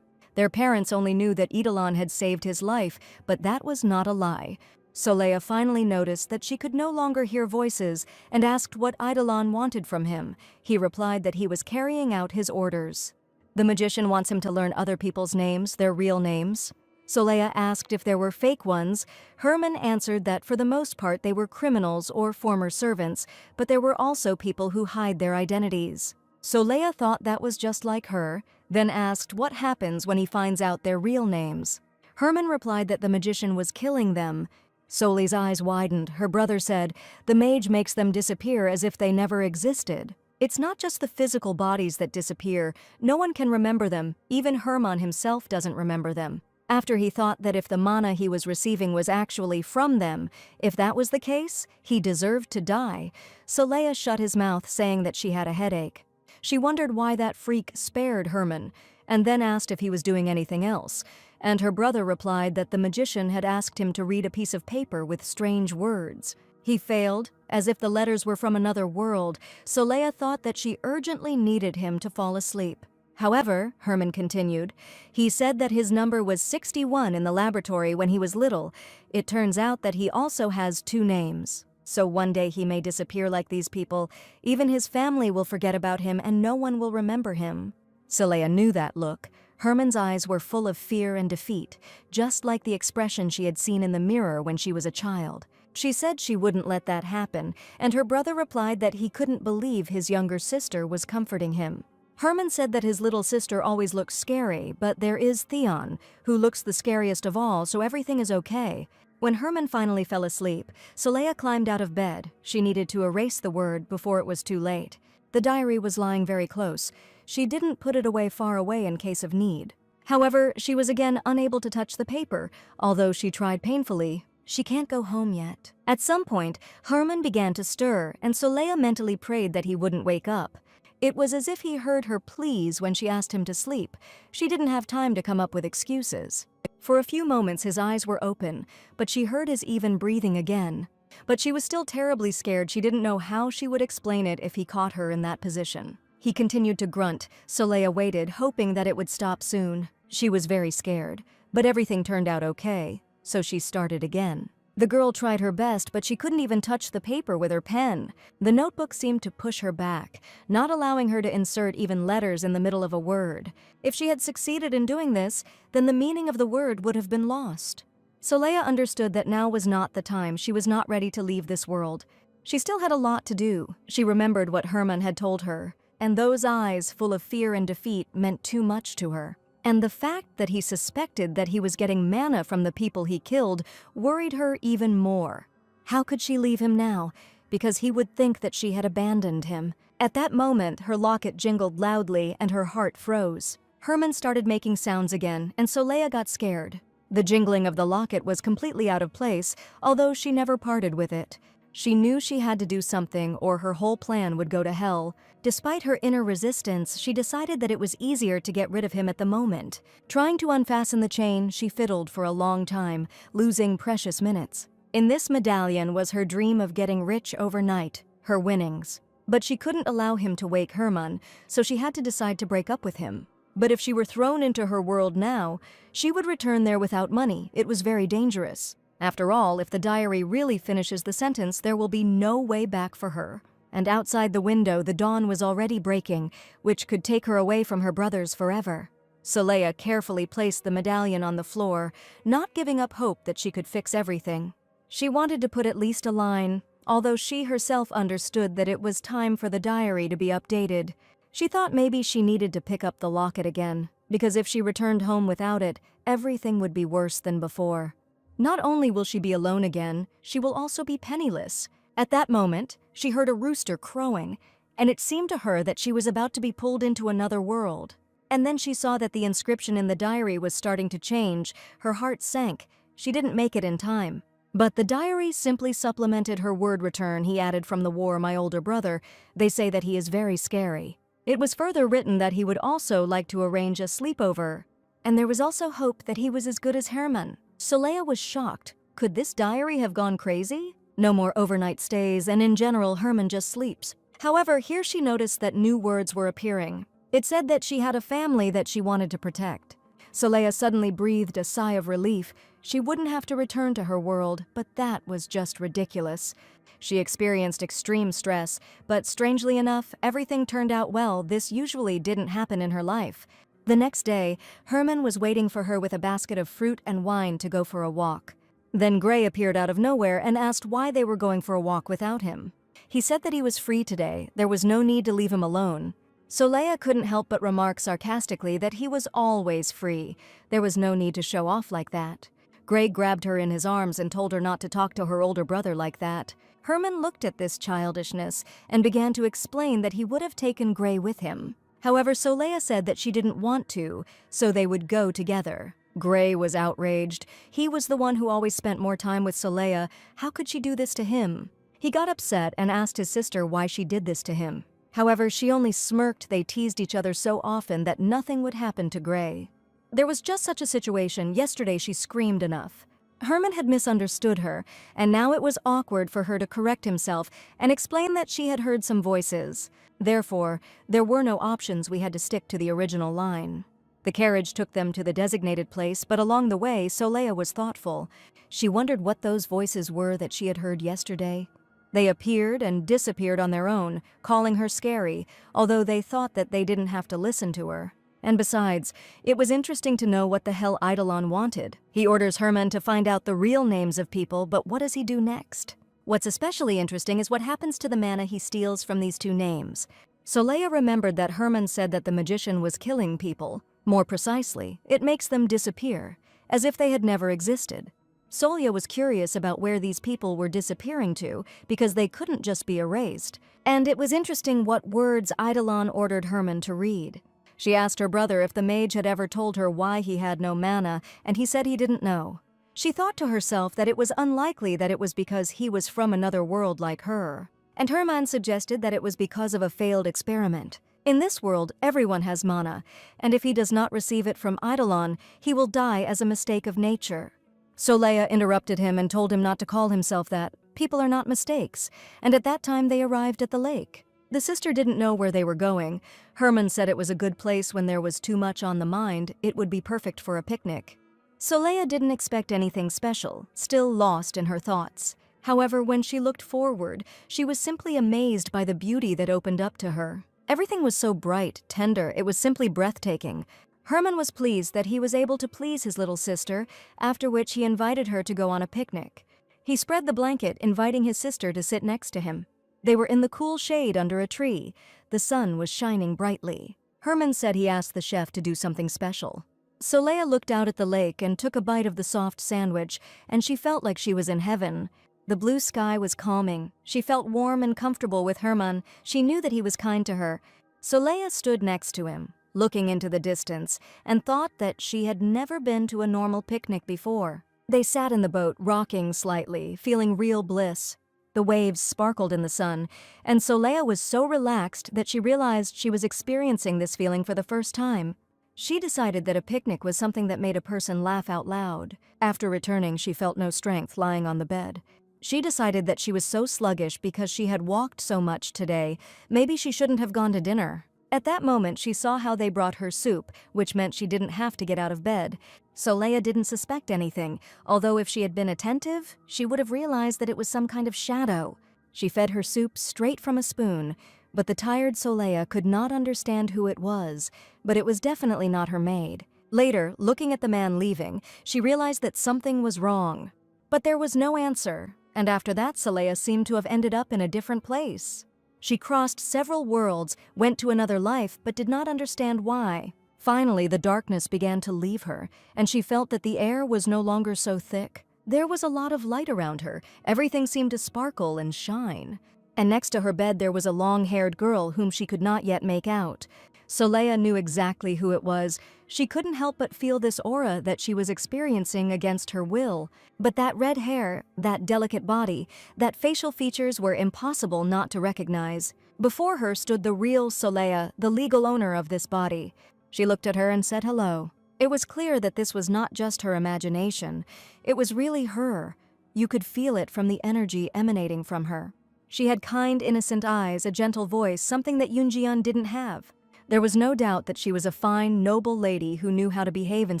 Their parents only knew that Eidolon had saved his life, but that was not a lie. Leia finally noticed that she could no longer hear voices and asked what Eidolon wanted from him. He replied that he was carrying out his orders. The magician wants him to learn other people's names, their real names. Leia asked if there were fake ones. Herman answered that for the most part they were criminals or former servants, but there were also people who hide their identities. Leia thought that was just like her, then asked what happens when he finds out their real names. Herman replied that the magician was killing them. Soli's eyes widened. Her brother said, "The mage makes them disappear as if they never existed." It's not just the physical bodies that disappear. No one can remember them. Even Herman himself doesn't remember them. After he thought that if the mana he was receiving was actually from them, if that was the case, he deserved to die. Leia shut his mouth, saying that she had a headache. She wondered why that freak spared Herman, and then asked if he was doing anything else. And her brother replied that the magician had asked him to read a piece of paper with strange words. He failed, as if the letters were from another world. Leia thought that she urgently needed him to fall asleep. However, Herman continued, he said that his number was 61 in the laboratory when he was little. It turns out that he also has 2 names. So one day he may disappear like these people. Even his family will forget about him and no one will remember him. Saleya knew that look. Herman's eyes were full of fear and defeat, just like the expression she had seen in the mirror when she was a child. She said she wouldn't let that happen, and her brother replied that he couldn't believe his younger sister was comforting him. Herman said that his little sister always looks scary, but there is Theon, who looks the scariest of all, so everything is okay. When Herman finally fell asleep, Saleya climbed out of bed. She needed to erase the word before it was too late. The diary was lying very close. She didn't put it away far away in case of need. However, she was again unable to touch the paper, although she tried painfully. She can't go home yet. At some point, Herman began to stir, and Saleya mentally prayed that he wouldn't wake up. It was as if he heard her pleas when she asked him to sleep. She didn't have time to come up with excuses. For a few moments his eyes were open, but she heard his even breathing again. But she was still terribly scared. She didn't know how she would explain it if he caught her in that position. He continued to grunt. Saleya waited, hoping that it would stop soon. She was very scared, but everything turned out okay, so she started again. The girl tried her best, but she couldn't even touch the paper with her pen. The notebook seemed to push her back, not allowing her to insert even letters in the middle of a word. If she had succeeded in doing this, then the meaning of the word would have been lost. Saleya understood that now was not the time. She was not ready to leave this world. She still had a lot to do. She remembered what Herman had told her, and those eyes, full of fear and defeat, meant too much to her. And the fact that he suspected that he was getting mana from the people he killed worried her even more. How could she leave him now? Because he would think that she had abandoned him. At that moment, her locket jingled loudly and her heart froze. Herman started making sounds again, and Saleya got scared. The jingling of the locket was completely out of place, although she never parted with it. She knew she had to do something or her whole plan would go to hell. Despite her inner resistance, she decided that it was easier to get rid of him at the moment. Trying to unfasten the chain, she fiddled for a long time, losing precious minutes. In this medallion was her dream of getting rich overnight, her winnings. But she couldn't allow him to wake Herman, so she had to decide to break up with him. But if she were thrown into her world now, she would return there without money. It was very dangerous. After all, if the diary really finishes the sentence, there will be no way back for her. And outside the window, the dawn was already breaking, which could take her away from her brothers forever. Saleya carefully placed the medallion on the floor, not giving up hope that she could fix everything. She wanted to put at least a line, although she herself understood that it was time for the diary to be updated. She thought maybe she needed to pick up the locket again, because if she returned home without it, everything would be worse than before. Not only will she be alone again, she will also be penniless. At that moment, she heard a rooster crowing, and it seemed to her that she was about to be pulled into another world. And then she saw that the inscription in the diary was starting to change. Her heart sank. She didn't make it in time. But the diary simply supplemented her word return. He added, "From the war, my older brother. They say that he is very scary." It was further written that he would also like to arrange a sleepover. And there was also hope that he was as good as Herman. Saleya was shocked. Could this diary have gone crazy? No more overnight stays, and in general, Herman just sleeps. However, here she noticed that new words were appearing. It said that she had a family that she wanted to protect. Saleya suddenly breathed a sigh of relief. She wouldn't have to return to her world, but that was just ridiculous. She experienced extreme stress, but strangely enough, everything turned out well. This usually didn't happen in her life. The next day, Herman was waiting for her with a basket of fruit and wine to go for a walk. Then Gray appeared out of nowhere and asked why they were going for a walk without him. He said that he was free today. There was no need to leave him alone. Saleya couldn't help but remark sarcastically that he was always free. There was no need to show off like that. Gray grabbed her in his arms and told her not to talk to her older brother like that. Herman looked at this childishness and began to explain that he would have taken Gray with him. However, Saleya said that she didn't want to, so they would go together. Gray was outraged. He was the one who always spent more time with Saleya. How could she do this to him? He got upset and asked his sister why she did this to him. However, she only smirked. They teased each other so often that nothing would happen to Gray. There was just such a situation. Yesterday she screamed enough. Herman had misunderstood her, and now it was awkward for her to correct himself and explain that she had heard some voices. Therefore, there were no options, we had to stick to the original line. The carriage took them to the designated place, but along the way, Soleya was thoughtful. She wondered what those voices were that she had heard yesterday. They appeared and disappeared on their own, calling her scary, although they thought that they didn't have to listen to her. And besides, it was interesting to know what the hell Eidolon wanted. He orders Herman to find out the real names of people, but what does he do next? What's especially interesting is what happens to the mana he steals from these two names. Soleya remembered that Herman said that the magician was killing people. More precisely, it makes them disappear, as if they had never existed. Soleya was curious about where these people were disappearing to, because they couldn't just be erased. And it was interesting what words Eidolon ordered Herman to read. She asked her brother if the mage had ever told her why he had no mana, and he said he didn't know. She thought to herself that it was unlikely that it was because he was from another world like her. And Herman suggested that it was because of a failed experiment. In this world, everyone has mana, and if he does not receive it from Eidolon, he will die as a mistake of nature. Soleya interrupted him and told him not to call himself that. People are not mistakes, and at that time they arrived at the lake. The sister didn't know where they were going. Herman said it was a good place when there was too much on the mind, it would be perfect for a picnic. Soleya didn't expect anything special, still lost in her thoughts. However, when she looked forward, she was simply amazed by the beauty that opened up to her. Everything was so bright, tender, it was simply breathtaking. Herman was pleased that he was able to please his little sister, after which he invited her to go on a picnic. He spread the blanket, inviting his sister to sit next to him. They were in the cool shade under a tree. The sun was shining brightly. Herman said he asked the chef to do something special. Soleya looked out at the lake and took a bite of the soft sandwich, and she felt like she was in heaven. The blue sky was calming. She felt warm and comfortable with Herman. She knew that he was kind to her. Soleya stood next to him, looking into the distance, and thought that she had never been to a normal picnic before. They sat in the boat, rocking slightly, feeling real bliss. The waves sparkled in the sun, and Soleya was so relaxed that she realized she was experiencing this feeling for the first time. She decided that a picnic was something that made a person laugh out loud. After returning, she felt no strength lying on the bed. She decided that she was so sluggish because she had walked so much today. Maybe she shouldn't have gone to dinner. At that moment, she saw how they brought her soup, which meant she didn't have to get out of bed. Soleya didn't suspect anything, although if she had been attentive, she would have realized that it was some kind of shadow. She fed her soup straight from a spoon, but the tired Soleya could not understand who it was, but it was definitely not her maid. Later, looking at the man leaving, she realized that something was wrong. But there was no answer, and after that Soleya seemed to have ended up in a different place. She crossed several worlds, went to another life, but did not understand why. Finally, the darkness began to leave her, and she felt that the air was no longer so thick. There was a lot of light around her. Everything seemed to sparkle and shine. And next to her bed there was a long-haired girl whom she could not yet make out. Soleya knew exactly who it was. She couldn't help but feel this aura that she was experiencing against her will. But that red hair, that delicate body, that facial features were impossible not to recognize. Before her stood the real Soleya, the legal owner of this body. She looked at her and said hello. It was clear that this was not just her imagination. It was really her. You could feel it from the energy emanating from her. She had kind, innocent eyes, a gentle voice, something that Yoonji-yeon didn't have. There was no doubt that she was a fine, noble lady who knew how to behave in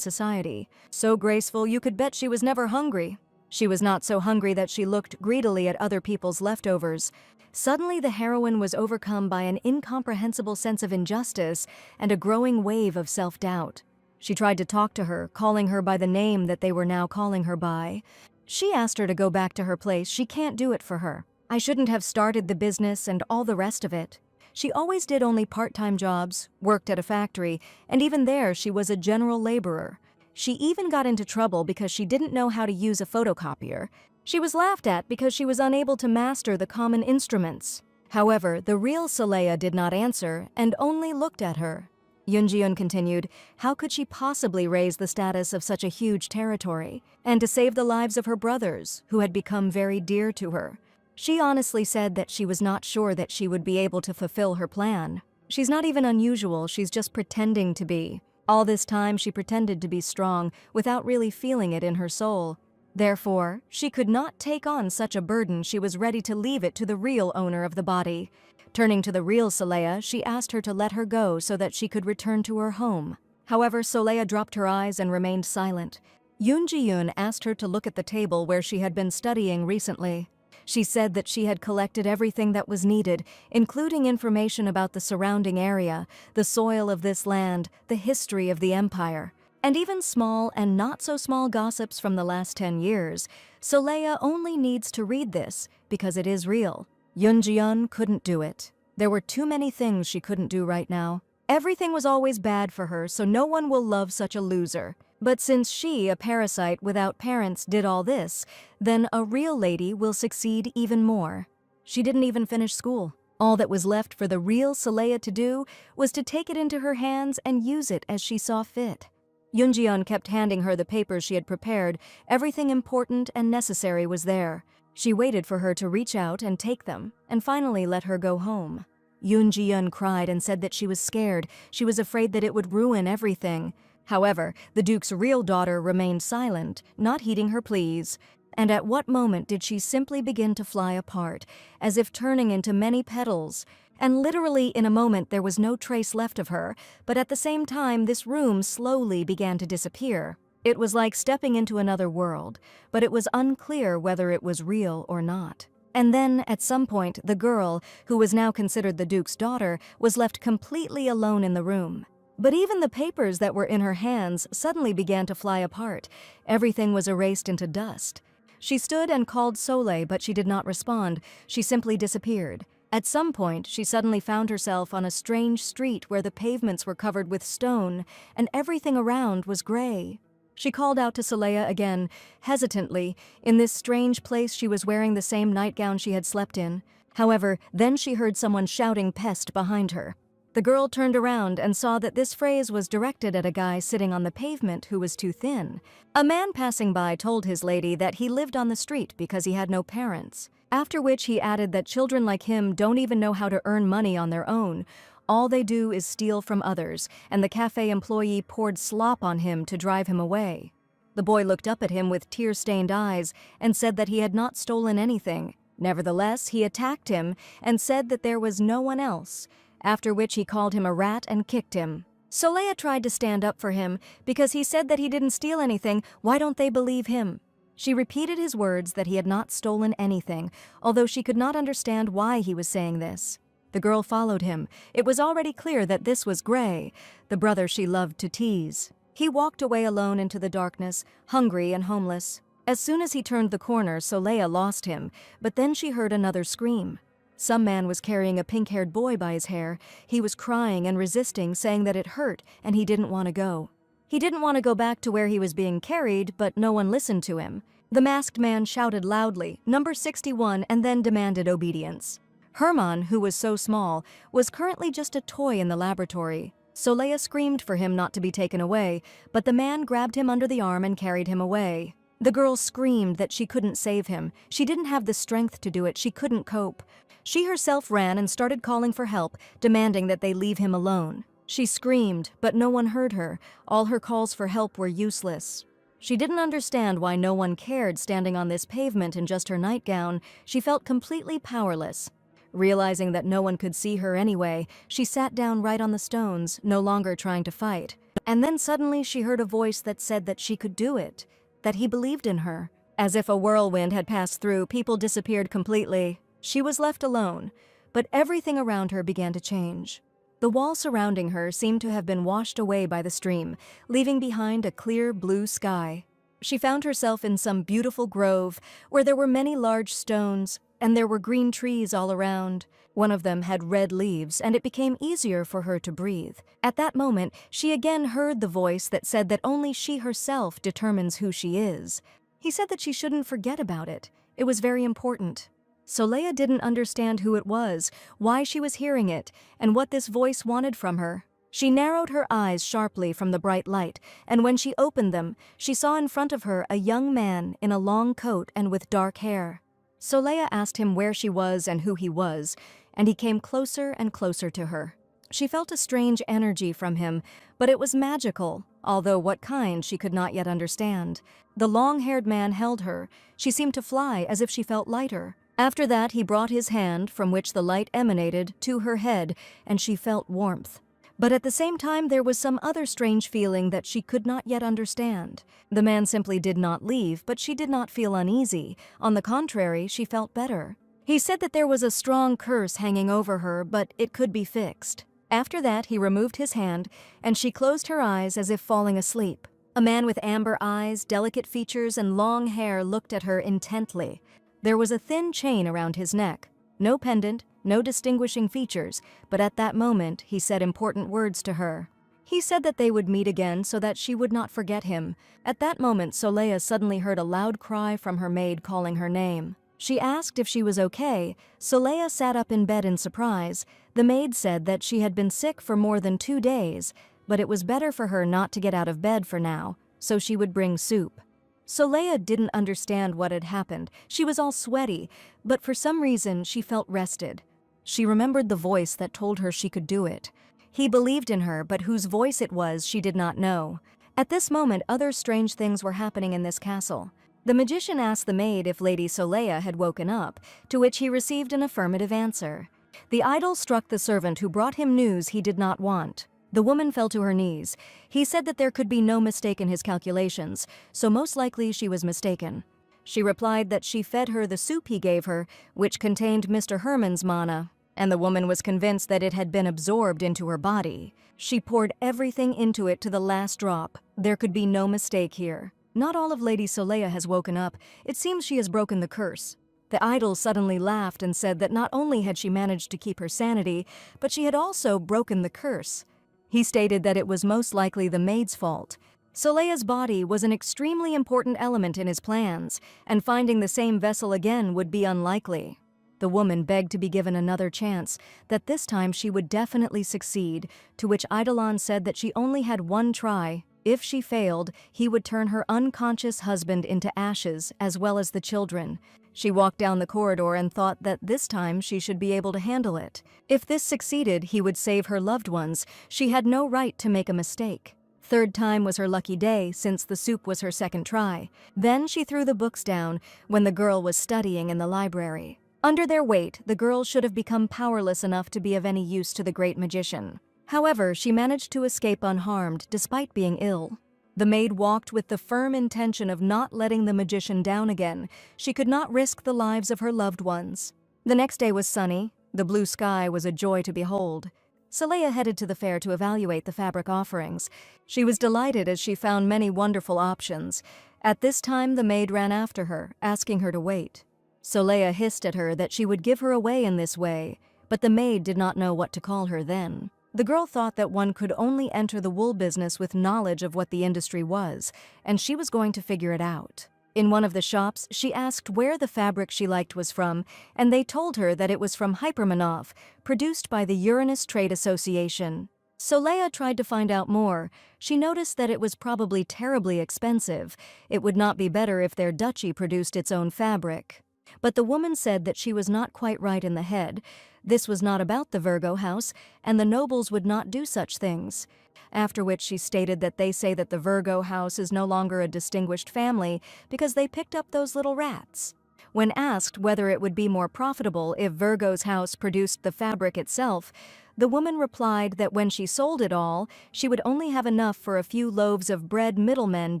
society. So graceful, you could bet she was never hungry. She was not so hungry that she looked greedily at other people's leftovers. Suddenly, the heroine was overcome by an incomprehensible sense of injustice and a growing wave of self-doubt. She tried to talk to her, calling her by the name that they were now calling her by. She asked her to go back to her place. She can't do it for her. I shouldn't have started the business and all the rest of it. She always did only part-time jobs, worked at a factory, and even there she was a general laborer. She even got into trouble because she didn't know how to use a photocopier. She was laughed at because she was unable to master the common instruments. However, the real Soleya did not answer and only looked at her. Yoonji-yeon continued, how could she possibly raise the status of such a huge territory, and to save the lives of her brothers, who had become very dear to her? She honestly said that she was not sure that she would be able to fulfill her plan. She's not even unusual, she's just pretending to be. All this time she pretended to be strong without really feeling it in her soul. Therefore, she could not take on such a burden. She was ready to leave it to the real owner of the body. Turning to the real Soleil, she asked her to let her go so that she could return to her home. However, Soleil dropped her eyes and remained silent. Yoon Ji-yoon asked her to look at the table where she had been studying recently. She said that she had collected everything that was needed, including information about the surrounding area, the soil of this land, the history of the empire, and even small and not-so-small gossips from the last 10 years. Soleil only needs to read this because it is real. Yoon Ji-yoon couldn't do it. There were too many things she couldn't do right now. Everything was always bad for her, so no one will love such a loser. But since she, a parasite without parents, did all this, then a real lady will succeed even more. She didn't even finish school. All that was left for the real Soleil to do was to take it into her hands and use it as she saw fit. Yoon Ji-yoon kept handing her the papers she had prepared. Everything important and necessary was there. She waited for her to reach out and take them, and finally let her go home. Yoon Ji-yoon cried and said that she was scared. She was afraid that it would ruin everything. However, the Duke's real daughter remained silent, not heeding her pleas. And at what moment did she simply begin to fly apart, as if turning into many petals? And literally in a moment there was no trace left of her, but at the same time this room slowly began to disappear. It was like stepping into another world, but it was unclear whether it was real or not. And then, at some point, the girl, who was now considered the Duke's daughter, was left completely alone in the room. But even the papers that were in her hands suddenly began to fly apart. Everything was erased into dust. She stood and called Soleil, but she did not respond. She simply disappeared. At some point, she suddenly found herself on a strange street where the pavements were covered with stone, and everything around was gray. She called out to Soleil again, hesitantly. In this strange place she was wearing the same nightgown she had slept in. However, then she heard someone shouting pest behind her. The girl turned around and saw that this phrase was directed at a guy sitting on the pavement who was too thin. A man passing by told his lady that he lived on the street because he had no parents. After which he added that children like him don't even know how to earn money on their own. All they do is steal from others, and the cafe employee poured slop on him to drive him away. The boy looked up at him with tear-stained eyes and said that he had not stolen anything. Nevertheless, he attacked him and said that there was no one else, after which he called him a rat and kicked him. Soleil tried to stand up for him because he said that he didn't steal anything. Why don't they believe him? She repeated his words that he had not stolen anything, although she could not understand why he was saying this. The girl followed him. It was already clear that this was Gray, the brother she loved to tease. He walked away alone into the darkness, hungry and homeless. As soon as he turned the corner, Soleil lost him, but then she heard another scream. Some man was carrying a pink-haired boy by his hair. He was crying and resisting, saying that it hurt and he didn't want to go. He didn't want to go back to where he was being carried, but no one listened to him. The masked man shouted loudly, "Number 61," and then demanded obedience. Herman, who was so small, was currently just a toy in the laboratory. Soleil screamed for him not to be taken away, but the man grabbed him under the arm and carried him away. The girl screamed that she couldn't save him. She didn't have the strength to do it. She couldn't cope. She herself ran and started calling for help, demanding that they leave him alone. She screamed, but no one heard her. All her calls for help were useless. She didn't understand why no one cared standing on this pavement in just her nightgown. She felt completely powerless. Realizing that no one could see her anyway, she sat down right on the stones, no longer trying to fight. And then suddenly she heard a voice that said that she could do it, that he believed in her. As if a whirlwind had passed through, people disappeared completely. She was left alone, but everything around her began to change. The wall surrounding her seemed to have been washed away by the stream, leaving behind a clear blue sky. She found herself in some beautiful grove where there were many large stones, and there were green trees all around. One of them had red leaves, and it became easier for her to breathe. At that moment, she again heard the voice that said that only she herself determines who she is. He said that she shouldn't forget about it. It was very important. Soleil didn't understand who it was, why she was hearing it, and what this voice wanted from her. She narrowed her eyes sharply from the bright light, and when she opened them, she saw in front of her a young man in a long coat and with dark hair. Soleil asked him where she was and who he was, and he came closer and closer to her. She felt a strange energy from him, but it was magical, although what kind she could not yet understand. The long-haired man held her. She seemed to fly as if she felt lighter. After that, he brought his hand, from which the light emanated, to her head, and she felt warmth. But at the same time, there was some other strange feeling that she could not yet understand. The man simply did not leave, but she did not feel uneasy. On the contrary, she felt better. He said that there was a strong curse hanging over her, but it could be fixed. After that, he removed his hand, and she closed her eyes as if falling asleep. A man with amber eyes, delicate features, and long hair looked at her intently. There was a thin chain around his neck. No pendant, no distinguishing features, but at that moment he said important words to her. He said that they would meet again so that she would not forget him. At that moment, Soleya suddenly heard a loud cry from her maid calling her name. She asked if she was okay. Soleya sat up in bed in surprise. The maid said that she had been sick for more than 2 days, but it was better for her not to get out of bed for now, so she would bring soup. Soleya didn't understand what had happened. She was all sweaty, but for some reason she felt rested. She remembered the voice that told her she could do it. He believed in her, but whose voice it was she did not know. At this moment, other strange things were happening in this castle. The magician asked the maid if Lady Soleya had woken up, to which he received an affirmative answer. The idol struck the servant who brought him news he did not want. The woman fell to her knees. He said that there could be no mistake in his calculations, so most likely she was mistaken. She replied that she fed her the soup he gave her, which contained Mr. Herman's manna, and the woman was convinced that it had been absorbed into her body. She poured everything into it to the last drop. There could be no mistake here. Not all of Lady Soleya has woken up. It seems she has broken the curse. The idol suddenly laughed and said that not only had she managed to keep her sanity, but she had also broken the curse. He stated that it was most likely the maid's fault. Soleya's body was an extremely important element in his plans, and finding the same vessel again would be unlikely. The woman begged to be given another chance, that this time she would definitely succeed, to which Eidolon said that she only had one try. If she failed, he would turn her unconscious husband into ashes, as well as the children. She walked down the corridor and thought that this time she should be able to handle it. If this succeeded, he would save her loved ones. She had no right to make a mistake. Third time was her lucky day, since the soup was her second try. Then she threw the books down when the girl was studying in the library. Under their weight, the girl should have become powerless enough to be of any use to the great magician. However, she managed to escape unharmed despite being ill. The maid walked with the firm intention of not letting the magician down again. She could not risk the lives of her loved ones. The next day was sunny. The blue sky was a joy to behold. Soleya headed to the fair to evaluate the fabric offerings. She was delighted as she found many wonderful options. At this time, the maid ran after her, asking her to wait. Soleya hissed at her that she would give her away in this way, but the maid did not know what to call her then. The girl thought that one could only enter the wool business with knowledge of what the industry was, and she was going to figure it out. In one of the shops, she asked where the fabric she liked was from, and they told her that it was from Hypermanov, produced by the Uranus Trade Association. Soleya tried to find out more. She noticed that it was probably terribly expensive. It would not be better if their duchy produced its own fabric. But the woman said that she was not quite right in the head. This was not about the Virgo house, and the nobles would not do such things. After which she stated that they say that the Virgo house is no longer a distinguished family because they picked up those little rats. When asked whether it would be more profitable if Virgo's house produced the fabric itself, the woman replied that when she sold it all, she would only have enough for a few loaves of bread. Middlemen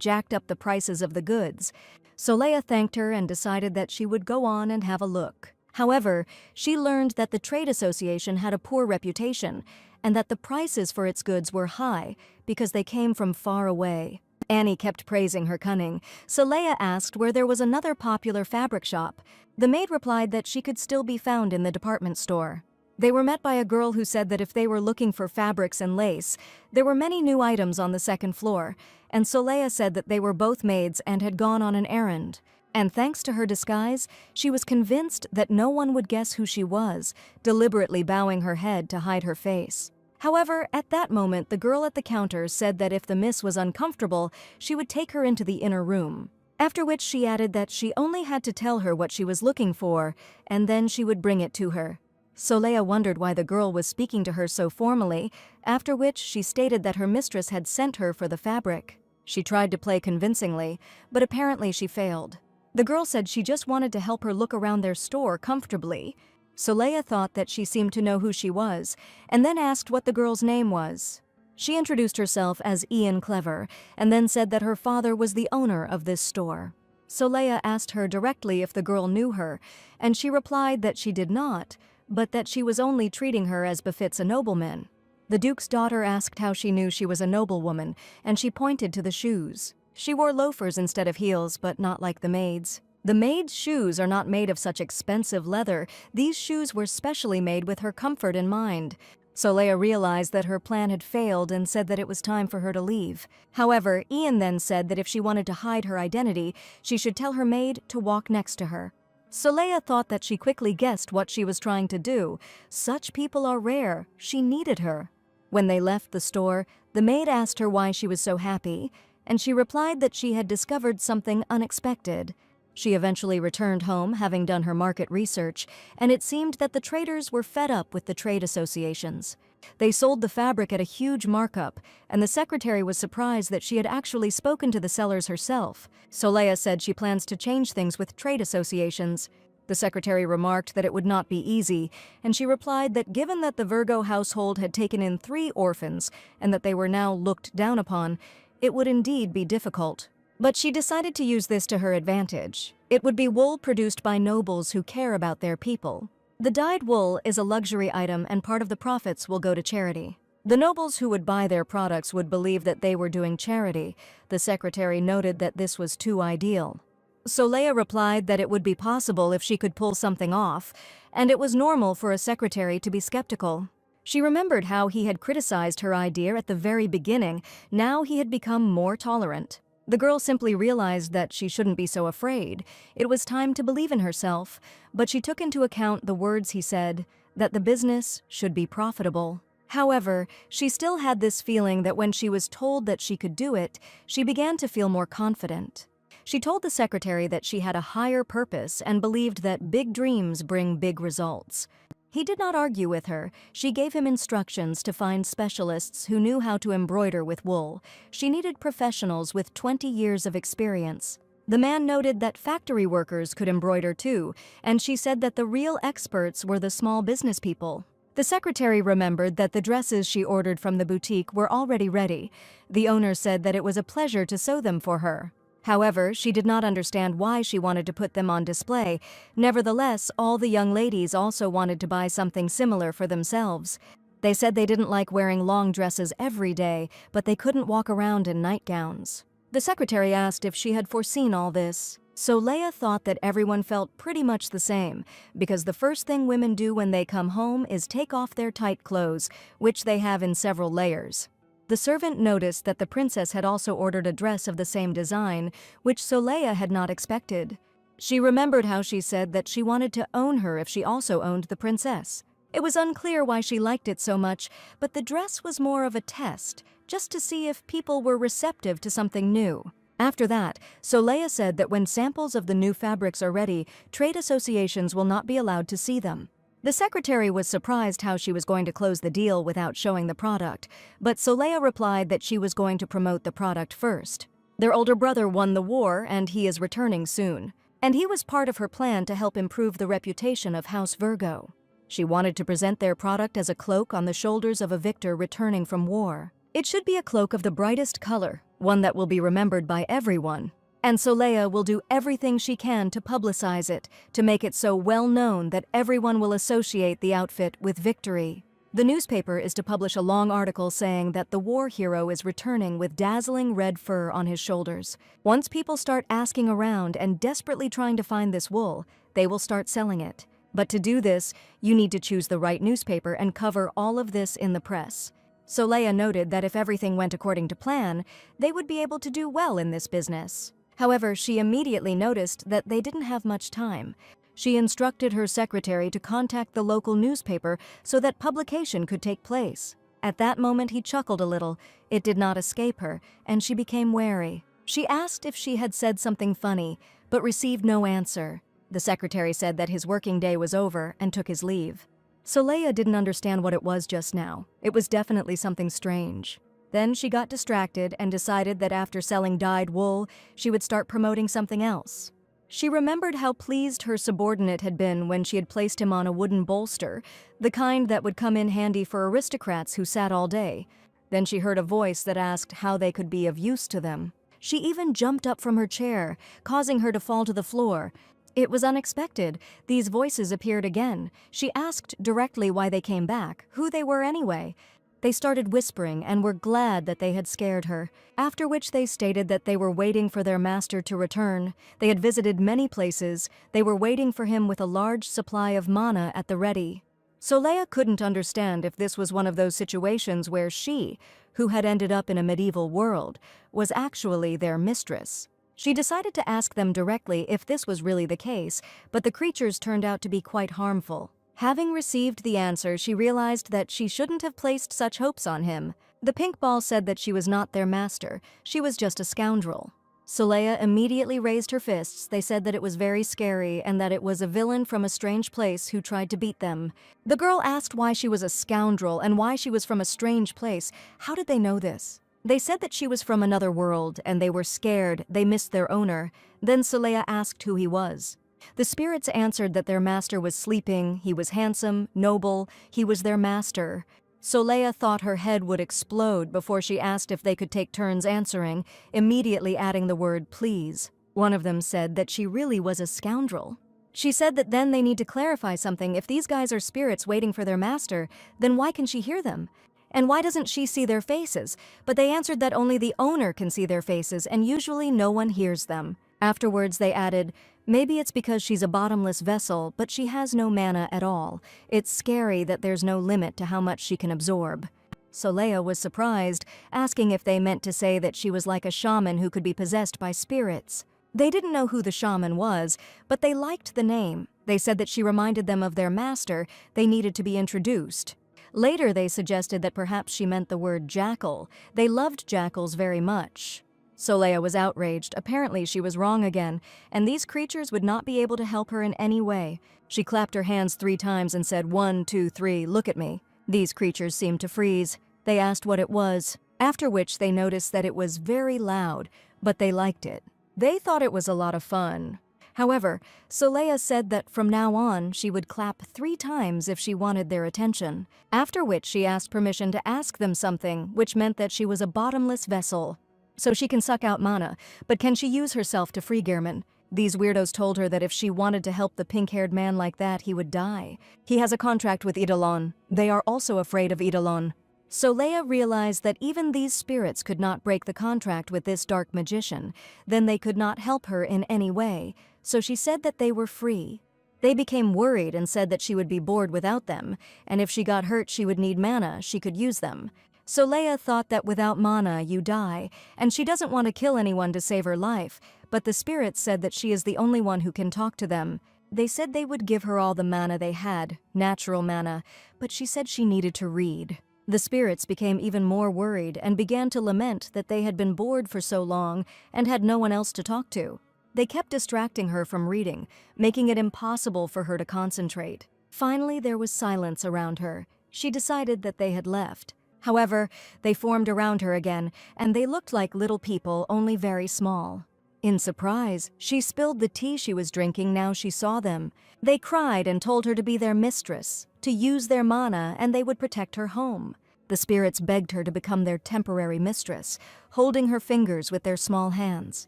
jacked up the prices of the goods. Soleya thanked her and decided that she would go on and have a look. However, she learned that the trade association had a poor reputation and that the prices for its goods were high because they came from far away. Annie kept praising her cunning. Soleya asked where there was another popular fabric shop. The maid replied that she could still be found in the department store. They were met by a girl who said that if they were looking for fabrics and lace, there were many new items on the second floor, and Soleya said that they were both maids and had gone on an errand. And thanks to her disguise, she was convinced that no one would guess who she was, deliberately bowing her head to hide her face. However, at that moment, the girl at the counter said that if the miss was uncomfortable, she would take her into the inner room. After which she added that she only had to tell her what she was looking for, and then she would bring it to her. Soleil wondered why the girl was speaking to her so formally, after which she stated that her mistress had sent her for the fabric. She tried to play convincingly, but apparently she failed. The girl said she just wanted to help her look around their store comfortably. Soleil thought that she seemed to know who she was, and then asked what the girl's name was. She introduced herself as Ian Clever, and then said that her father was the owner of this store. Soleil asked her directly if the girl knew her, and she replied that she did not, but that she was only treating her as befits a nobleman. The Duke's daughter asked how she knew she was a noblewoman, and she pointed to the shoes. She wore loafers instead of heels, but not like the maid's. The maid's shoes are not made of such expensive leather. These shoes were specially made with her comfort in mind. Soleil realized that her plan had failed and said that it was time for her to leave. However, Ian then said that if she wanted to hide her identity, she should tell her maid to walk next to her. Soleil thought that she quickly guessed what she was trying to do. Such people are rare. She needed her. When they left the store, the maid asked her why she was so happy, and she replied that she had discovered something unexpected. She eventually returned home, having done her market research, and it seemed that the traders were fed up with the trade associations. They sold the fabric at a huge markup, and the secretary was surprised that she had actually spoken to the sellers herself. Soleil said she plans to change things with trade associations. The secretary remarked that it would not be easy, and she replied that given that the Virgo household had taken in 3 orphans and that they were now looked down upon, it would indeed be difficult. But she decided to use this to her advantage. It would be wool produced by nobles who care about their people. The dyed wool is a luxury item, and part of the profits will go to charity. The nobles who would buy their products would believe that they were doing charity. The secretary noted that this was too ideal. Soleil replied that it would be possible if she could pull something off, and it was normal for a secretary to be skeptical. She remembered how he had criticized her idea at the very beginning. Now he had become more tolerant. The girl simply realized that she shouldn't be so afraid. It was time to believe in herself, but she took into account the words he said, that the business should be profitable. However, she still had this feeling that when she was told that she could do it, she began to feel more confident. She told the secretary that she had a higher purpose and believed that big dreams bring big results. He did not argue with her. She gave him instructions to find specialists who knew how to embroider with wool. She needed professionals with 20 years of experience. The man noted that factory workers could embroider too, and she said that the real experts were the small business people. The secretary remembered that the dresses she ordered from the boutique were already ready. The owner said that it was a pleasure to sew them for her. However, she did not understand why she wanted to put them on display. Nevertheless, all the young ladies also wanted to buy something similar for themselves. They said they didn't like wearing long dresses every day, but they couldn't walk around in nightgowns. The secretary asked if she had foreseen all this. Soleil thought that everyone felt pretty much the same, because the first thing women do when they come home is take off their tight clothes, which they have in several layers. The servant noticed that the princess had also ordered a dress of the same design, which Soleil had not expected. She remembered how she said that she wanted to own her if she also owned the princess. It was unclear why she liked it so much, but the dress was more of a test, just to see if people were receptive to something new. After that, Soleil said that when samples of the new fabrics are ready, trade associations will not be allowed to see them. The secretary was surprised how she was going to close the deal without showing the product, but Soleil replied that she was going to promote the product first. Their older brother won the war, and he is returning soon. And he was part of her plan to help improve the reputation of House Virgo. She wanted to present their product as a cloak on the shoulders of a victor returning from war. It should be a cloak of the brightest color, one that will be remembered by everyone. And Soleil will do everything she can to publicize it, to make it so well known that everyone will associate the outfit with victory. The newspaper is to publish a long article saying that the war hero is returning with dazzling red fur on his shoulders. Once people start asking around and desperately trying to find this wool, they will start selling it. But to do this, you need to choose the right newspaper and cover all of this in the press. Soleil noted that if everything went according to plan, they would be able to do well in this business. However, she immediately noticed that they didn't have much time. She instructed her secretary to contact the local newspaper so that publication could take place. At that moment, he chuckled a little. It did not escape her, and she became wary. She asked if she had said something funny, but received no answer. The secretary said that his working day was over and took his leave. Soleil didn't understand what it was just now. It was definitely something strange. Then she got distracted and decided that after selling dyed wool, she would start promoting something else. She remembered how pleased her subordinate had been when she had placed him on a wooden bolster, the kind that would come in handy for aristocrats who sat all day. Then she heard a voice that asked how they could be of use to them. She even jumped up from her chair, causing her to fall to the floor. It was unexpected. These voices appeared again. She asked directly why they came back, who they were anyway. They started whispering and were glad that they had scared her, after which they stated that they were waiting for their master to return. They had visited many places. They were waiting for him with a large supply of mana at the ready. Soleil couldn't understand if this was one of those situations where she, who had ended up in a medieval world, was actually their mistress. She decided to ask them directly if this was really the case, but the creatures turned out to be quite harmful. Having received the answer, she realized that she shouldn't have placed such hopes on him. The pink ball said that she was not their master. She was just a scoundrel. Soleil immediately raised her fists. They said that it was very scary and that it was a villain from a strange place who tried to beat them. The girl asked why she was a scoundrel and why she was from a strange place. How did they know this? They said that she was from another world and they were scared. They missed their owner. Then Soleil asked who he was. The spirits answered that their master was sleeping, he was handsome, noble, he was their master. Soleil thought her head would explode before she asked if they could take turns answering, immediately adding the word please. One of them said that she really was a scoundrel. She said that then they need to clarify something. If these guys are spirits waiting for their master, then why can she hear them? And why doesn't she see their faces? But they answered that only the owner can see their faces and usually no one hears them. Afterwards they added, maybe it's because she's a bottomless vessel, but she has no mana at all. It's scary that there's no limit to how much she can absorb. Soleil was surprised, asking if they meant to say that she was like a shaman who could be possessed by spirits. They didn't know who the shaman was, but they liked the name. They said that she reminded them of their master. They needed to be introduced. Later they suggested that perhaps she meant the word jackal. They loved jackals very much. Soleil was outraged. Apparently she was wrong again, and these creatures would not be able to help her in any way. She clapped her hands 3 times and said, 1, 2, 3, look at me. These creatures seemed to freeze. They asked what it was, after which they noticed that it was very loud, but they liked it. They thought it was a lot of fun. However, Soleil said that from now on she would clap 3 times if she wanted their attention, after which she asked permission to ask them something, which meant that she was a bottomless vessel. So she can suck out mana, but can she use herself to free Gehrman? These weirdos told her that if she wanted to help the pink-haired man like that, he would die. He has a contract with Eidolon. They are also afraid of Eidolon. Soleil realized that even these spirits could not break the contract with this dark magician. Then they could not help her in any way, so she said that they were free. They became worried and said that she would be bored without them, and if she got hurt she would need mana, she could use them. Soleil thought that without mana you die, and she doesn't want to kill anyone to save her life, but the spirits said that she is the only one who can talk to them. They said they would give her all the mana they had, natural mana, but she said she needed to read. The spirits became even more worried and began to lament that they had been bored for so long and had no one else to talk to. They kept distracting her from reading, making it impossible for her to concentrate. Finally, there was silence around her. She decided that they had left. However, they formed around her again, and they looked like little people, only very small. In surprise, she spilled the tea she was drinking now she saw them. They cried and told her to be their mistress, to use their mana, and they would protect her home. The spirits begged her to become their temporary mistress, holding her fingers with their small hands.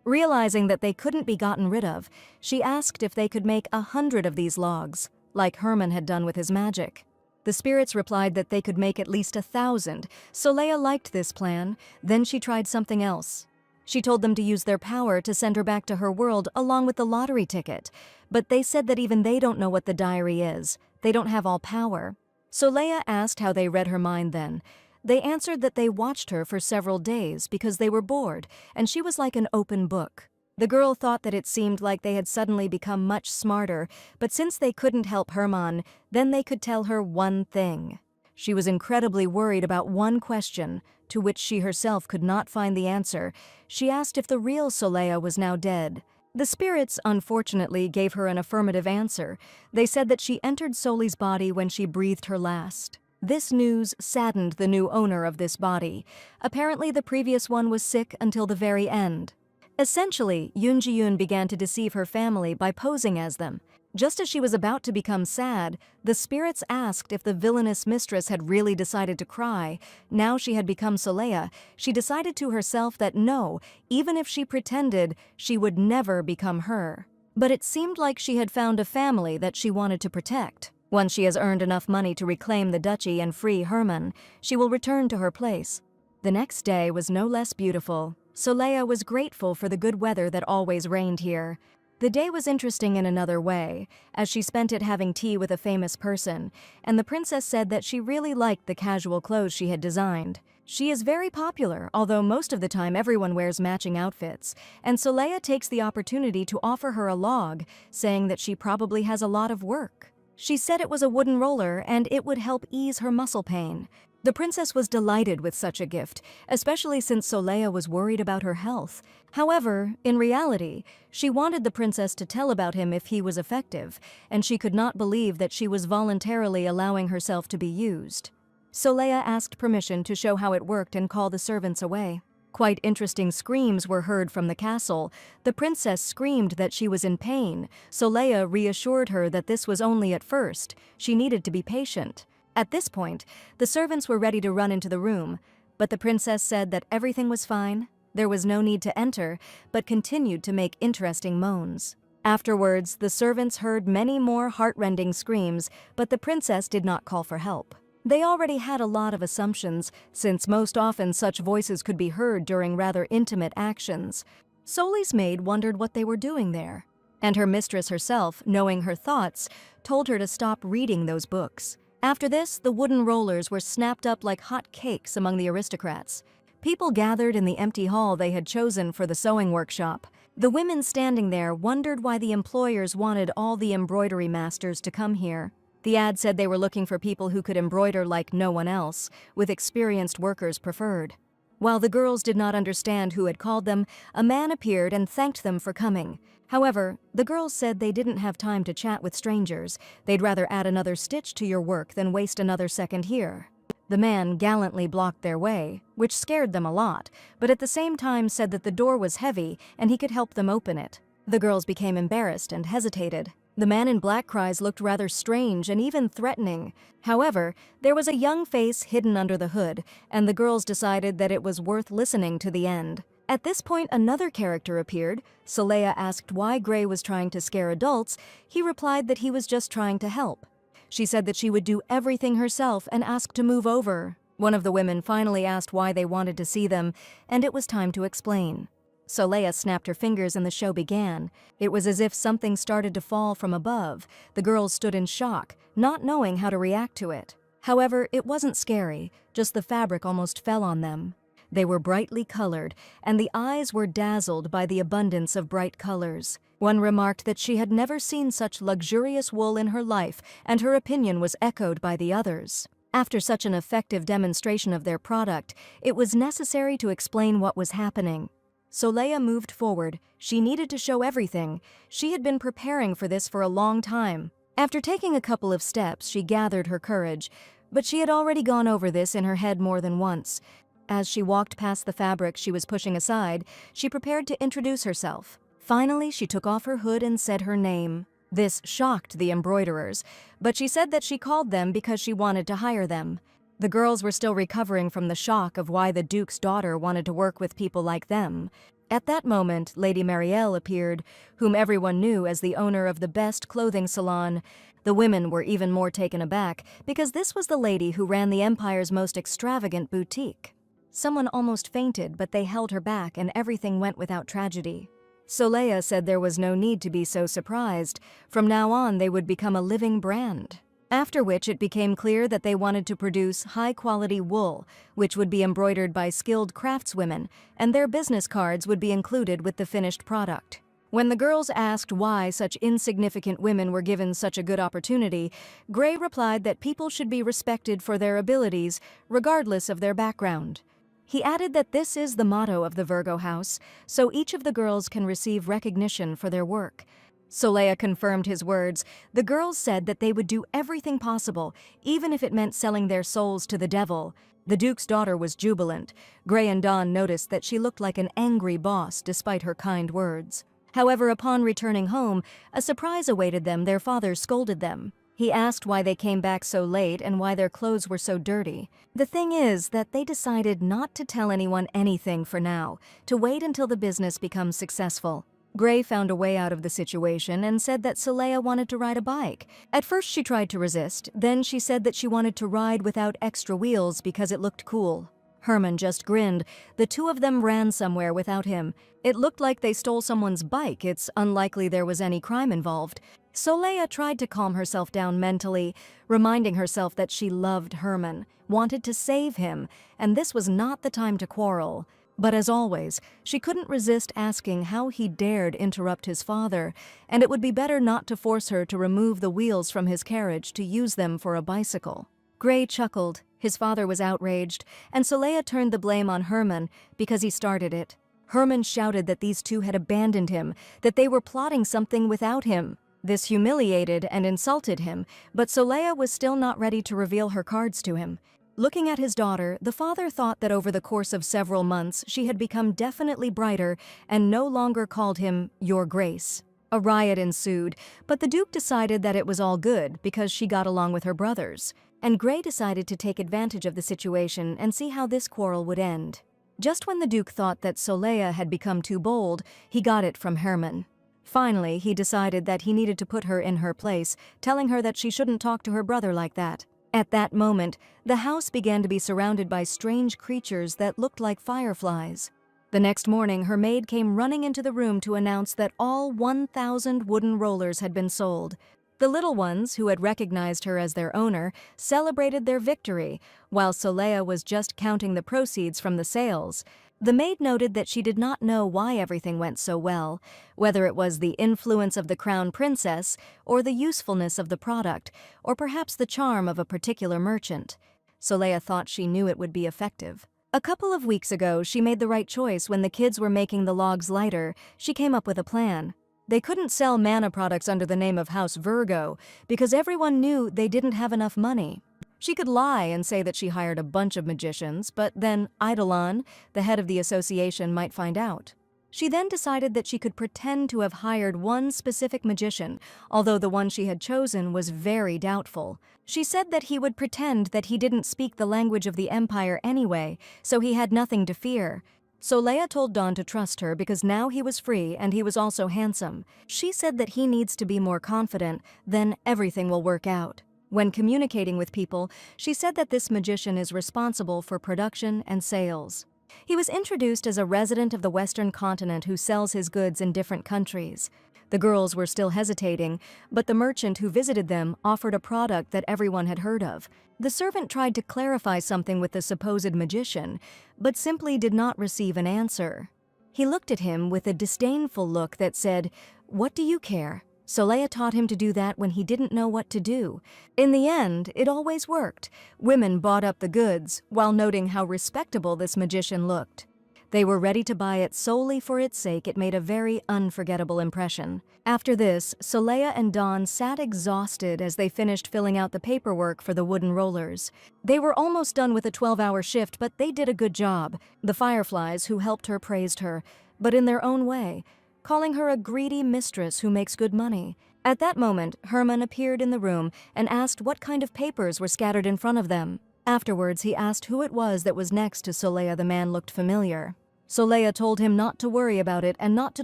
Realizing that they couldn't be gotten rid of, she asked if they could make 100 of these logs, like Herman had done with his magic. The spirits replied that they could make at least 1,000. Soleil liked this plan. Then she tried something else. She told them to use their power to send her back to her world along with the lottery ticket. But they said that even they don't know what the diary is. They don't have all power. Soleil asked how they read her mind then. They answered that they watched her for several days because they were bored, and she was like an open book. The girl thought that it seemed like they had suddenly become much smarter, but since they couldn't help Herman, then they could tell her one thing. She was incredibly worried about one question, to which she herself could not find the answer. She asked if the real Soleil was now dead. The spirits, unfortunately, gave her an affirmative answer. They said that she entered Soli's body when she breathed her last. This news saddened the new owner of this body. Apparently, the previous one was sick until the very end. Essentially, Yoon Ji-yoon began to deceive her family by posing as them. Just as she was about to become sad, the spirits asked if the villainous mistress had really decided to cry. Now she had become Soleil, she decided to herself that no, even if she pretended, she would never become her. But it seemed like she had found a family that she wanted to protect. Once she has earned enough money to reclaim the duchy and free Herman, she will return to her place. The next day was no less beautiful. Soleil was grateful for the good weather that always reigned here. The day was interesting in another way, as she spent it having tea with a famous person, and the princess said that she really liked the casual clothes she had designed. She is very popular, although most of the time everyone wears matching outfits, and Soleil takes the opportunity to offer her a log, saying that she probably has a lot of work. She said it was a wooden roller and it would help ease her muscle pain. The princess was delighted with such a gift, especially since Soleil was worried about her health. However, in reality, she wanted the princess to tell about him if he was effective, and she could not believe that she was voluntarily allowing herself to be used. Soleil asked permission to show how it worked and call the servants away. Quite interesting screams were heard from the castle. The princess screamed that she was in pain. Soleil reassured her that this was only at first. She needed to be patient. At this point, the servants were ready to run into the room, but the princess said that everything was fine. There was no need to enter, but continued to make interesting moans. Afterwards, the servants heard many more heartrending screams, but the princess did not call for help. They already had a lot of assumptions, since most often such voices could be heard during rather intimate actions. Soli's maid wondered what they were doing there, and her mistress herself, knowing her thoughts, told her to stop reading those books. After this, the wooden rollers were snapped up like hot cakes among the aristocrats. People gathered in the empty hall they had chosen for the sewing workshop. The women standing there wondered why the employers wanted all the embroidery masters to come here. The ad said they were looking for people who could embroider like no one else, with experienced workers preferred. While the girls did not understand who had called them, a man appeared and thanked them for coming. However, the girls said they didn't have time to chat with strangers. They'd rather add another stitch to your work than waste another second here. The man gallantly blocked their way, which scared them a lot, but at the same time said that the door was heavy and he could help them open it. The girls became embarrassed and hesitated. The man in black cries looked rather strange and even threatening. However, there was a young face hidden under the hood, and the girls decided that it was worth listening to the end. At this point, another character appeared. Soleil asked why Gray was trying to scare adults. He replied that he was just trying to help. She said that she would do everything herself and asked to move over. One of the women finally asked why they wanted to see them, and it was time to explain. Soleil snapped her fingers and the show began. It was as if something started to fall from above. The girls stood in shock, not knowing how to react to it. However, it wasn't scary, just the fabric almost fell on them. They were brightly colored, and the eyes were dazzled by the abundance of bright colors. One remarked that she had never seen such luxurious wool in her life, and her opinion was echoed by the others. After such an effective demonstration of their product, it was necessary to explain what was happening. Soleil moved forward. She needed to show everything. She had been preparing for this for a long time. After taking a couple of steps, she gathered her courage, but she had already gone over this in her head more than once. As she walked past the fabric she was pushing aside, she prepared to introduce herself. Finally, she took off her hood and said her name. This shocked the embroiderers, but she said that she called them because she wanted to hire them. The girls were still recovering from the shock of why the Duke's daughter wanted to work with people like them. At that moment, Lady Marielle appeared, whom everyone knew as the owner of the best clothing salon. The women were even more taken aback because this was the lady who ran the Empire's most extravagant boutique. Someone almost fainted, but they held her back and everything went without tragedy. Soleil said there was no need to be so surprised. From now on, they would become a living brand. After which it became clear that they wanted to produce high-quality wool, which would be embroidered by skilled craftswomen, and their business cards would be included with the finished product. When the girls asked why such insignificant women were given such a good opportunity, Gray replied that people should be respected for their abilities, regardless of their background. He added that this is the motto of the Virgo house, so each of the girls can receive recognition for their work. Soleil confirmed his words. The girls said that they would do everything possible, even if it meant selling their souls to the devil. The Duke's daughter was jubilant. Gray and Dawn noticed that she looked like an angry boss despite her kind words. However, upon returning home, a surprise awaited them. Their father scolded them. He asked why they came back so late and why their clothes were so dirty. The thing is that they decided not to tell anyone anything for now, to wait until the business becomes successful. Gray found a way out of the situation and said that Soleil wanted to ride a bike. At first she tried to resist, then she said that she wanted to ride without extra wheels because it looked cool. Herman just grinned. The two of them ran somewhere without him. It looked like they stole someone's bike. It's unlikely there was any crime involved. Soleil tried to calm herself down mentally, reminding herself that she loved Herman, wanted to save him, and this was not the time to quarrel. But as always, she couldn't resist asking how he dared interrupt his father, and it would be better not to force her to remove the wheels from his carriage to use them for a bicycle. Gray chuckled. His father was outraged, and Soleil turned the blame on Herman because he started it. Herman shouted that these two had abandoned him, that they were plotting something without him. This humiliated and insulted him, but Soleil was still not ready to reveal her cards to him. Looking at his daughter, the father thought that over the course of several months she had become definitely brighter and no longer called him Your Grace. A riot ensued, but the Duke decided that it was all good because she got along with her brothers, and Gray decided to take advantage of the situation and see how this quarrel would end. Just when the Duke thought that Soleil had become too bold, he got it from Herman. Finally, he decided that he needed to put her in her place, telling her that she shouldn't talk to her brother like that. At that moment, the house began to be surrounded by strange creatures that looked like fireflies. The next morning, her maid came running into the room to announce that all 1,000 wooden rollers had been sold. The little ones, who had recognized her as their owner, celebrated their victory, while Soleil was just counting the proceeds from the sales. The maid noted that she did not know why everything went so well, whether it was the influence of the crown princess, or the usefulness of the product, or perhaps the charm of a particular merchant. Soleil thought she knew it would be effective. A couple of weeks ago, she made the right choice when the kids were making the logs lighter. She came up with a plan. They couldn't sell Manhwa products under the name of House Virgo because everyone knew they didn't have enough money. She could lie and say that she hired a bunch of magicians, but then Eidolon, the head of the association, might find out. She then decided that she could pretend to have hired one specific magician, although the one she had chosen was very doubtful. She said that he would pretend that he didn't speak the language of the Empire anyway, so he had nothing to fear. Soleil told Dawn to trust her because now he was free and he was also handsome. She said that he needs to be more confident, then everything will work out. When communicating with people, she said that this magician is responsible for production and sales. He was introduced as a resident of the Western continent who sells his goods in different countries. The girls were still hesitating, but the merchant who visited them offered a product that everyone had heard of. The servant tried to clarify something with the supposed magician, but simply did not receive an answer. He looked at him with a disdainful look that said, "What do you care?" Soleil taught him to do that when he didn't know what to do. In the end, it always worked. Women bought up the goods, while noting how respectable this magician looked. They were ready to buy it solely for its sake. It made a very unforgettable impression. After this, Soleil and Dawn sat exhausted as they finished filling out the paperwork for the wooden rollers. They were almost done with a 12-hour shift, but they did a good job. The fireflies who helped her praised her, but in their own way, calling her a greedy mistress who makes good money. At that moment, Herman appeared in the room and asked what kind of papers were scattered in front of them. Afterwards, he asked who it was that was next to Soleil. The man looked familiar. Soleil told him not to worry about it and not to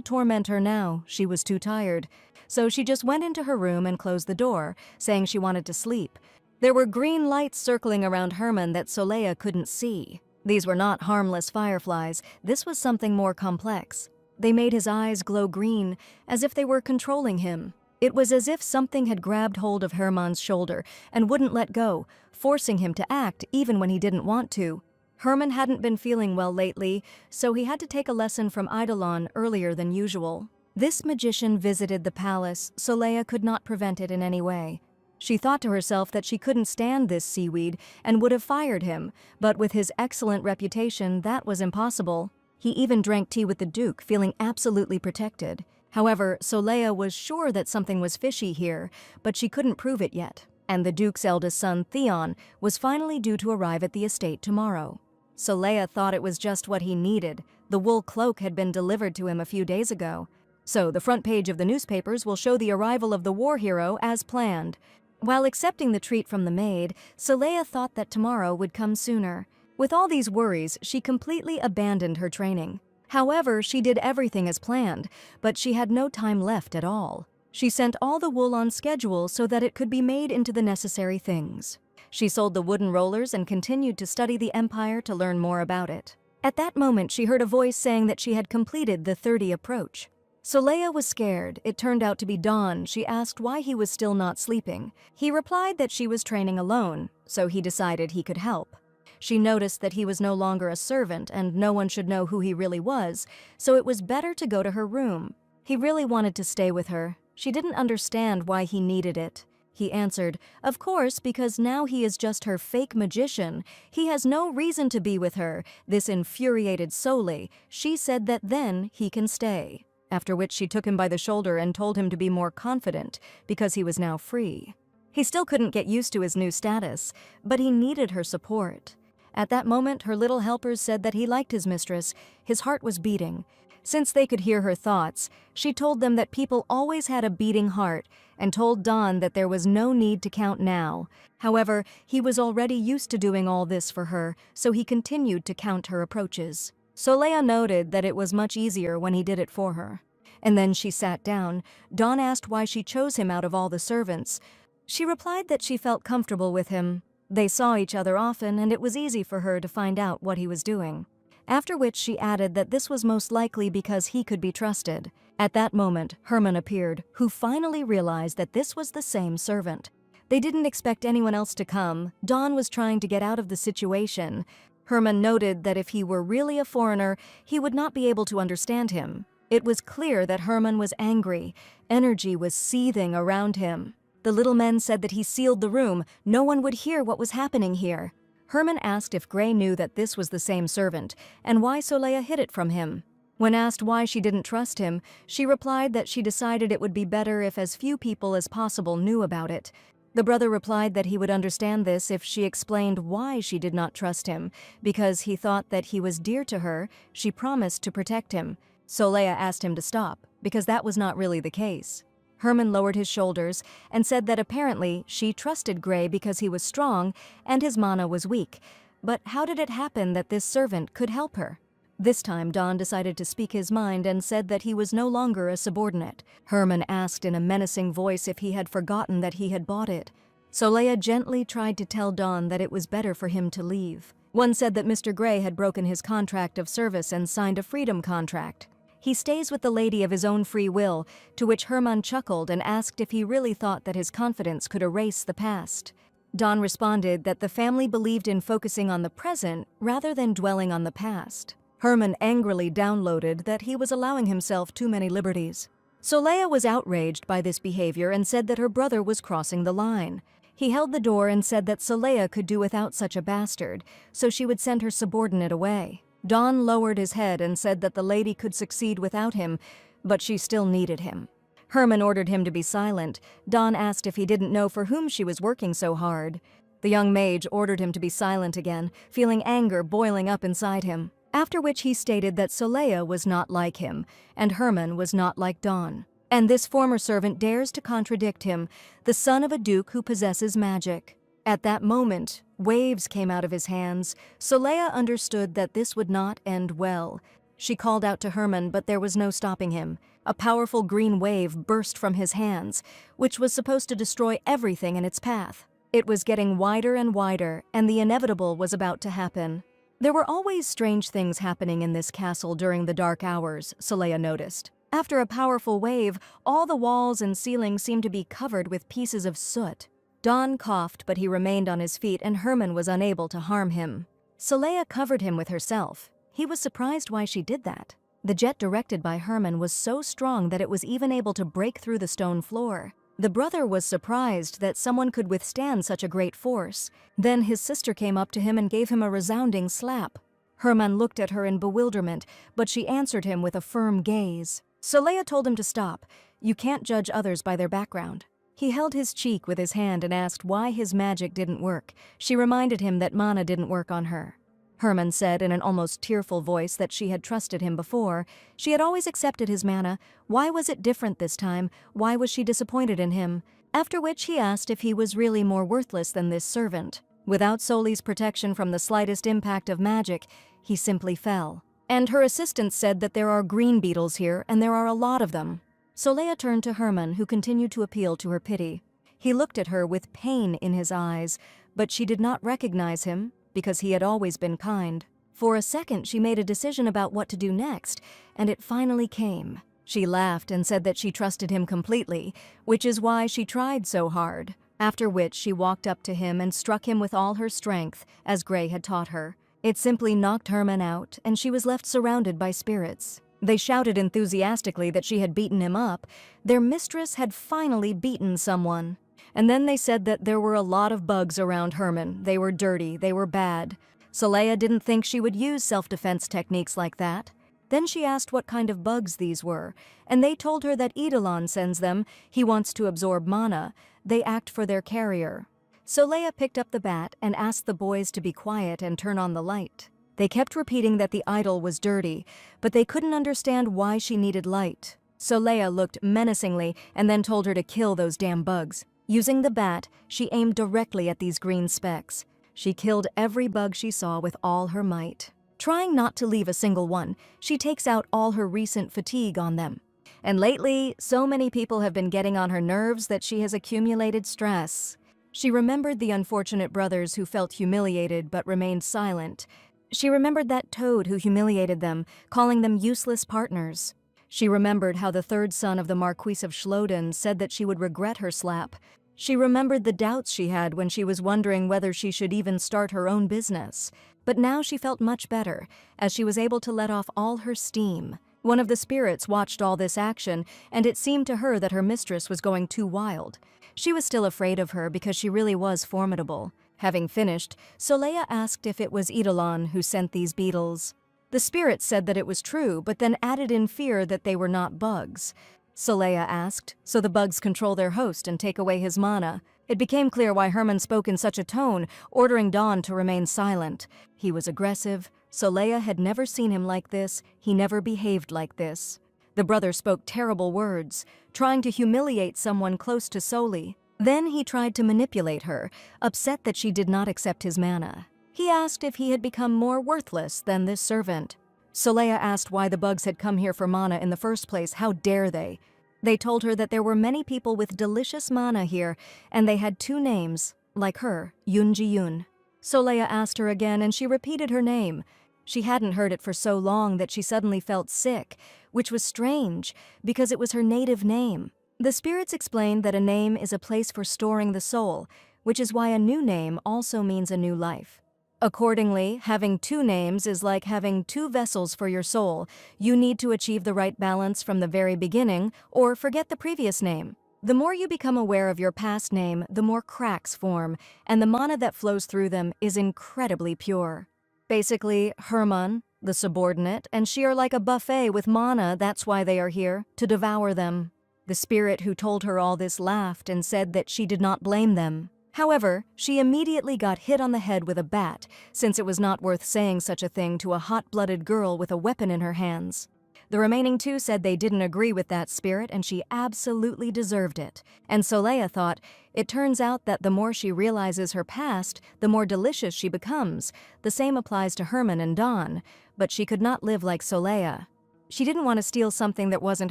torment her now. She was too tired. So she just went into her room and closed the door, saying she wanted to sleep. There were green lights circling around Herman that Soleil couldn't see. These were not harmless fireflies. This was something more complex. They made his eyes glow green, as if they were controlling him. It was as if something had grabbed hold of Herman's shoulder and wouldn't let go, forcing him to act even when he didn't want to. Herman hadn't been feeling well lately, so he had to take a lesson from Eidolon earlier than usual. This magician visited the palace. Soleil could not prevent it in any way. She thought to herself that she couldn't stand this seaweed and would have fired him, but with his excellent reputation, that was impossible. He even drank tea with the Duke, feeling absolutely protected. However, Soleil was sure that something was fishy here, but she couldn't prove it yet. And the Duke's eldest son, Theon, was finally due to arrive at the estate tomorrow. Soleil thought it was just what he needed. The wool cloak had been delivered to him a few days ago. So the front page of the newspapers will show the arrival of the war hero as planned. While accepting the treat from the maid, Soleil thought that tomorrow would come sooner. With all these worries, she completely abandoned her training. However, she did everything as planned, but she had no time left at all. She sent all the wool on schedule so that it could be made into the necessary things. She sold the wooden rollers and continued to study the empire to learn more about it. At that moment, she heard a voice saying that she had completed the 30 approach. Soleil was scared. It turned out to be Don. She asked why he was still not sleeping. He replied that she was training alone, so he decided he could help. She noticed that he was no longer a servant and no one should know who he really was, so it was better to go to her room. He really wanted to stay with her. She didn't understand why he needed it. He answered, "Of course, because now he is just her fake magician. He has no reason to be with her." This infuriated Soli. She said that then he can stay. After which she took him by the shoulder and told him to be more confident because he was now free. He still couldn't get used to his new status, but he needed her support. At that moment, her little helpers said that he liked his mistress. His heart was beating. Since they could hear her thoughts, she told them that people always had a beating heart and told Don that there was no need to count now. However, he was already used to doing all this for her, so he continued to count her approaches. Soleil noted that it was much easier when he did it for her. And then she sat down. Don asked why she chose him out of all the servants. She replied that she felt comfortable with him. They saw each other often, and it was easy for her to find out what he was doing. After which she added that this was most likely because he could be trusted. At that moment, Herman appeared, who finally realized that this was the same servant. They didn't expect anyone else to come. Don was trying to get out of the situation. Herman noted that if he were really a foreigner, he would not be able to understand him. It was clear that Herman was angry. Energy was seething around him. The little men said that he sealed the room. No one would hear what was happening here. Herman asked if Gray knew that this was the same servant, and why Soleil hid it from him. When asked why she didn't trust him, she replied that she decided it would be better if as few people as possible knew about it. The brother replied that he would understand this if she explained why she did not trust him, because he thought that he was dear to her. She promised to protect him. Soleil asked him to stop, because that was not really the case. Herman lowered his shoulders and said that apparently she trusted Gray because he was strong and his mana was weak. But how did it happen that this servant could help her? This time Don decided to speak his mind and said that he was no longer a subordinate. Herman asked in a menacing voice if he had forgotten that he had bought it. Soleil gently tried to tell Don that it was better for him to leave. One said that Mr. Gray had broken his contract of service and signed a freedom contract. He stays with the lady of his own free will, to which Herman chuckled and asked if he really thought that his confidence could erase the past. Don responded that the family believed in focusing on the present rather than dwelling on the past. Herman angrily downloaded that he was allowing himself too many liberties. Soleil was outraged by this behavior and said that her brother was crossing the line. He held the door and said that Soleil could do without such a bastard, so she would send her subordinate away. Don lowered his head and said that the lady could succeed without him, but she still needed him. Herman ordered him to be silent. Don asked if he didn't know for whom she was working so hard. The young mage ordered him to be silent again, feeling anger boiling up inside him. After which he stated that Soleil was not like him, and Herman was not like Don. And this former servant dares to contradict him, the son of a duke who possesses magic. At that moment, waves came out of his hands. Soleil understood that this would not end well. She called out to Herman, but there was no stopping him. A powerful green wave burst from his hands, which was supposed to destroy everything in its path. It was getting wider and wider, and the inevitable was about to happen. There were always strange things happening in this castle during the dark hours, Soleil noticed. After a powerful wave, all the walls and ceiling seemed to be covered with pieces of soot. Don coughed, but he remained on his feet and Herman was unable to harm him. Soleil covered him with herself. He was surprised why she did that. The jet directed by Herman was so strong that it was even able to break through the stone floor. The brother was surprised that someone could withstand such a great force. Then his sister came up to him and gave him a resounding slap. Herman looked at her in bewilderment, but she answered him with a firm gaze. Soleil told him to stop. You can't judge others by their background. He held his cheek with his hand and asked why his magic didn't work. She reminded him that mana didn't work on her. Herman said in an almost tearful voice that she had trusted him before. She had always accepted his mana. Why was it different this time? Why was she disappointed in him? After which he asked if he was really more worthless than this servant. Without Soli's protection from the slightest impact of magic, he simply fell. And her assistant said that there are green beetles here, and there are a lot of them. Soleil turned to Herman, who continued to appeal to her pity. He looked at her with pain in his eyes, but she did not recognize him, because he had always been kind. For a second, she made a decision about what to do next, and it finally came. She laughed and said that she trusted him completely, which is why she tried so hard. After which, she walked up to him and struck him with all her strength, as Gray had taught her. It simply knocked Herman out, and she was left surrounded by spirits. They shouted enthusiastically that she had beaten him up. Their mistress had finally beaten someone. And then they said that there were a lot of bugs around Herman. They were dirty, they were bad. Soleil didn't think she would use self-defense techniques like that. Then she asked what kind of bugs these were, and they told her that Eidolon sends them. He wants to absorb mana. They act for their carrier. Soleil picked up the bat and asked the boys to be quiet and turn on the light. They kept repeating that the idol was dirty, but they couldn't understand why she needed light. Soleil looked menacingly and then told her to kill those damn bugs. Using the bat, she aimed directly at these green specks. She killed every bug she saw with all her might. Trying not to leave a single one, she takes out all her recent fatigue on them. And lately, so many people have been getting on her nerves that she has accumulated stress. She remembered the unfortunate brothers who felt humiliated but remained silent. She remembered that toad who humiliated them, calling them useless partners. She remembered how the third son of the Marquise of Schloden said that she would regret her slap. She remembered the doubts she had when she was wondering whether she should even start her own business. But now she felt much better, as she was able to let off all her steam. One of the spirits watched all this action, and it seemed to her that her mistress was going too wild. She was still afraid of her because she really was formidable. Having finished, Soleil asked if it was Eidolon who sent these beetles. The spirit said that it was true, but then added in fear that they were not bugs. Soleil asked, so the bugs control their host and take away his mana. It became clear why Herman spoke in such a tone, ordering Dawn to remain silent. He was aggressive. Soleil had never seen him like this. He never behaved like this. The brother spoke terrible words, trying to humiliate someone close to Soli. Then he tried to manipulate her, upset that she did not accept his mana. He asked if he had become more worthless than this servant. Soleil asked why the bugs had come here for mana in the first place. How dare they? They told her that there were many people with delicious mana here, and they had two names, like her, Yun Ji-yun. Soleil asked her again, and she repeated her name. She hadn't heard it for so long that she suddenly felt sick, which was strange, because it was her native name. The spirits explained that a name is a place for storing the soul, which is why a new name also means a new life. Accordingly, having two names is like having two vessels for your soul. You need to achieve the right balance from the very beginning, or forget the previous name. The more you become aware of your past name, the more cracks form, and the mana that flows through them is incredibly pure. Basically, Herman, the subordinate, and she are like a buffet with mana. That's why they are here, to devour them. The spirit who told her all this laughed and said that she did not blame them. However, she immediately got hit on the head with a bat, since it was not worth saying such a thing to a hot-blooded girl with a weapon in her hands. The remaining two said they didn't agree with that spirit and she absolutely deserved it. And Soleil thought, it turns out that the more she realizes her past, the more delicious she becomes. The same applies to Herman and Dawn, but she could not live like Soleil. She didn't want to steal something that wasn't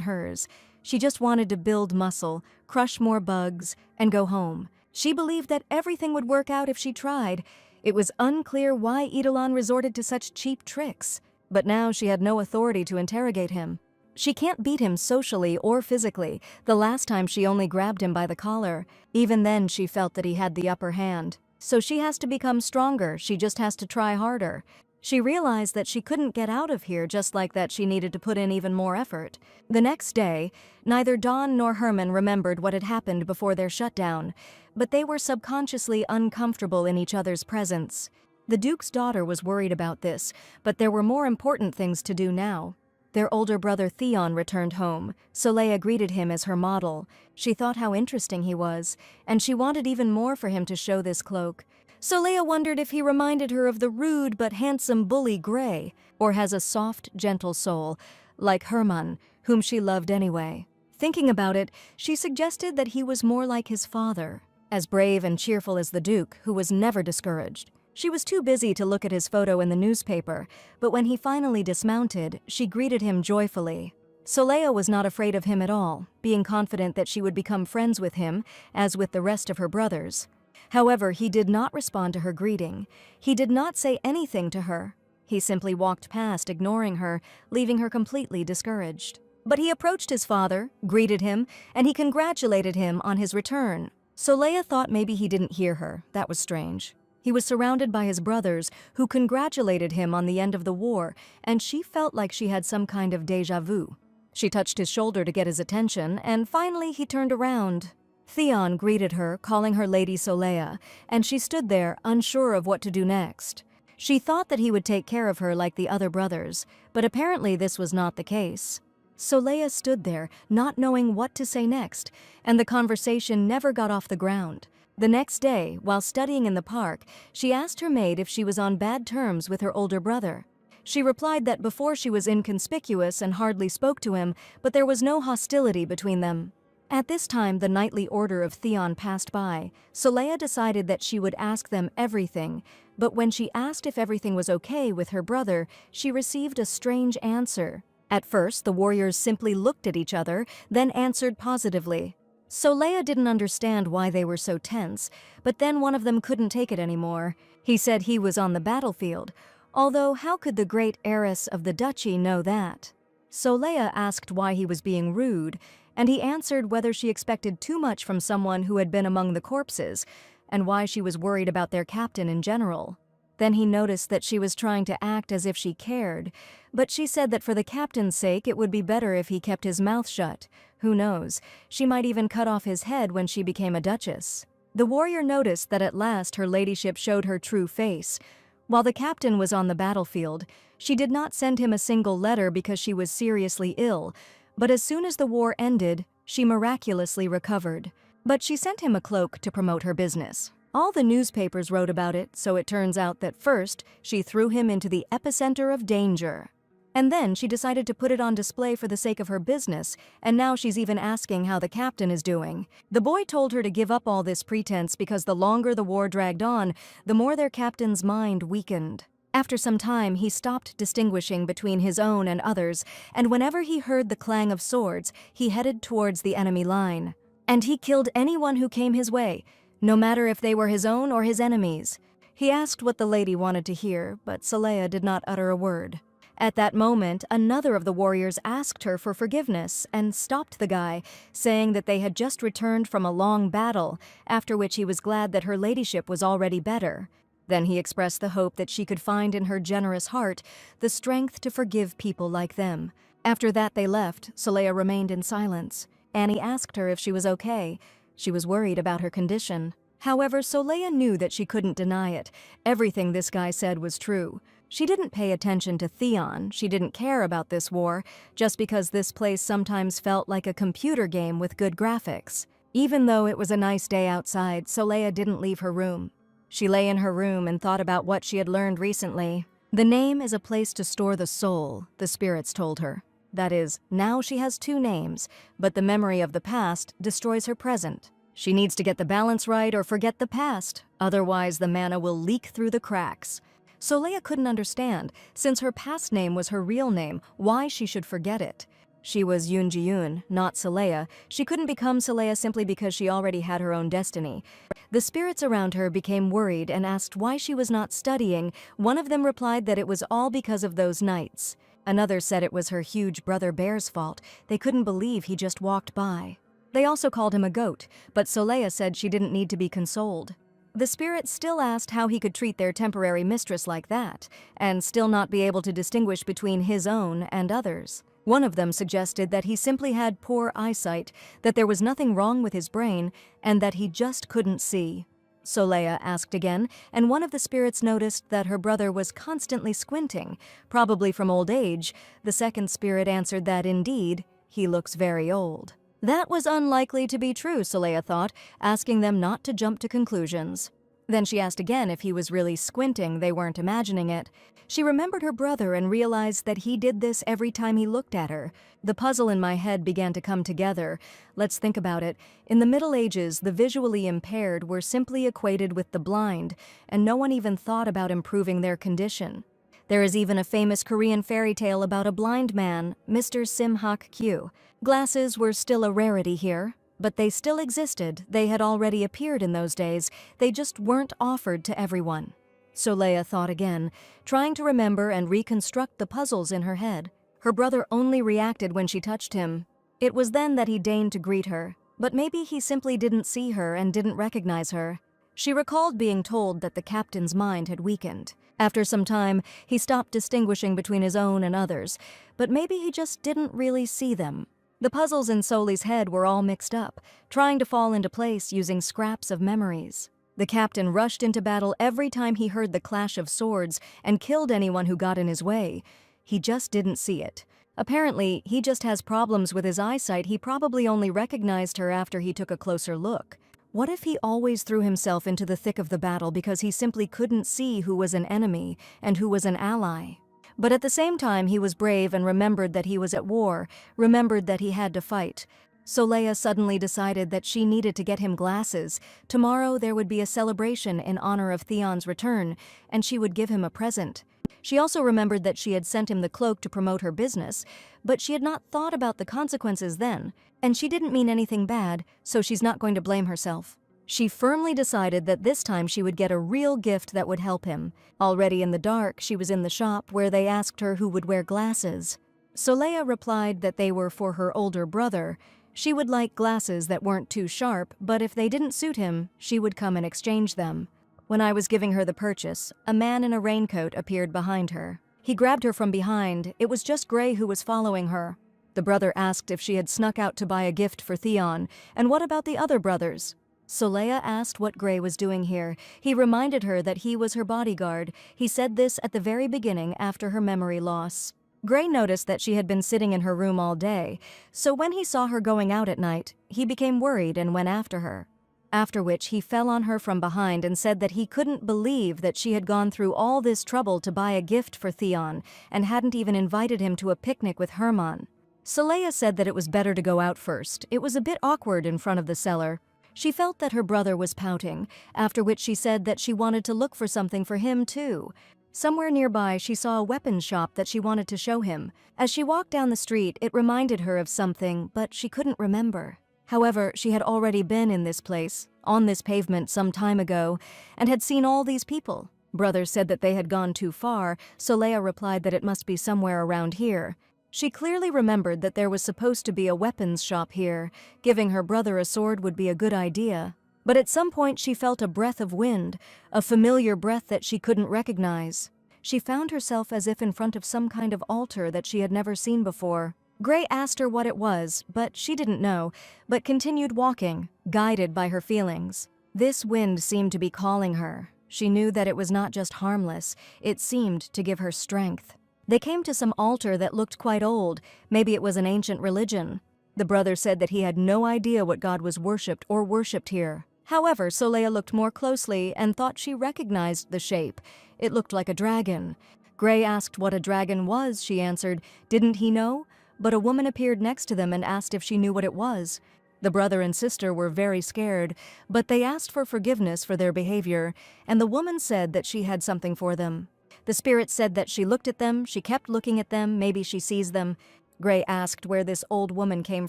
hers. She just wanted to build muscle, crush more bugs, and go home. She believed that everything would work out if she tried. It was unclear why Eidolon resorted to such cheap tricks. But now she had no authority to interrogate him. She can't beat him socially or physically. The last time she only grabbed him by the collar. Even then she felt that he had the upper hand. So she has to become stronger. She just has to try harder. She realized that she couldn't get out of here, just like that she needed to put in even more effort. The next day, neither Dawn nor Herman remembered what had happened before their shutdown, but they were subconsciously uncomfortable in each other's presence. The Duke's daughter was worried about this, but there were more important things to do now. Their older brother Theon returned home. Soleil greeted him as her model. She thought how interesting he was, and she wanted even more for him to show this cloak. Soleil wondered if he reminded her of the rude but handsome bully Gray, or has a soft, gentle soul, like Herman, whom she loved anyway. Thinking about it, she suggested that he was more like his father, as brave and cheerful as the Duke, who was never discouraged. She was too busy to look at his photo in the newspaper, but when he finally dismounted, she greeted him joyfully. Soleil was not afraid of him at all, being confident that she would become friends with him, as with the rest of her brothers. However, he did not respond to her greeting. He did not say anything to her. He simply walked past, ignoring her, leaving her completely discouraged. But he approached his father, greeted him, and he congratulated him on his return. Soleil thought maybe he didn't hear her. That was strange. He was surrounded by his brothers, who congratulated him on the end of the war, and she felt like she had some kind of déjà vu. She touched his shoulder to get his attention, and finally he turned around. Theon greeted her, calling her Lady Soleil, and she stood there, unsure of what to do next. She thought that he would take care of her like the other brothers, but apparently this was not the case. Soleil stood there, not knowing what to say next, and the conversation never got off the ground. The next day, while studying in the park, she asked her maid if she was on bad terms with her older brother. She replied that before she was inconspicuous and hardly spoke to him, but there was no hostility between them. At this time, the nightly order of Theon passed by. Soleil decided that she would ask them everything, but when she asked if everything was okay with her brother, she received a strange answer. At first, the warriors simply looked at each other, then answered positively. Soleil didn't understand why they were so tense, but then one of them couldn't take it anymore. He said he was on the battlefield, although how could the great heiress of the duchy know that? Soleil asked why he was being rude, and he answered whether she expected too much from someone who had been among the corpses, and why she was worried about their captain in general. Then he noticed that she was trying to act as if she cared, but she said that for the captain's sake it would be better if he kept his mouth shut. Who knows, she might even cut off his head when she became a duchess. The warrior noticed that at last her ladyship showed her true face. While the captain was on the battlefield, she did not send him a single letter because she was seriously ill, but as soon as the war ended, she miraculously recovered. But she sent him a cloak to promote her business. All the newspapers wrote about it, so it turns out that first, she threw him into the epicenter of danger. And then she decided to put it on display for the sake of her business, and now she's even asking how the captain is doing. The boy told her to give up all this pretense because the longer the war dragged on, the more their captain's mind weakened. After some time, he stopped distinguishing between his own and others, and whenever he heard the clang of swords, he headed towards the enemy line. And he killed anyone who came his way, no matter if they were his own or his enemies. He asked what the lady wanted to hear, but Soleil did not utter a word. At that moment, another of the warriors asked her for forgiveness and stopped the guy, saying that they had just returned from a long battle, after which he was glad that her ladyship was already better. Then he expressed the hope that she could find in her generous heart the strength to forgive people like them. After that they left. Soleil remained in silence. Annie asked her if she was okay. She was worried about her condition. However, Soleil knew that she couldn't deny it. Everything this guy said was true. She didn't pay attention to Theon. She didn't care about this war, just because this place sometimes felt like a computer game with good graphics. Even though it was a nice day outside, Soleil didn't leave her room. She lay in her room and thought about what she had learned recently. The name is a place to store the soul, the spirits told her. That is, now she has two names, but the memory of the past destroys her present. She needs to get the balance right or forget the past, otherwise the mana will leak through the cracks. Soleil couldn't understand, since her past name was her real name, why she should forget it. She was Yoon Ji-yoon, not Soleil. She couldn't become Soleil simply because she already had her own destiny. The spirits around her became worried and asked why she was not studying. One of them replied that it was all because of those nights. Another said it was her huge brother Bear's fault. They couldn't believe he just walked by. They also called him a goat, but Soleil said she didn't need to be consoled. The spirit still asked how he could treat their temporary mistress like that, and still not be able to distinguish between his own and others. One of them suggested that he simply had poor eyesight, that there was nothing wrong with his brain, and that he just couldn't see. Soleil asked again, and one of the spirits noticed that her brother was constantly squinting, probably from old age. The second spirit answered that indeed, he looks very old. That was unlikely to be true, Soleil thought, asking them not to jump to conclusions. Then she asked again if he was really squinting, they weren't imagining it. She remembered her brother and realized that he did this every time he looked at her. The puzzle in my head began to come together. Let's think about it. In the Middle Ages, the visually impaired were simply equated with the blind, and no one even thought about improving their condition. There is even a famous Korean fairy tale about a blind man, Mr. Sim Hak Kyu. Glasses were still a rarity here, but they still existed. They had already appeared in those days. They just weren't offered to everyone. Soleil thought again, trying to remember and reconstruct the puzzles in her head. Her brother only reacted when she touched him. It was then that he deigned to greet her, but maybe he simply didn't see her and didn't recognize her. She recalled being told that the captain's mind had weakened. After some time, he stopped distinguishing between his own and others, but maybe he just didn't really see them. The puzzles in Soli's head were all mixed up, trying to fall into place using scraps of memories. The captain rushed into battle every time he heard the clash of swords and killed anyone who got in his way. He just didn't see it. Apparently, he just has problems with his eyesight. He probably only recognized her after he took a closer look. What if he always threw himself into the thick of the battle because he simply couldn't see who was an enemy and who was an ally? But at the same time, he was brave and remembered that he was at war, remembered that he had to fight. Soleil suddenly decided that she needed to get him glasses. Tomorrow there would be a celebration in honor of Theon's return, and she would give him a present. She also remembered that she had sent him the cloak to promote her business, but she had not thought about the consequences then, and she didn't mean anything bad, so she's not going to blame herself. She firmly decided that this time she would get a real gift that would help him. Already in the dark, she was in the shop where they asked her who would wear glasses. Soleil replied that they were for her older brother. She would like glasses that weren't too sharp, but if they didn't suit him, she would come and exchange them. When I was giving her the purchase, a man in a raincoat appeared behind her. He grabbed her from behind. It was just Gray who was following her. The brother asked if she had snuck out to buy a gift for Theon, and what about the other brothers? Soleil asked what Gray was doing here. He reminded her that he was her bodyguard. He said this at the very beginning after her memory loss. Gray noticed that she had been sitting in her room all day, so when he saw her going out at night, he became worried and went after her. After which he fell on her from behind and said that he couldn't believe that she had gone through all this trouble to buy a gift for Theon and hadn't even invited him to a picnic with Hermann. Soleil said that it was better to go out first. It was a bit awkward in front of the cellar. She felt that her brother was pouting, after which she said that she wanted to look for something for him too. Somewhere nearby, she saw a weapons shop that she wanted to show him. As she walked down the street, it reminded her of something, but she couldn't remember. However, she had already been in this place, on this pavement some time ago, and had seen all these people. Brother said that they had gone too far. Soleil replied that it must be somewhere around here. She clearly remembered that there was supposed to be a weapons shop here. Giving her brother a sword would be a good idea. But at some point she felt a breath of wind, a familiar breath that she couldn't recognize. She found herself as if in front of some kind of altar that she had never seen before. Gray asked her what it was, but she didn't know, but continued walking, guided by her feelings. This wind seemed to be calling her. She knew that it was not just harmless, it seemed to give her strength. They came to some altar that looked quite old. Maybe it was an ancient religion. The brother said that he had no idea what god was worshipped or worshipped here. However, Soleil looked more closely and thought she recognized the shape. It looked like a dragon. Gray asked what a dragon was. She answered, didn't he know? But a woman appeared next to them and asked if she knew what it was. The brother and sister were very scared, but they asked for forgiveness for their behavior, and the woman said that she had something for them. The spirit said that she looked at them, she kept looking at them, maybe she sees them. Gray asked where this old woman came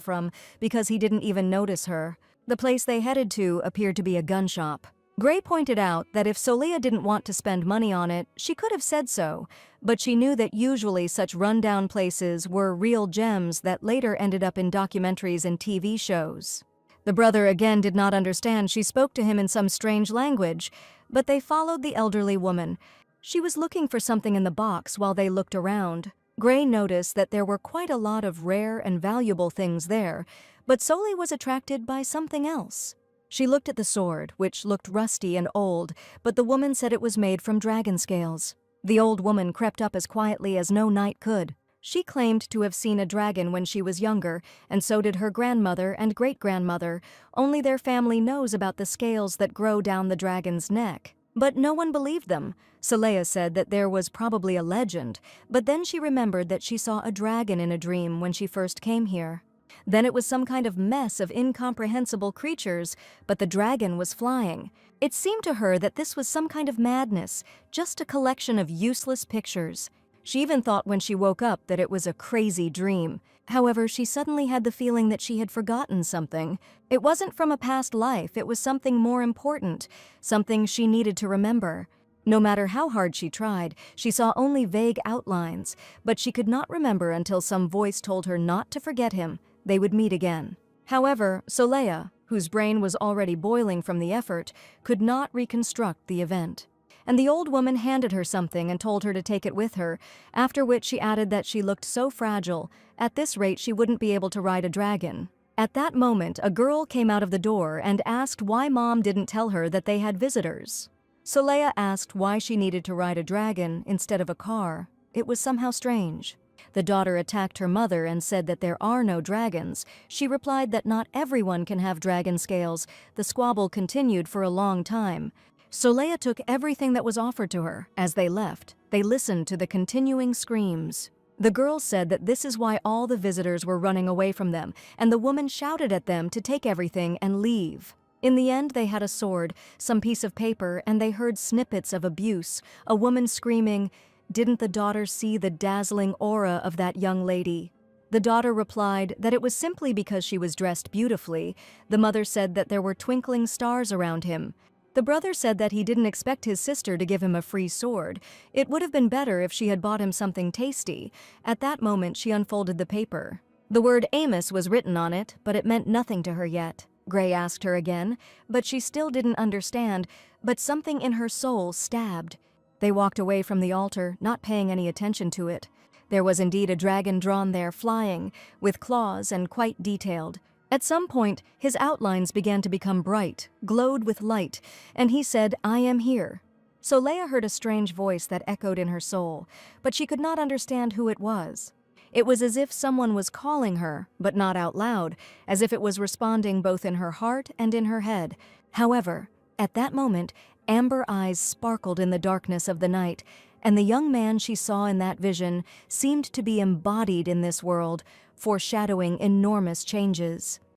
from, because he didn't even notice her. The place they headed to appeared to be a gun shop. Gray pointed out that if Soleil didn't want to spend money on it, she could have said so, but she knew that usually such rundown places were real gems that later ended up in documentaries and TV shows. The brother again did not understand. She spoke to him in some strange language, but they followed the elderly woman. She was looking for something in the box while they looked around. Gray noticed that there were quite a lot of rare and valuable things there, but Soli was attracted by something else. She looked at the sword, which looked rusty and old, but the woman said it was made from dragon scales. The old woman crept up as quietly as no knight could. She claimed to have seen a dragon when she was younger, and so did her grandmother and great-grandmother, only their family knows about the scales that grow down the dragon's neck. But no one believed them. Saleya said that there was probably a legend, but then she remembered that she saw a dragon in a dream when she first came here. Then it was some kind of mess of incomprehensible creatures, but the dragon was flying. It seemed to her that this was some kind of madness, just a collection of useless pictures. She even thought when she woke up that it was a crazy dream. However, she suddenly had the feeling that she had forgotten something. It wasn't from a past life, it was something more important, something she needed to remember. No matter how hard she tried, she saw only vague outlines, but she could not remember until some voice told her not to forget him. They would meet again. However, Saleya, whose brain was already boiling from the effort, could not reconstruct the event. And the old woman handed her something and told her to take it with her, after which she added that she looked so fragile. At this rate, she wouldn't be able to ride a dragon. At that moment, a girl came out of the door and asked why Mom didn't tell her that they had visitors. Saleya asked why she needed to ride a dragon instead of a car. It was somehow strange. The daughter attacked her mother and said that there are no dragons. She replied that not everyone can have dragon scales. The squabble continued for a long time. Saleya took everything that was offered to her. As they left, they listened to the continuing screams. The girl said that this is why all the visitors were running away from them, and the woman shouted at them to take everything and leave. In the end, they had a sword, some piece of paper, and they heard snippets of abuse, a woman screaming, "Didn't the daughter see the dazzling aura of that young lady?" The daughter replied that it was simply because she was dressed beautifully. The mother said that there were twinkling stars around him. The brother said that he didn't expect his sister to give him a free sword. It would have been better if she had bought him something tasty. At that moment, she unfolded the paper. The word Amos was written on it, but it meant nothing to her yet. Gray asked her again, but she still didn't understand, but something in her soul stabbed. They walked away from the altar, not paying any attention to it. There was indeed a dragon drawn there, flying, with claws and quite detailed. At some point, his outlines began to become bright, glowed with light, and he said, "I am here." Saleya heard a strange voice that echoed in her soul, but she could not understand who it was. It was as if someone was calling her, but not out loud, as if it was responding both in her heart and in her head. However, at that moment, amber eyes sparkled in the darkness of the night, and the young man she saw in that vision seemed to be embodied in this world, foreshadowing enormous changes.